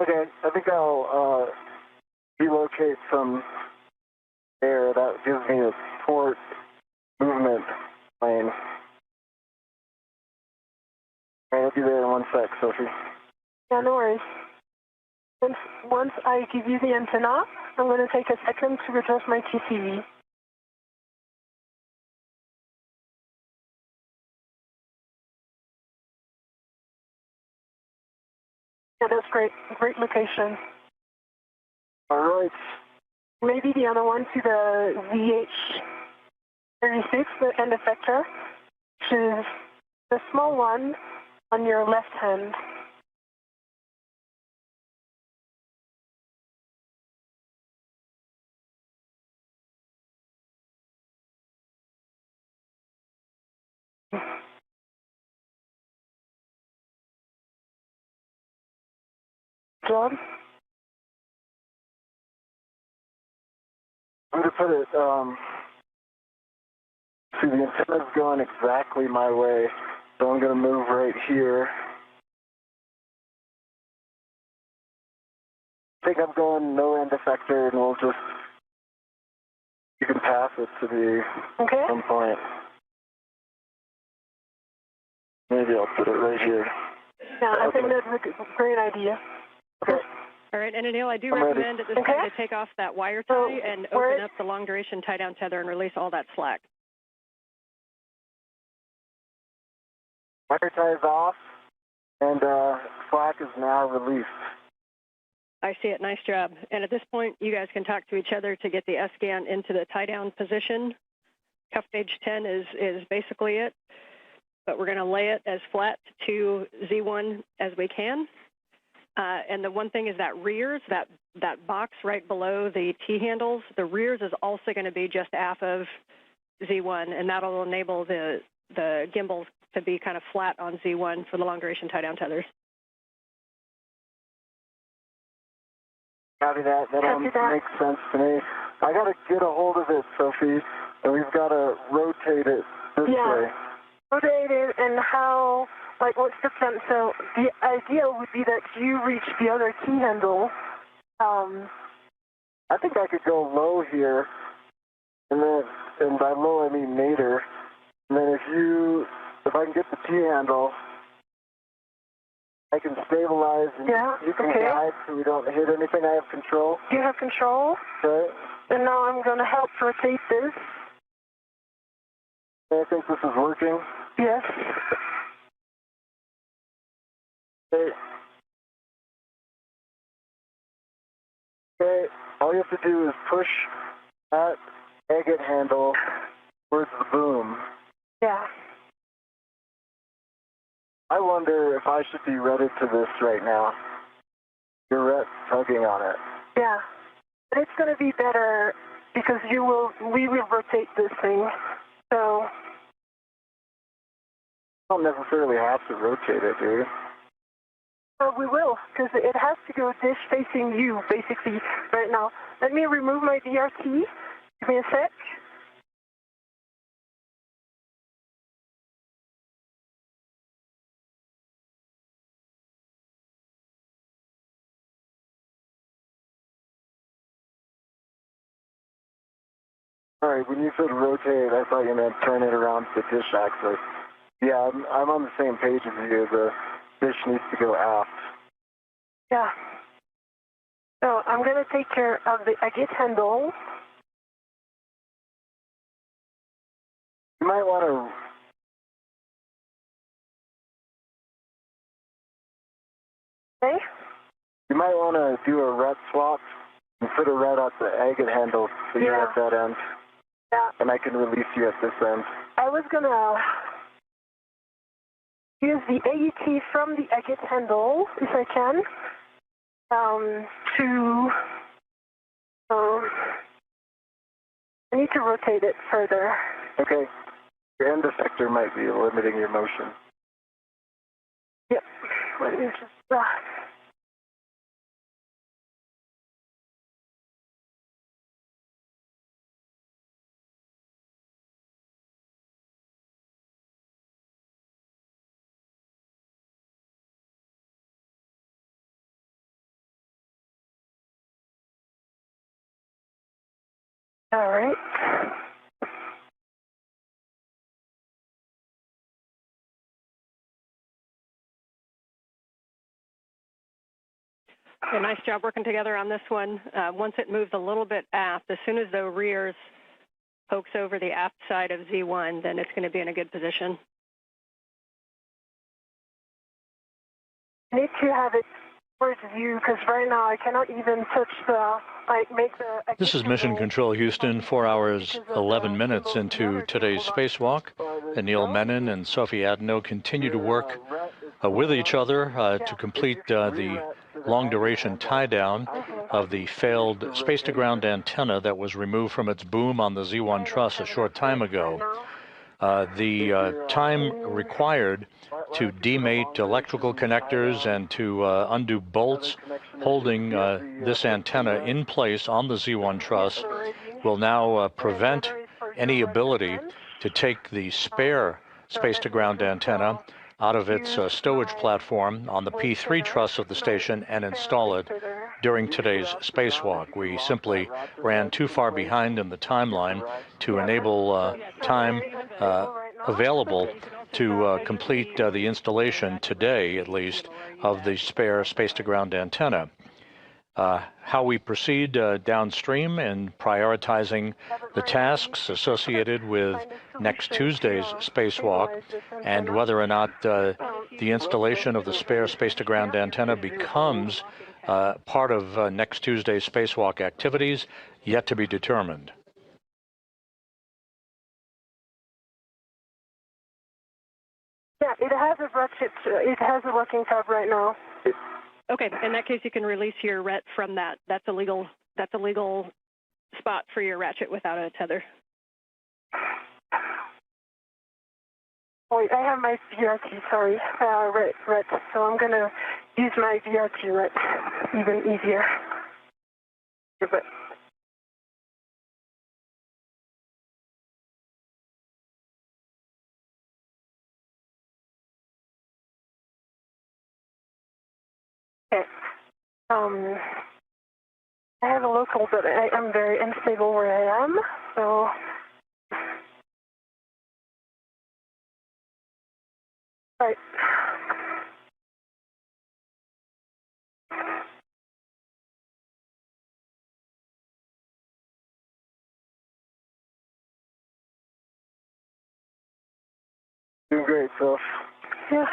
Okay, I think I'll relocate from there. That gives me a port movement plane. All right, I'll be there in 1 sec, Sophie. Yeah, no worries. Once I give you the antenna, I'm going to take a second to adjust my TCV. Yeah, that's great. Great location. All right. Maybe the other one to the VH36, the end effector, which is the small one on your left hand. John? I'm going to put it, see, the antenna's going exactly my way, so I'm going to move right here. I think I'm going no end effector, and we'll just, you can pass it to the some point. Maybe I'll put it right here. Yeah, I think that's a great idea. Okay. All right, and Anil, I do recommend at this time to take off that wire tie and open up the long-duration tie-down tether and release all that slack. Wire tie is off, and slack is now released. I see it. Nice job. And at this point, you guys can talk to each other to get the S-GAN into the tie-down position. Cuff gauge 10 is basically it, but we're going to lay it as flat to Z1 as we can. And the one thing is that rears, that box right below the T-handles, the rears is also going to be just aft of Z1, and that'll enable the gimbals to be kind of flat on Z1 for the long-duration tie-down tethers. Copy that. That all makes sense to me. I got to get a hold of it, Sophie, and we've got to rotate it this way. Rotate it, and how, like, what's the plan? So the idea would be that you reach the other key handle. I think I could go low here, and by low I mean nadir. And then if I can get the T handle, I can stabilize and you can guide so we don't hit anything. I have control. You have control? Okay. And now I'm going to help rotate this. I think this is working. Yes. Okay. Okay. All you have to do is push that agate handle towards the boom. Yeah. I wonder if I should be wedded to this right now. You're tugging on it. Yeah. But it's going to be better because we will rotate this thing. So you don't necessarily have to rotate it, do you? We will, because it has to go dish facing you, basically, right now. Let me remove my DRT. Give me a sec. All right, when you said rotate, I thought you meant turn it around to dish axis. Yeah, I'm on the same page as you. The dish needs to go aft. Yeah. So I'm going to take care of the agate handle. You might want to... Okay. You might want to do a ret swap and put a ret at the agate handle so you're at that end. Yeah. And I can release you at this end. I was going to use the AET from the agate handle, if I can, I need to rotate it further. Okay. Your end effector might be limiting your motion. Yep. Let me just... All right. A nice job working together on this one. Once it moves a little bit aft, as soon as the rears pokes over the aft side of Z1, then it's going to be in a good position. I need to have it towards you because right now I cannot even touch the, make the... This is Mission Control Houston, 4 hours, 11 minutes into today's spacewalk. Anil Menon and Sophie Adenot continue to work with each other to complete the long-duration tie-down of the failed space-to-ground antenna that was removed from its boom on the Z1 truss a short time ago. The time required to demate electrical connectors and to undo bolts holding this antenna in place on the Z1 truss will now prevent any ability to take the spare space-to-ground antenna out of its stowage platform on the P3 truss of the station and install it during today's spacewalk. We simply ran too far behind in the timeline to enable time available to complete the installation today, at least, of the spare space-to-ground antenna. How we proceed downstream in prioritizing the tasks associated with next Tuesday's spacewalk and whether or not the installation of the spare space-to-ground antenna becomes part of next Tuesday's spacewalk activities, yet to be determined. Yeah, it has a ratchet. It has a working tab right now. Okay, in that case, you can release your ret from that. That's a legal spot for your ratchet without a tether. Wait, I have my VRT, sorry, ret. So I'm going to use my VRT ret, even easier. But okay. I have a local, but I'm very unstable where I am, so. Right. Doing great, Phil. Yeah.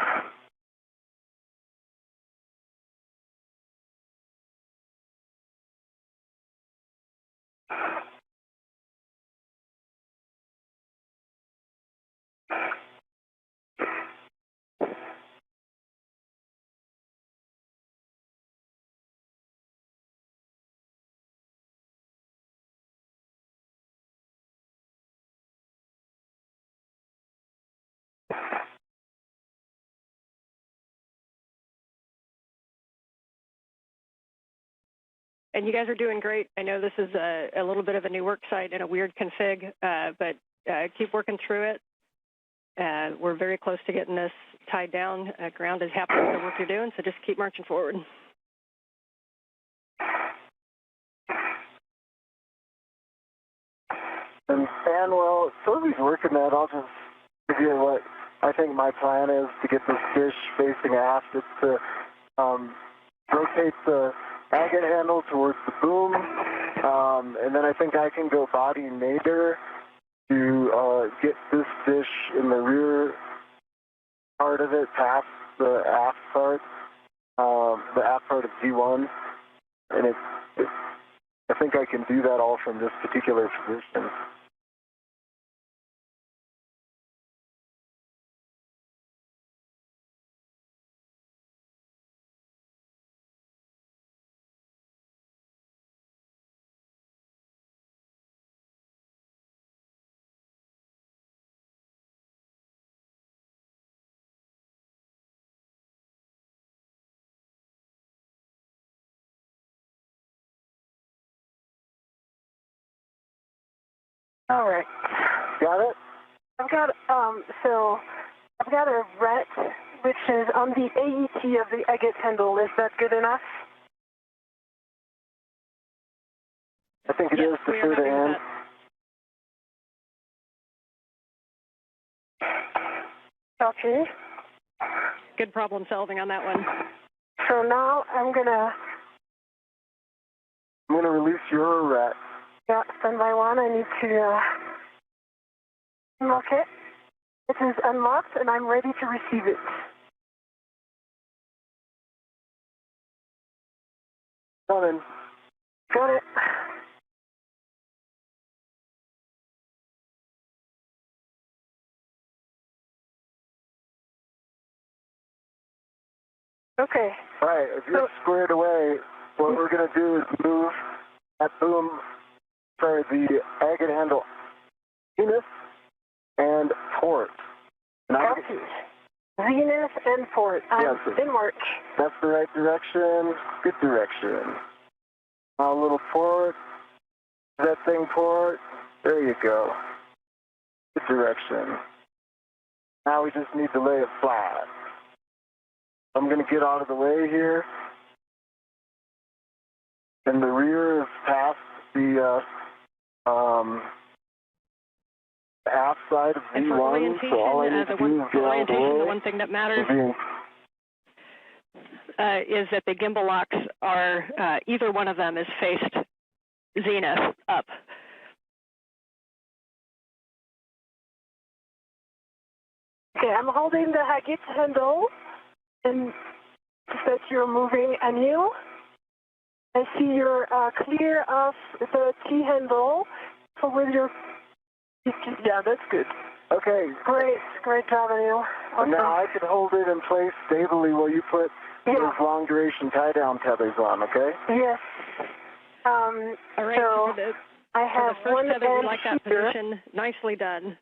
And you guys are doing great. I know this is a little bit of a new work site and a weird config, but keep working through it. We're very close to getting this tied down. Ground is happy with the work you're doing, so just keep marching forward. And well, Sophie's working that. I'll just give you what I think my plan is to get this dish facing aft. It's to rotate the agate handle towards the boom, and then I think I can go body nadir to get this dish in the rear part of it past the aft part of V1, and I think I can do that all from this particular position. All right. Got it? I've got a ret which is on the AET of the agate handle. Is that good enough? I think it is to sure to end. Okay. Good problem solving on that one. So now I'm gonna release your ret. Yeah, standby one. I need to unlock it. It is unlocked, and I'm ready to receive it. Coming. Got it. Okay. All right, if you're squared away, what we're going to do is move that boom, the agate handle zenith and port. Okay. Zenith and port. I'm in work. That's the right direction. Good direction. Now a little port. That thing port. There you go. Good direction. Now we just need to lay it flat. I'm going to get out of the way here. And the rear is past the aft side of and for V1, orientation, so all I need to do is get out of the way. The one thing that matters is that the gimbal locks are, either one of them is faced zenith up. Okay, I'm holding the agate handle, and that you're moving Anil. I see you're clear of the T handle. So with your, yeah, that's good. Okay. Great job, Anil. Awesome. Now I can hold it in place stably while you put those long duration tie down tethers on, okay? Yes. All right. So I have for the one first tether, we end like that here. position. Nicely done.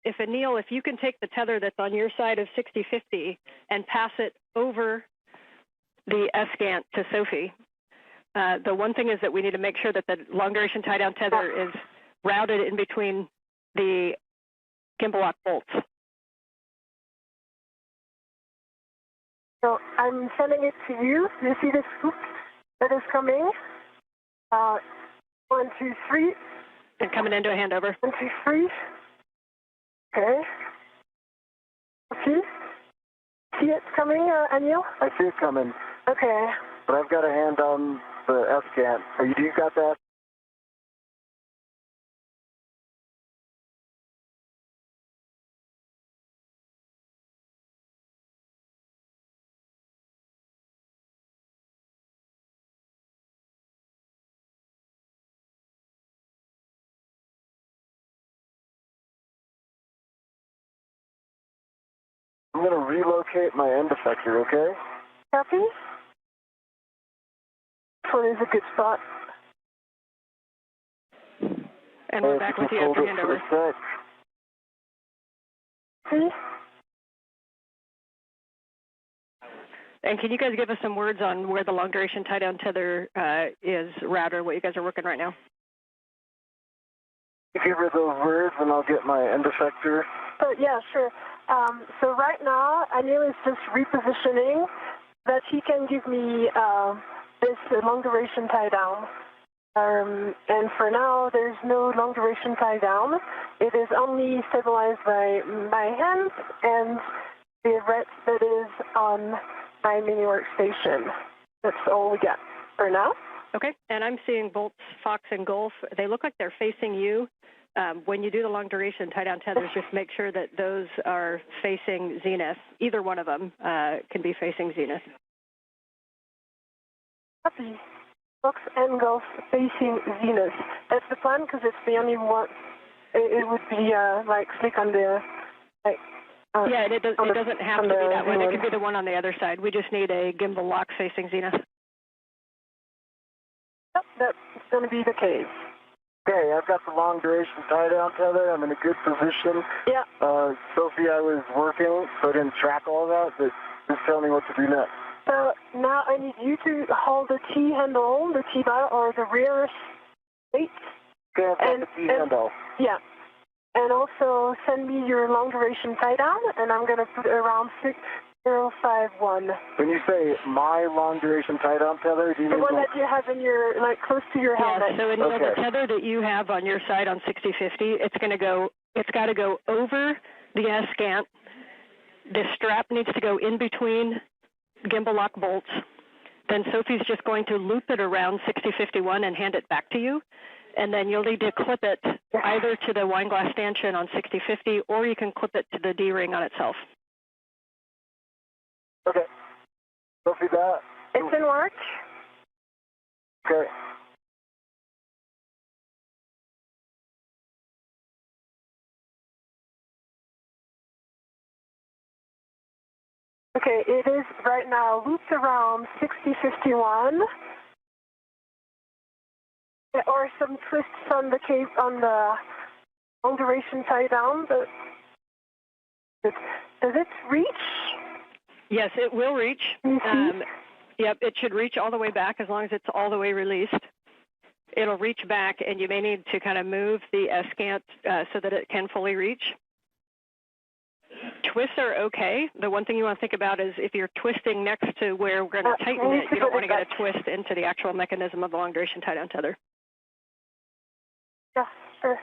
If Anil, if you can take the tether that's on your side of 6050 and pass it over the SGANT to Sophie. The one thing is that we need to make sure that the long duration tie down tether is routed in between the gimbal lock bolts. So I'm sending it to you. You see the scoop that is coming? 1, 2, 3. And coming into a handover. 1, 2, 3. Okay. Okay. See it coming, Anil? I see it coming. Okay. But I've got a hand on the SGANT. You got that? I'm going to relocate my end effector, okay? Copy. This one is a good spot. And we're back with you after handover. See? And can you guys give us some words on where the long duration tie down tether is routed, what you guys are working right now? You give her those words and I'll get my end effector. Yeah, sure. So right now, Anil is just repositioning that he can give me this long duration tie down. And for now, there's no long duration tie down. It is only stabilized by my hands and the rest that is on my mini workstation. That's all we got for now. Okay, and I'm seeing bolts, Fox, and Gulf. They look like they're facing you. When you do the long duration tie down tethers, just make sure that those are facing zenith. Either one of them can be facing zenith. Copy. Fox and Gulf facing zenith. That's the plan because it's the only one. It would be like click on the yeah, it doesn't have to be that one. It could be the one on the other side. We just need a gimbal lock facing zenith. Yep, that's going to be the case. Okay, I've got the long duration tie down tether. I'm in a good position. Yeah. Sophie, I was working, so I didn't track all that, but just tell me what to do next. So now I need you to hold the T handle, the T bar, or the rear plate. Okay, I've got the T handle. Yeah. And also send me your long duration tie down, and I'm going to put around 6051. When you say my long duration tie down tether, do you mean the one that you have in your, like, close to your helmet? Yeah, so in the tether that you have on your side on 6050, it's got to go over the S-scant. The strap needs to go in between gimbal lock bolts. Then Sophie's just going to loop it around 6051 and hand it back to you. And then you'll need to clip it either to the wine glass stanchion on 6050, or you can clip it to the D-ring on itself. Okay. Sophie, that? It's in work. Okay. Okay, it is right now looped around 6051. Or some twists on the cape on the long duration tie down. But does it reach? Yes, it will reach. Yep, it should reach all the way back as long as it's all the way released. It'll reach back, and you may need to kind of move the S-scant so that it can fully reach. Twists are okay. The one thing you want to think about is if you're twisting next to where we're going to tighten it, you don't want to get a twist into the actual mechanism of the long duration tie down tether. Yeah, sure.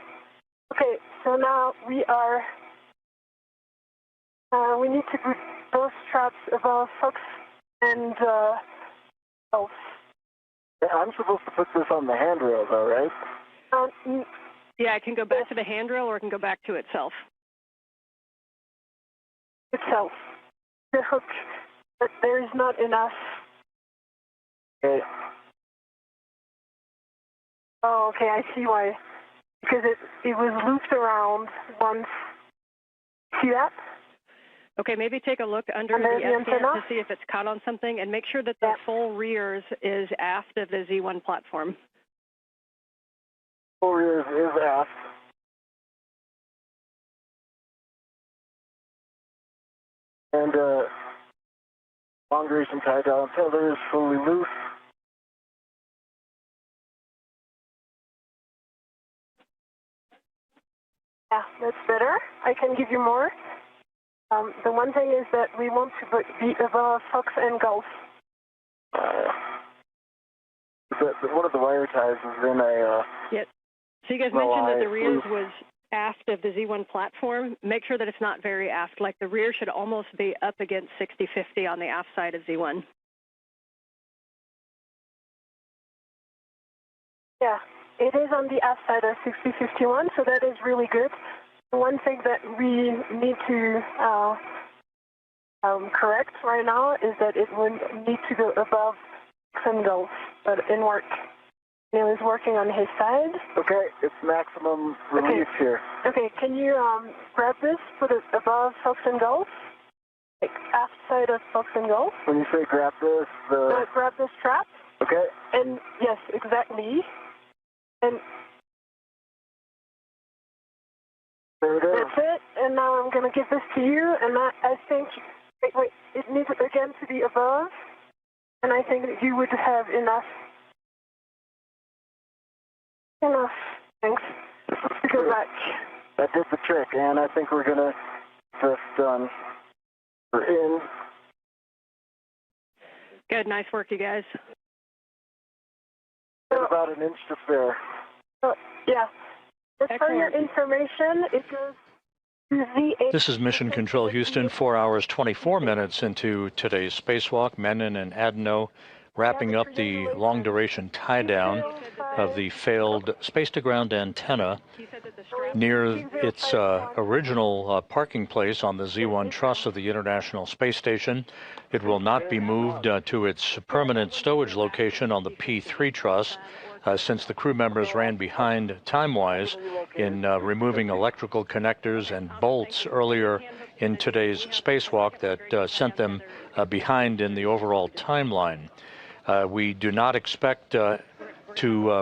Okay, so now we are, we need to put those straps above Fox and Gulf. Yeah, I'm supposed to put this on the handrail though, right? Yeah, it can go back to the handrail or it can go back to itself. Itself. The hook, but there is not enough. Okay. Oh, okay, I see why. Because it was looped around once. See that? Okay, maybe take a look under the S-scant to see if it's caught on something, and make sure that the full rears is aft of the Z1 platform. Full rears is aft. And long duration tie down tether is fully loose. Yeah, that's better. I can give you more. The one thing is that we want to be above Fox and Gulf. One of the wire ties is in a... Yep. So you guys mentioned that the rears was aft of the Z1 platform. Make sure that it's not very aft. Like the rear should almost be up against 6050 on the aft side of Z1. Yeah. It is on the aft side of 6051, so that is really good. One thing that we need to correct right now is that it would need to go above and Gulf, but in work. Neil is working on his side. Okay, it's maximum release here. Okay, can you grab this, put it above Fox and Gulf? Like aft side of Fox and Gulf? When you say grab this, grab the strap. Okay. And yes, exactly. And there it is. That's it. And now I'm going to give this to you. And I think, wait, it needs again to be above. And I think that you would have enough. Thanks. To go back. That did the trick, and I think we're going to just done. We're in. Good. Nice work, you guys. About an inch to spare. Yeah. Just for your information, it goes to Z8. This is Mission Control Houston, 4 hours, 24 minutes into today's spacewalk. Menon and Adenot wrapping up the long-duration tie-down of the failed space-to-ground antenna near its original parking place on the Z1 truss of the International Space Station. It will not be moved to its permanent stowage location on the P3 truss since the crew members ran behind time-wise in removing electrical connectors and bolts earlier in today's spacewalk that sent them behind in the overall timeline. We do not expect to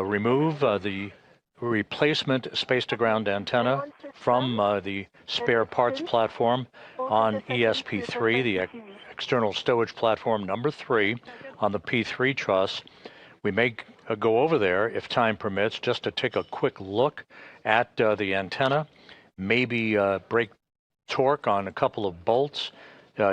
remove the replacement space-to-ground antenna from the spare parts platform on ESP3, the external stowage platform number 3 on the P3 truss. We may go over there if time permits just to take a quick look at the antenna, maybe break torque on a couple of bolts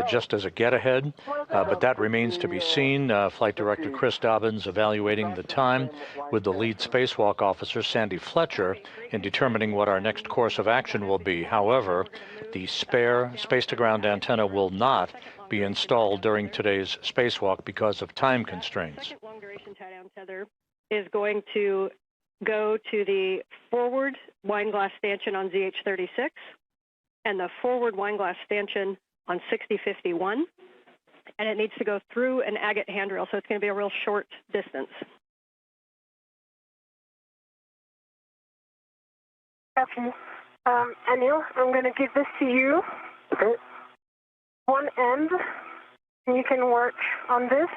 just as a get-ahead, but that remains to be seen. Flight Director Chris Dobbins evaluating the time with the lead spacewalk officer, Sandy Fletcher, in determining what our next course of action will be. However, the spare space-to-ground antenna will not be installed during today's spacewalk because of time constraints. Second long-duration tie-down tether is going to go to the forward wine glass stanchion on ZH-36 and the forward wine glass stanchion on 6051, and it needs to go through an agate handrail, so it's going to be a real short distance. Copy. Anil, I'm going to give this to you. Okay. One end, and you can work on this.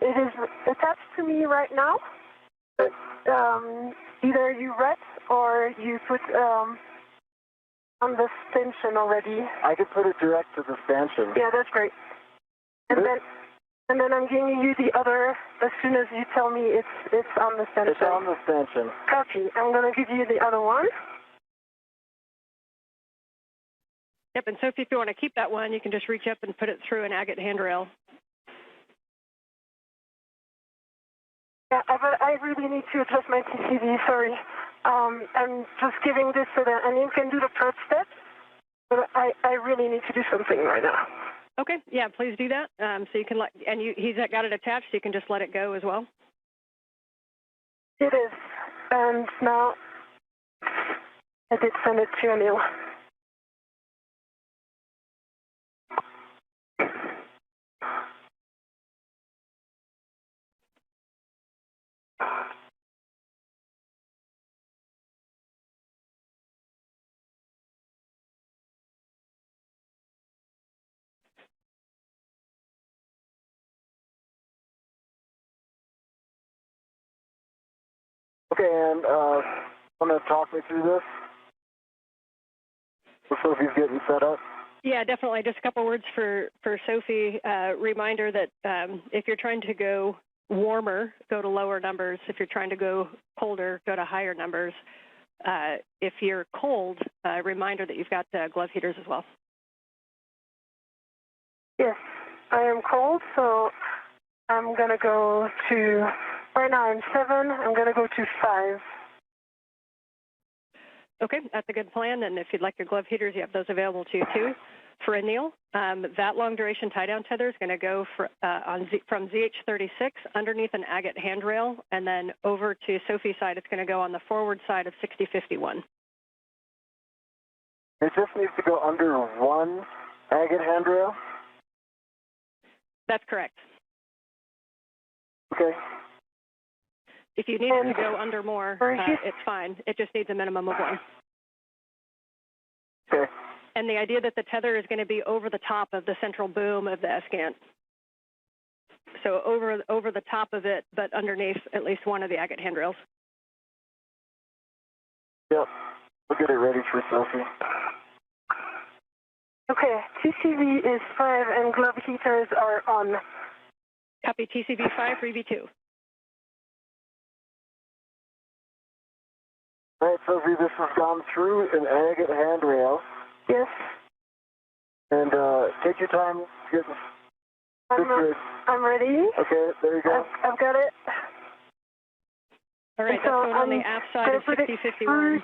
It is attached to me right now. But, either you read or you put on the stanchion already. I could put it direct to the stanchion. Yeah, that's great. And then I'm giving you the other as soon as you tell me it's on the stanchion. It's on the stanchion. Copy. I'm going to give you the other one. Yep, and Sophie, if you want to keep that one, you can just reach up and put it through an agate handrail. Yeah, but I really need to adjust my TCV, sorry. I'm just giving this so that Anil can do the first step, but I really need to do something right now. Okay, yeah, please do that. So you can let, and he's got it attached, so you can just let it go as well. It is, and now I did send it to Anil. Okay, and want to talk me through this? So Sophie's getting set up. Yeah, definitely. Just a couple words for Sophie. Reminder that if you're trying to go warmer, go to lower numbers. If you're trying to go colder, go to higher numbers. If you're cold, reminder that you've got glove heaters as well. Yes, I am cold, so I'm going to go to, right now I'm 7, I'm going to go to 5. Okay, that's a good plan. And if you'd like your glove heaters, you have those available to you too. For Anil, that long-duration tie-down tether is going to go from ZH-36 underneath an agate handrail, and then over to Sophie's side, it's going to go on the forward side of 6051. It just needs to go under one agate handrail? That's correct. Okay. If you need it to go under more, it's fine. It just needs a minimum of one. Okay. And the idea that the tether is going to be over the top of the central boom of the ESCANT. So over the top of it, but underneath at least one of the agate handrails. Yep. We'll get it ready for Sophie. Okay, TCV is 5 and glove heaters are on. Copy TCV 5 for EV2. All right, Sophie, this has gone through an agate handrail. Yes. And take your time getting I'm ready. Okay, there you go. I've got it. All right, that's going on the aft side of 6051.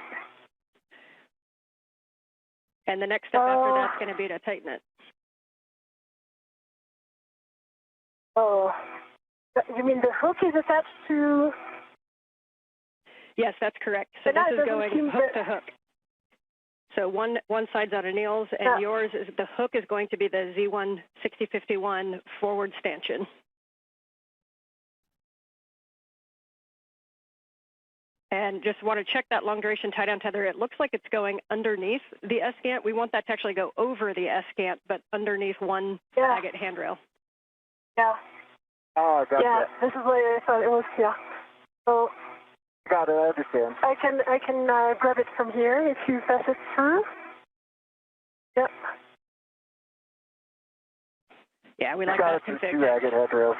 And the next step after that's going to be to tighten it. Oh, you mean the hook is attached to? Yes, that's correct. So this is going hook to hook. So one side's on Anil's, and yours is the hook is going to be the Z1 6051 forward stanchion. And just want to check that long duration tie down tether. It looks like it's going underneath the S-gant. We want that to actually go over the S-gant, but underneath one agate handrail. Yeah. Oh, I got that. This is what I thought it was. Yeah. So. Got it. I understand. I can grab it from here if you pass it through. Yep. Yeah, we like that config. Two agate handrails.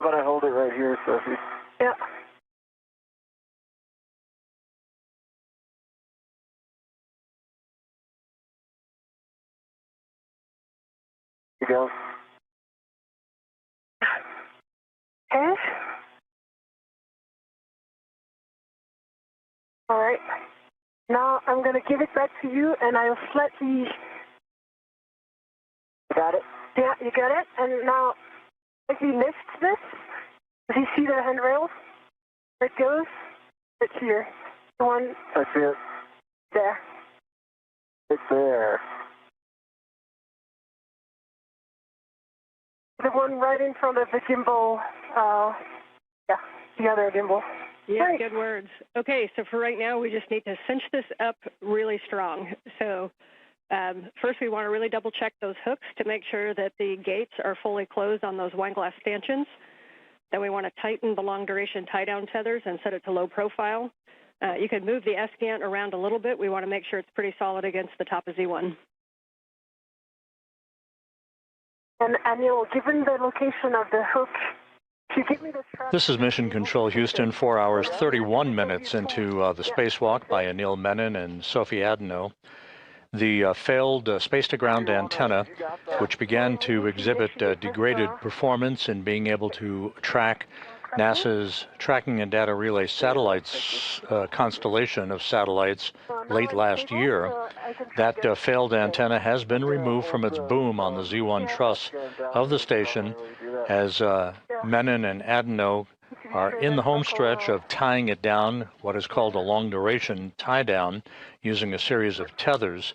But I hold it right here, Sophie. Yep. You go. Okay. All right. Now I'm going to give it back to you, and I'll slightly. Got it? Yeah, you got it. And now, if you lift this, do you see the handrails? It goes. It's here. The one. I see it. There. It's there. The one right in front of the gimbal. The other gimbal. Yeah, Great. Good words. Okay, so for right now, we just need to cinch this up really strong. So first, we want to really double check those hooks to make sure that the gates are fully closed on those wine glass stanchions. Then we want to tighten the long duration tie down tethers and set it to low profile. You can move the S-gant around a little bit. We want to make sure it's pretty solid against the top of Z1. And Anil, given the location of the hook, can you give me the This is Mission Control Houston, 4 hours, 31 minutes into the spacewalk by Anil Menon and Sophie Adenot. The failed space-to-ground antenna, which began to exhibit degraded performance in being able to track NASA's Tracking and Data Relay Satellites constellation of satellites late last year. That failed antenna has been removed from its boom on the Z1 truss of the station as Menon and Adenot are in the home stretch of tying it down, what is called a long-duration tie-down, using a series of tethers.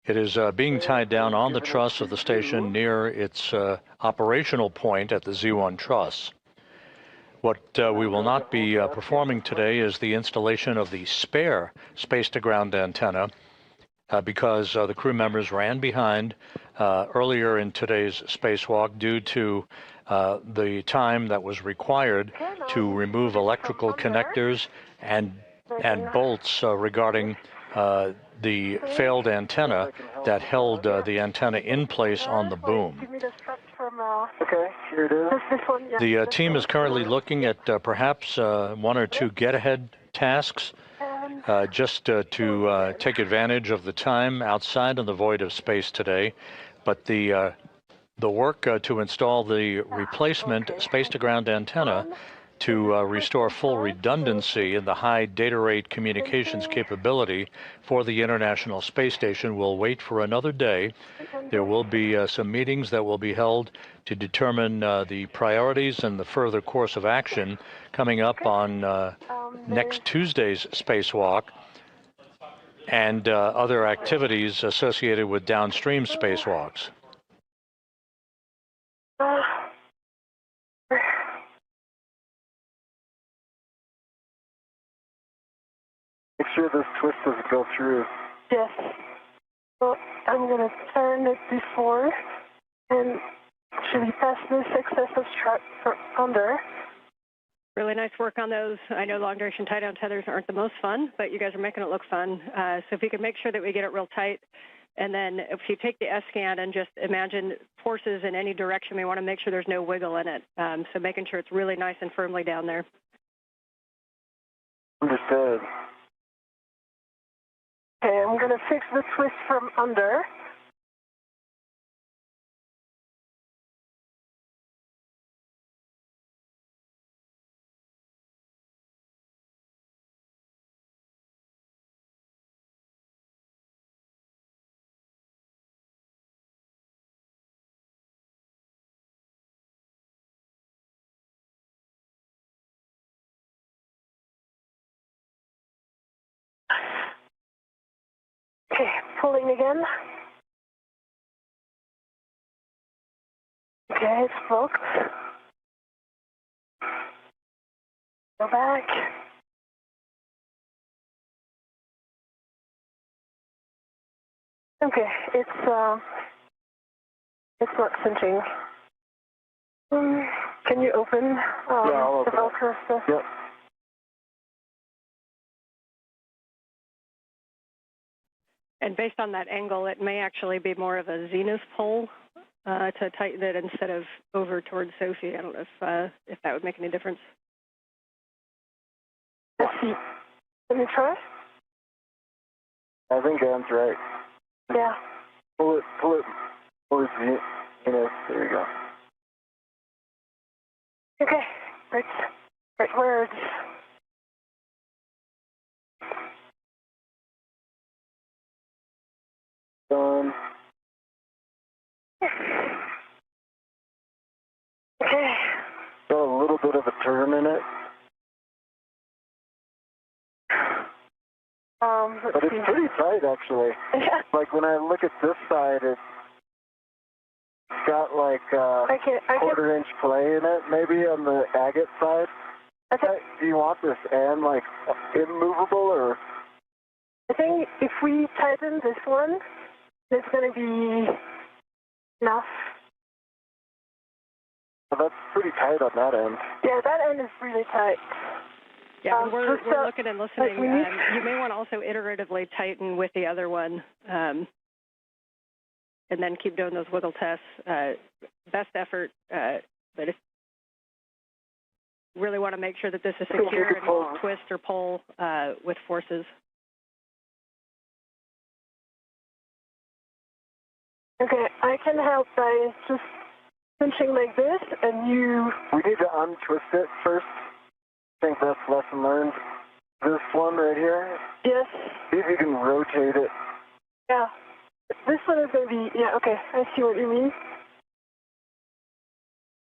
It is being tied down on the truss of the station near its operational point at the Z1 truss. What we will not be performing today is the installation of the spare space-to-ground antenna because the crew members ran behind earlier in today's spacewalk due to the time that was required to remove electrical connectors and bolts regarding the failed antenna that held the antenna in place on the boom. Okay, here it is. The team is currently looking at perhaps one or two get-ahead tasks just to take advantage of the time outside of the void of space today. But the work to install the replacement space-to-ground antenna to restore full redundancy in the high data rate communications capability for the International Space Station will wait for another day. There will be some meetings that will be held to determine the priorities and the further course of action coming up on next Tuesday's spacewalk and other activities associated with downstream spacewalks. Make sure this twist doesn't go through. Yes. So I'm going to turn it before and actually pass this excess of strap under. Really nice work on those. I know long duration tie down tethers aren't the most fun, but you guys are making it look fun. So if you can make sure that we get it real tight, and then if you take the S-scan and just imagine forces in any direction, we want to make sure there's no wiggle in it. So making sure it's really nice and firmly down there. Understood. Okay, I'm going to fix the twist from under. Okay, pulling again. Okay, it's booked. Go back. Okay, it's not cinching. Can you open the Velcro stuff? Yep. And based on that angle, it may actually be more of a zenith pull to tighten it instead of over towards Sophie. I don't know if that would make any difference. Let's see. Let me try. I think Anne's right. Yeah. Pull it towards the, there you go. Okay, right words. Done. Okay. Got a little bit of a turn in it. But it's pretty tight, actually. Yeah. Like, when I look at this side, it's got, like, quarter-inch play in it, maybe, on the agate side. Do you want this end, like, immovable, or? I think if we tighten this one, it's going to be enough. Well, that's pretty tight on that end. Yeah, that end is really tight. Yeah, we're looking and listening. You may want to also iteratively tighten with the other one, and then keep doing those wiggle tests. Best effort, but if you really want to make sure that this is secure and won't twist or pull with forces. Okay, I can help by just pinching like this, and you... We need to untwist it first. I think that's lesson learned. This one right here. Yes. See if you can rotate it. Yeah. This one is going to be... Yeah, okay. I see what you mean.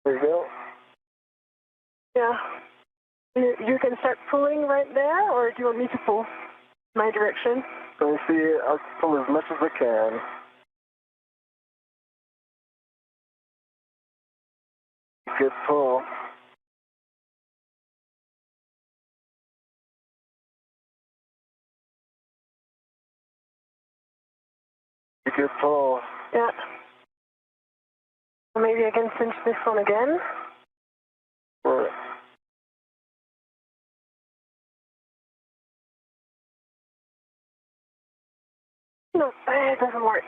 There you go. Yeah. You can start pulling right there, or do you want me to pull my direction? Let me see. I'll pull as much as I can. Good pull. Good pull. Yeah. Maybe I can cinch this one again. Or no, it doesn't work.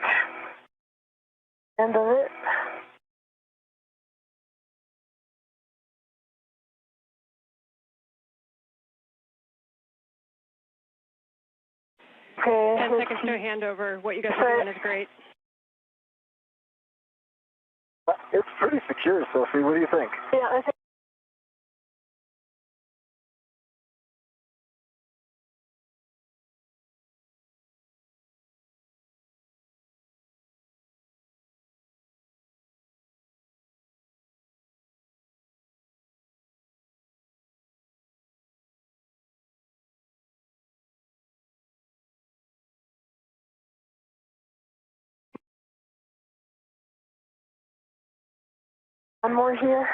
And does it? Okay. 10 seconds to a handover. What you guys are doing is great. It's pretty secure, Sophie. What do you think? Yeah, I think. One more here.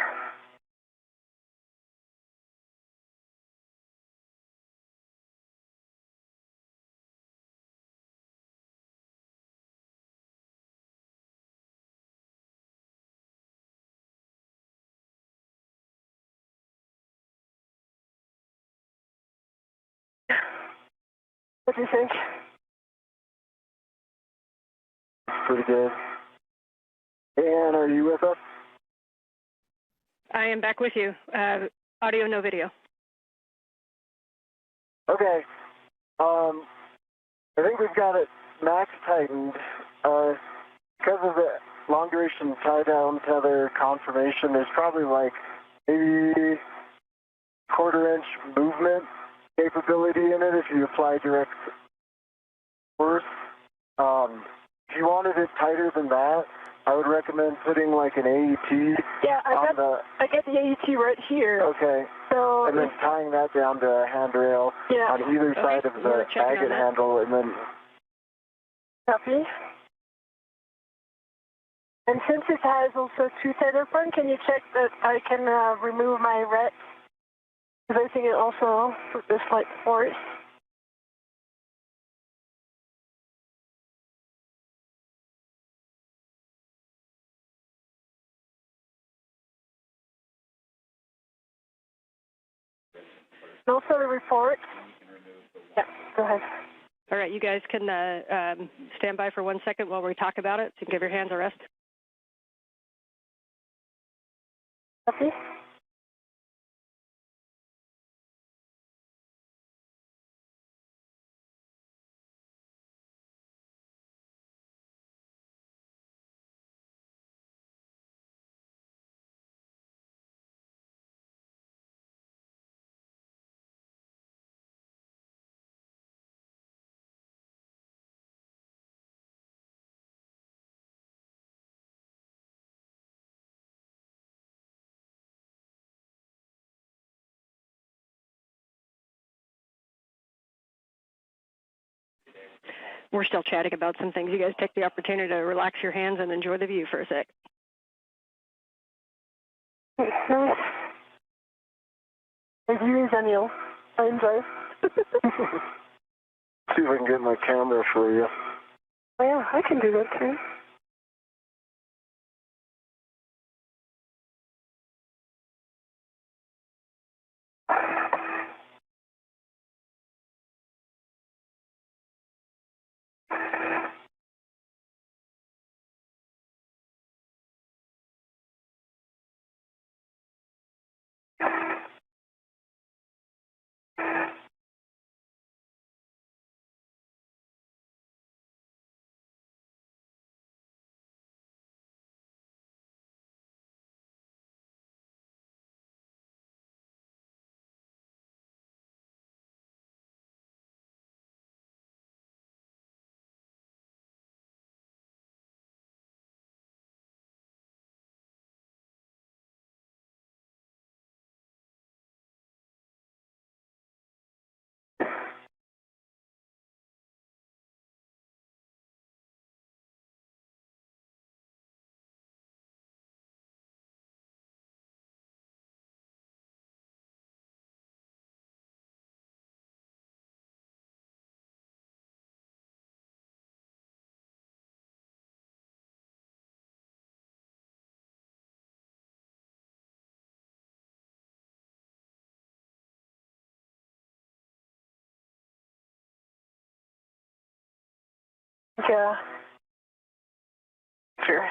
What do you think? Pretty good. Ann, are you with us? I am back with you. Audio, no video. Okay. I think we've got it max tightened. Because of the long duration tie down tether confirmation, there's probably like maybe quarter-inch movement capability in it if you apply direct force. If you wanted it tighter than that, I would recommend putting like an AET. Yeah, I get the AET right here. Okay. So and then tying that down to a handrail on either side of the agate handle, and then Copy. And since it has also two tether points, can you check that I can remove my ret? Because I think it also put the slight force. And also the report. Yeah, go ahead. All right, you guys can stand by for 1 second while we talk about it, so you can give your hands a rest. Copy. We're still chatting about some things. You guys take the opportunity to relax your hands and enjoy the view for a sec. Nice. The view is Anil. I enjoy. See if I can get my camera for you. Oh, yeah, I can do that too. Yeah. Sure.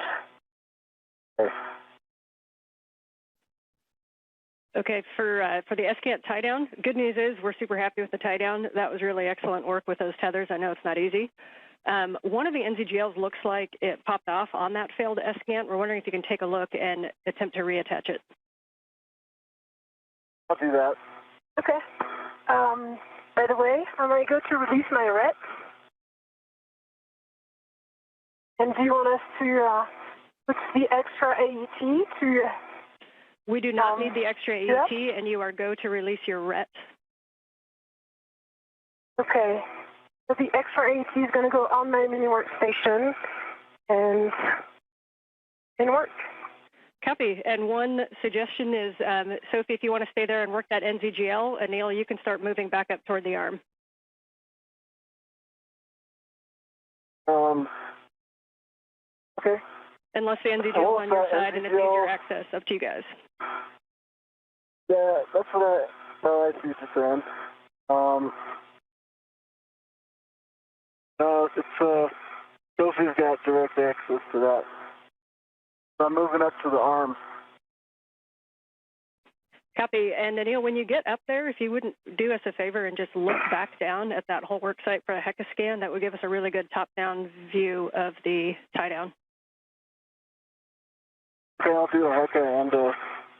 Okay, for the SCANT tie down, good news is we're super happy with the tie down. That was really excellent work with those tethers. I know it's not easy. One of the NZGLs looks like it popped off on that failed SCANT. We're wondering if you can take a look and attempt to reattach it. I'll do that. Okay. By the way, I'm going to go to release my ret. And do you want us to put the extra AET to... We do not need the extra AET, and you are go to release your ret. Okay. So the extra AET is going to go on my mini workstation and work. Copy. And one suggestion is, Sophie, if you want to stay there and work that NZGL, Anil, you can start moving back up toward the arm. Okay. Unless the NZGL is on your side and it's easier access, up to you guys. Yeah, that's what I see what you're saying. Sophie's got direct access to that. So I'm moving up to the arm. Copy. And Anil, when you get up there, if you wouldn't do us a favor and just look back down at that whole work site for a HECA scan, that would give us a really good top-down view of the tie-down. Okay, I'll do a HECA and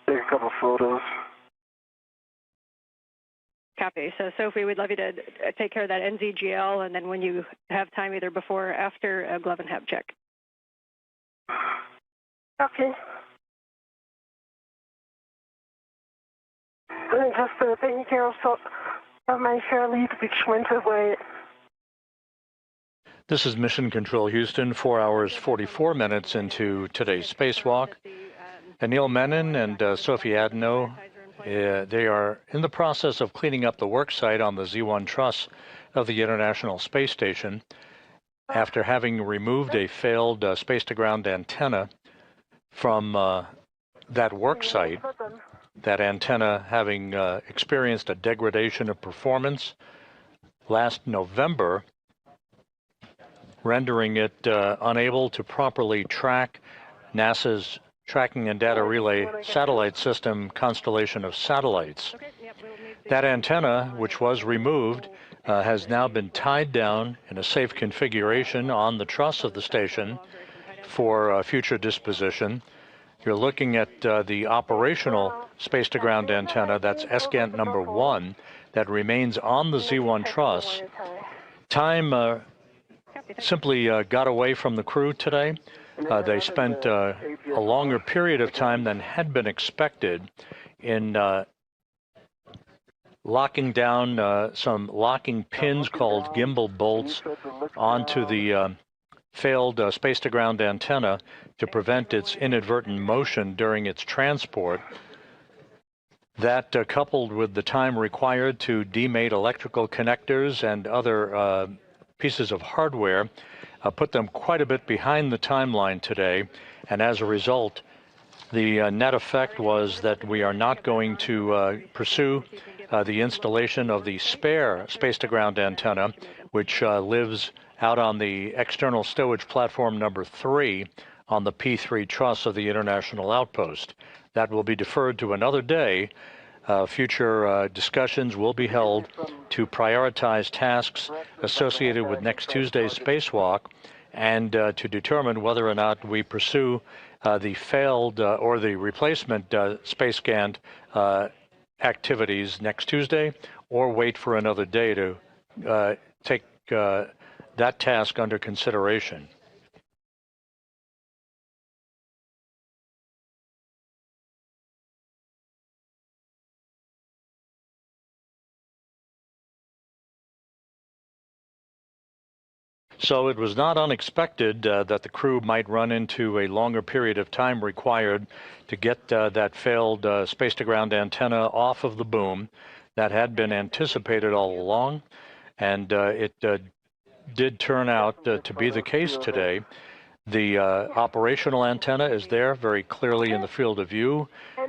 take a couple photos. Copy. So, Sophie, we'd love you to take care of that NZGL, and then when you have time, either before or after, a glove and hab check. Okay. And just taking care of my fair lead, which went away. This is Mission Control Houston, 4 hours, 44 minutes into today's spacewalk. Anil Menon and Sophie Adenot, they are in the process of cleaning up the work site on the Z1 truss of the International Space Station after having removed a failed space-to-ground antenna from that work site, that antenna having experienced a degradation of performance last November, rendering it unable to properly track NASA's Tracking and Data Relay satellite system constellation of satellites. That antenna, which was removed, has now been tied down in a safe configuration on the truss of the station for future disposition. You're looking at the operational space-to-ground antenna, that's SGANT number 1, that remains on the Z1 truss. Time simply got away from the crew today. They spent a longer period of time than had been expected in locking down some locking pins called gimbal bolts onto the failed space-to-ground antenna to prevent its inadvertent motion during its transport. That, coupled with the time required to demate electrical connectors and other pieces of hardware, put them quite a bit behind the timeline today, and as a result, the net effect was that we are not going to pursue the installation of the spare space-to-ground antenna, which lives out on the external stowage platform number 3 on the P3 truss of the International Outpost. That will be deferred to another day. Future discussions will be held to prioritize tasks associated with next Tuesday's spacewalk and to determine whether or not we pursue the failed or the replacement space scanned activities next Tuesday, or wait for another day to take that task under consideration. So it was not unexpected that the crew might run into a longer period of time required to get that failed space-to-ground antenna off of the boom. That had been anticipated all along, and it did turn out to be the case today. The operational antenna is there very clearly in the field of view.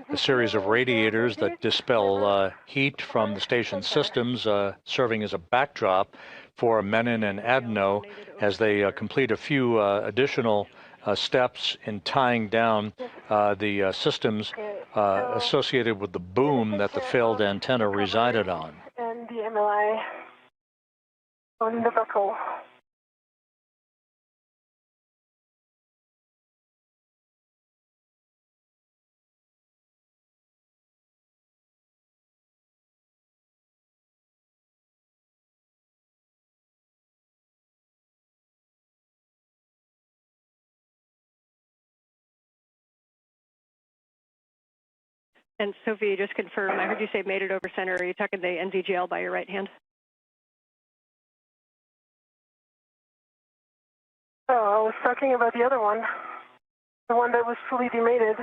A series of radiators that dispel heat from the station systems serving as a backdrop for Menon and Adenot as they complete a few additional steps in tying down the systems associated with the boom that the failed antenna resided on. And the MLI on the buckle. And Sophie, just confirm, I heard you say made it over center. Are you talking the NZGL by your right hand? Oh, I was talking about the other one. The one that was fully demated.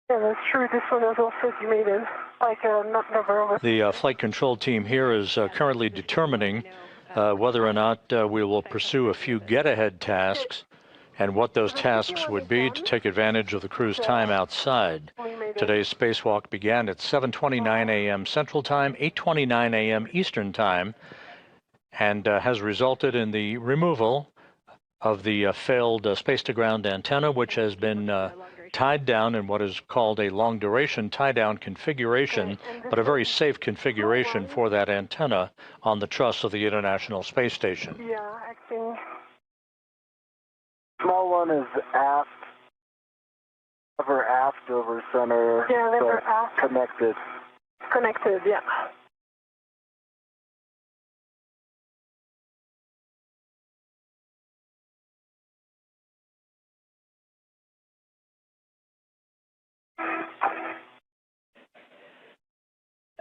Yeah, that's true. This one was also demated, like not never. The flight control team here is currently determining whether or not we will pursue a few get-ahead tasks and what those tasks would be to take advantage of the crew's time outside. Today's spacewalk began at 7:29 a.m. Central Time, 8:29 a.m. Eastern Time, and has resulted in the removal of the failed space-to-ground antenna, which has been tied down in what is called a long-duration tie-down configuration, but a very safe configuration for that antenna on the truss of the International Space Station. Yeah, acting. Small one is aft, over center. Yeah, they were aft. Connected. Connected, yeah.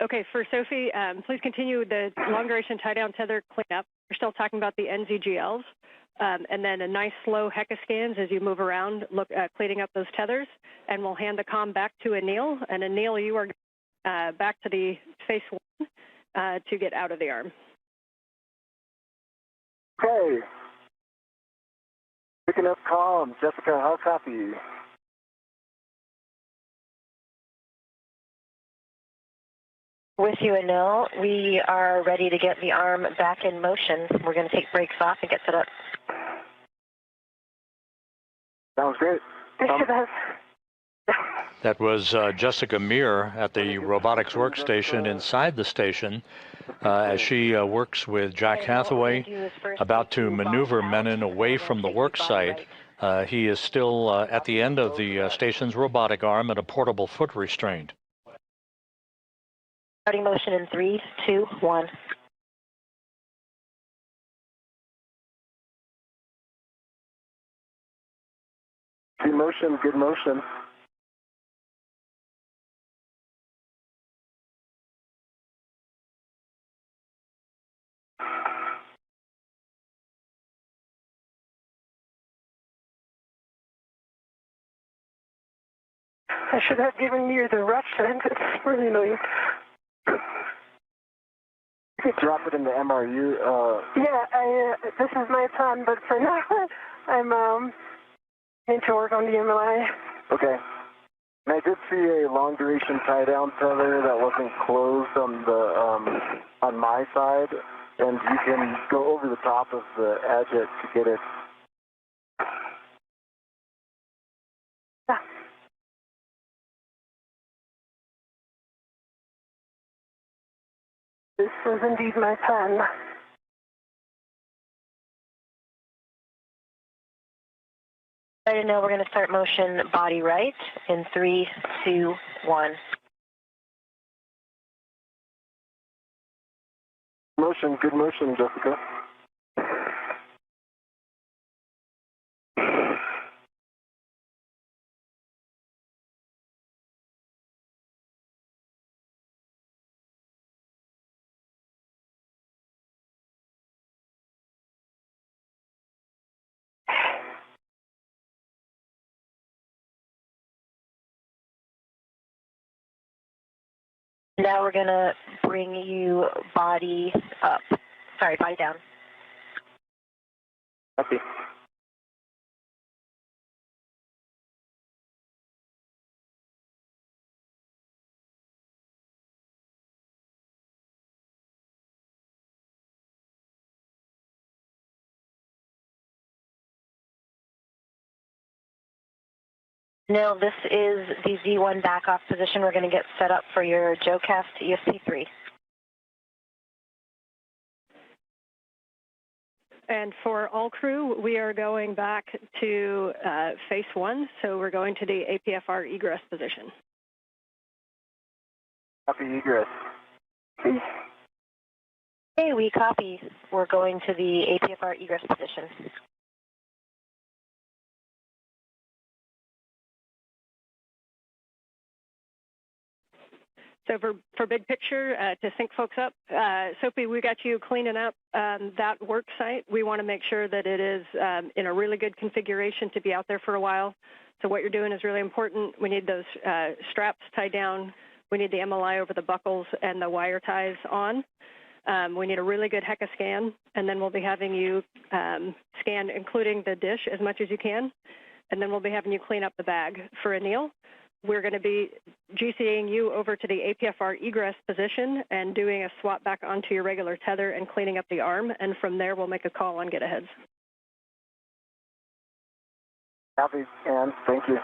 Okay, for Sophie, please continue the long-duration tie-down tether cleanup. We're still talking about the NZGLs, and then a nice slow HECA scans as you move around, cleaning up those tethers, and we'll hand the comm back to Anil. And Anil, you are back to the phase 1 to get out of the arm. Okay. Picking up comm. Jessica, how copy? With you, Anil. We are ready to get the arm back in motion. We're going to take brakes off and get set up. Sounds great. That was Jessica Meir at the robotics workstation inside the station as she works with Jack Hathaway, about to maneuver Menon away from the work site. He is still at the end of the station's robotic arm and a portable foot restraint. Starting motion in 3, 2, 1. Good motion, good motion. I should have given you the rush end. It's really annoying. You could drop it in the MRU. Yeah, this is my plan, but for now, I'm need to work on the MLI. Okay. And I did see a long duration tie down tether that wasn't closed on the on my side, and you can go over the top of the Agit to get it. Yeah. This was indeed my plan. Right, and now we're going to start motion body right in 3, 2, 1. Motion, good motion, Jessica. Now we're going to bring you body up. Sorry, body down. Copy. Now this is the Z1 back off position. We're going to get set up for your JoeCast ESP3. And for all crew, we are going back to phase 1, so we're going to the APFR egress position. Copy egress. Hey, we copy. We're going to the APFR egress position. So for big picture, to sync folks up, Sophie, we got you cleaning up that work site. We want to make sure that it is in a really good configuration to be out there for a while. So what you're doing is really important. We need those straps tied down. We need the MLI over the buckles and the wire ties on. We need a really good HECA scan, and then we'll be having you scan, including the dish, as much as you can. And then we'll be having you clean up the bag. For Anil, we're going to be GCAing you over to the APFR egress position and doing a swap back onto your regular tether and cleaning up the arm. And from there, we'll make a call on get-aheads. Copy, and thank you.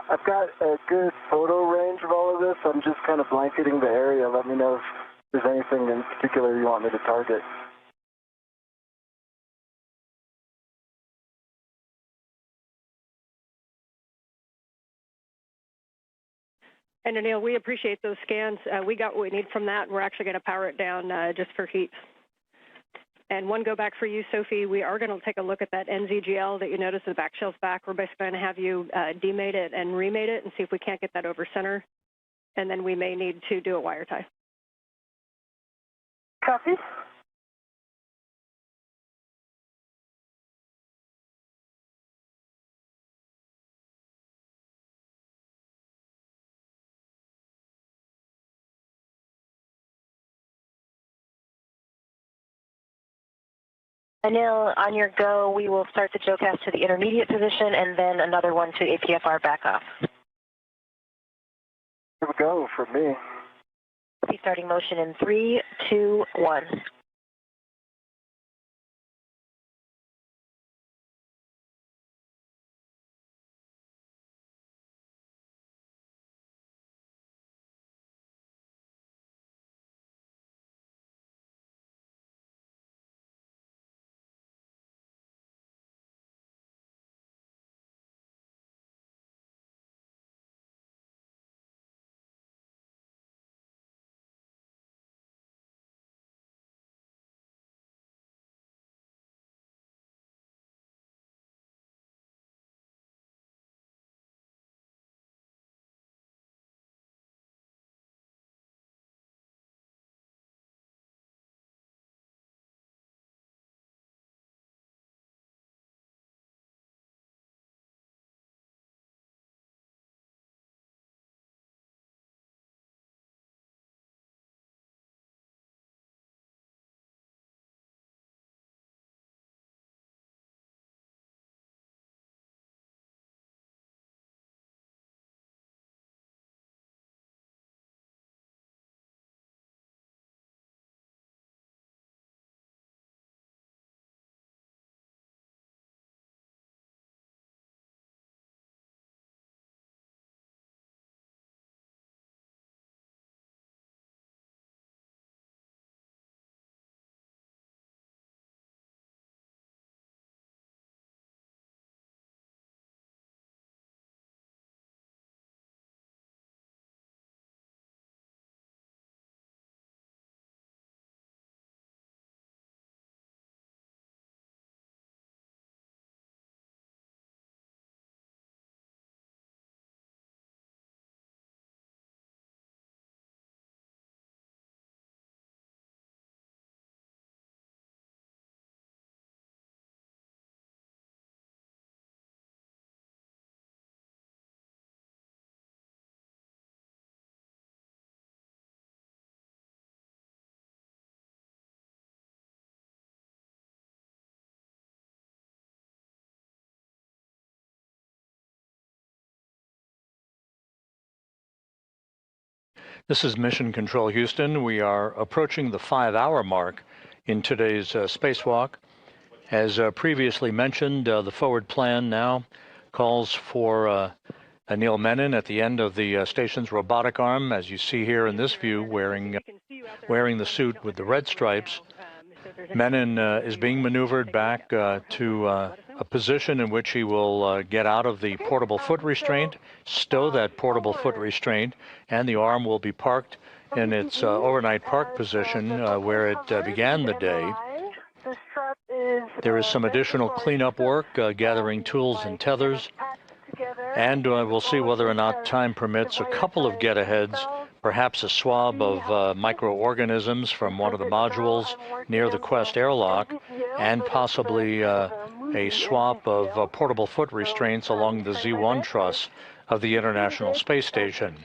I've got a good photo range of all of this. I'm just kind of blanketing the area. Let me know if there's anything in particular you want me to target. And Anil, we appreciate those scans. We got what we need from that, and we're actually going to power it down just for heat. And one go back for you, Sophie, we are going to take a look at that NZGL that you notice the back shelves back. We're basically going to have you demate it and remate it and see if we can't get that over center. And then we may need to do a wire tie. Copy. Anil, on your go, we will start the JOCAS to the intermediate position and then another one to APFR back off. Here we go for me. Be starting motion in 3, 2, 1. This is Mission Control Houston. We are approaching the 5-hour mark in today's spacewalk. As previously mentioned, the forward plan now calls for Anil Menon at the end of the station's robotic arm, as you see here in this view, wearing the suit with the red stripes. Menon is being maneuvered back to a position in which he will get out of the portable foot restraint, stow that portable foot restraint, and the arm will be parked in its overnight park position where it began the day. There is some additional cleanup work, gathering tools and tethers, and we'll see whether or not time permits a couple of get-aheads, perhaps a swab of microorganisms from one of the modules near the Quest airlock, and possibly a swap of portable foot restraints along the Z1 truss of the International Space Station.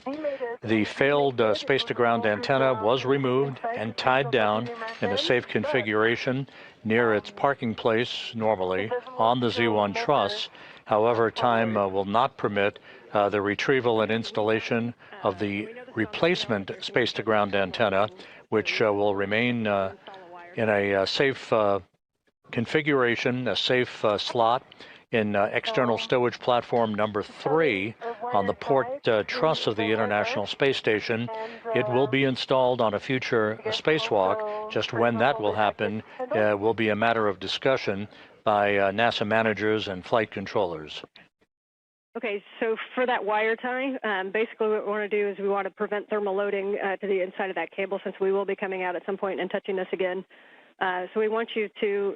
The failed space-to-ground antenna was removed and tied down in a safe configuration near its parking place, normally, on the Z1 truss. However, time will not permit the retrieval and installation of the replacement space-to-ground antenna, which will remain in a safe configuration, a safe slot in external stowage platform number 3 on the port truss of the International Space Station. It will be installed on a future spacewalk. Just when that will happen will be a matter of discussion by NASA managers and flight controllers. Okay, so for that wire tie, basically what we want to do is we want to prevent thermal loading to the inside of that cable, since we will be coming out at some point and touching this again. So we want you to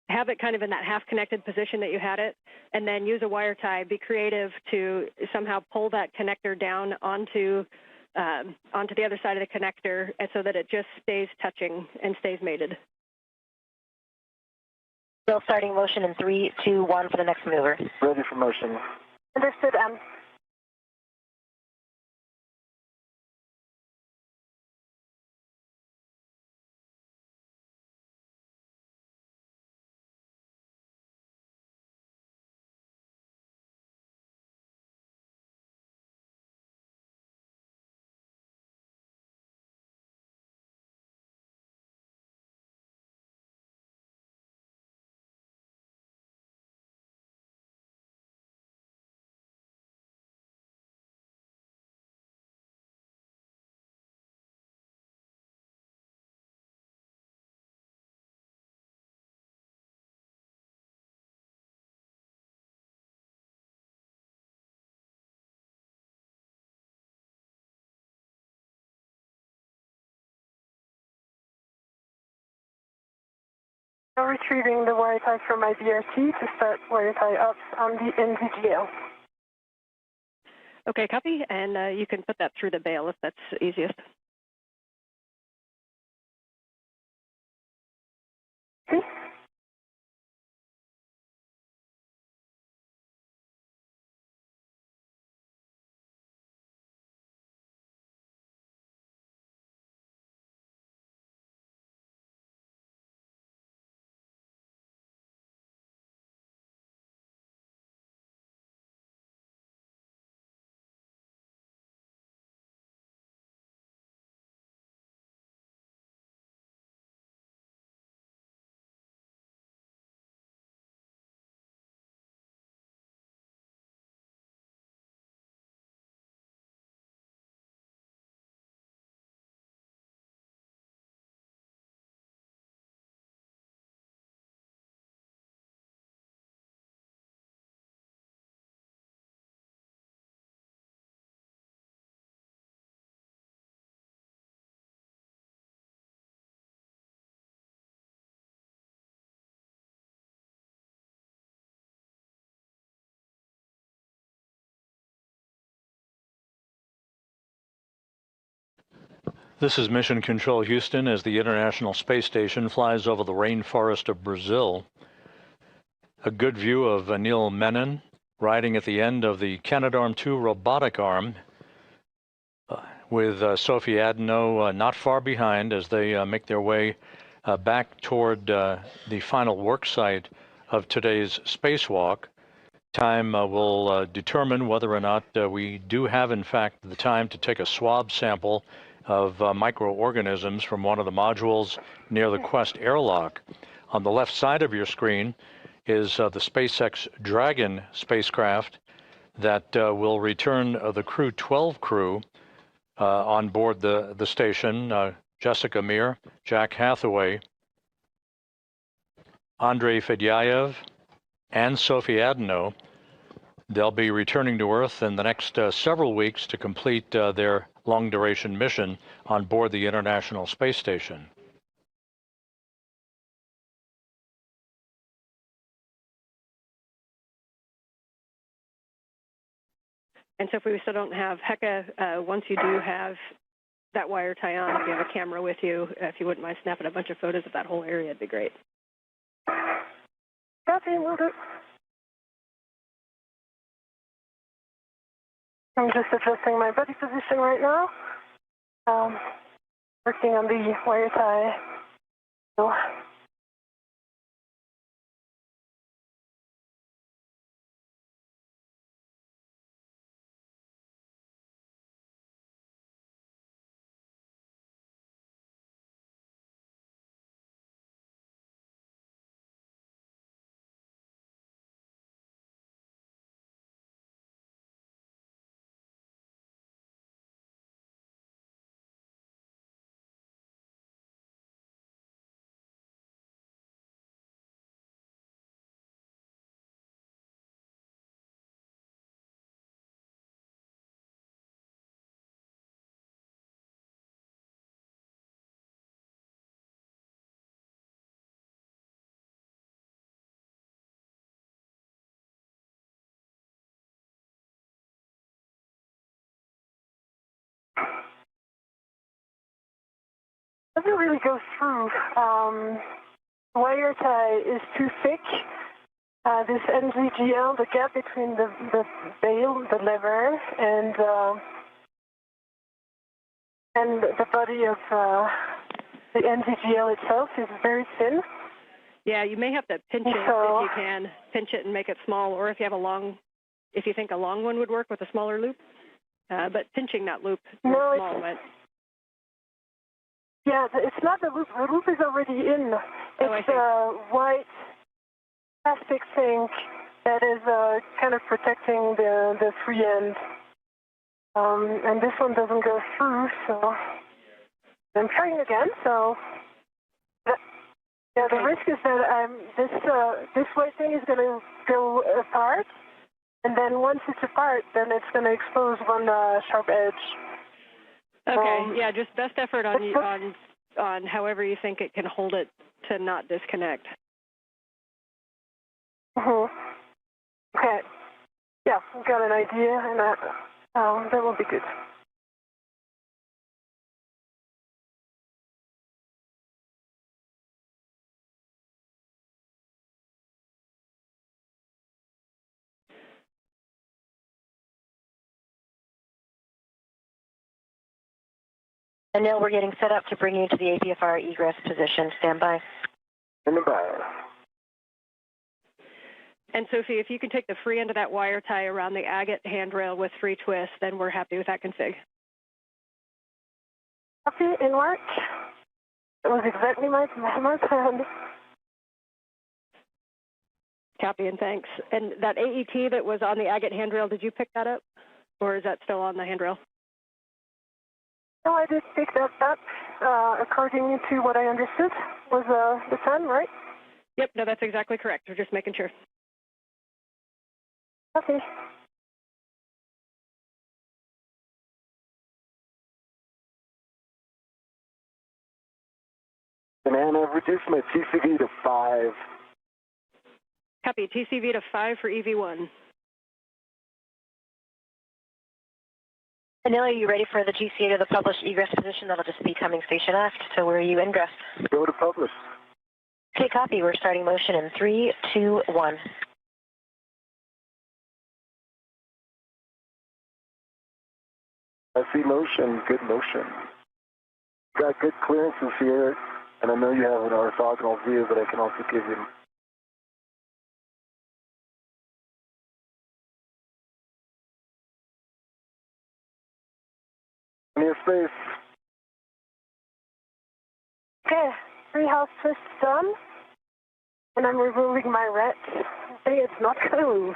have it kind of in that half-connected position that you had it, and then use a wire tie. Be creative to somehow pull that connector down onto the other side of the connector, and so that it just stays touching and stays mated. Still starting motion in 3, 2, 1 for the next maneuver. Ready for motion. Understood, M. Now retrieving the wire tie from my BRT to start wire tie ups on the NVGL. Okay, copy, and you can put that through the bail if that's easiest. Okay. This is Mission Control Houston as the International Space Station flies over the rainforest of Brazil. A good view of Anil Menon riding at the end of the Canadarm2 robotic arm with Sophie Adenot not far behind as they make their way back toward the final work site of today's spacewalk. Time will determine whether or not we do have, in fact, the time to take a swab sample of microorganisms from one of the modules near the Quest airlock. On the left side of your screen is the SpaceX Dragon spacecraft that will return the Crew 12 crew on board the station, Jessica Meir, Jack Hathaway, Andrei Fedyaev, and Sophie Adenot. They'll be returning to Earth in the next several weeks to complete their long-duration mission on board the International Space Station. And so if we still don't have Heka, once you do have that wire tie on, if you have a camera with you, if you wouldn't mind snapping a bunch of photos of that whole area, it'd be great. Copy, will do. I'm just adjusting my body position right now. Working on the wire tie. So doesn't really go through. Wire tie is too thick. This NZGL, the gap between the bail, the lever, and the body of the NZGL itself is very thin. Yeah, you may have to pinch it if you can. Pinch it and make it small, or if you have if you think a long one would work with a smaller loop. But pinching that loop is small. Yeah, it's not the loop. The loop is already in. It's a white plastic thing that is kind of protecting the free end. And this one doesn't go through, so I'm trying again. So yeah, the risk is that this white thing is going to go apart, and then once it's apart, then it's going to expose one sharp edge. Okay, yeah, just best effort on however you think it can hold it to not disconnect. Okay. Yeah, I've got an idea, and that will be good. And now we're getting set up to bring you to the APFR egress position. Stand by. Stand by. And Sophie, if you can take the free end of that wire tie around the agate handrail with free twist, then we're happy with that config. Copy, in work. That was exactly my plan. Copy and thanks. And that AET that was on the agate handrail, did you pick that up? Or is that still on the handrail? No, I did pick that up. According to what I understood, was the plan, right? Yep, no, that's exactly correct. We're just making sure. Okay. And I've reduced my TCV to 5. Copy. TCV to 5 for EV1. Anil, are you ready for the GCA to the published egress position? That'll just be coming station aft. So where are you ingress? Go to publish. Okay, copy. We're starting motion in 3, 2, 1. I see motion, good motion. Got good clearances here, and I know you have an orthogonal view, but I can also give you. Near space. Okay, 3 house twists done, and I'm removing my ret. Okay, it's not going to move.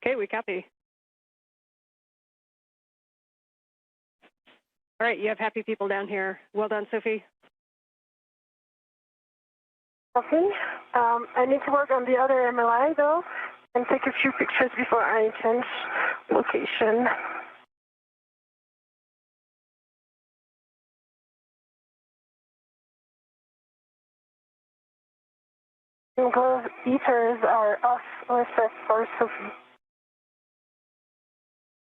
Okay, we copy. All right, you have happy people down here. Well done, Sophie. Okay, I need to work on the other MLI though, and take a few pictures before I change location. And glove heaters are off OSS for Sophie.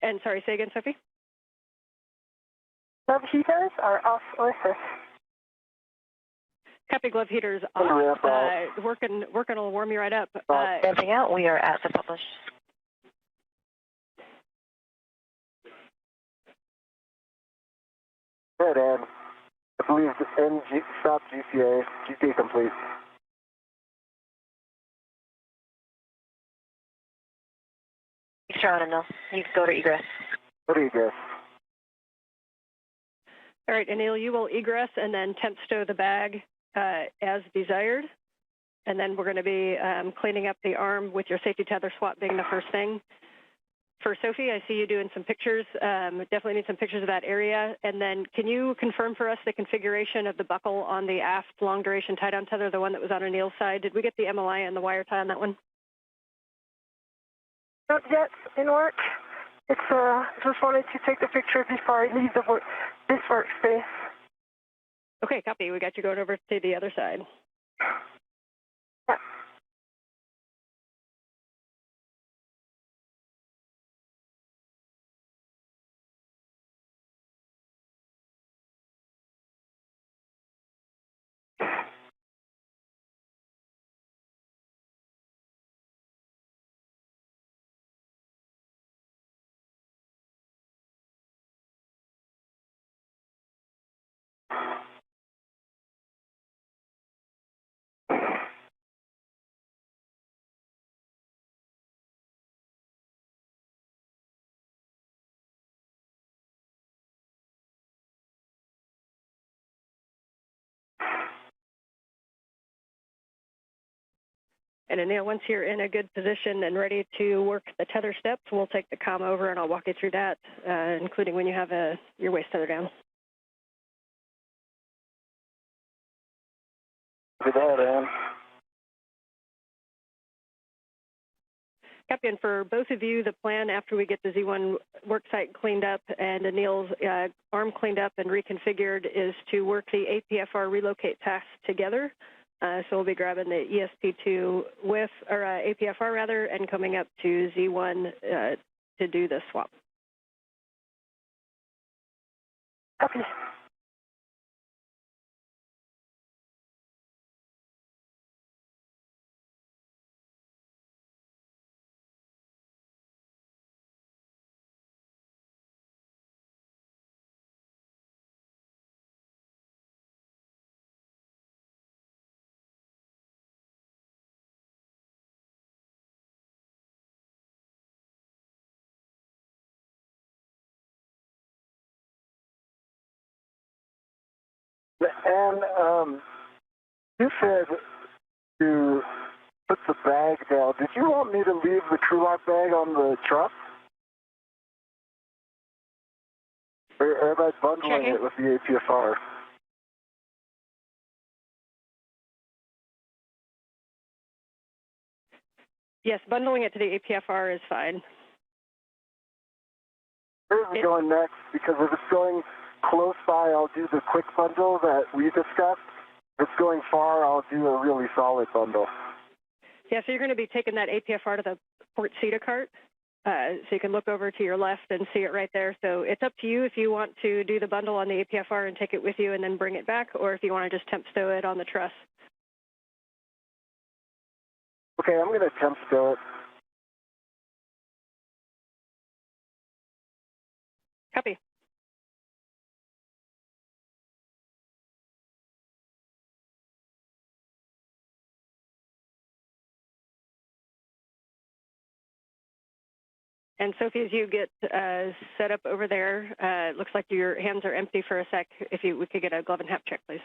And sorry, say again, Sophie? Glove heaters are off OSS. Copy, glove heaters off. Working will warm you right up. Ramping out, we are at the published. Good, Ann. I believe the NG stop GCA complete. Extra on, Anil. You can go to egress. Go to egress. All right, Anil, you will egress and then temp stow the bag as desired. And then we're going to be cleaning up the arm with your safety tether swap being the first thing. For Sophie, I see you doing some pictures. Definitely need some pictures of that area. And then can you confirm for us the configuration of the buckle on the aft long duration tie down tether, the one that was on Anil's side? Did we get the MLI and the wire tie on that one? Not yet in work. It's just wanted to take the picture before I leave this workspace. Okay, copy. We got you going over to the other side. Yeah. And Anil, once you're in a good position and ready to work the tether steps, we'll take the comm over and I'll walk you through that, including when you have your waist tether down. Good day, Dan. Copy, and for both of you, the plan after we get the Z1 worksite cleaned up and Anil's arm cleaned up and reconfigured is to work the APFR relocate task together. So we'll be grabbing the ESP2 with, or APFR rather, and coming up to Z1 to do the swap. Copy. And you said to put the bag down. Did you want me to leave the crew lock bag on the truck? Or am I bundling it with the APFR? Yes, bundling it to the APFR is fine. Where's it going next? Because if it's going close by, I'll do the quick bundle that we discussed. If it's going far, I'll do a really solid bundle. Yeah, so you're going to be taking that APFR to the port CETA cart. So you can look over to your left and see it right there. So it's up to you if you want to do the bundle on the APFR and take it with you and then bring it back, or if you want to just temp stow it on the truss. Okay, I'm going to temp stow it. Copy. And Sophie, as you get set up over there, it looks like your hands are empty for a sec. If we could get a glove and hap check, please.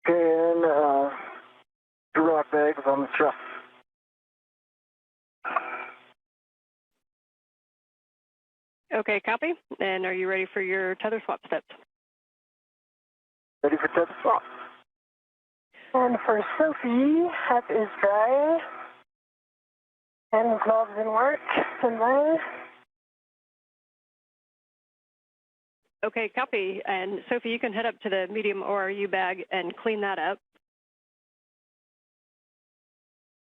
Okay, and crew lock bag is on the truck. Okay, copy. And are you ready for your tether swap steps? Ready for tether swap. And for Sophie, hap is dry. And gloves in work. And then Okay, copy. And Sophie, you can head up to the medium ORU bag and clean that up.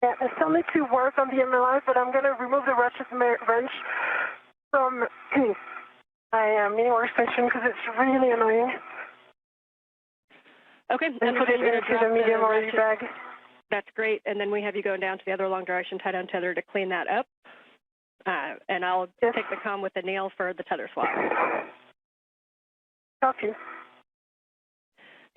yeah, I still need to work on the MLI, but I'm going to remove the wrench from my mini workstation because it's really annoying. Okay, And put it into the medium ORU bag. That's great. And then we have you going down to the other long duration tie-down tether to clean that up. And I'll take the comm with the nail for the tether swap. Copy.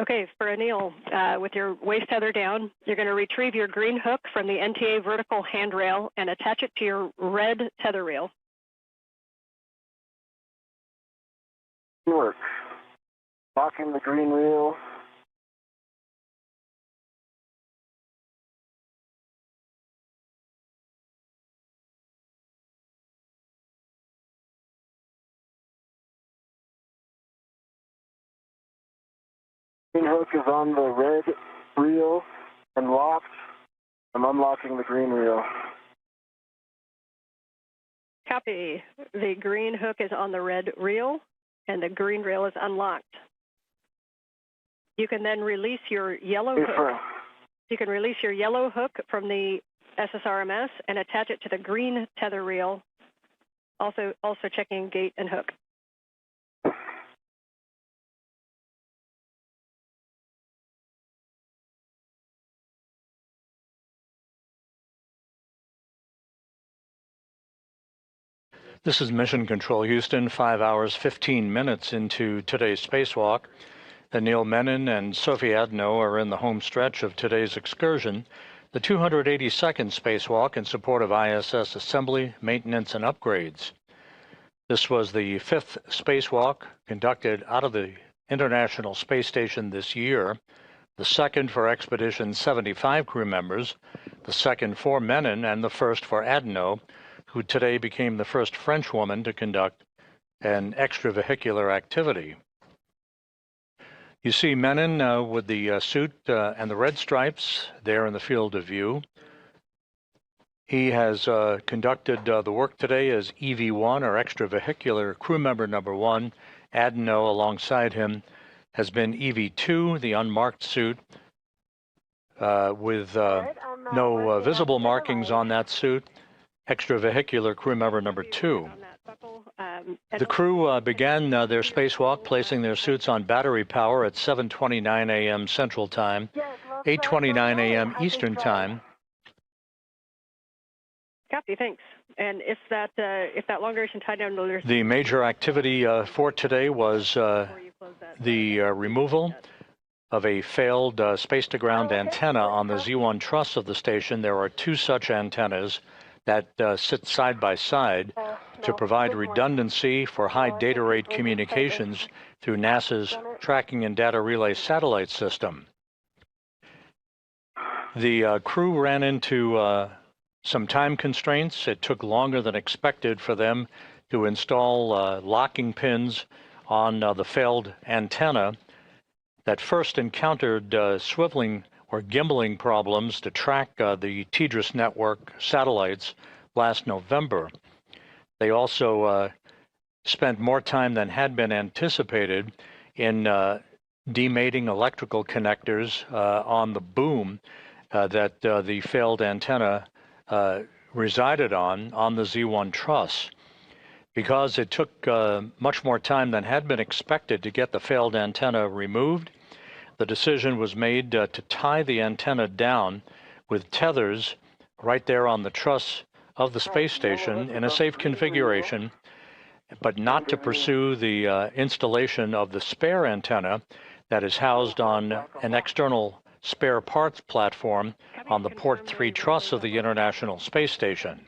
Okay, for Anil, with your waist tether down, you're going to retrieve your green hook from the NTA vertical handrail and attach it to your red tether reel. Work. Locking the green reel. Green hook is on the red reel and locked. I'm unlocking the green reel. Copy. The green hook is on the red reel, and the green reel is unlocked. You can then release your yellow hook. You can release your yellow hook from the SSRMS and attach it to the green tether reel, also checking gate and hook. This is Mission Control Houston, 5 hours, 15 minutes into today's spacewalk. Anil Menon and Sophie Adenot are in the home stretch of today's excursion, the 282nd spacewalk in support of ISS assembly, maintenance, and upgrades. This was the 5th spacewalk conducted out of the International Space Station this year, the 2nd for Expedition 75 crew members, the 2nd for Menon, and the 1st for Adenot, who today became the first French woman to conduct an extravehicular activity. You see Menon with the suit and the red stripes there in the field of view. He has conducted the work today as EV1, or extravehicular crew member number 1. Adenot, alongside him, has been EV2, the unmarked suit, with no visible markings on that suit. Extravehicular crew member number 2. The crew began their spacewalk placing their suits on battery power at 7:29 a.m. Central Time, 8:29 a.m. Eastern Time. Copy, thanks. And if that long duration tie down, the major activity for today was the removal of a failed space-to-ground antenna on the Z1 truss of the station. There are 2 such antennas that sit side by side to provide redundancy for high data rate communications through NASA's Tracking and Data Relay Satellite System. The crew ran into some time constraints. It took longer than expected for them to install locking pins on the failed antenna that first encountered swiveling or gimbaling problems to track the TDRS network satellites last November. They also spent more time than had been anticipated in demating electrical connectors on the boom that the failed antenna resided on the Z1 truss. Because it took much more time than had been expected to get the failed antenna removed, the decision was made to tie the antenna down with tethers right there on the truss of the space station in a safe configuration, but not to pursue the installation of the spare antenna that is housed on an external spare parts platform on the Port 3 truss of the International Space Station.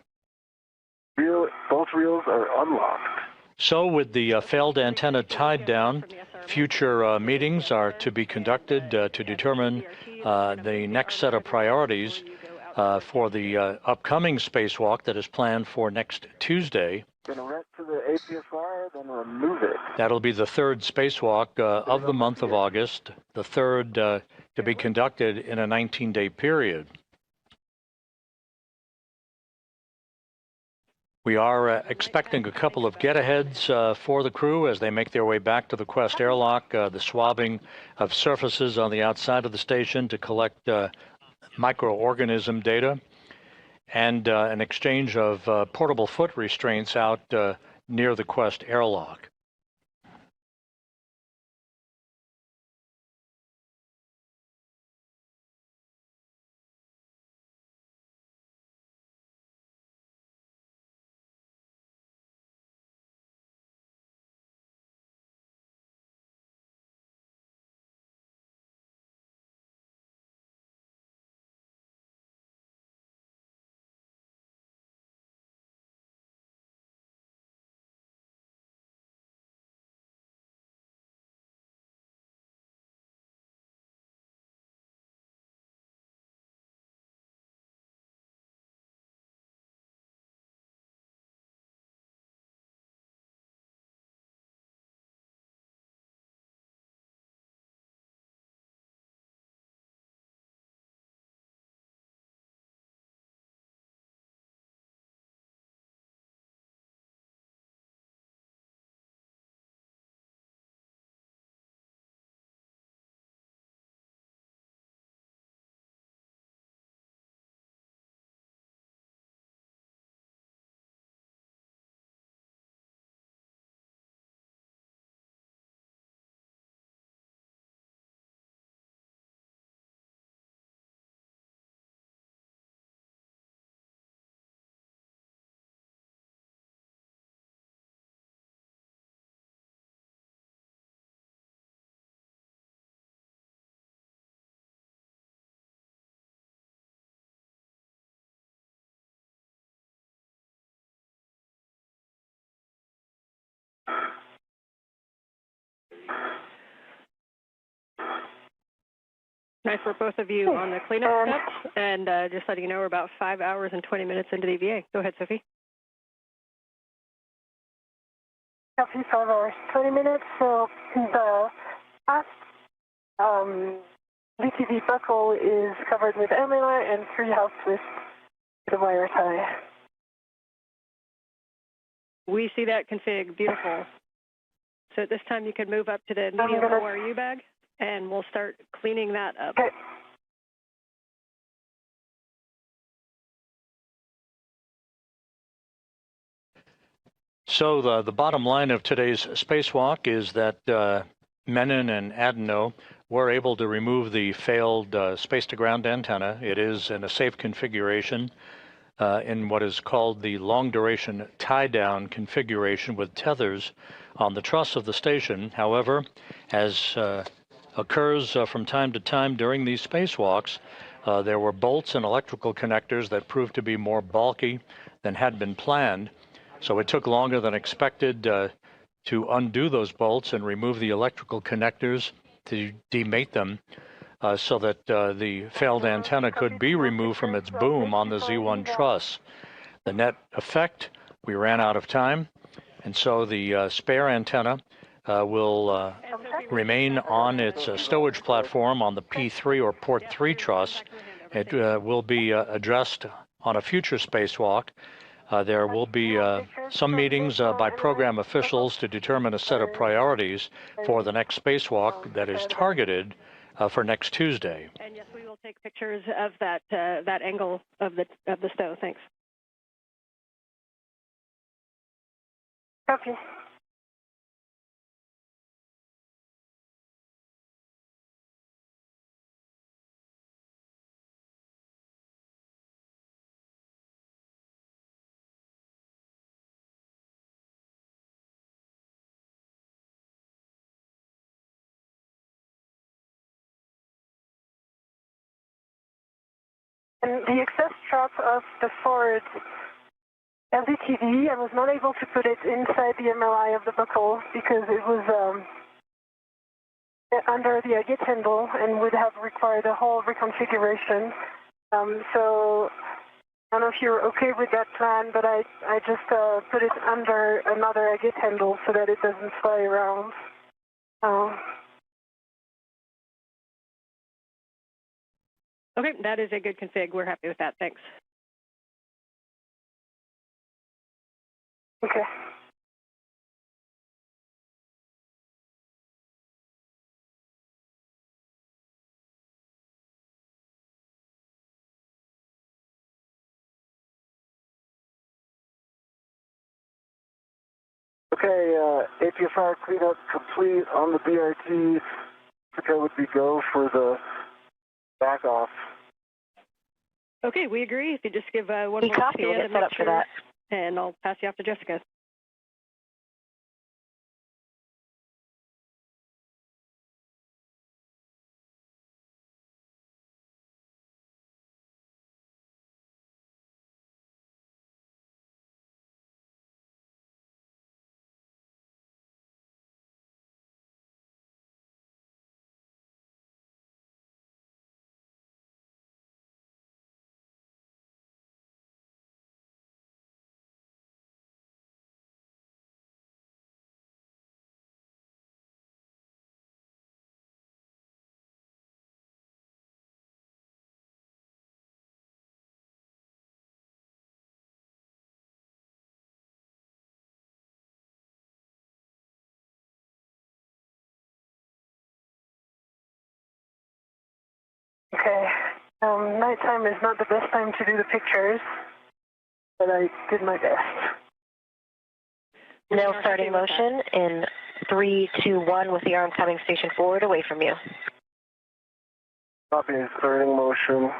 Both reels are unlocked. So with the failed antenna tied down, future meetings are to be conducted to determine the next set of priorities for the upcoming spacewalk that is planned for next Tuesday. Connect to the APSR, then remove it. That'll be the 3rd spacewalk of the month of August, the 3rd to be conducted in a 19-day period. We are expecting a couple of get-aheads for the crew as they make their way back to the Quest airlock, the swabbing of surfaces on the outside of the station to collect microorganism data, and an exchange of portable foot restraints out near the Quest airlock. Nice for both of you on the cleanup steps, and just letting you know we're about 5 hours and 20 minutes into the EVA. Go ahead, Sophie. Copy, 5 hours, 20 minutes. So the last VTV buckle is covered with MLR and 3 house with the wire tie. We see that config. Beautiful. So at this time, you can move up to the medium ORU bag, and we'll start cleaning that up. Okay. So the bottom line of today's spacewalk is that Menon and Adenot were able to remove the failed space-to-ground antenna. It is in a safe configuration in what is called the long-duration tie-down configuration with tethers on the truss of the station. However, as occurs from time to time during these spacewalks, there were bolts and electrical connectors that proved to be more bulky than had been planned. So it took longer than expected to undo those bolts and remove the electrical connectors to demate them so that the failed antenna could be removed from its boom on the Z1 truss. The net effect, we ran out of time, and so the spare antenna will remain on its stowage platform on the P3 or port 3 truss. It will be addressed on a future spacewalk. There will be some meetings by program officials to determine a set of priorities for the next spacewalk that is targeted for next Tuesday. And yes, we will take pictures of that that angle of the stow. Thanks. Copy. And the excess strap of the forward LVTV, I was not able to put it inside the MLI of the buckle because it was under the agate handle and would have required a whole reconfiguration. So I don't know if you're okay with that plan, but I just put it under another agate handle so that it doesn't fly around. Okay, that is a good config. We're happy with that. Thanks. Okay. Okay, APFR cleanup complete on the BRT. That would be go for the back off. Okay, we agree. If you just give one more copy, we'll get set up for that. And I'll pass you off to Jessica. Okay. Nighttime is not the best time to do the pictures, but I did my best. Now starting motion in 3, 2, 1 with the arm coming station forward away from you. Copy, starting motion.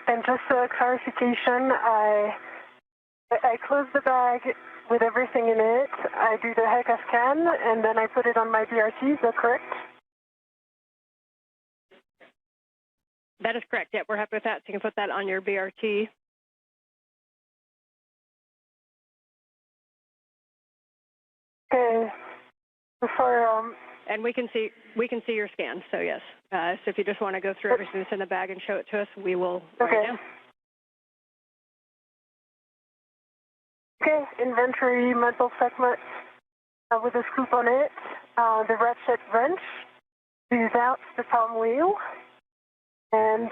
And just a clarification, I close the bag with everything in it. I do the HECA scan, and then I put it on my BRT. Is that correct? That is correct. Yep, we're happy with that. So you can put that on your BRT. Okay. And we can see your scan. So yes. So if you just want to go through everything that's in the bag and show it to us, we will write it down. Okay. Inventory metal segment with a scoop on it. The ratchet wrench. Without the palm wheel. And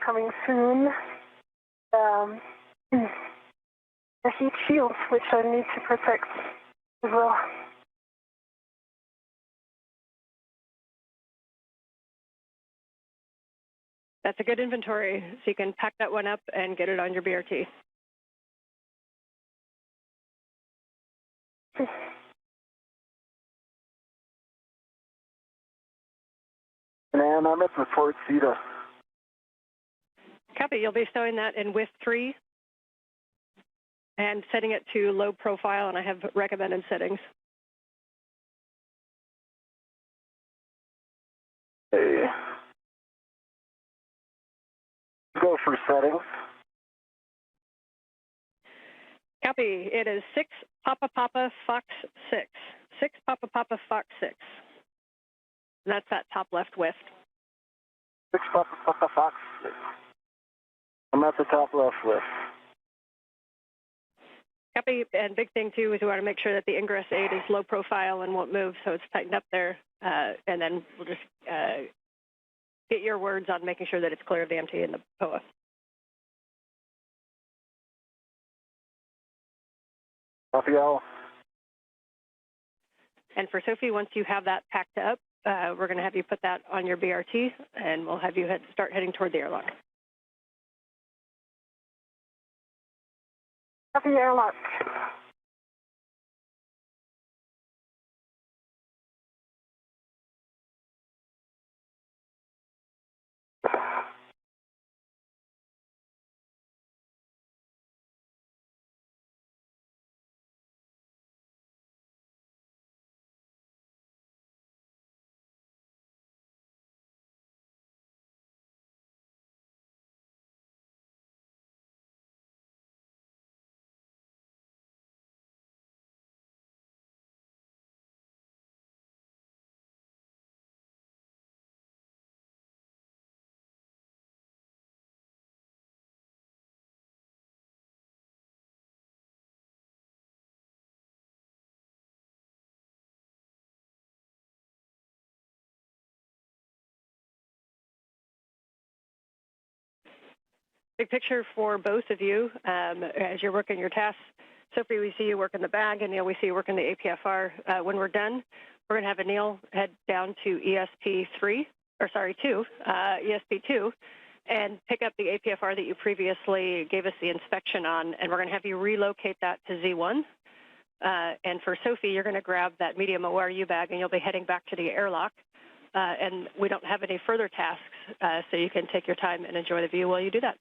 coming soon, the heat shields, which I need to protect as well. That's a good inventory, so you can pack that one up and get it on your BRT. And I'm at the Fort Cedar. Copy. You'll be stowing that in with 3 and setting it to low profile, and I have recommended settings. Hey. Go for settings. Copy. It is 6 Papa Papa Fox 6. 6 Papa Papa Fox 6. And that's that top left whiff. 6 Papa Papa Fox 6. I'm at the top left list. Copy. And big thing, too, is we want to make sure that the ingress aid is low profile and won't move, so it's tightened up there. And then we'll just get your words on making sure that it's clear of the MT and the POA. Copy all. And for Sophie, once you have that packed up, we're going to have you put that on your BRT, and we'll have you start heading toward the airlock. Copy airlock. Big picture for both of you as you're working your tasks. Sophie, we see you work in the bag, and Neil, we see you work in the APFR. When we're done, we're going to have Anil head down to ESP2, and pick up the APFR that you previously gave us the inspection on, and we're going to have you relocate that to Z1. And for Sophie, you're going to grab that medium ORU bag, and you'll be heading back to the airlock. And we don't have any further tasks, so you can take your time and enjoy the view while you do that.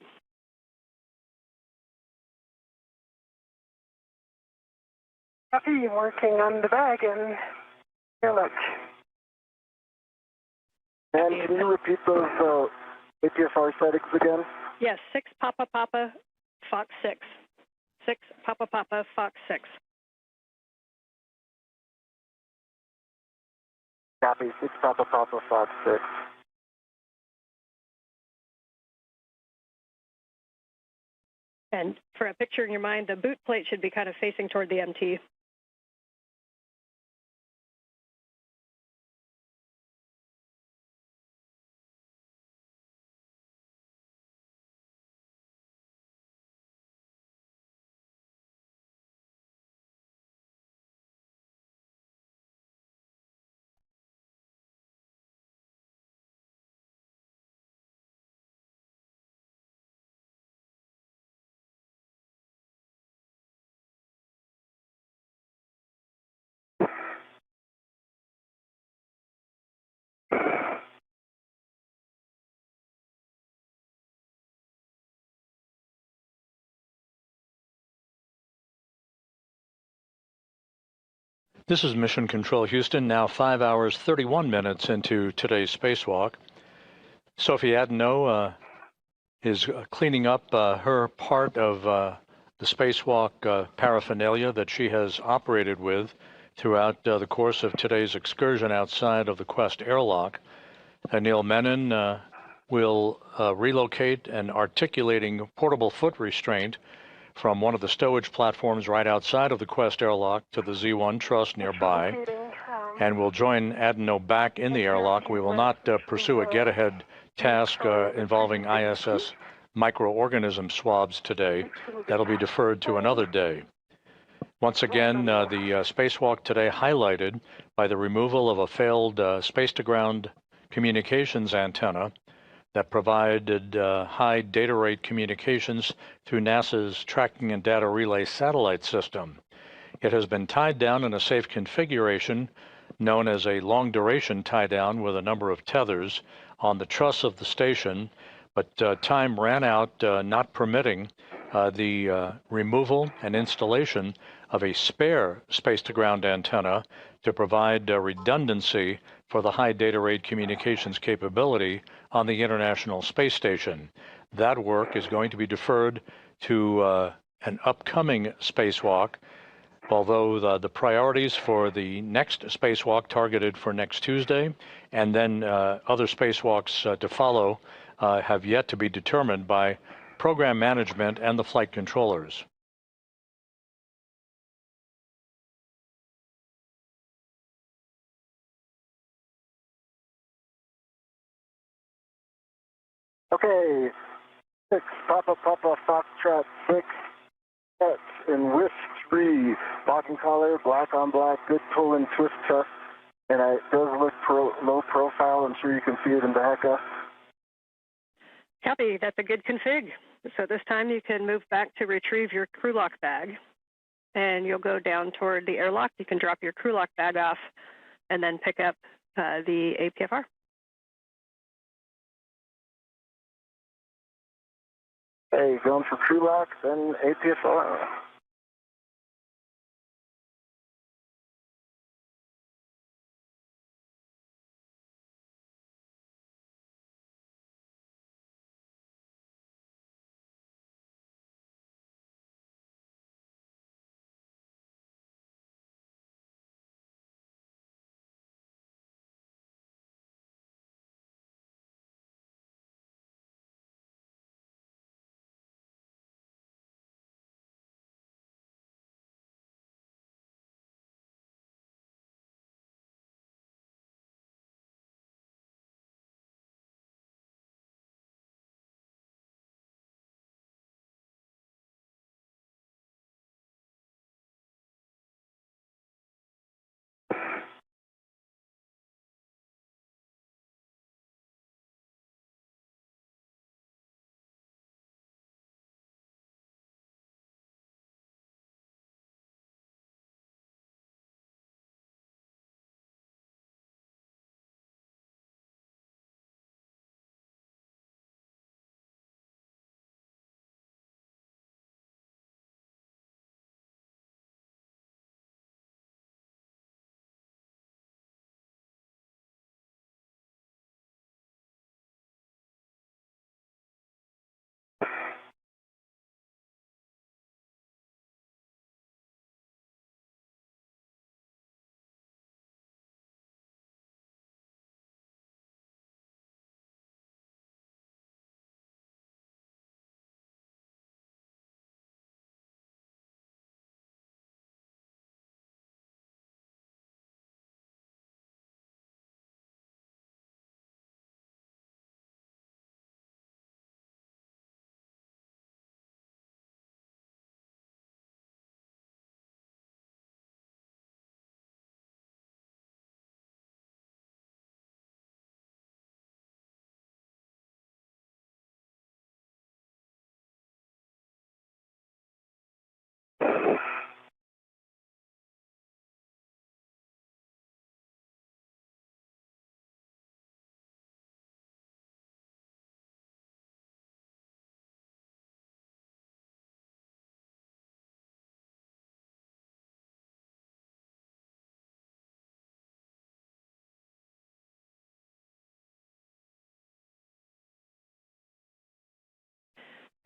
Copy, working on the bag and airlock. And can you repeat those APFR settings again? Yes, 6 Papa Papa Fox 6. 6 Papa Papa Fox 6. Copy, 6 Papa Papa Fox 6. And for a picture in your mind, the boot plate should be kind of facing toward the MT. This is Mission Control Houston, now 5 hours, 31 minutes into today's spacewalk. Sophie Adenot is cleaning up her part of the spacewalk paraphernalia that she has operated with throughout the course of today's excursion outside of the Quest airlock. Anil Menon will relocate an articulating portable foot restraint from one of the stowage platforms right outside of the Quest airlock to the Z1 truss nearby, and will join Adenot back in the airlock. We will not pursue a get-ahead task involving ISS microorganism swabs today. That'll be deferred to another day. Once again, the spacewalk today highlighted by the removal of a failed space-to-ground communications antenna that provided high data rate communications through NASA's Tracking and Data Relay satellite system. It has been tied down in a safe configuration known as a long-duration tie-down with a number of tethers on the truss of the station, but time ran out, not permitting the removal and installation of a spare space-to-ground antenna to provide redundancy for the high data rate communications capability on the International Space Station. That work is going to be deferred to an upcoming spacewalk, although the priorities for the next spacewalk targeted for next Tuesday and then other spacewalks to follow have yet to be determined by program management and the flight controllers. Okay, 6, Papa, Foxtrot, 6, X, and Whisk 3, locking collar, black on black, good pull and twist test, and it does look low profile. I'm sure you can see it in the HECA. Copy, that's a good config. So this time you can move back to retrieve your crew lock bag, and you'll go down toward the airlock. You can drop your crew lock bag off and then pick up the APFR. Hey, going for crew lock, then APFR.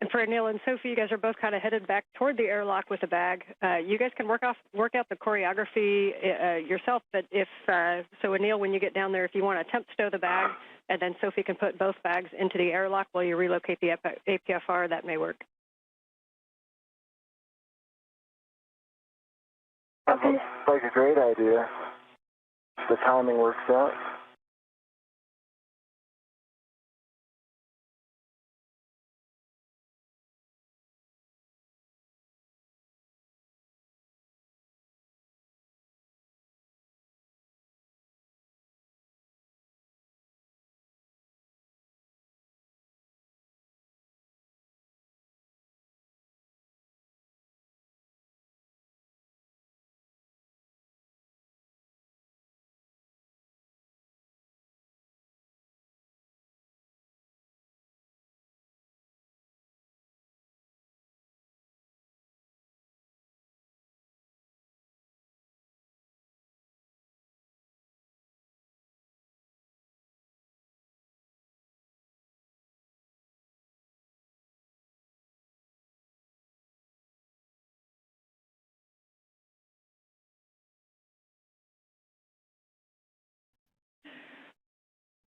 And for Anil and Sophie, you guys are both kind of headed back toward the airlock with the bag. You guys can work out the choreography yourself, but so Anil, when you get down there, if you want to attempt stow the bag, and then Sophie can put both bags into the airlock while you relocate the APFR, that may work. That looks like a great idea. The timing works out.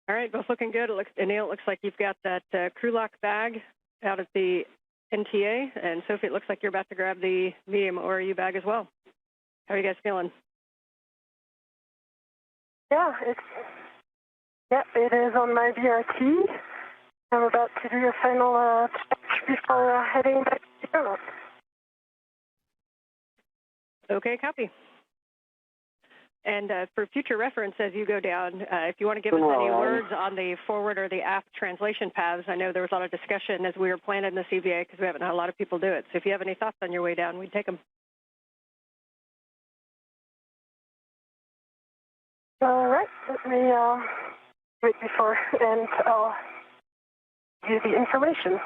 All right, both looking good. Anil, it looks like you've got that crew lock bag out at the NTA, and Sophie, it looks like you're about to grab the medium ORU bag as well. How are you guys feeling? Yeah, it is on my VRT. I'm about to do a final check before heading back to the airlock. Okay, copy. And for future reference, as you go down, if you want to give us any words on the forward or the aft translation paths, I know there was a lot of discussion as we were planning the CVA because we haven't had a lot of people do it. So if you have any thoughts on your way down, we'd take them. All right, let me wait before, and I'll give you the information.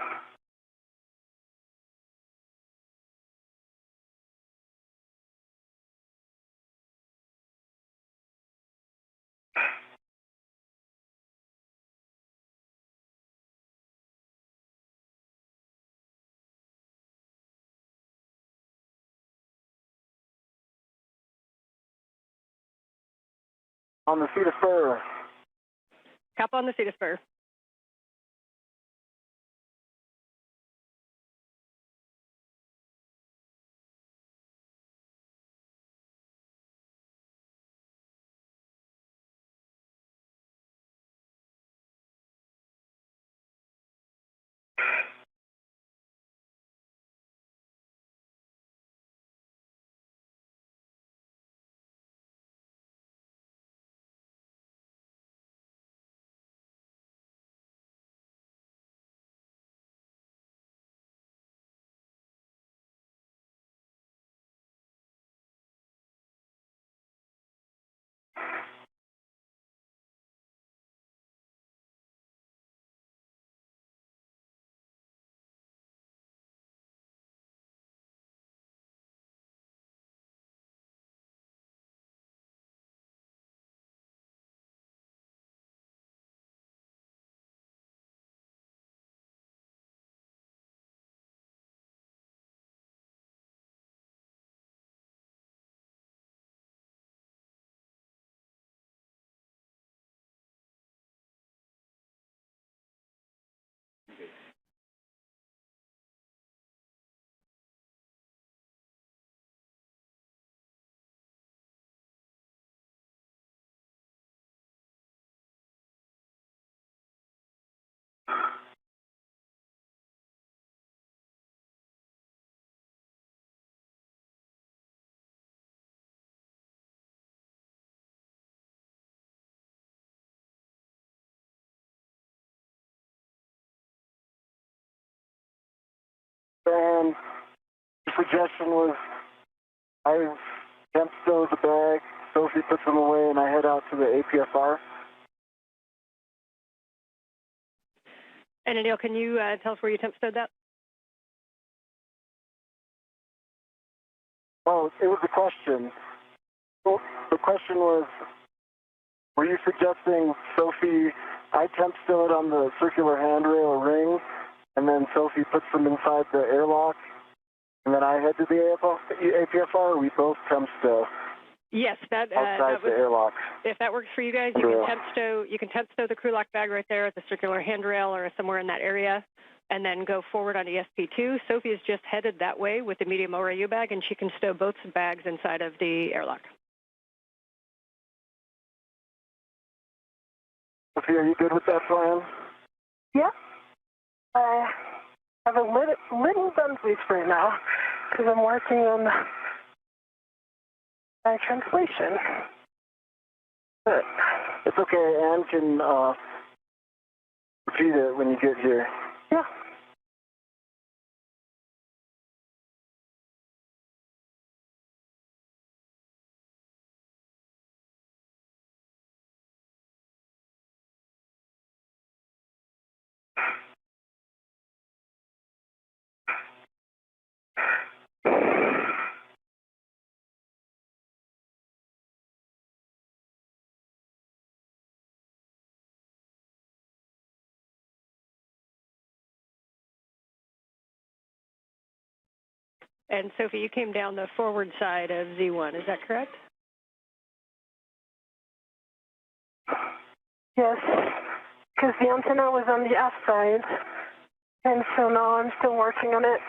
On the seat of spur. Cap on the seat of spur. And the suggestion was I temp stow the bag, Sophie puts them away, and I head out to the APFR. And Anil, can you tell us where you temp stowed that? Oh, it was a question. Well, the question was, were you suggesting, Sophie, I temp stow it on the circular handrail or ring, and then Sophie puts them inside the airlock, and then I head to the APFR, or we both temp stow Yes, that outside that the airlock. if that works for you guys, you can temp stow. You can temp stow the crew lock bag right there at the circular handrail or somewhere in that area, and then go forward on ESP2. Sophie is just headed that way with the medium ORU bag, and she can stow both bags inside of the airlock. Sophie, are you good with that plan? Yeah. I have a little Bentley's right now because I'm working on my translation. But it's okay. Anne can repeat it when you get here. Yeah. And Sophie, you came down the forward side of Z1, is that correct? Yes, because the antenna was on the aft side, and so now I'm still working on it.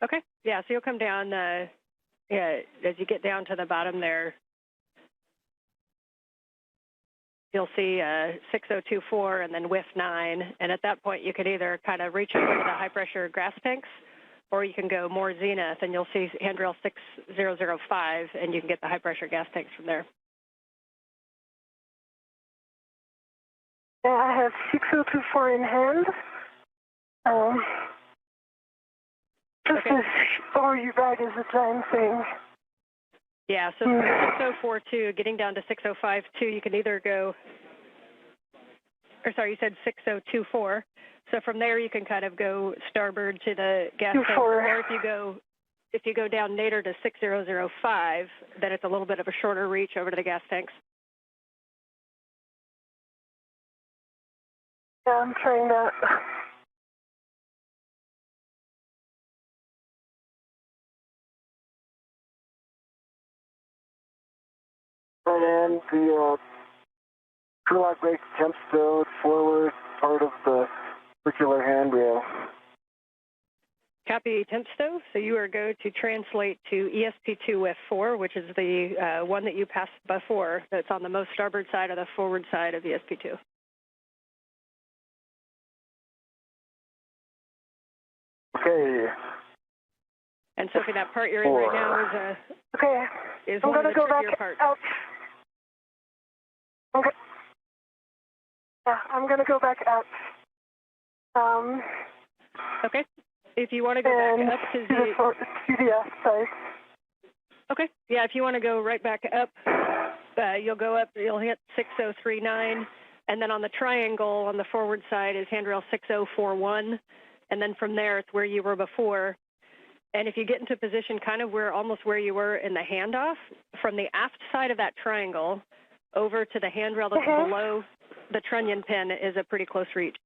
Okay. Yeah, so you'll come down, yeah, as you get down to the bottom there, you'll see 6024 and then WIF 9, and at that point you can either kind of reach over to the high-pressure gas tanks, or you can go more zenith, and you'll see handrail 6005, and you can get the high-pressure gas tanks from there. Yeah, I have 6024 in hand. Just Okay. this ORU bag is a giant thing. Yeah, so 6042, getting down to 6052, you can either go, or sorry, you said 6024. So from there, you can kind of go starboard to the gas tank, or if you go down later to 6005, then it's a little bit of a shorter reach over to the gas tanks. Yeah, I'm trying that. And the crew lock brake temp stowed forward part of the circular handrail. Copy temp stow. So you are going to translate to ESP2 WIF 4, which is the one that you passed before. That's on the most starboard side of the forward side of ESP2. Okay. And Sophie, that part you're in right now Okay. is I'm one of gonna the go trickier back parts. out. Okay. Yeah, I'm gonna go back out. Okay. If you want to go back up to the CDF side. Okay. Yeah, if you want to go right back up, you'll go up, you'll hit 6039, and then on the triangle on the forward side is handrail 6041, and then from there it's where you were before. And if you get into position kind of almost where you were in the handoff, from the aft side of that triangle over to the handrail that's below the trunnion pin is a pretty close reach.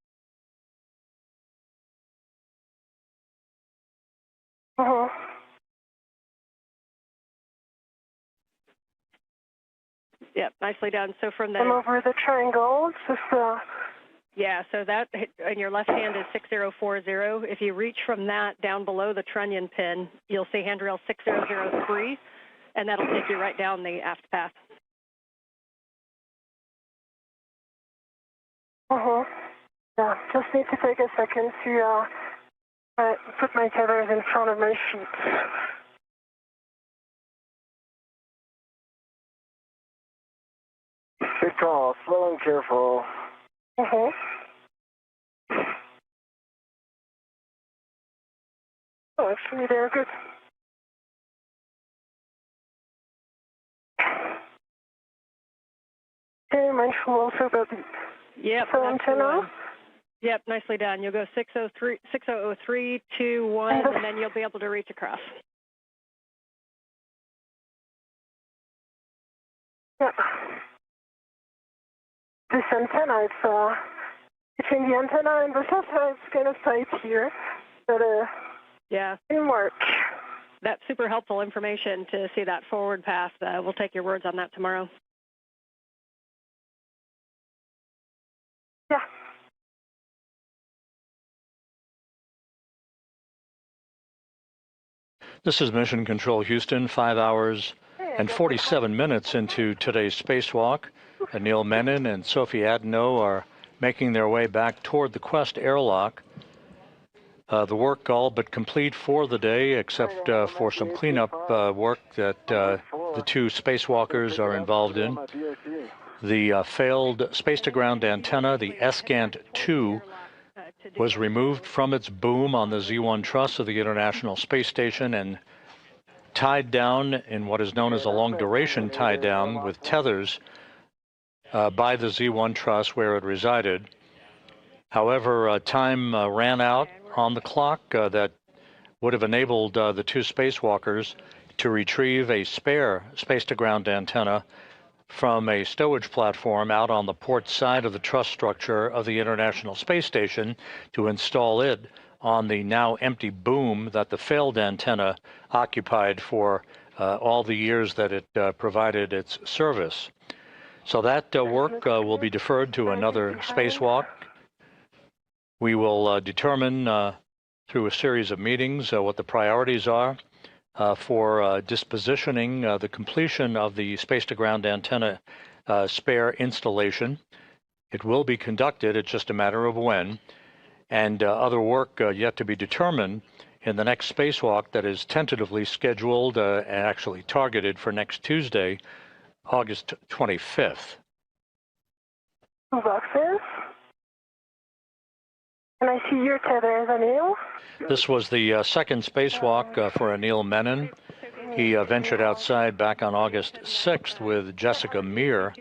Yep, nicely done. So from the... I'm over the triangle, just Yeah, so that in your left hand is 6040. If you reach from that down below the trunnion pin, you'll see handrail 6003, and that'll take you right down the aft path. Yeah, just need to take a second to put my tethers in front of my feet. Good call. Slow and careful. Oh, actually, they're good. Okay, mindful also about the antenna. Yep, nicely done. You'll go 603, 6003, 2, 1, and then you'll be able to reach across. Yeah. This antenna, Between the antenna and the satellite, it's kind of tight here, but yeah, it can work. That's super helpful information to see that forward path. We'll take your words on that tomorrow. Yeah. This is Mission Control Houston, 5 hours and 47 minutes into today's spacewalk. Anil Menon and Sophie Adenot are making their way back toward the Quest airlock. The work all but complete for the day, except for some cleanup work that the two spacewalkers are involved in. The failed space-to-ground antenna, the ESCANT-2, was removed from its boom on the Z1 truss of the International Space Station and tied down in what is known as a long-duration tie-down with tethers by the Z1 truss where it resided. However, time ran out on the clock that would have enabled the two spacewalkers to retrieve a spare space-to-ground antenna from a stowage platform out on the port side of the truss structure of the International Space Station to install it on the now empty boom that the failed antenna occupied for all the years that it provided its service. So that work will be deferred to another spacewalk. We will determine through a series of meetings what the priorities are for dispositioning the completion of the space-to-ground antenna spare installation. It will be conducted, it's just a matter of when, and other work yet to be determined in the next spacewalk that is tentatively scheduled and actually targeted for next Tuesday, August 25th. Boxes. And I see your tethers, Anil. This was the second spacewalk for Anil Menon. He ventured outside back on August 6th with Jessica Meir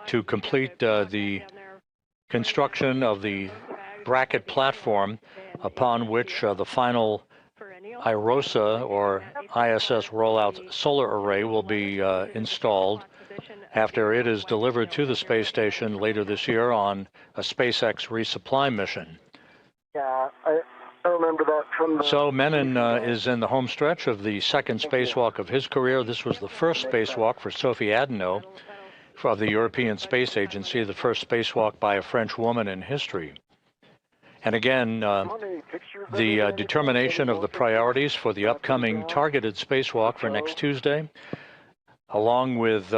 to complete the construction of the bracket platform upon which the final IROSA or ISS rollout solar array will be installed after it is delivered to the space station later this year on a SpaceX resupply mission. Yeah, I remember that from the... So Menon is in the home stretch of the second spacewalk of his career. This was the first spacewalk for Sophie Adenot of the European Space Agency, the first spacewalk by a French woman in history. And again, the determination of the priorities for the upcoming targeted spacewalk for next Tuesday, along with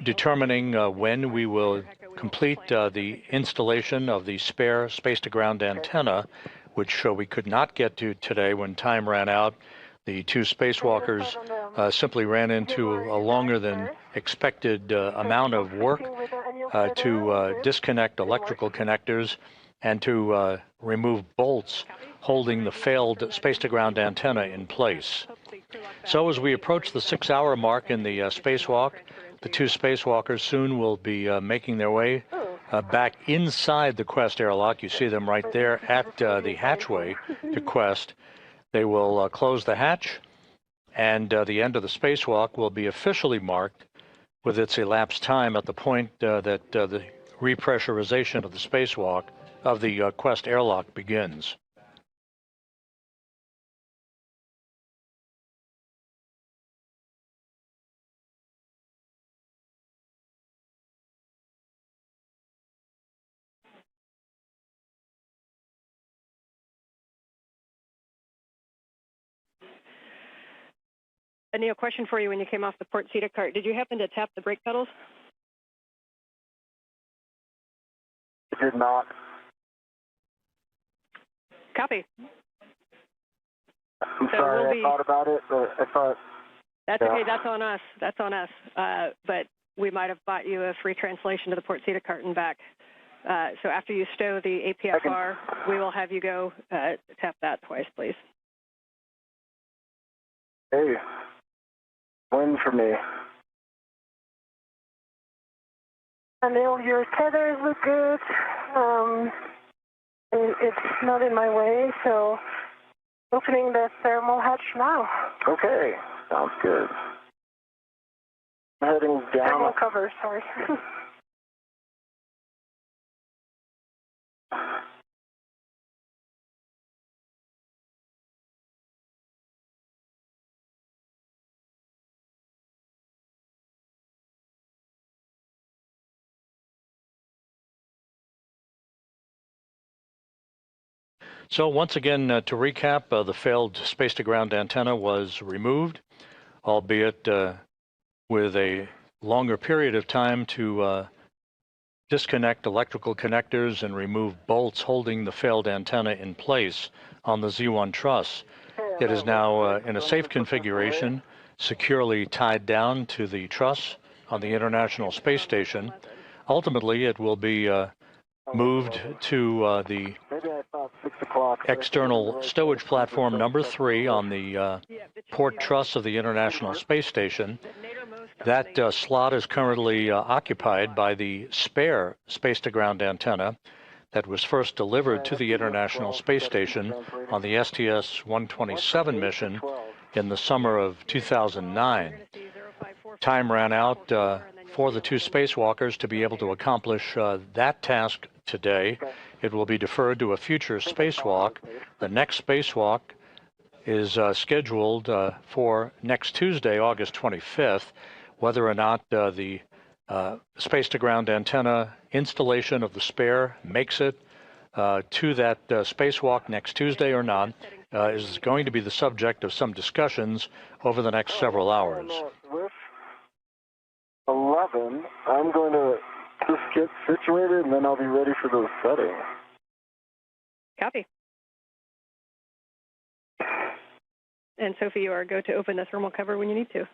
determining when we will complete the installation of the spare space-to-ground antenna, which we could not get to today when time ran out. The two spacewalkers simply ran into a longer than expected amount of work to disconnect electrical connectors and to remove bolts holding the failed space-to-ground antenna in place. So as we approach the 6-hour mark in the spacewalk, the two spacewalkers soon will be making their way back inside the Quest airlock. You see them right there at the hatchway to Quest. They will close the hatch, and the end of the spacewalk will be officially marked with its elapsed time at the point that the repressurization of the spacewalk of the Quest airlock begins. Anil, question for you when you came off the port seat cart. Did you happen to tap the brake pedals? I did not. Copy. I'm sorry, I thought about it, but I thought... That's okay, that's on us. That's on us. But we might have bought you a free translation to the port seat cart and back. So after you stow the APFR, we will have you go tap that twice, please. Hey. Win for me. Anil, your tethers look good. It's not in my way, so opening the thermal hatch now. Okay, sounds good. Heading down. Thermal cover, sorry. So once again, to recap, the failed space-to-ground antenna was removed, albeit with a longer period of time to disconnect electrical connectors and remove bolts holding the failed antenna in place on the Z1 truss. It is now in a safe configuration, securely tied down to the truss on the International Space Station. Ultimately, it will be moved to the external stowage platform number 3 on the port truss of the International Space Station. That slot is currently occupied by the spare space-to-ground antenna that was first delivered to the International Space Station on the STS-127 mission in the summer of 2009. Time ran out for the 2 spacewalkers to be able to accomplish that task today. It will be deferred to a future spacewalk. The next spacewalk is scheduled for next Tuesday, August 25th. Whether or not the space-to-ground antenna installation of the spare makes it to that spacewalk next Tuesday or not is going to be the subject of some discussions over the next several hours. 11, I'm going to just get situated and then I'll be ready for those settings. Copy. And Sophie, you are go to open the thermal cover when you need to.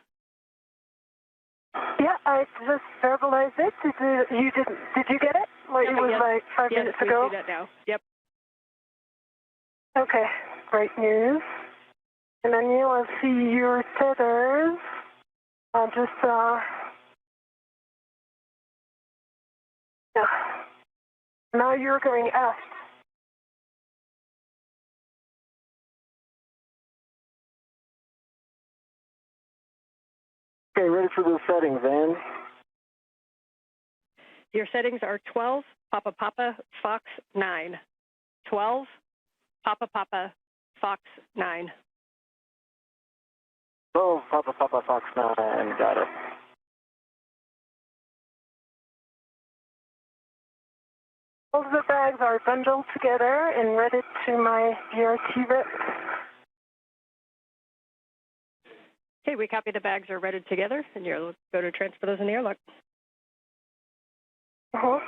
Yeah, I just verbalized it. Did you get it? Like, it was like 5 minutes ago? Yes, we do that now. Yep. Okay, great news. And then you will see your tethers. Yeah. Now you're going aft. Okay, ready for those settings, Van. Your settings are 12, Papa Papa, Fox 9. 12, Papa Papa, Fox 9. Oh, Papa Papa Fox 9, got it. All of the bags are bundled together and ready to my DRT rep. Okay, we copy the bags are ready together, and you'll go to transfer those in the airlock. Uh-huh.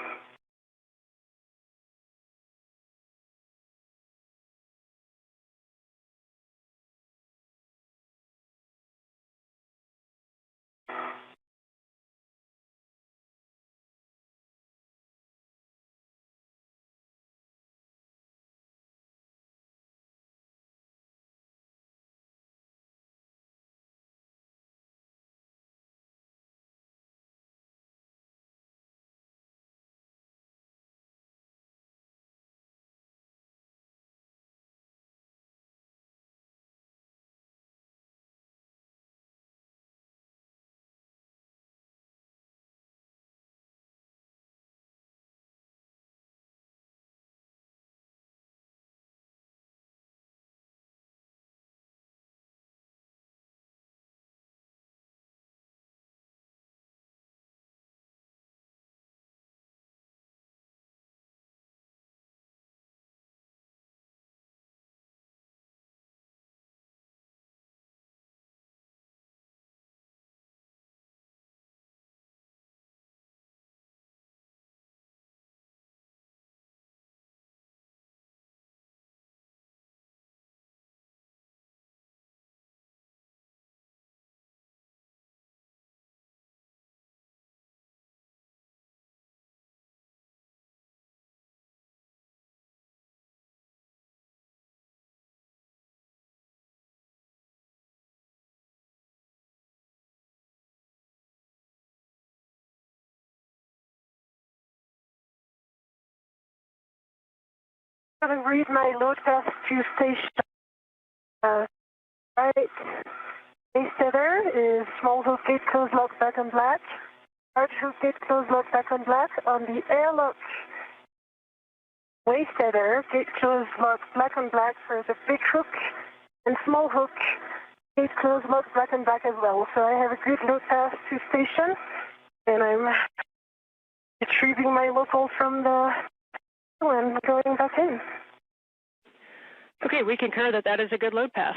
I'm going to read my load path to station. Right. Base tether is small hook gate close lock back on black. Large hook gate close lock back on black. On the airlock waist tether, gate close lock black on black for the big hook, and small hook gate close lock black on black as well. So I have a good load path to station, and I'm retrieving my local from the and going back in. Okay, we concur that that is a good load path.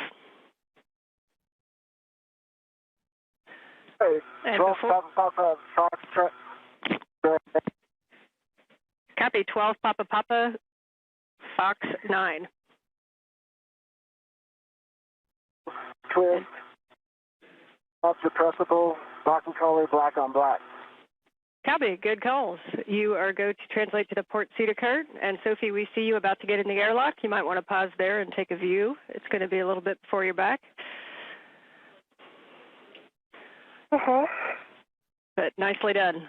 Hey, And 12 Papa Foxtrot. Copy, 12 Papa Papa, Fox 9. Twist. Not suppressible. Black and color, black on black. Copy, good calls. You are go to translate to the port seater cart. And Sophie, we see you about to get in the airlock. You might want to pause there and take a view. It's going to be a little bit before you're back. But nicely done.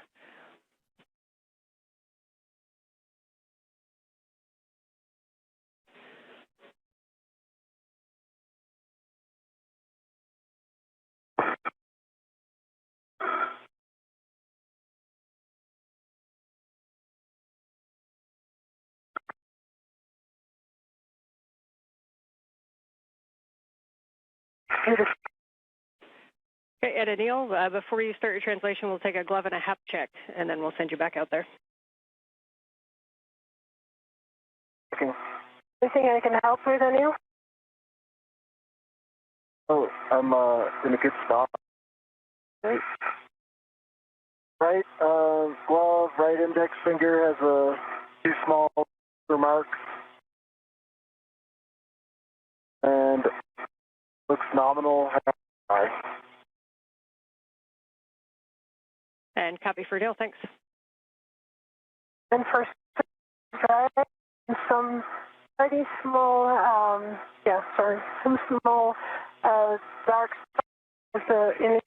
Okay, and Anil, before you start your translation, we'll take a glove and a hat check, and then we'll send you back out there. Okay. Anything I can help with, Anil? Oh, I'm in a good spot. Right. Glove, right index finger has a few small remarks. And looks nominal. And copy for Dale, thanks. And for some pretty small, some small dark spots in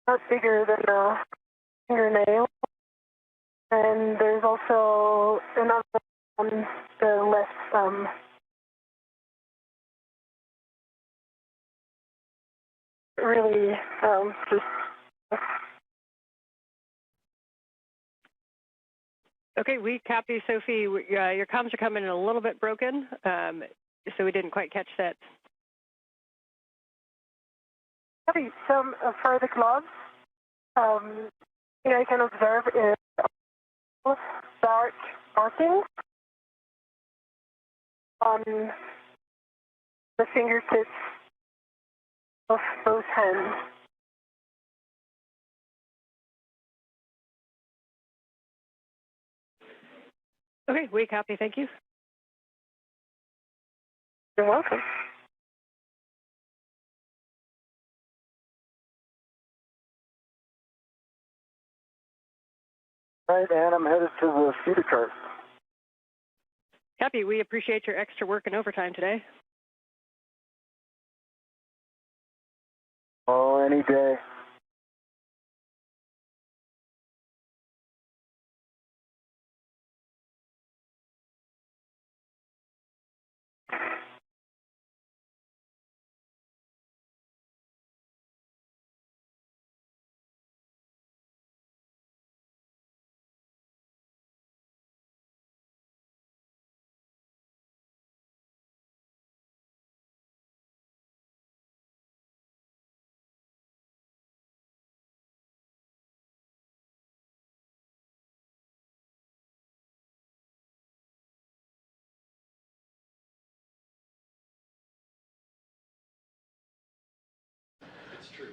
not bigger than a fingernail. And there's also another on the left thumb. Really, just. Okay, we copy, Sophie. Your comms are coming in a little bit broken, so we didn't quite catch that. Copy. Some for the gloves, I can observe is dark markings on the fingertips of both hands. Okay, we copy, thank you. You're welcome. All right, and I'm headed to the feeder cart. Copy, we appreciate your extra work and overtime today. Oh, any day.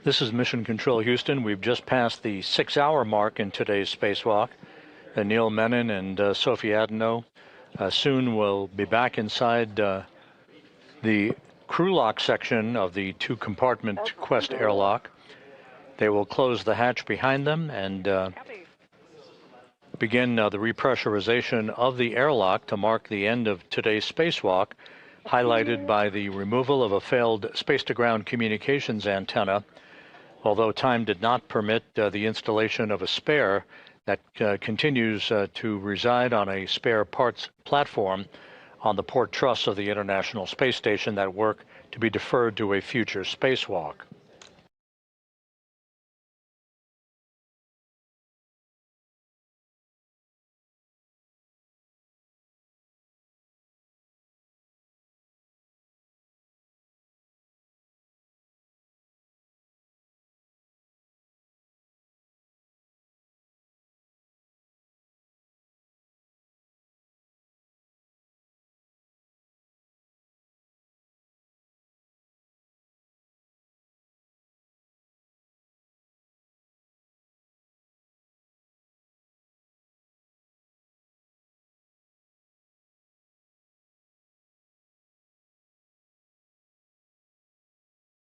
This is Mission Control Houston. We've just passed the 6-hour mark in today's spacewalk. Anil Menon and Sophie Adenot soon will be back inside the crew lock section of the 2-compartment Quest airlock. They will close the hatch behind them and begin the repressurization of the airlock to mark the end of today's spacewalk, highlighted by the removal of a failed space-to-ground communications antenna, although time did not permit the installation of a spare that continues to reside on a spare parts platform on the port truss of the International Space Station. That work to be deferred to a future spacewalk.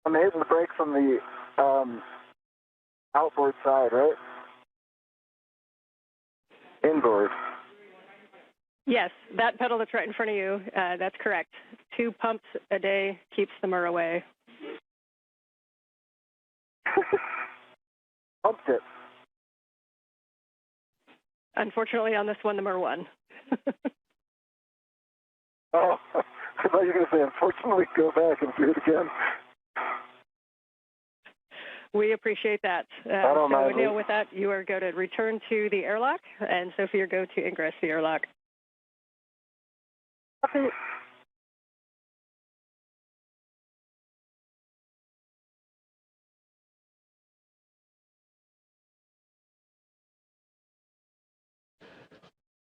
I'm hitting the brakes on the outboard side, right? Inboard. Yes, that pedal that's right in front of you, that's correct. 2 pumps a day keeps the myrrh away. Pumped it. Unfortunately, on this one, the myrrh won. Oh, I thought you were going to say, unfortunately, go back and do it again. We appreciate that. So, Anil, with that, you are going to return to the airlock, and Sophie, you're going to ingress the airlock. Copy.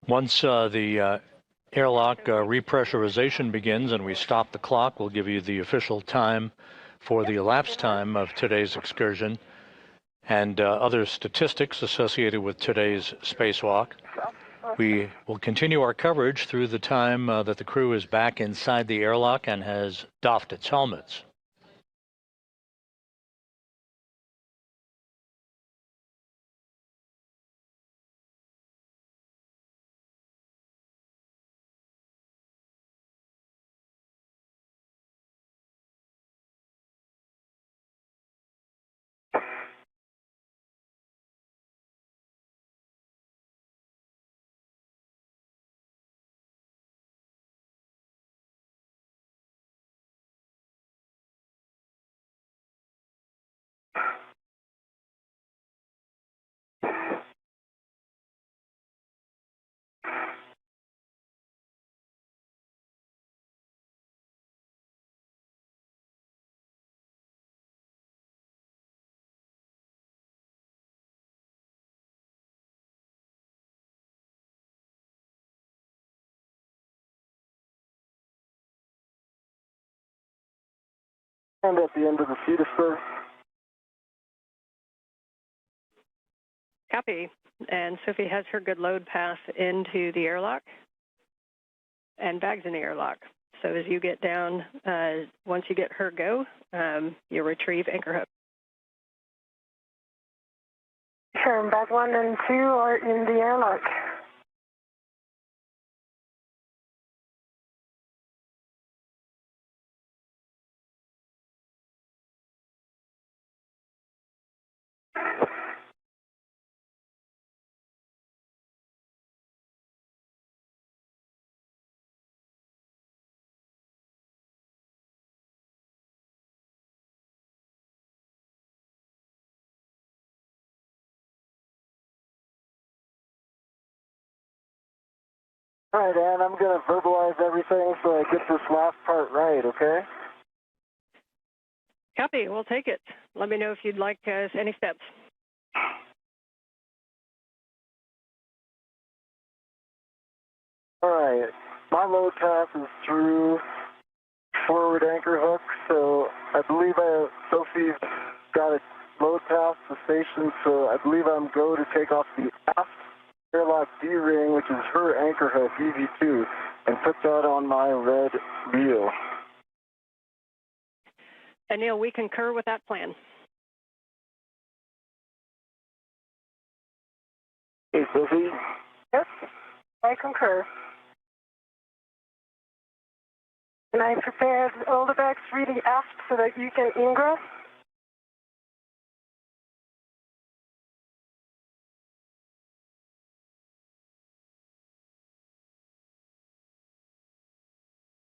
Once the airlock repressurization begins and we stop the clock, we'll give you the official time for the elapsed time of today's excursion and other statistics associated with today's spacewalk. We will continue our coverage through the time that the crew is back inside the airlock and has doffed its helmets. And at the end of the feeder spur. Copy. And Sophie has her good load pass into the airlock and bags in the airlock. So as you get down, once you get her go, you retrieve anchor hook. Sure, bag 1 and 2 are in the airlock. All right, Ann, I'm going to verbalize everything so I get this last part right, okay? Copy. We'll take it. Let me know if you'd like any steps. All right. My load pass is through forward anchor hook, so I believe Sophie's got a load pass to station, so I believe I'm go to take off the aft airlock D-ring, which is her anchor hook, EV2, and put that on my red reel. Anil, we concur with that plan. Hey, Sophie? Yes, I concur. And I prepared all the bags really aft so that you can ingress.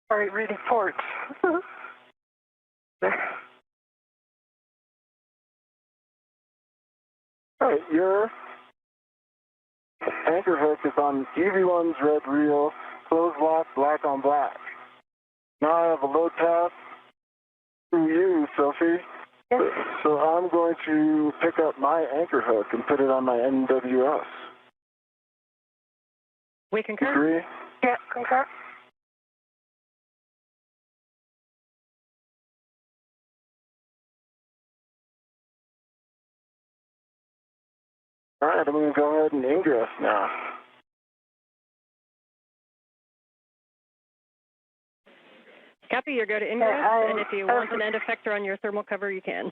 Sorry, really port. All right, your anchor hook is on EV1's red reel, closed lock, black on black. Now I have a load pass through you, Sophie. Yes. So I'm going to pick up my anchor hook and put it on my NWS. We concur? Agree? Yeah, concur. All right, I'm going to go ahead and ingress now. Copy, you go to ingress, and if you want an end effector on your thermal cover, you can.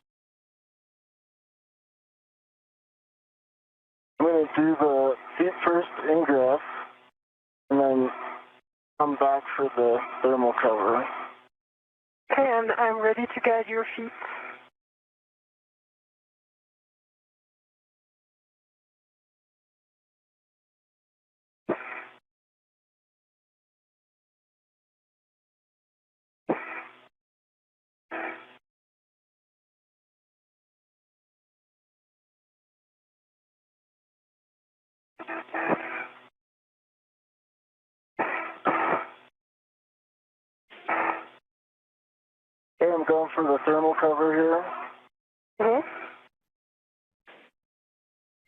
I'm going to do the feet first ingress, and then come back for the thermal cover. Okay, and I'm ready to guide your feet. Okay, I'm going for the thermal cover here. Mm-hmm.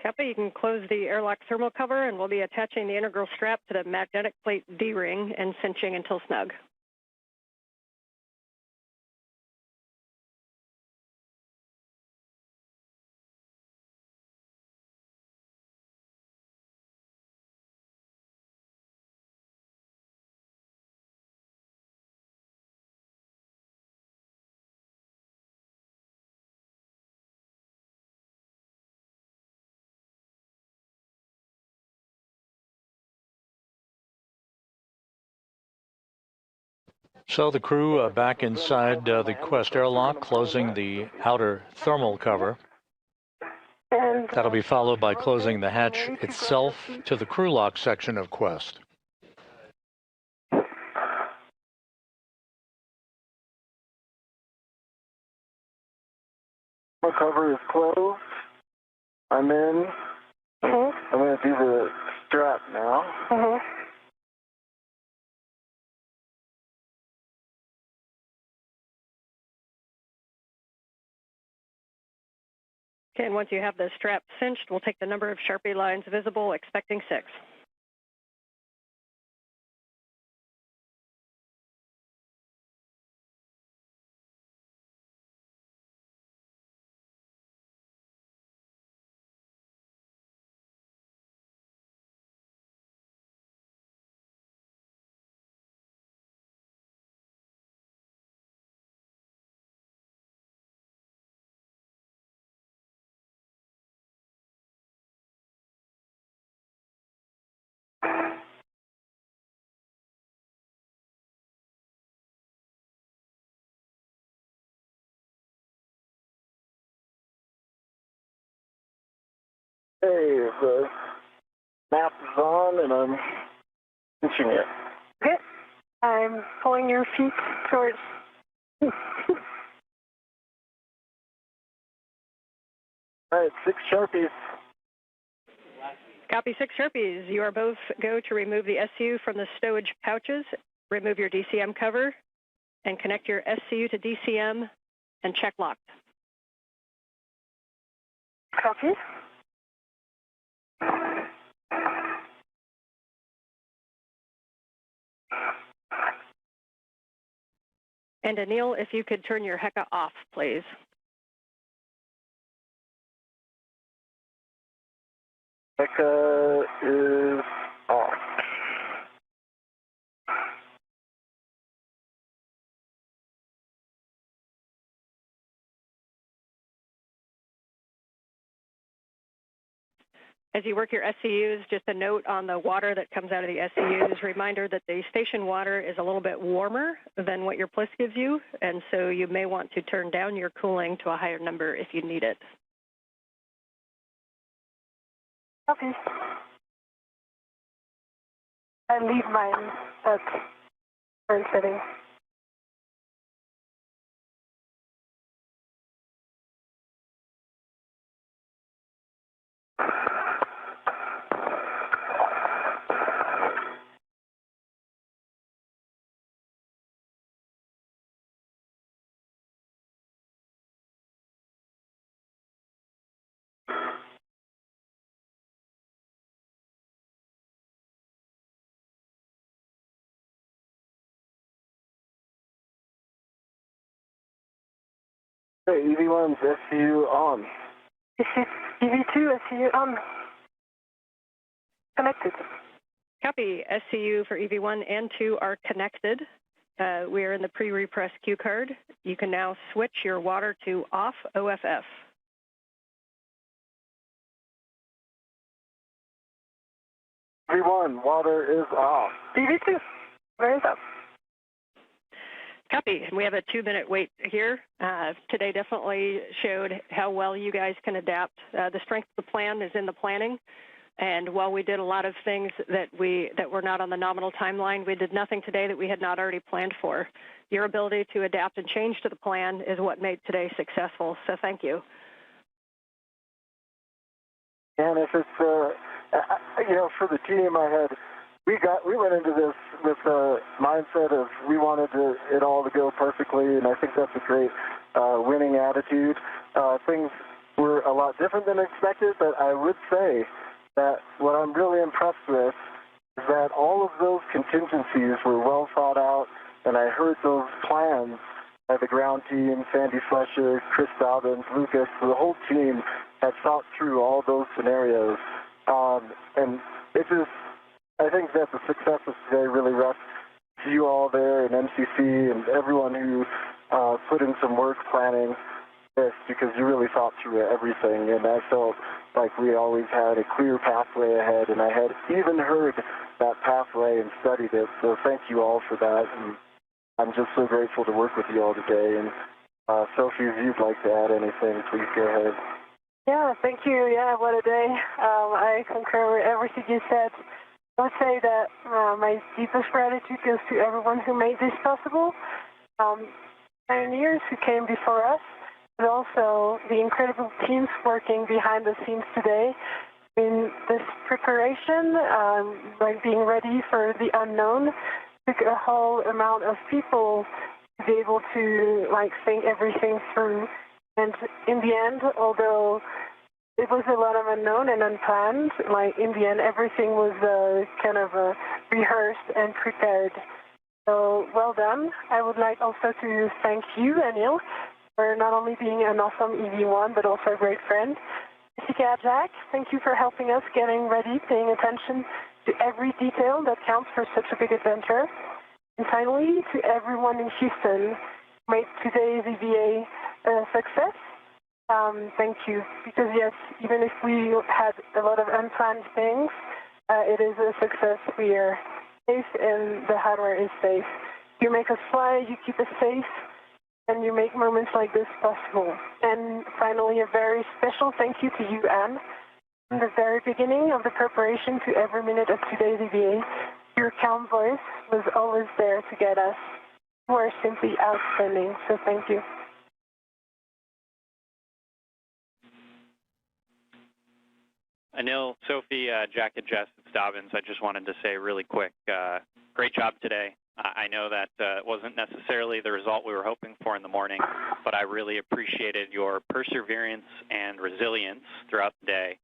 Copy, you can close the airlock thermal cover, and we'll be attaching the integral strap to the magnetic plate D-ring and cinching until snug. So the crew back inside the Quest airlock, closing the outer thermal cover. And That'll be followed by closing the hatch itself to the crew lock section of Quest. My cover is closed. I'm in. Mm-hmm. I'm going to do the strap now. Mm-hmm. Okay, and once you have the strap cinched, we'll take the number of Sharpie lines visible, expecting 6. Hey, the map is on, and I'm pinching it. Okay, I'm pulling your feet towards... All right, 6 Sharpies. Copy, 6 Sharpies. You are both go to remove the SCU from the stowage pouches, remove your DCM cover, and connect your SCU to DCM and check locked. Copy. And Anil, if you could turn your HECA off, please. HECA is off. As you work your SCUs, just a note on the water that comes out of the SCUs, reminder that the station water is a little bit warmer than what your PLIS gives you, and so you may want to turn down your cooling to a higher number if you need it. Copy. I leave mine at current setting. Hey, EV1's SCU on. This is EV2 SCU on. Connected. Copy. SCU for EV1 and 2 are connected. we are in the pre-repress cue card. You can now switch your water to off OFF. V1, water is off. DV2, where is up? Copy. We have a 2-minute wait here. Today definitely showed how well you guys can adapt. The strength of the plan is in the planning. And while we did a lot of things that were not on the nominal timeline, we did nothing today that we had not already planned for. Your ability to adapt and change to the plan is what made today successful. So thank you. And if it's, for the team, we went into this with a mindset of we wanted it all to go perfectly, and I think that's a great winning attitude. Things were a lot different than expected, but I would say that what I'm really impressed with is that all of those contingencies were well thought out, and I heard those plans by the ground team, Sandy Fletcher, Chris Dobbins, Lucas, the whole team had thought through all those scenarios. And I think that the success of today really rests to you all there and MCC and everyone who put in some work planning this, because you really thought through everything, and I felt like we always had a clear pathway ahead, and I had even heard that pathway and studied it, so thank you all for that, and I'm just so grateful to work with you all today. And Sophie, if you'd like to add anything, please go ahead. Yeah, thank you. Yeah, what a day. I concur with everything you said. I would say that my deepest gratitude goes to everyone who made this possible, pioneers who came before us, but also the incredible teams working behind the scenes today. In this preparation, being ready for the unknown, took a whole amount of people to be able to think everything through. And in the end, although it was a lot of unknown and unplanned, in the end, everything was rehearsed and prepared. So well done. I would like also to thank you, Anil, for not only being an awesome EV1, but also a great friend. Jessica, Jack, thank you for helping us getting ready, paying attention to every detail that counts for such a big adventure. And finally, to everyone in Houston who made today's EVA a success. Thank you. Because yes, even if we had a lot of unplanned things, it is a success. We are safe and the hardware is safe. You make us fly, you keep us safe, and you make moments like this possible. And finally, a very special thank you to you, Anne. From the very beginning of the preparation to every minute of today's EVA, your calm voice was always there to guide us. You are simply outstanding, so thank you. Anil, Sophie, Jack, and Jess, it's Dobbins. I just wanted to say really quick, great job today. I know that it wasn't necessarily the result we were hoping for in the morning, but I really appreciated your perseverance and resilience throughout the day.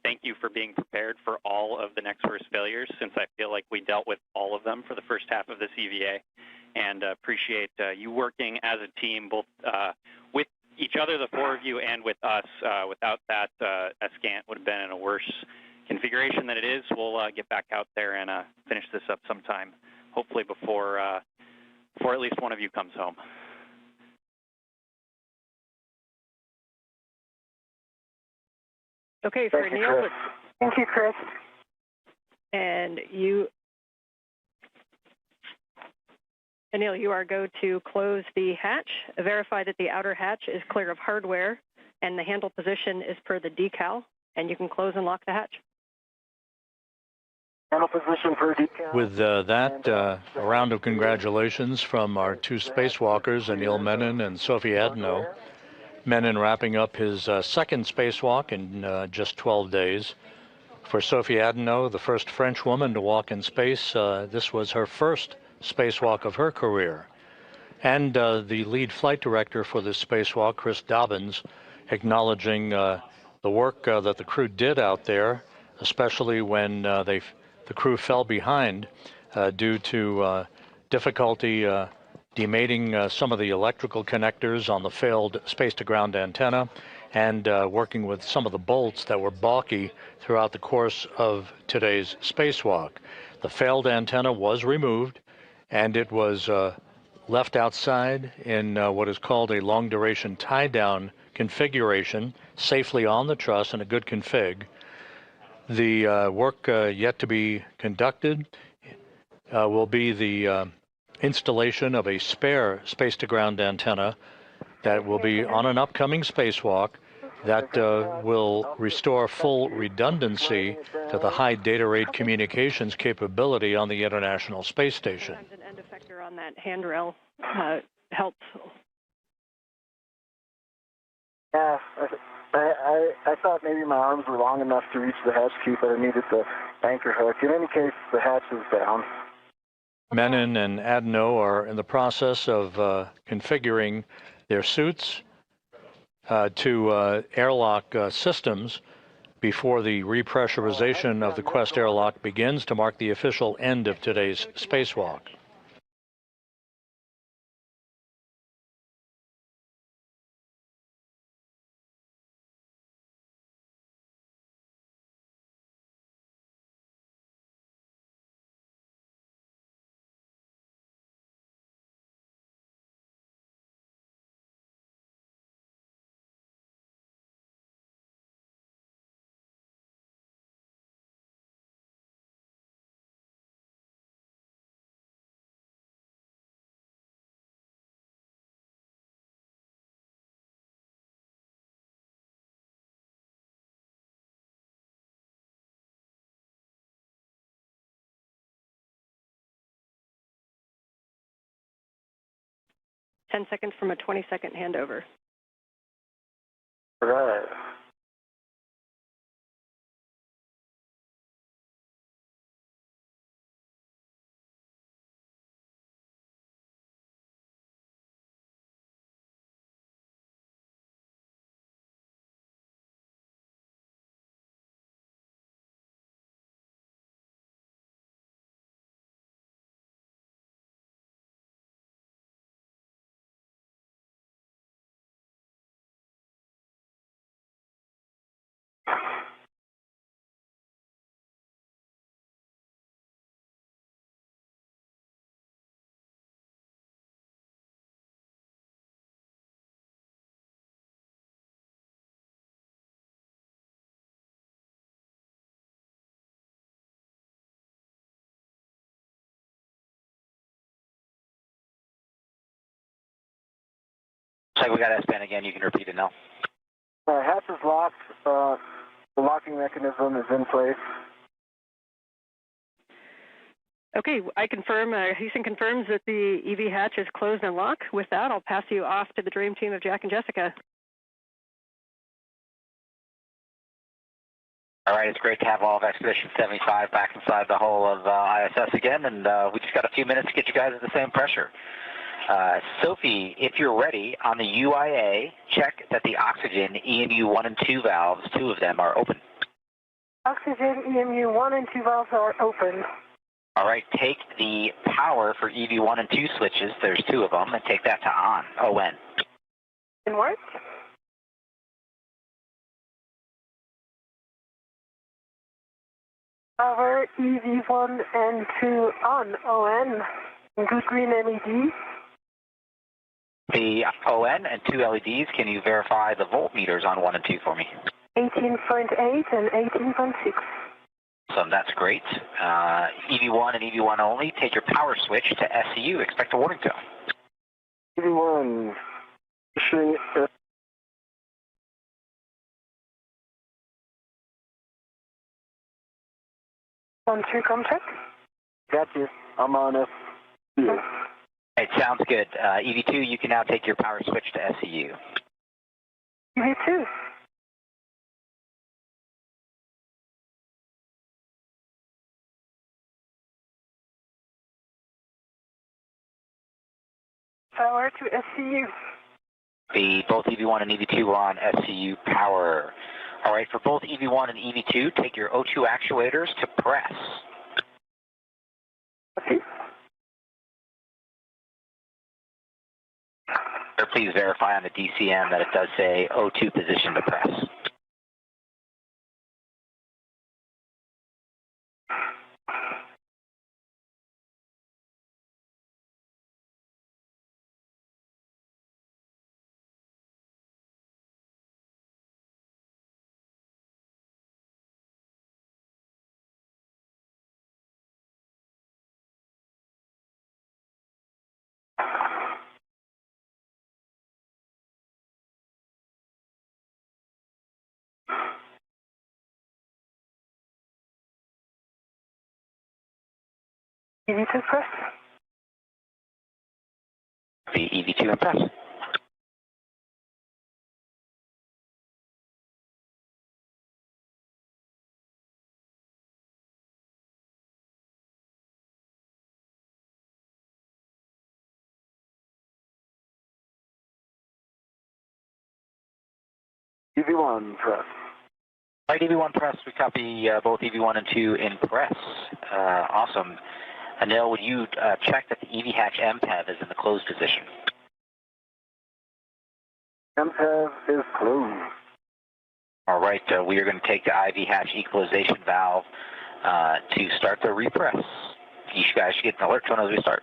Thank you for being prepared for all of the next first failures, since I feel like we dealt with all of them for the first half of this EVA, and appreciate you working as a team, both with each other, the four of you, and with us. Without that, Escant would have been in a worse configuration than it is. We'll get back out there and finish this up sometime, hopefully before at least one of you comes home. Okay, for Anil. Thank you, Chris. And you, Anil, you are go to close the hatch, verify that the outer hatch is clear of hardware, and the handle position is per the decal, and you can close and lock the hatch. Handle position per decal. With that, a round of congratulations from our two spacewalkers, Anil Menon and Sophie Adenot. Menon wrapping up his second spacewalk in just 12 days. For Sophie Adenot, the first French woman to walk in space, this was her first spacewalk of her career. And the lead flight director for this spacewalk, Chris Dobbins, acknowledging the work that the crew did out there, especially when the crew fell behind due to difficulty demating some of the electrical connectors on the failed space-to-ground antenna, and working with some of the bolts that were balky throughout the course of today's spacewalk. The failed antenna was removed, and it was left outside in what is called a long-duration tie-down configuration, safely on the truss in a good config. The work yet to be conducted will be the installation of a spare space-to-ground antenna that will be on an upcoming spacewalk that will restore full redundancy to the high data rate communications capability on the International Space Station. Sometimes an end effector on that handrail helps. Yeah, I thought maybe my arms were long enough to reach the hatch key, but I needed the anchor hook. In any case, the hatch is down. Menon and Adenot are in the process of configuring their suits to airlock systems before the repressurization of the Quest airlock begins to mark the official end of today's spacewalk. Ten seconds from a 20-second handover. All right. Looks like we got S-band again. You can repeat it now. Hatch is locked. The locking mechanism is in place. Okay, I confirm, Houston confirms that the EV hatch is closed and locked. With that, I'll pass you off to the dream team of Jack and Jessica. All right, it's great to have all of Expedition 75 back inside the hull of ISS again, and we just got a few minutes to get you guys at the same pressure. Sophie, if you're ready, on the UIA, check that the oxygen EMU 1 and 2 valves, 2 of them, are open. Oxygen EMU 1 and 2 valves are open. All right, take the power for EV1 and 2 switches, there's 2 of them, and take that to on, ON. In work? Power EV1 and 2 on, ON. Good green LED. The ON and 2 LEDs, can you verify the voltmeters on 1 and 2 for me? 18.8 and 18.6. So that's great. EV1 and EV1 only, take your power switch to SCU. Expect a warning tone. EV1, pushing 1-2 contact. got you. I'm on it. Yeah. It sounds good. EV2, you can now take your power switch to SCU. EV2. Power to SCU. Both EV1 and EV2 are on SCU power. All right, for both EV1 and EV2, take your O2 actuators to press. Okay. Please verify on the DCM that it does say O2 position to press. EV2 press. The EV2 and press. EV1 press. Right, EV1 press. We copy both EV1 and 2 in press. Awesome. Anil, would you check that the EV hatch MPEV is in the closed position? MPEV is closed. All right, we are going to take the IV hatch equalization valve to start the repress. You guys should get an alert tone as we start.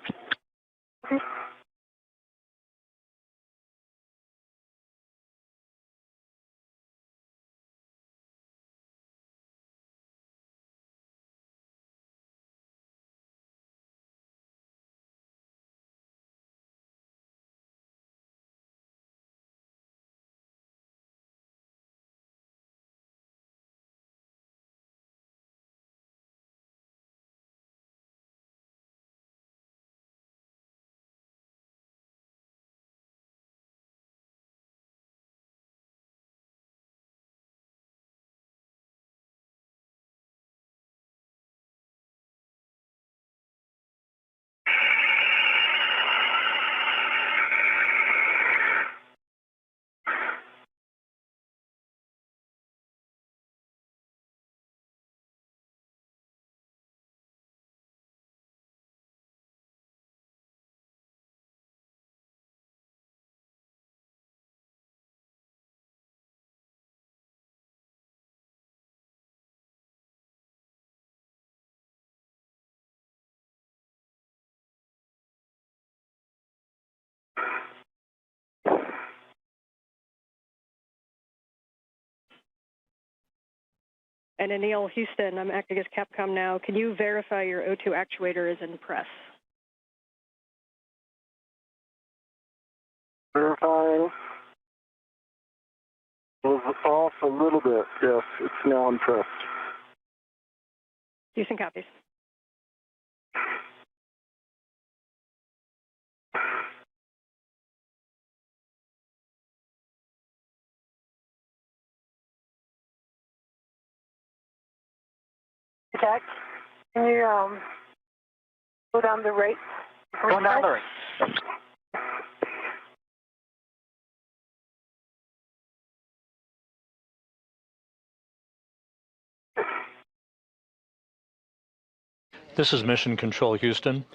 And Anil, Houston, I'm acting as Capcom now. Can you verify your O2 actuator is in press? Verifying. It was off a little bit. Yes, it's now in press. Houston copies. Jack, can you go down the rate? Going down the rate. This is Mission Control Houston.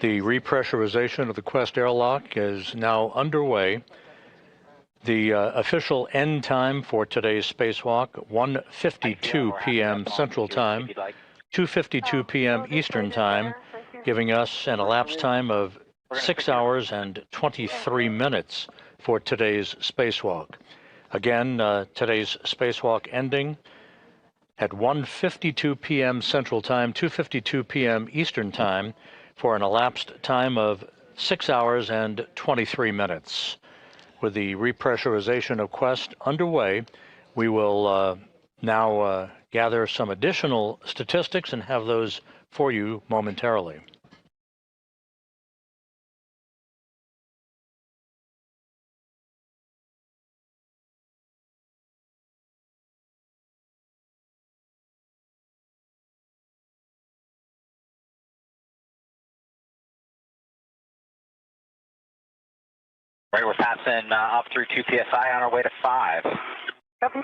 The repressurization of the Quest airlock is now underway. The official end time for today's spacewalk, 1:52 p.m. Central Time, 2:52 p.m. Eastern Time, giving us an elapsed time of 6 hours and 23 minutes for today's spacewalk. Again, today's spacewalk ending at 1:52 p.m. Central Time, 2:52 p.m. Eastern Time, for an elapsed time of 6 hours and 23 minutes. With the repressurization of Quest underway, we will now gather some additional statistics and have those for you momentarily. Right, we're passing up through 2 PSI on our way to 5. Copy.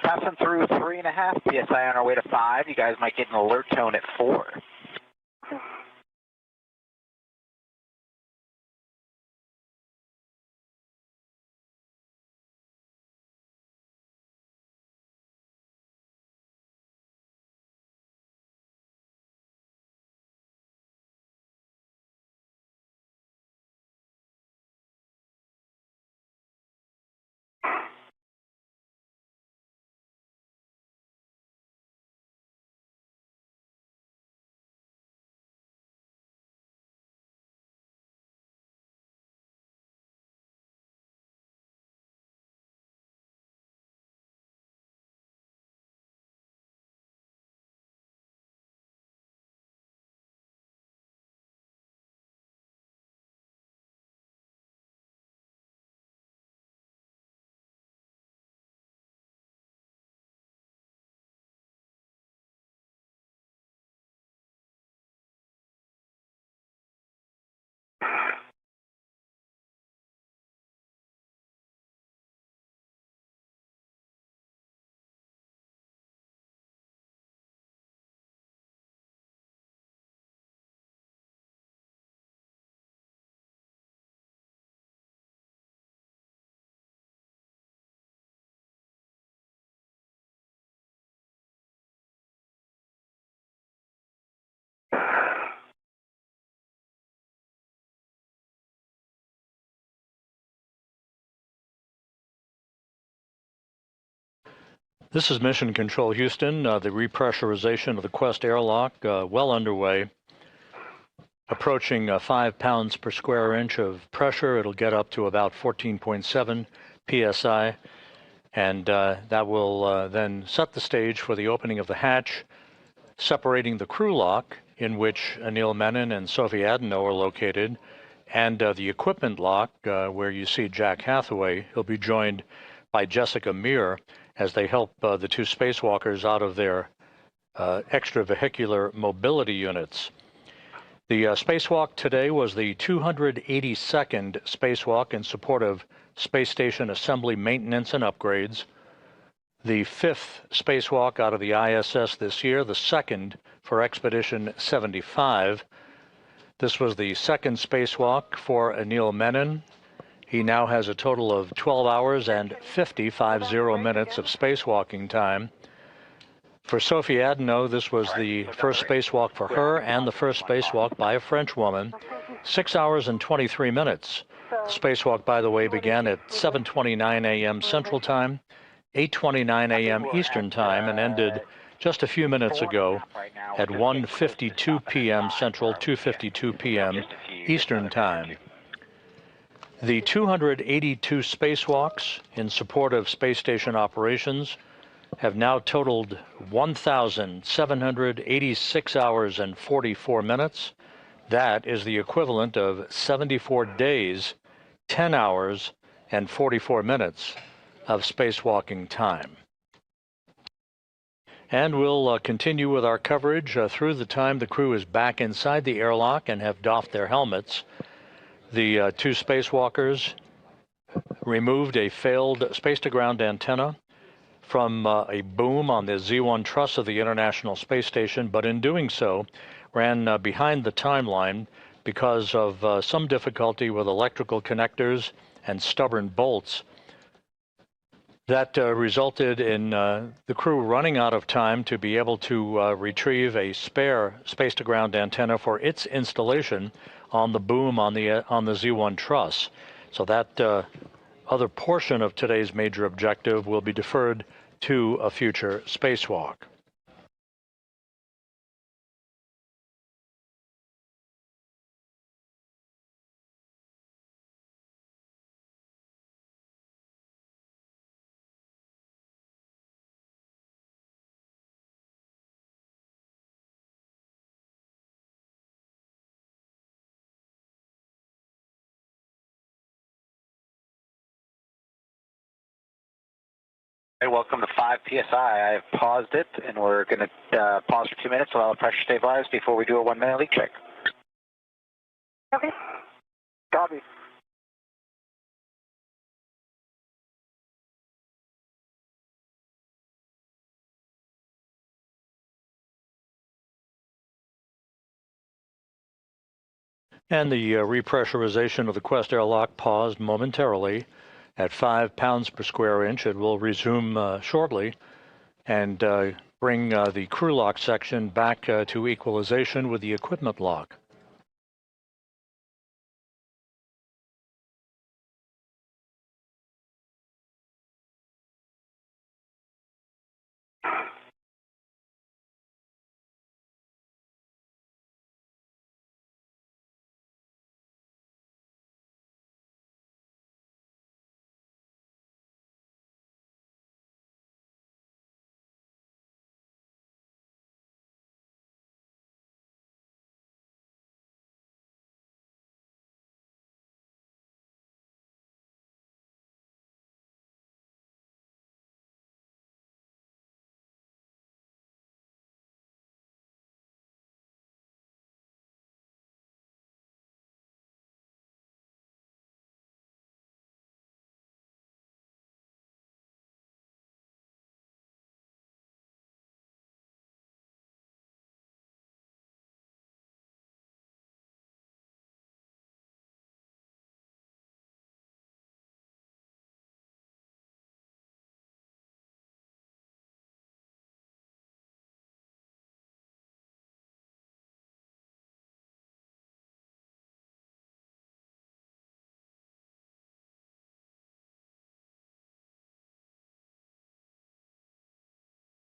passing through 3.5 PSI on our way to 5. You guys might get an alert tone at 4. This is Mission Control Houston. The repressurization of the Quest airlock well underway, approaching 5 pounds per square inch of pressure. It'll get up to about 14.7 psi, and that will then set the stage for the opening of the hatch, separating the crew lock, in which Anil Menon and Sophie Adenot are located, and the equipment lock, where you see Jack Hathaway. He'll be joined by Jessica Meir as they help the two spacewalkers out of their extravehicular mobility units. The spacewalk today was the 282nd spacewalk in support of space station assembly maintenance and upgrades, the 5th spacewalk out of the ISS this year, the 2nd for Expedition 75. This was the 2nd spacewalk for Anil Menon. He now has a total of 12 hours and 50 minutes of spacewalking time. For Sophie Adenot, this was the first spacewalk for her and the first spacewalk by a French woman, 6 hours and 23 minutes. The spacewalk, by the way, began at 7:29 a.m. Central Time, 8:29 a.m. Eastern Time, and ended just a few minutes ago at 1:52 p.m. Central, 2:52 p.m. Eastern Time. The 282 spacewalks in support of space station operations have now totaled 1,786 hours and 44 minutes. That is the equivalent of 74 days, 10 hours, and 44 minutes of spacewalking time. And we'll continue with our coverage through the time the crew is back inside the airlock and have doffed their helmets. The two spacewalkers removed a failed space-to-ground antenna from a boom on the Z1 truss of the International Space Station, but in doing so, ran behind the timeline because of some difficulty with electrical connectors and stubborn bolts. That resulted in the crew running out of time to be able to retrieve a spare space-to-ground antenna for its installation on the boom on the Z1 truss. So that other portion of today's major objective will be deferred to a future spacewalk. Welcome to 5 PSI. I've paused it, and we're going to pause for 2 minutes, allow the pressure stabilize before we do a 1-minute leak check. Okay. Copy. And the repressurization of the Quest airlock paused momentarily at 5 pounds per square inch. It will resume shortly and bring the crew lock section back to equalization with the equipment lock.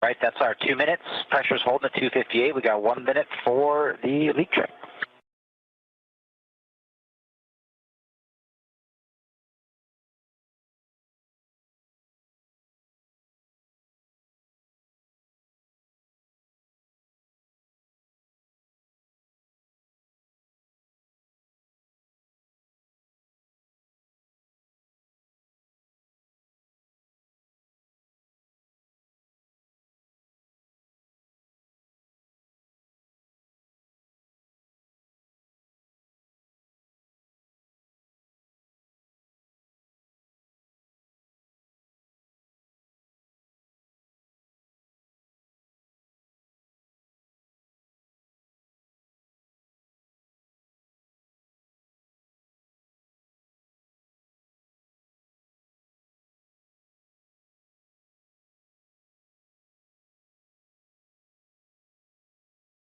Right, that's our 2 minutes. Pressure's holding at 258. We got 1 minute for the leak check.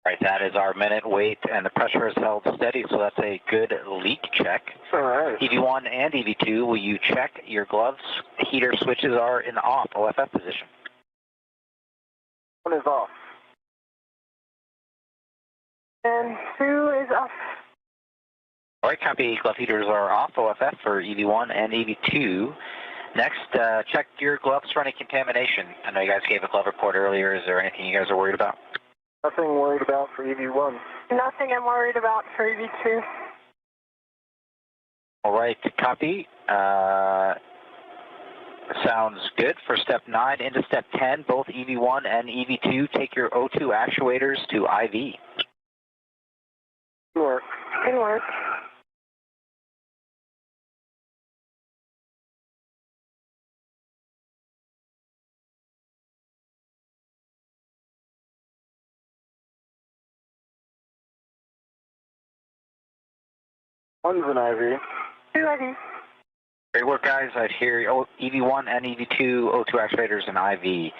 Right, that is our minute wait, and the pressure is held steady, so that's a good leak check. All right. EV1 and EV2, will you check your gloves? Heater switches are in off, OFF position. One is off. And 2 is off. All right, copy. Glove heaters are off, OFF for EV1 and EV2. Next, check your gloves for any contamination. I know you guys gave a glove report earlier. Is there anything you guys are worried about? Nothing worried about for EV1. Nothing I'm worried about for EV2. All right, copy. Sounds good. For step 9 into step 10, both EV1 and EV2, take your O2 actuators to IV. Good work. Good work. One's an IV. 2 IV. Great work, guys. I hear EV1 and EV2 O2 actuators and IV.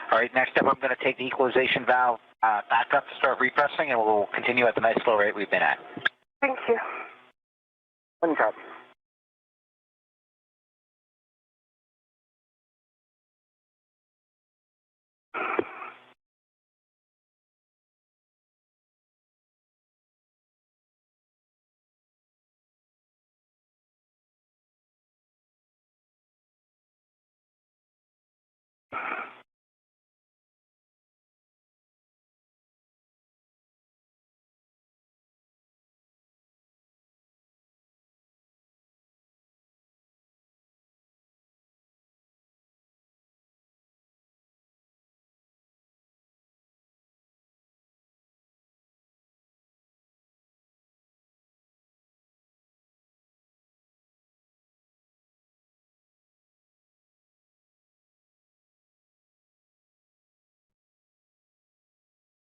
All right, next up, I'm going to take the equalization valve back up to start repressing, and we'll continue at the nice slow rate we've been at. Thank you. One copy.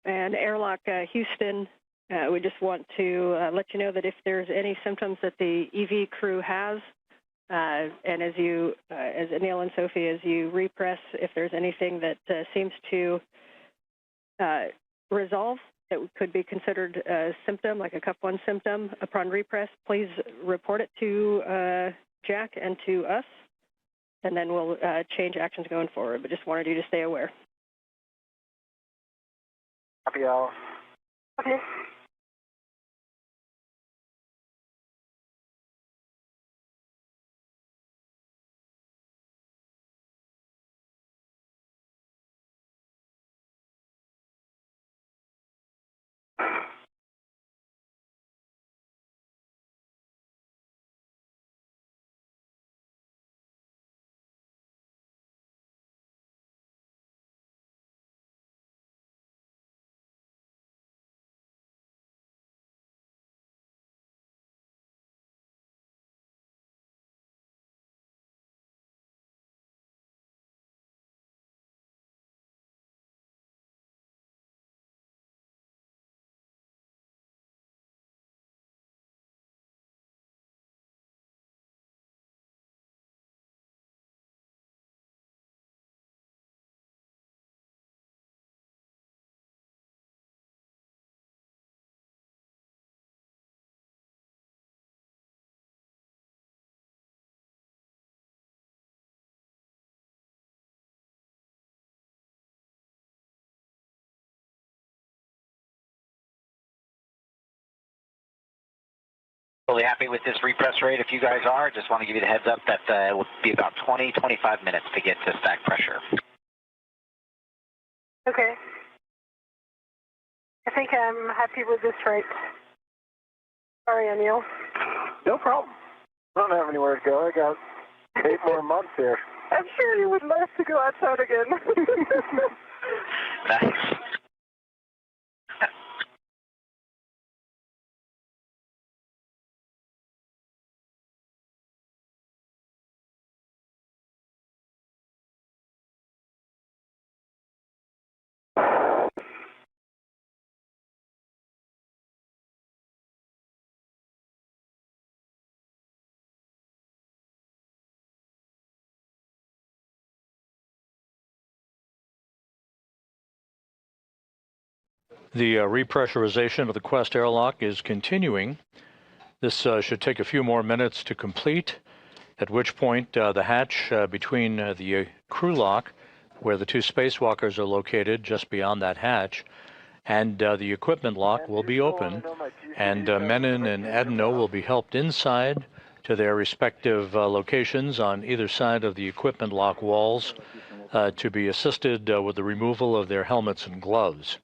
And airlock Houston We just want to let you know that if there's any symptoms that the EV crew has, and as Anil and Sophie, as you repress, if there's anything that seems to resolve that could be considered a symptom, like a cup 1 symptom, upon repress, please report it to Jack and to us, and then we'll change actions going forward. But just wanted you to stay aware. Copy all. Okay. Totally happy with this repress rate. If you guys are, just want to give you the heads up that it will be about 20, 25 minutes to get to stack pressure. Okay. I think I'm happy with this rate. Sorry, Anil. No problem. I don't have anywhere to go. I got 8 more months here. I'm sure you would love to go outside again. Nice. The repressurization of the Quest airlock is continuing. This should take a few more minutes to complete, at which point the hatch between the crew lock, where the 2 spacewalkers are located just beyond that hatch, and the equipment lock will be open, and Menon and Adenot will be helped inside to their respective locations on either side of the equipment lock walls to be assisted with the removal of their helmets and gloves.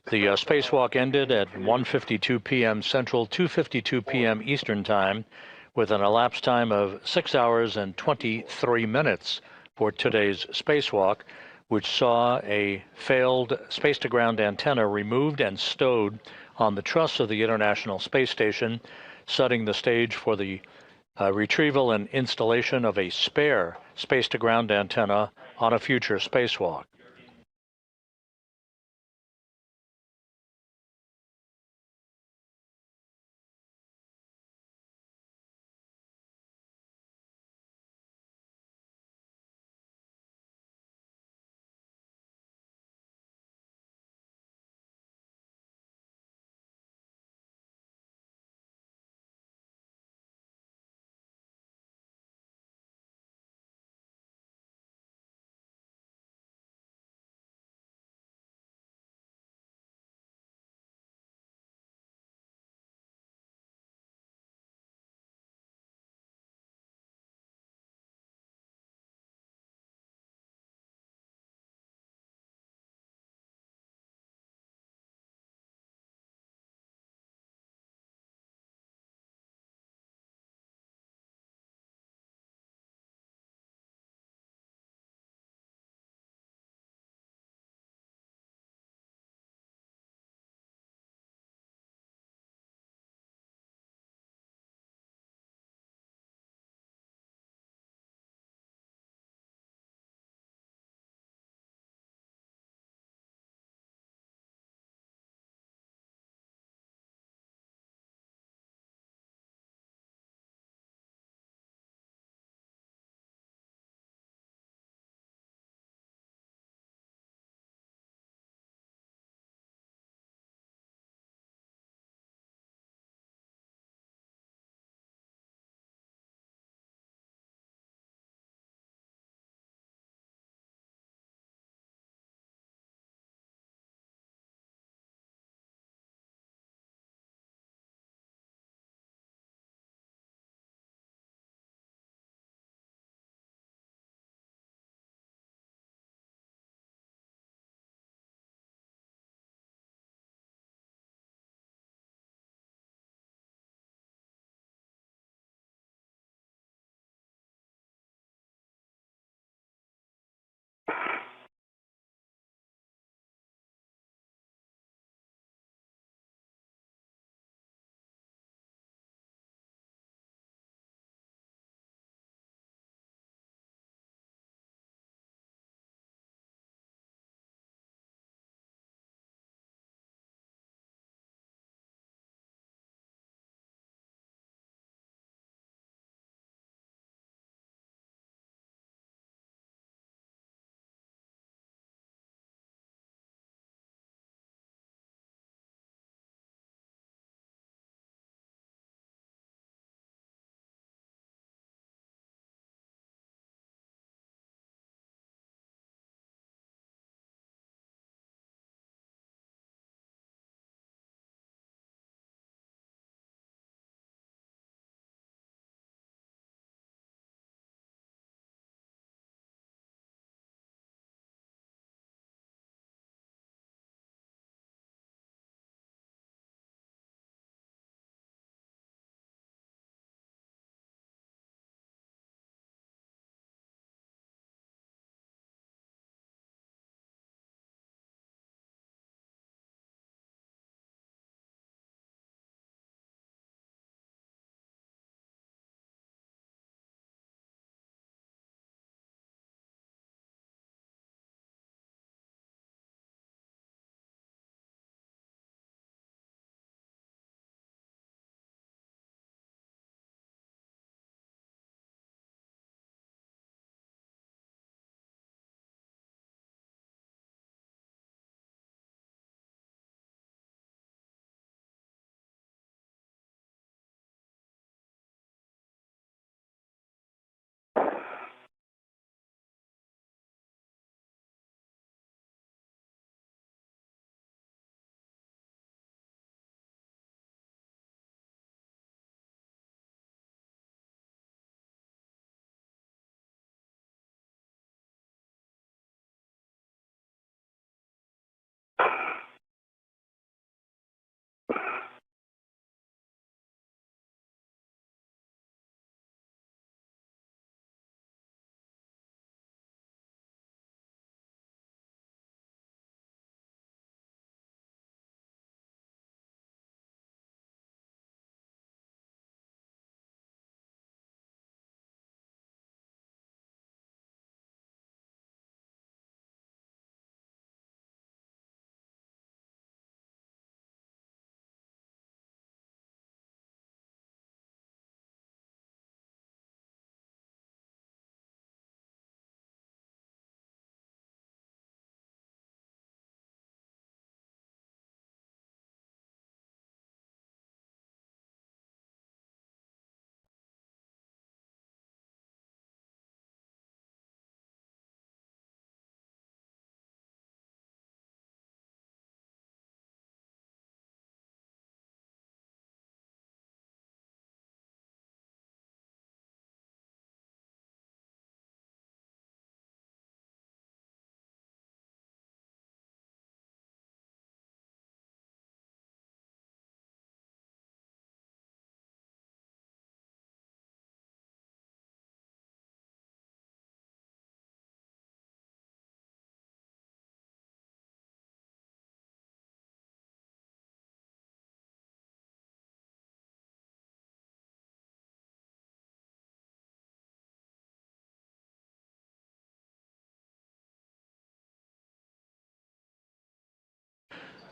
The spacewalk ended at 1:52 p.m. Central, 2:52 p.m. Eastern Time, with an elapsed time of 6 hours and 23 minutes for today's spacewalk, which saw a failed space-to-ground antenna removed and stowed on the truss of the International Space Station, setting the stage for the retrieval and installation of a spare space-to-ground antenna on a future spacewalk.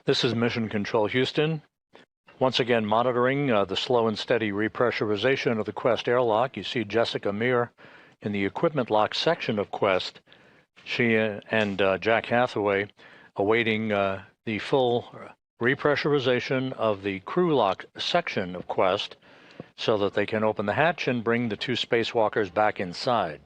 This is Mission Control Houston. Once again, monitoring the slow and steady repressurization of the Quest airlock. You see Jessica Meir in the equipment lock section of Quest. She and Jack Hathaway awaiting the full repressurization of the crew lock section of Quest so that they can open the hatch and bring the two spacewalkers back inside.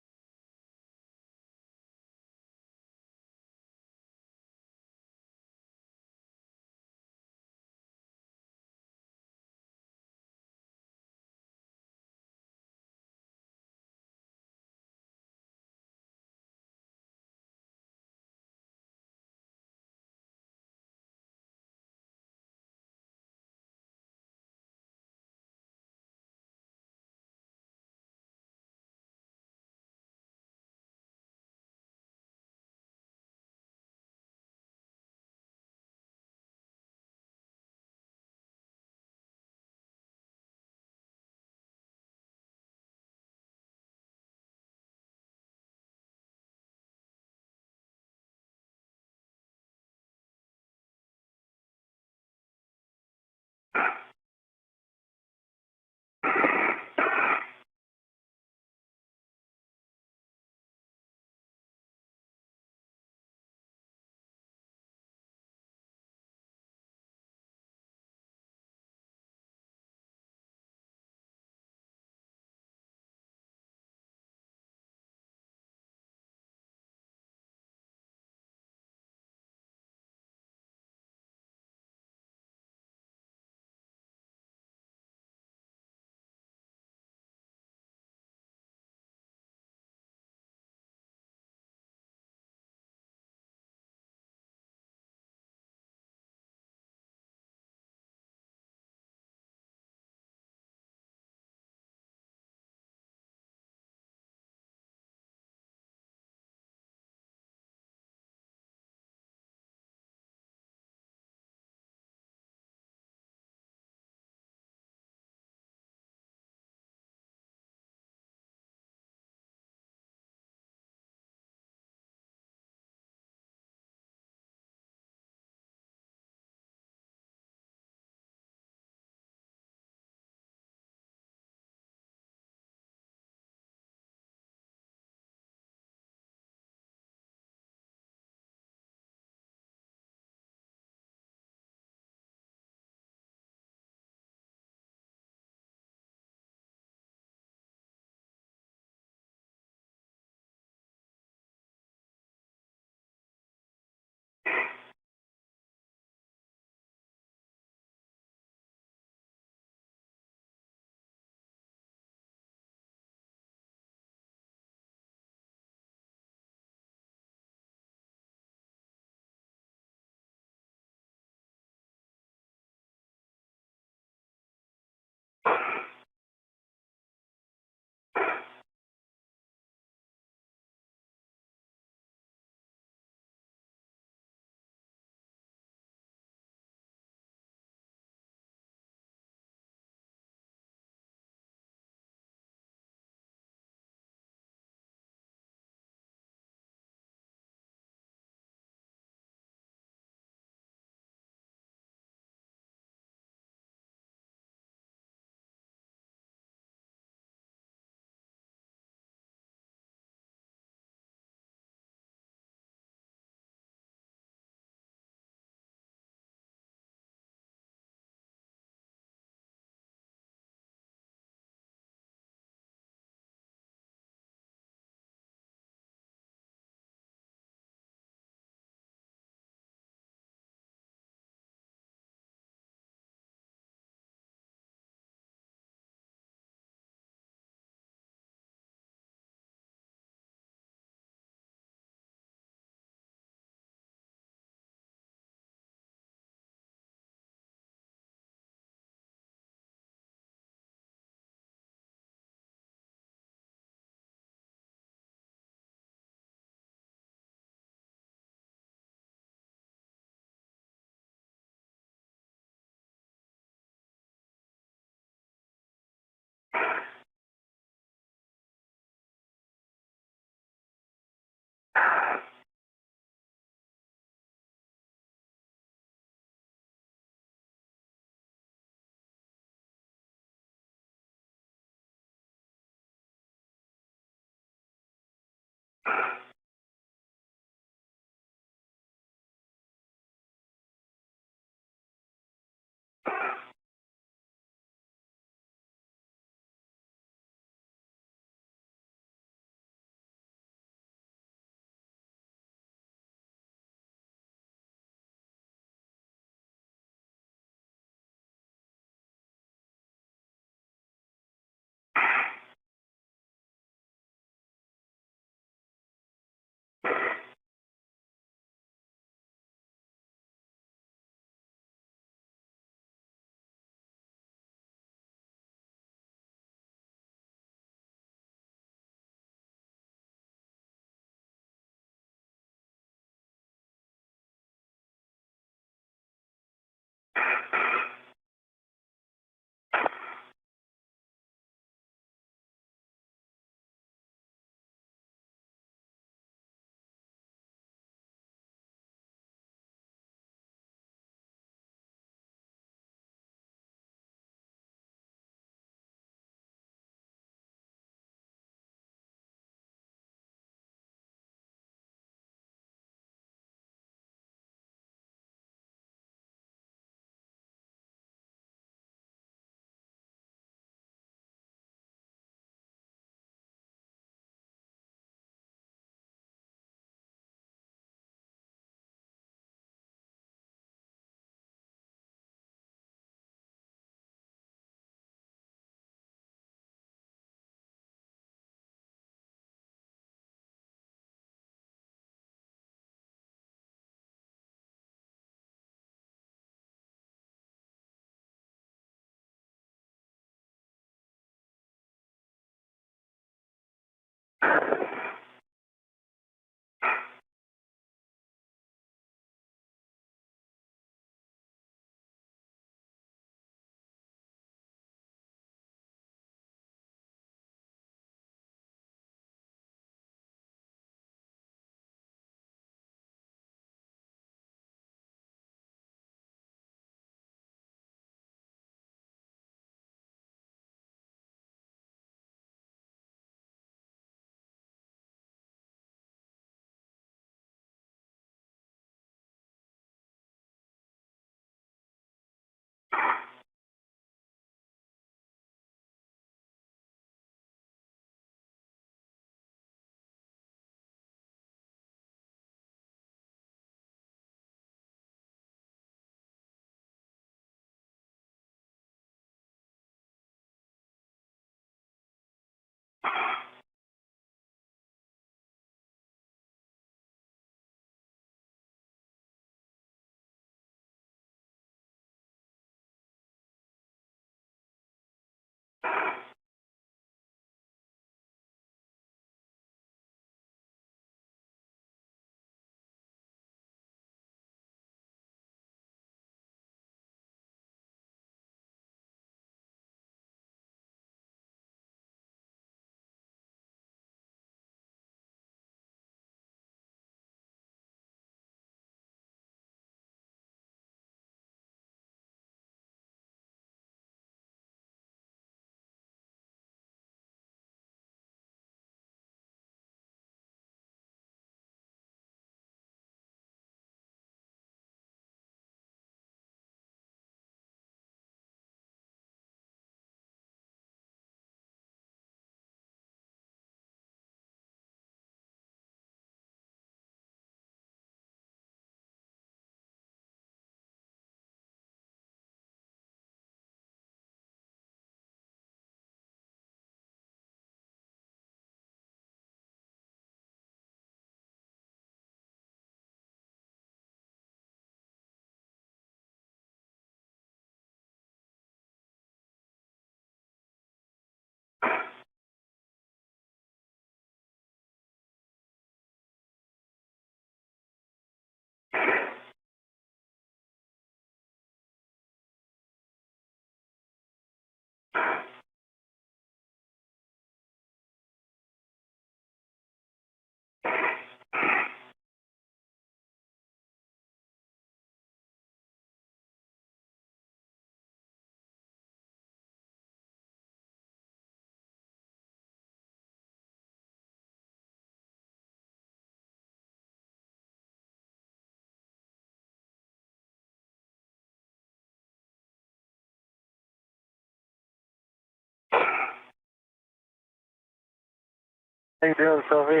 How you doing, Sophie?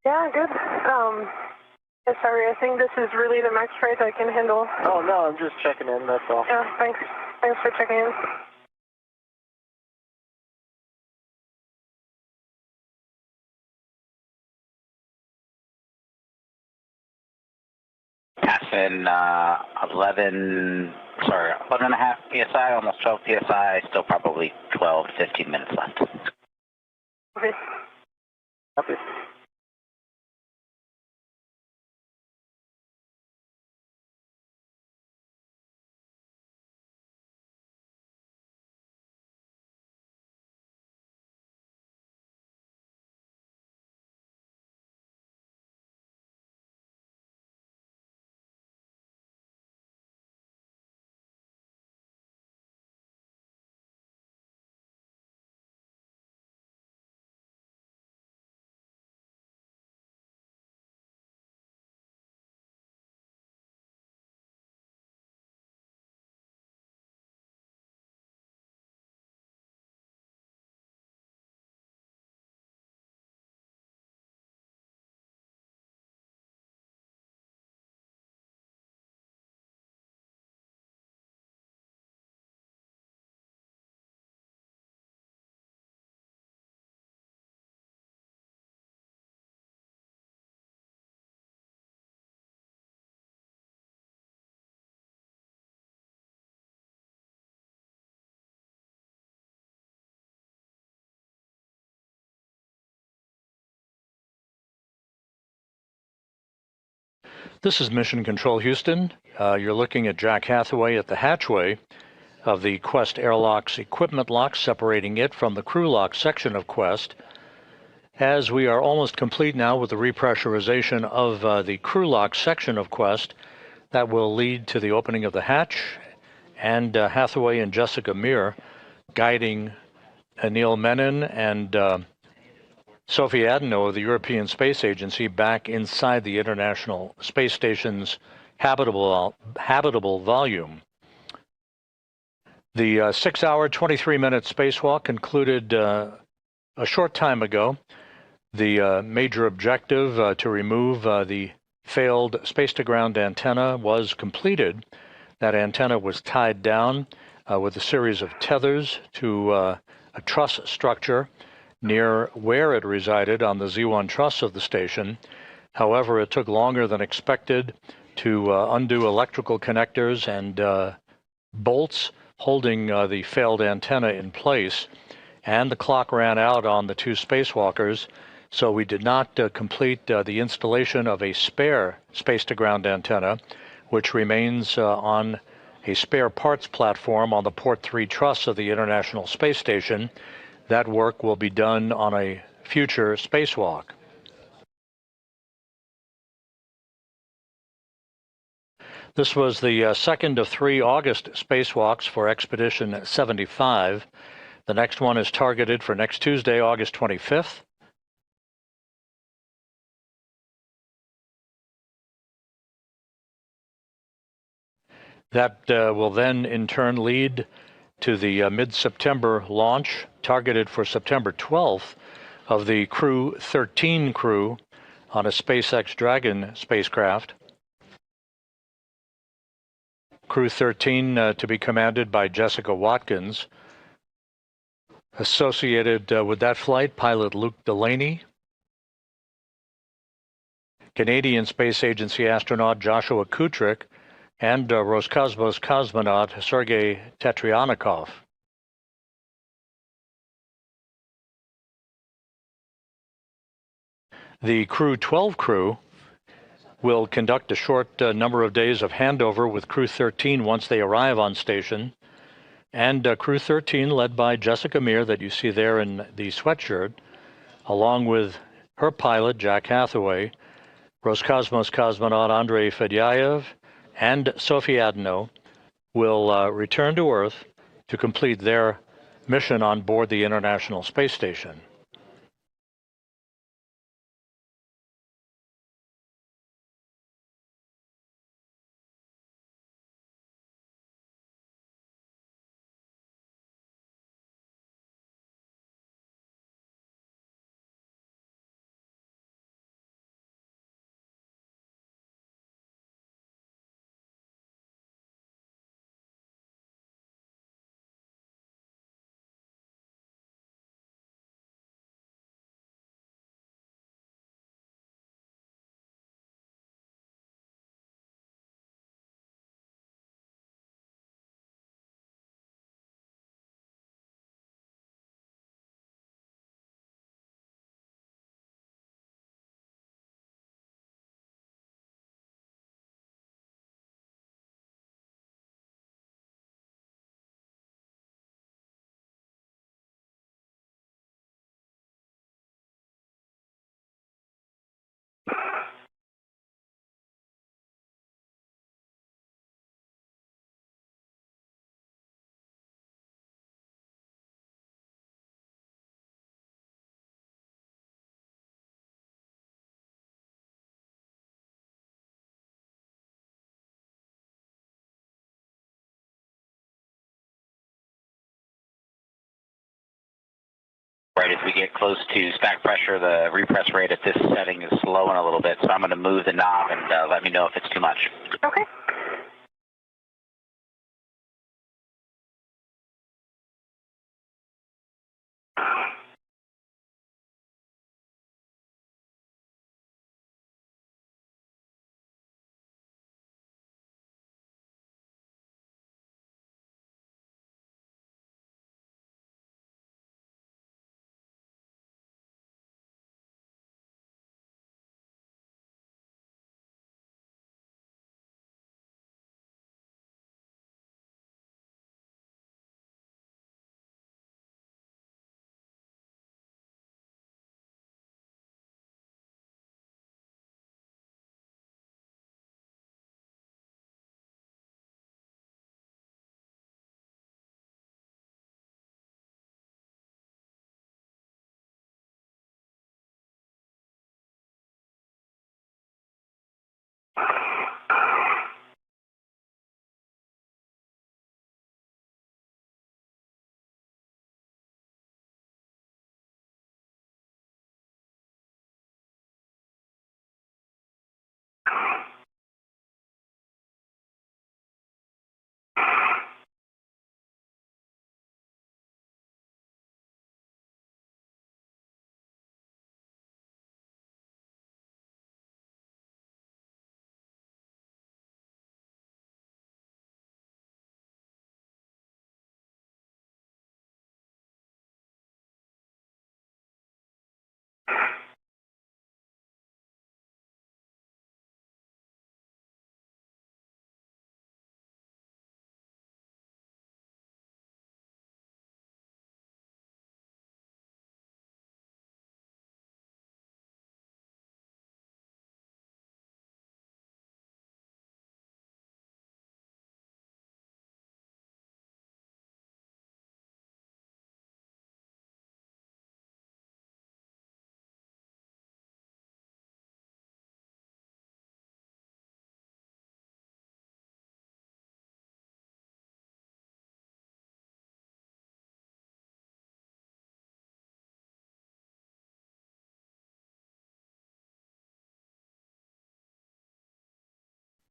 Yeah, good. Sorry, I think this is really the max rate I can handle. Oh, no, I'm just checking in, that's all. Yeah, thanks. Thanks for checking in. Passing 11 and a half PSI, almost 12 PSI, still probably 12, 15 minutes left. Okay. Copy. This is Mission Control Houston. You're looking at Jack Hathaway at the hatchway of the Quest airlock's equipment lock, separating it from the crew lock section of Quest. As we are almost complete now with the repressurization of the crew lock section of Quest, that will lead to the opening of the hatch, and Hathaway and Jessica Meir guiding Anil Menon and Sophie Adenot of the European Space Agency back inside the International Space Station's habitable volume. The 6-hour, 23-minute spacewalk concluded a short time ago. The major objective to remove the failed space-to-ground antenna was completed. That antenna was tied down with a series of tethers to a truss structure near where it resided on the Z1 truss of the station. However, it took longer than expected to undo electrical connectors and bolts holding the failed antenna in place, and the clock ran out on the two spacewalkers, so we did not complete the installation of a spare space-to-ground antenna, which remains on a spare parts platform on the Port 3 truss of the International Space Station. That work will be done on a future spacewalk. This was the second of 3 August spacewalks for Expedition 75. The next one is targeted for next Tuesday, August 25th. That will then in turn lead to the mid-September launch, targeted for September 12th, of the Crew 13 crew on a SpaceX Dragon spacecraft. Crew 13 to be commanded by Jessica Watkins. Associated with that flight, pilot Luke Delaney, Canadian Space Agency astronaut Joshua Kutrick, and Roscosmos cosmonaut Sergei Tetryanikov. The Crew 12 crew will conduct a short number of days of handover with Crew 13 once they arrive on station. And Crew 13, led by Jessica Meir, that you see there in the sweatshirt, along with her pilot, Jack Hathaway, Roscosmos cosmonaut Andrei Fedyaev, and Sophie Adenot, will return to Earth to complete their mission on board the International Space Station. if we get close to stack pressure, the repress rate at this setting is slowing a little bit, so I'm going to move the knob and let me know if it's too much. Okay.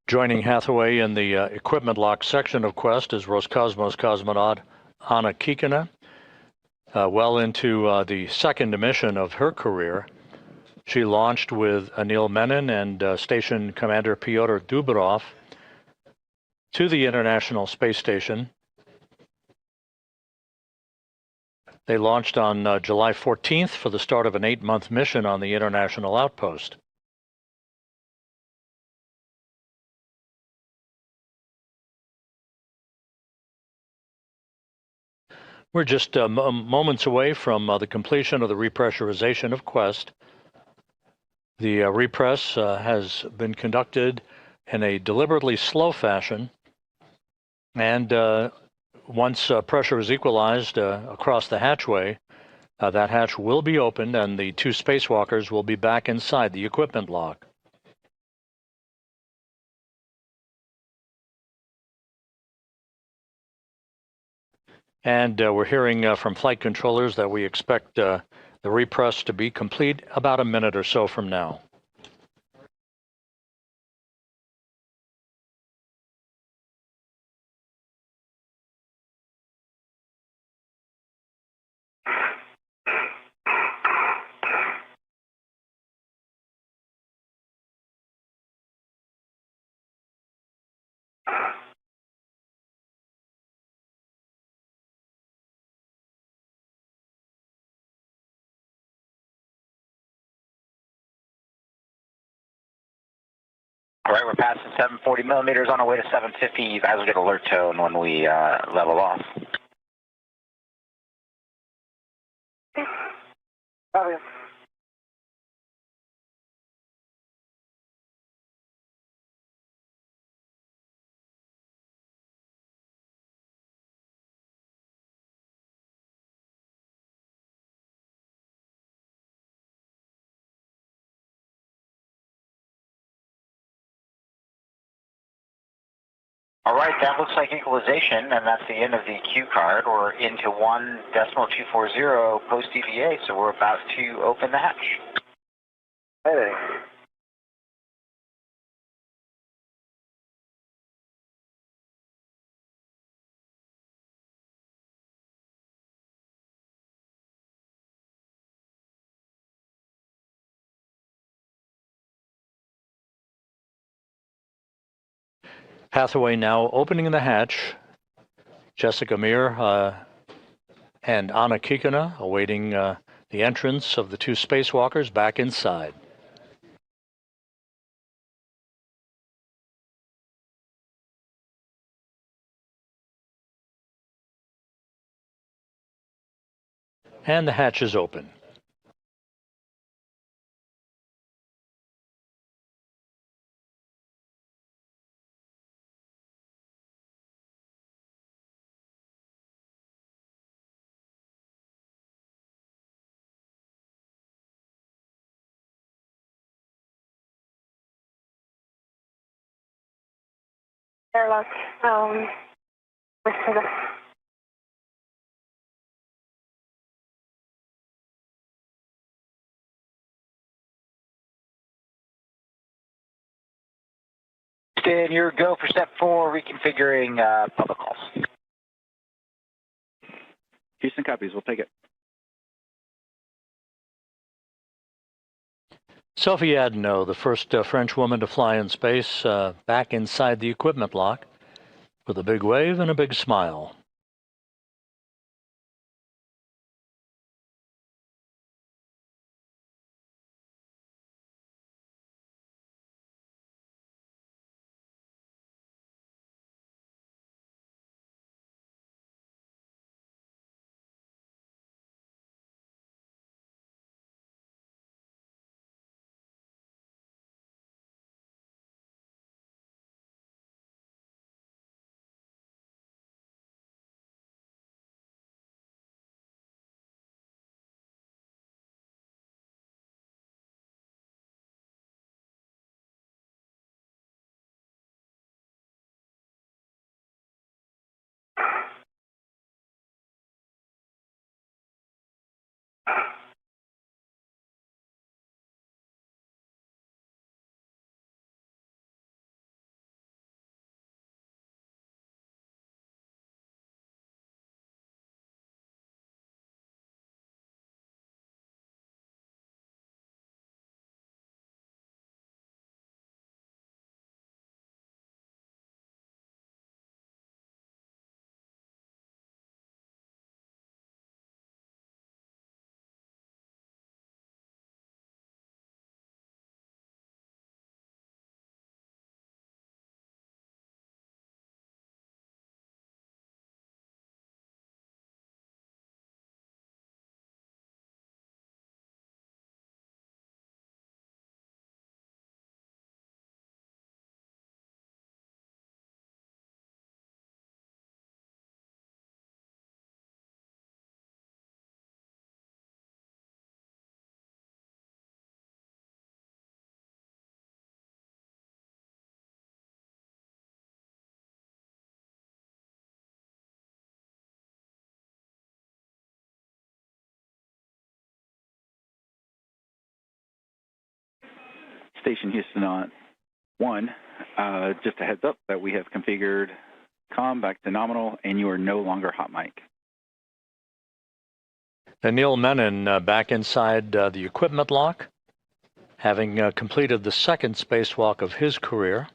Joining Hathaway in the equipment lock section of Quest is Roscosmos cosmonaut Anna Kikina, well into the second mission of her career. She launched with Anil Menon and Station Commander Pyotr Dubrov to the International Space Station. They launched on July 14th for the start of an 8-month mission on the International Outpost. We're just moments away from the completion of the repressurization of Quest. The repress has been conducted in a deliberately slow fashion, and once pressure is equalized across the hatchway, that hatch will be opened and the 2 spacewalkers will be back inside the equipment lock. And we're hearing from flight controllers that we expect the repress to be complete about a minute or so from now. All right, we're passing 740 millimeters on our way to 750. You guys will get alert tone when we level off. Copy. All right, that looks like equalization, and that's the end of the Q card. We're into 1.240 post-EVA, so we're about to open the hatch. Hey. Hathaway now opening the hatch. Jessica Meir and Anna Kikina awaiting the entrance of the two spacewalkers back inside. And the hatch is open. Airlock, listen. Then your go for step 4, reconfiguring public calls. Houston copies. We'll take it. Sophie Adenot, the first French woman to fly in space, back inside the equipment lock with a big wave and a big smile. Station Houston on 1. Just a heads up that we have configured comm back to nominal, and you are no longer hot mic. Anil Menon back inside the equipment lock, having completed the second spacewalk of his career.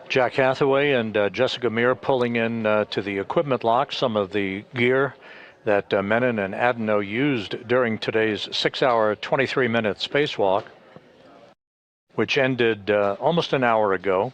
Jack Hathaway and Jessica Meir pulling in to the equipment lock some of the gear that Menon and Adenot used during today's 6-hour, 23-minute spacewalk, which ended almost an hour ago.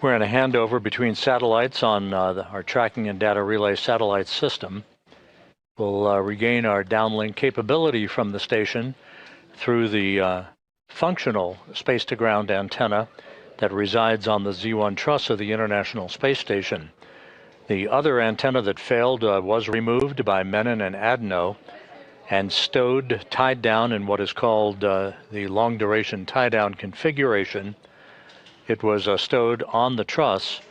We're in a handover between satellites on our tracking and data relay satellite system. We'll regain our downlink capability from the station through the functional space-to-ground antenna that resides on the Z1 truss of the International Space Station. The other antenna that failed was removed by Menon and Adenot and stowed, tied down in what is called the long-duration tie-down configuration. It was stowed on the truss.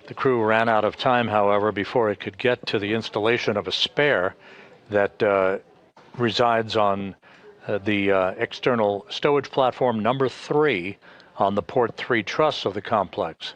The crew ran out of time, however, before it could get to the installation of a spare that resides on the external stowage platform number 3 on the port 3 truss of the complex.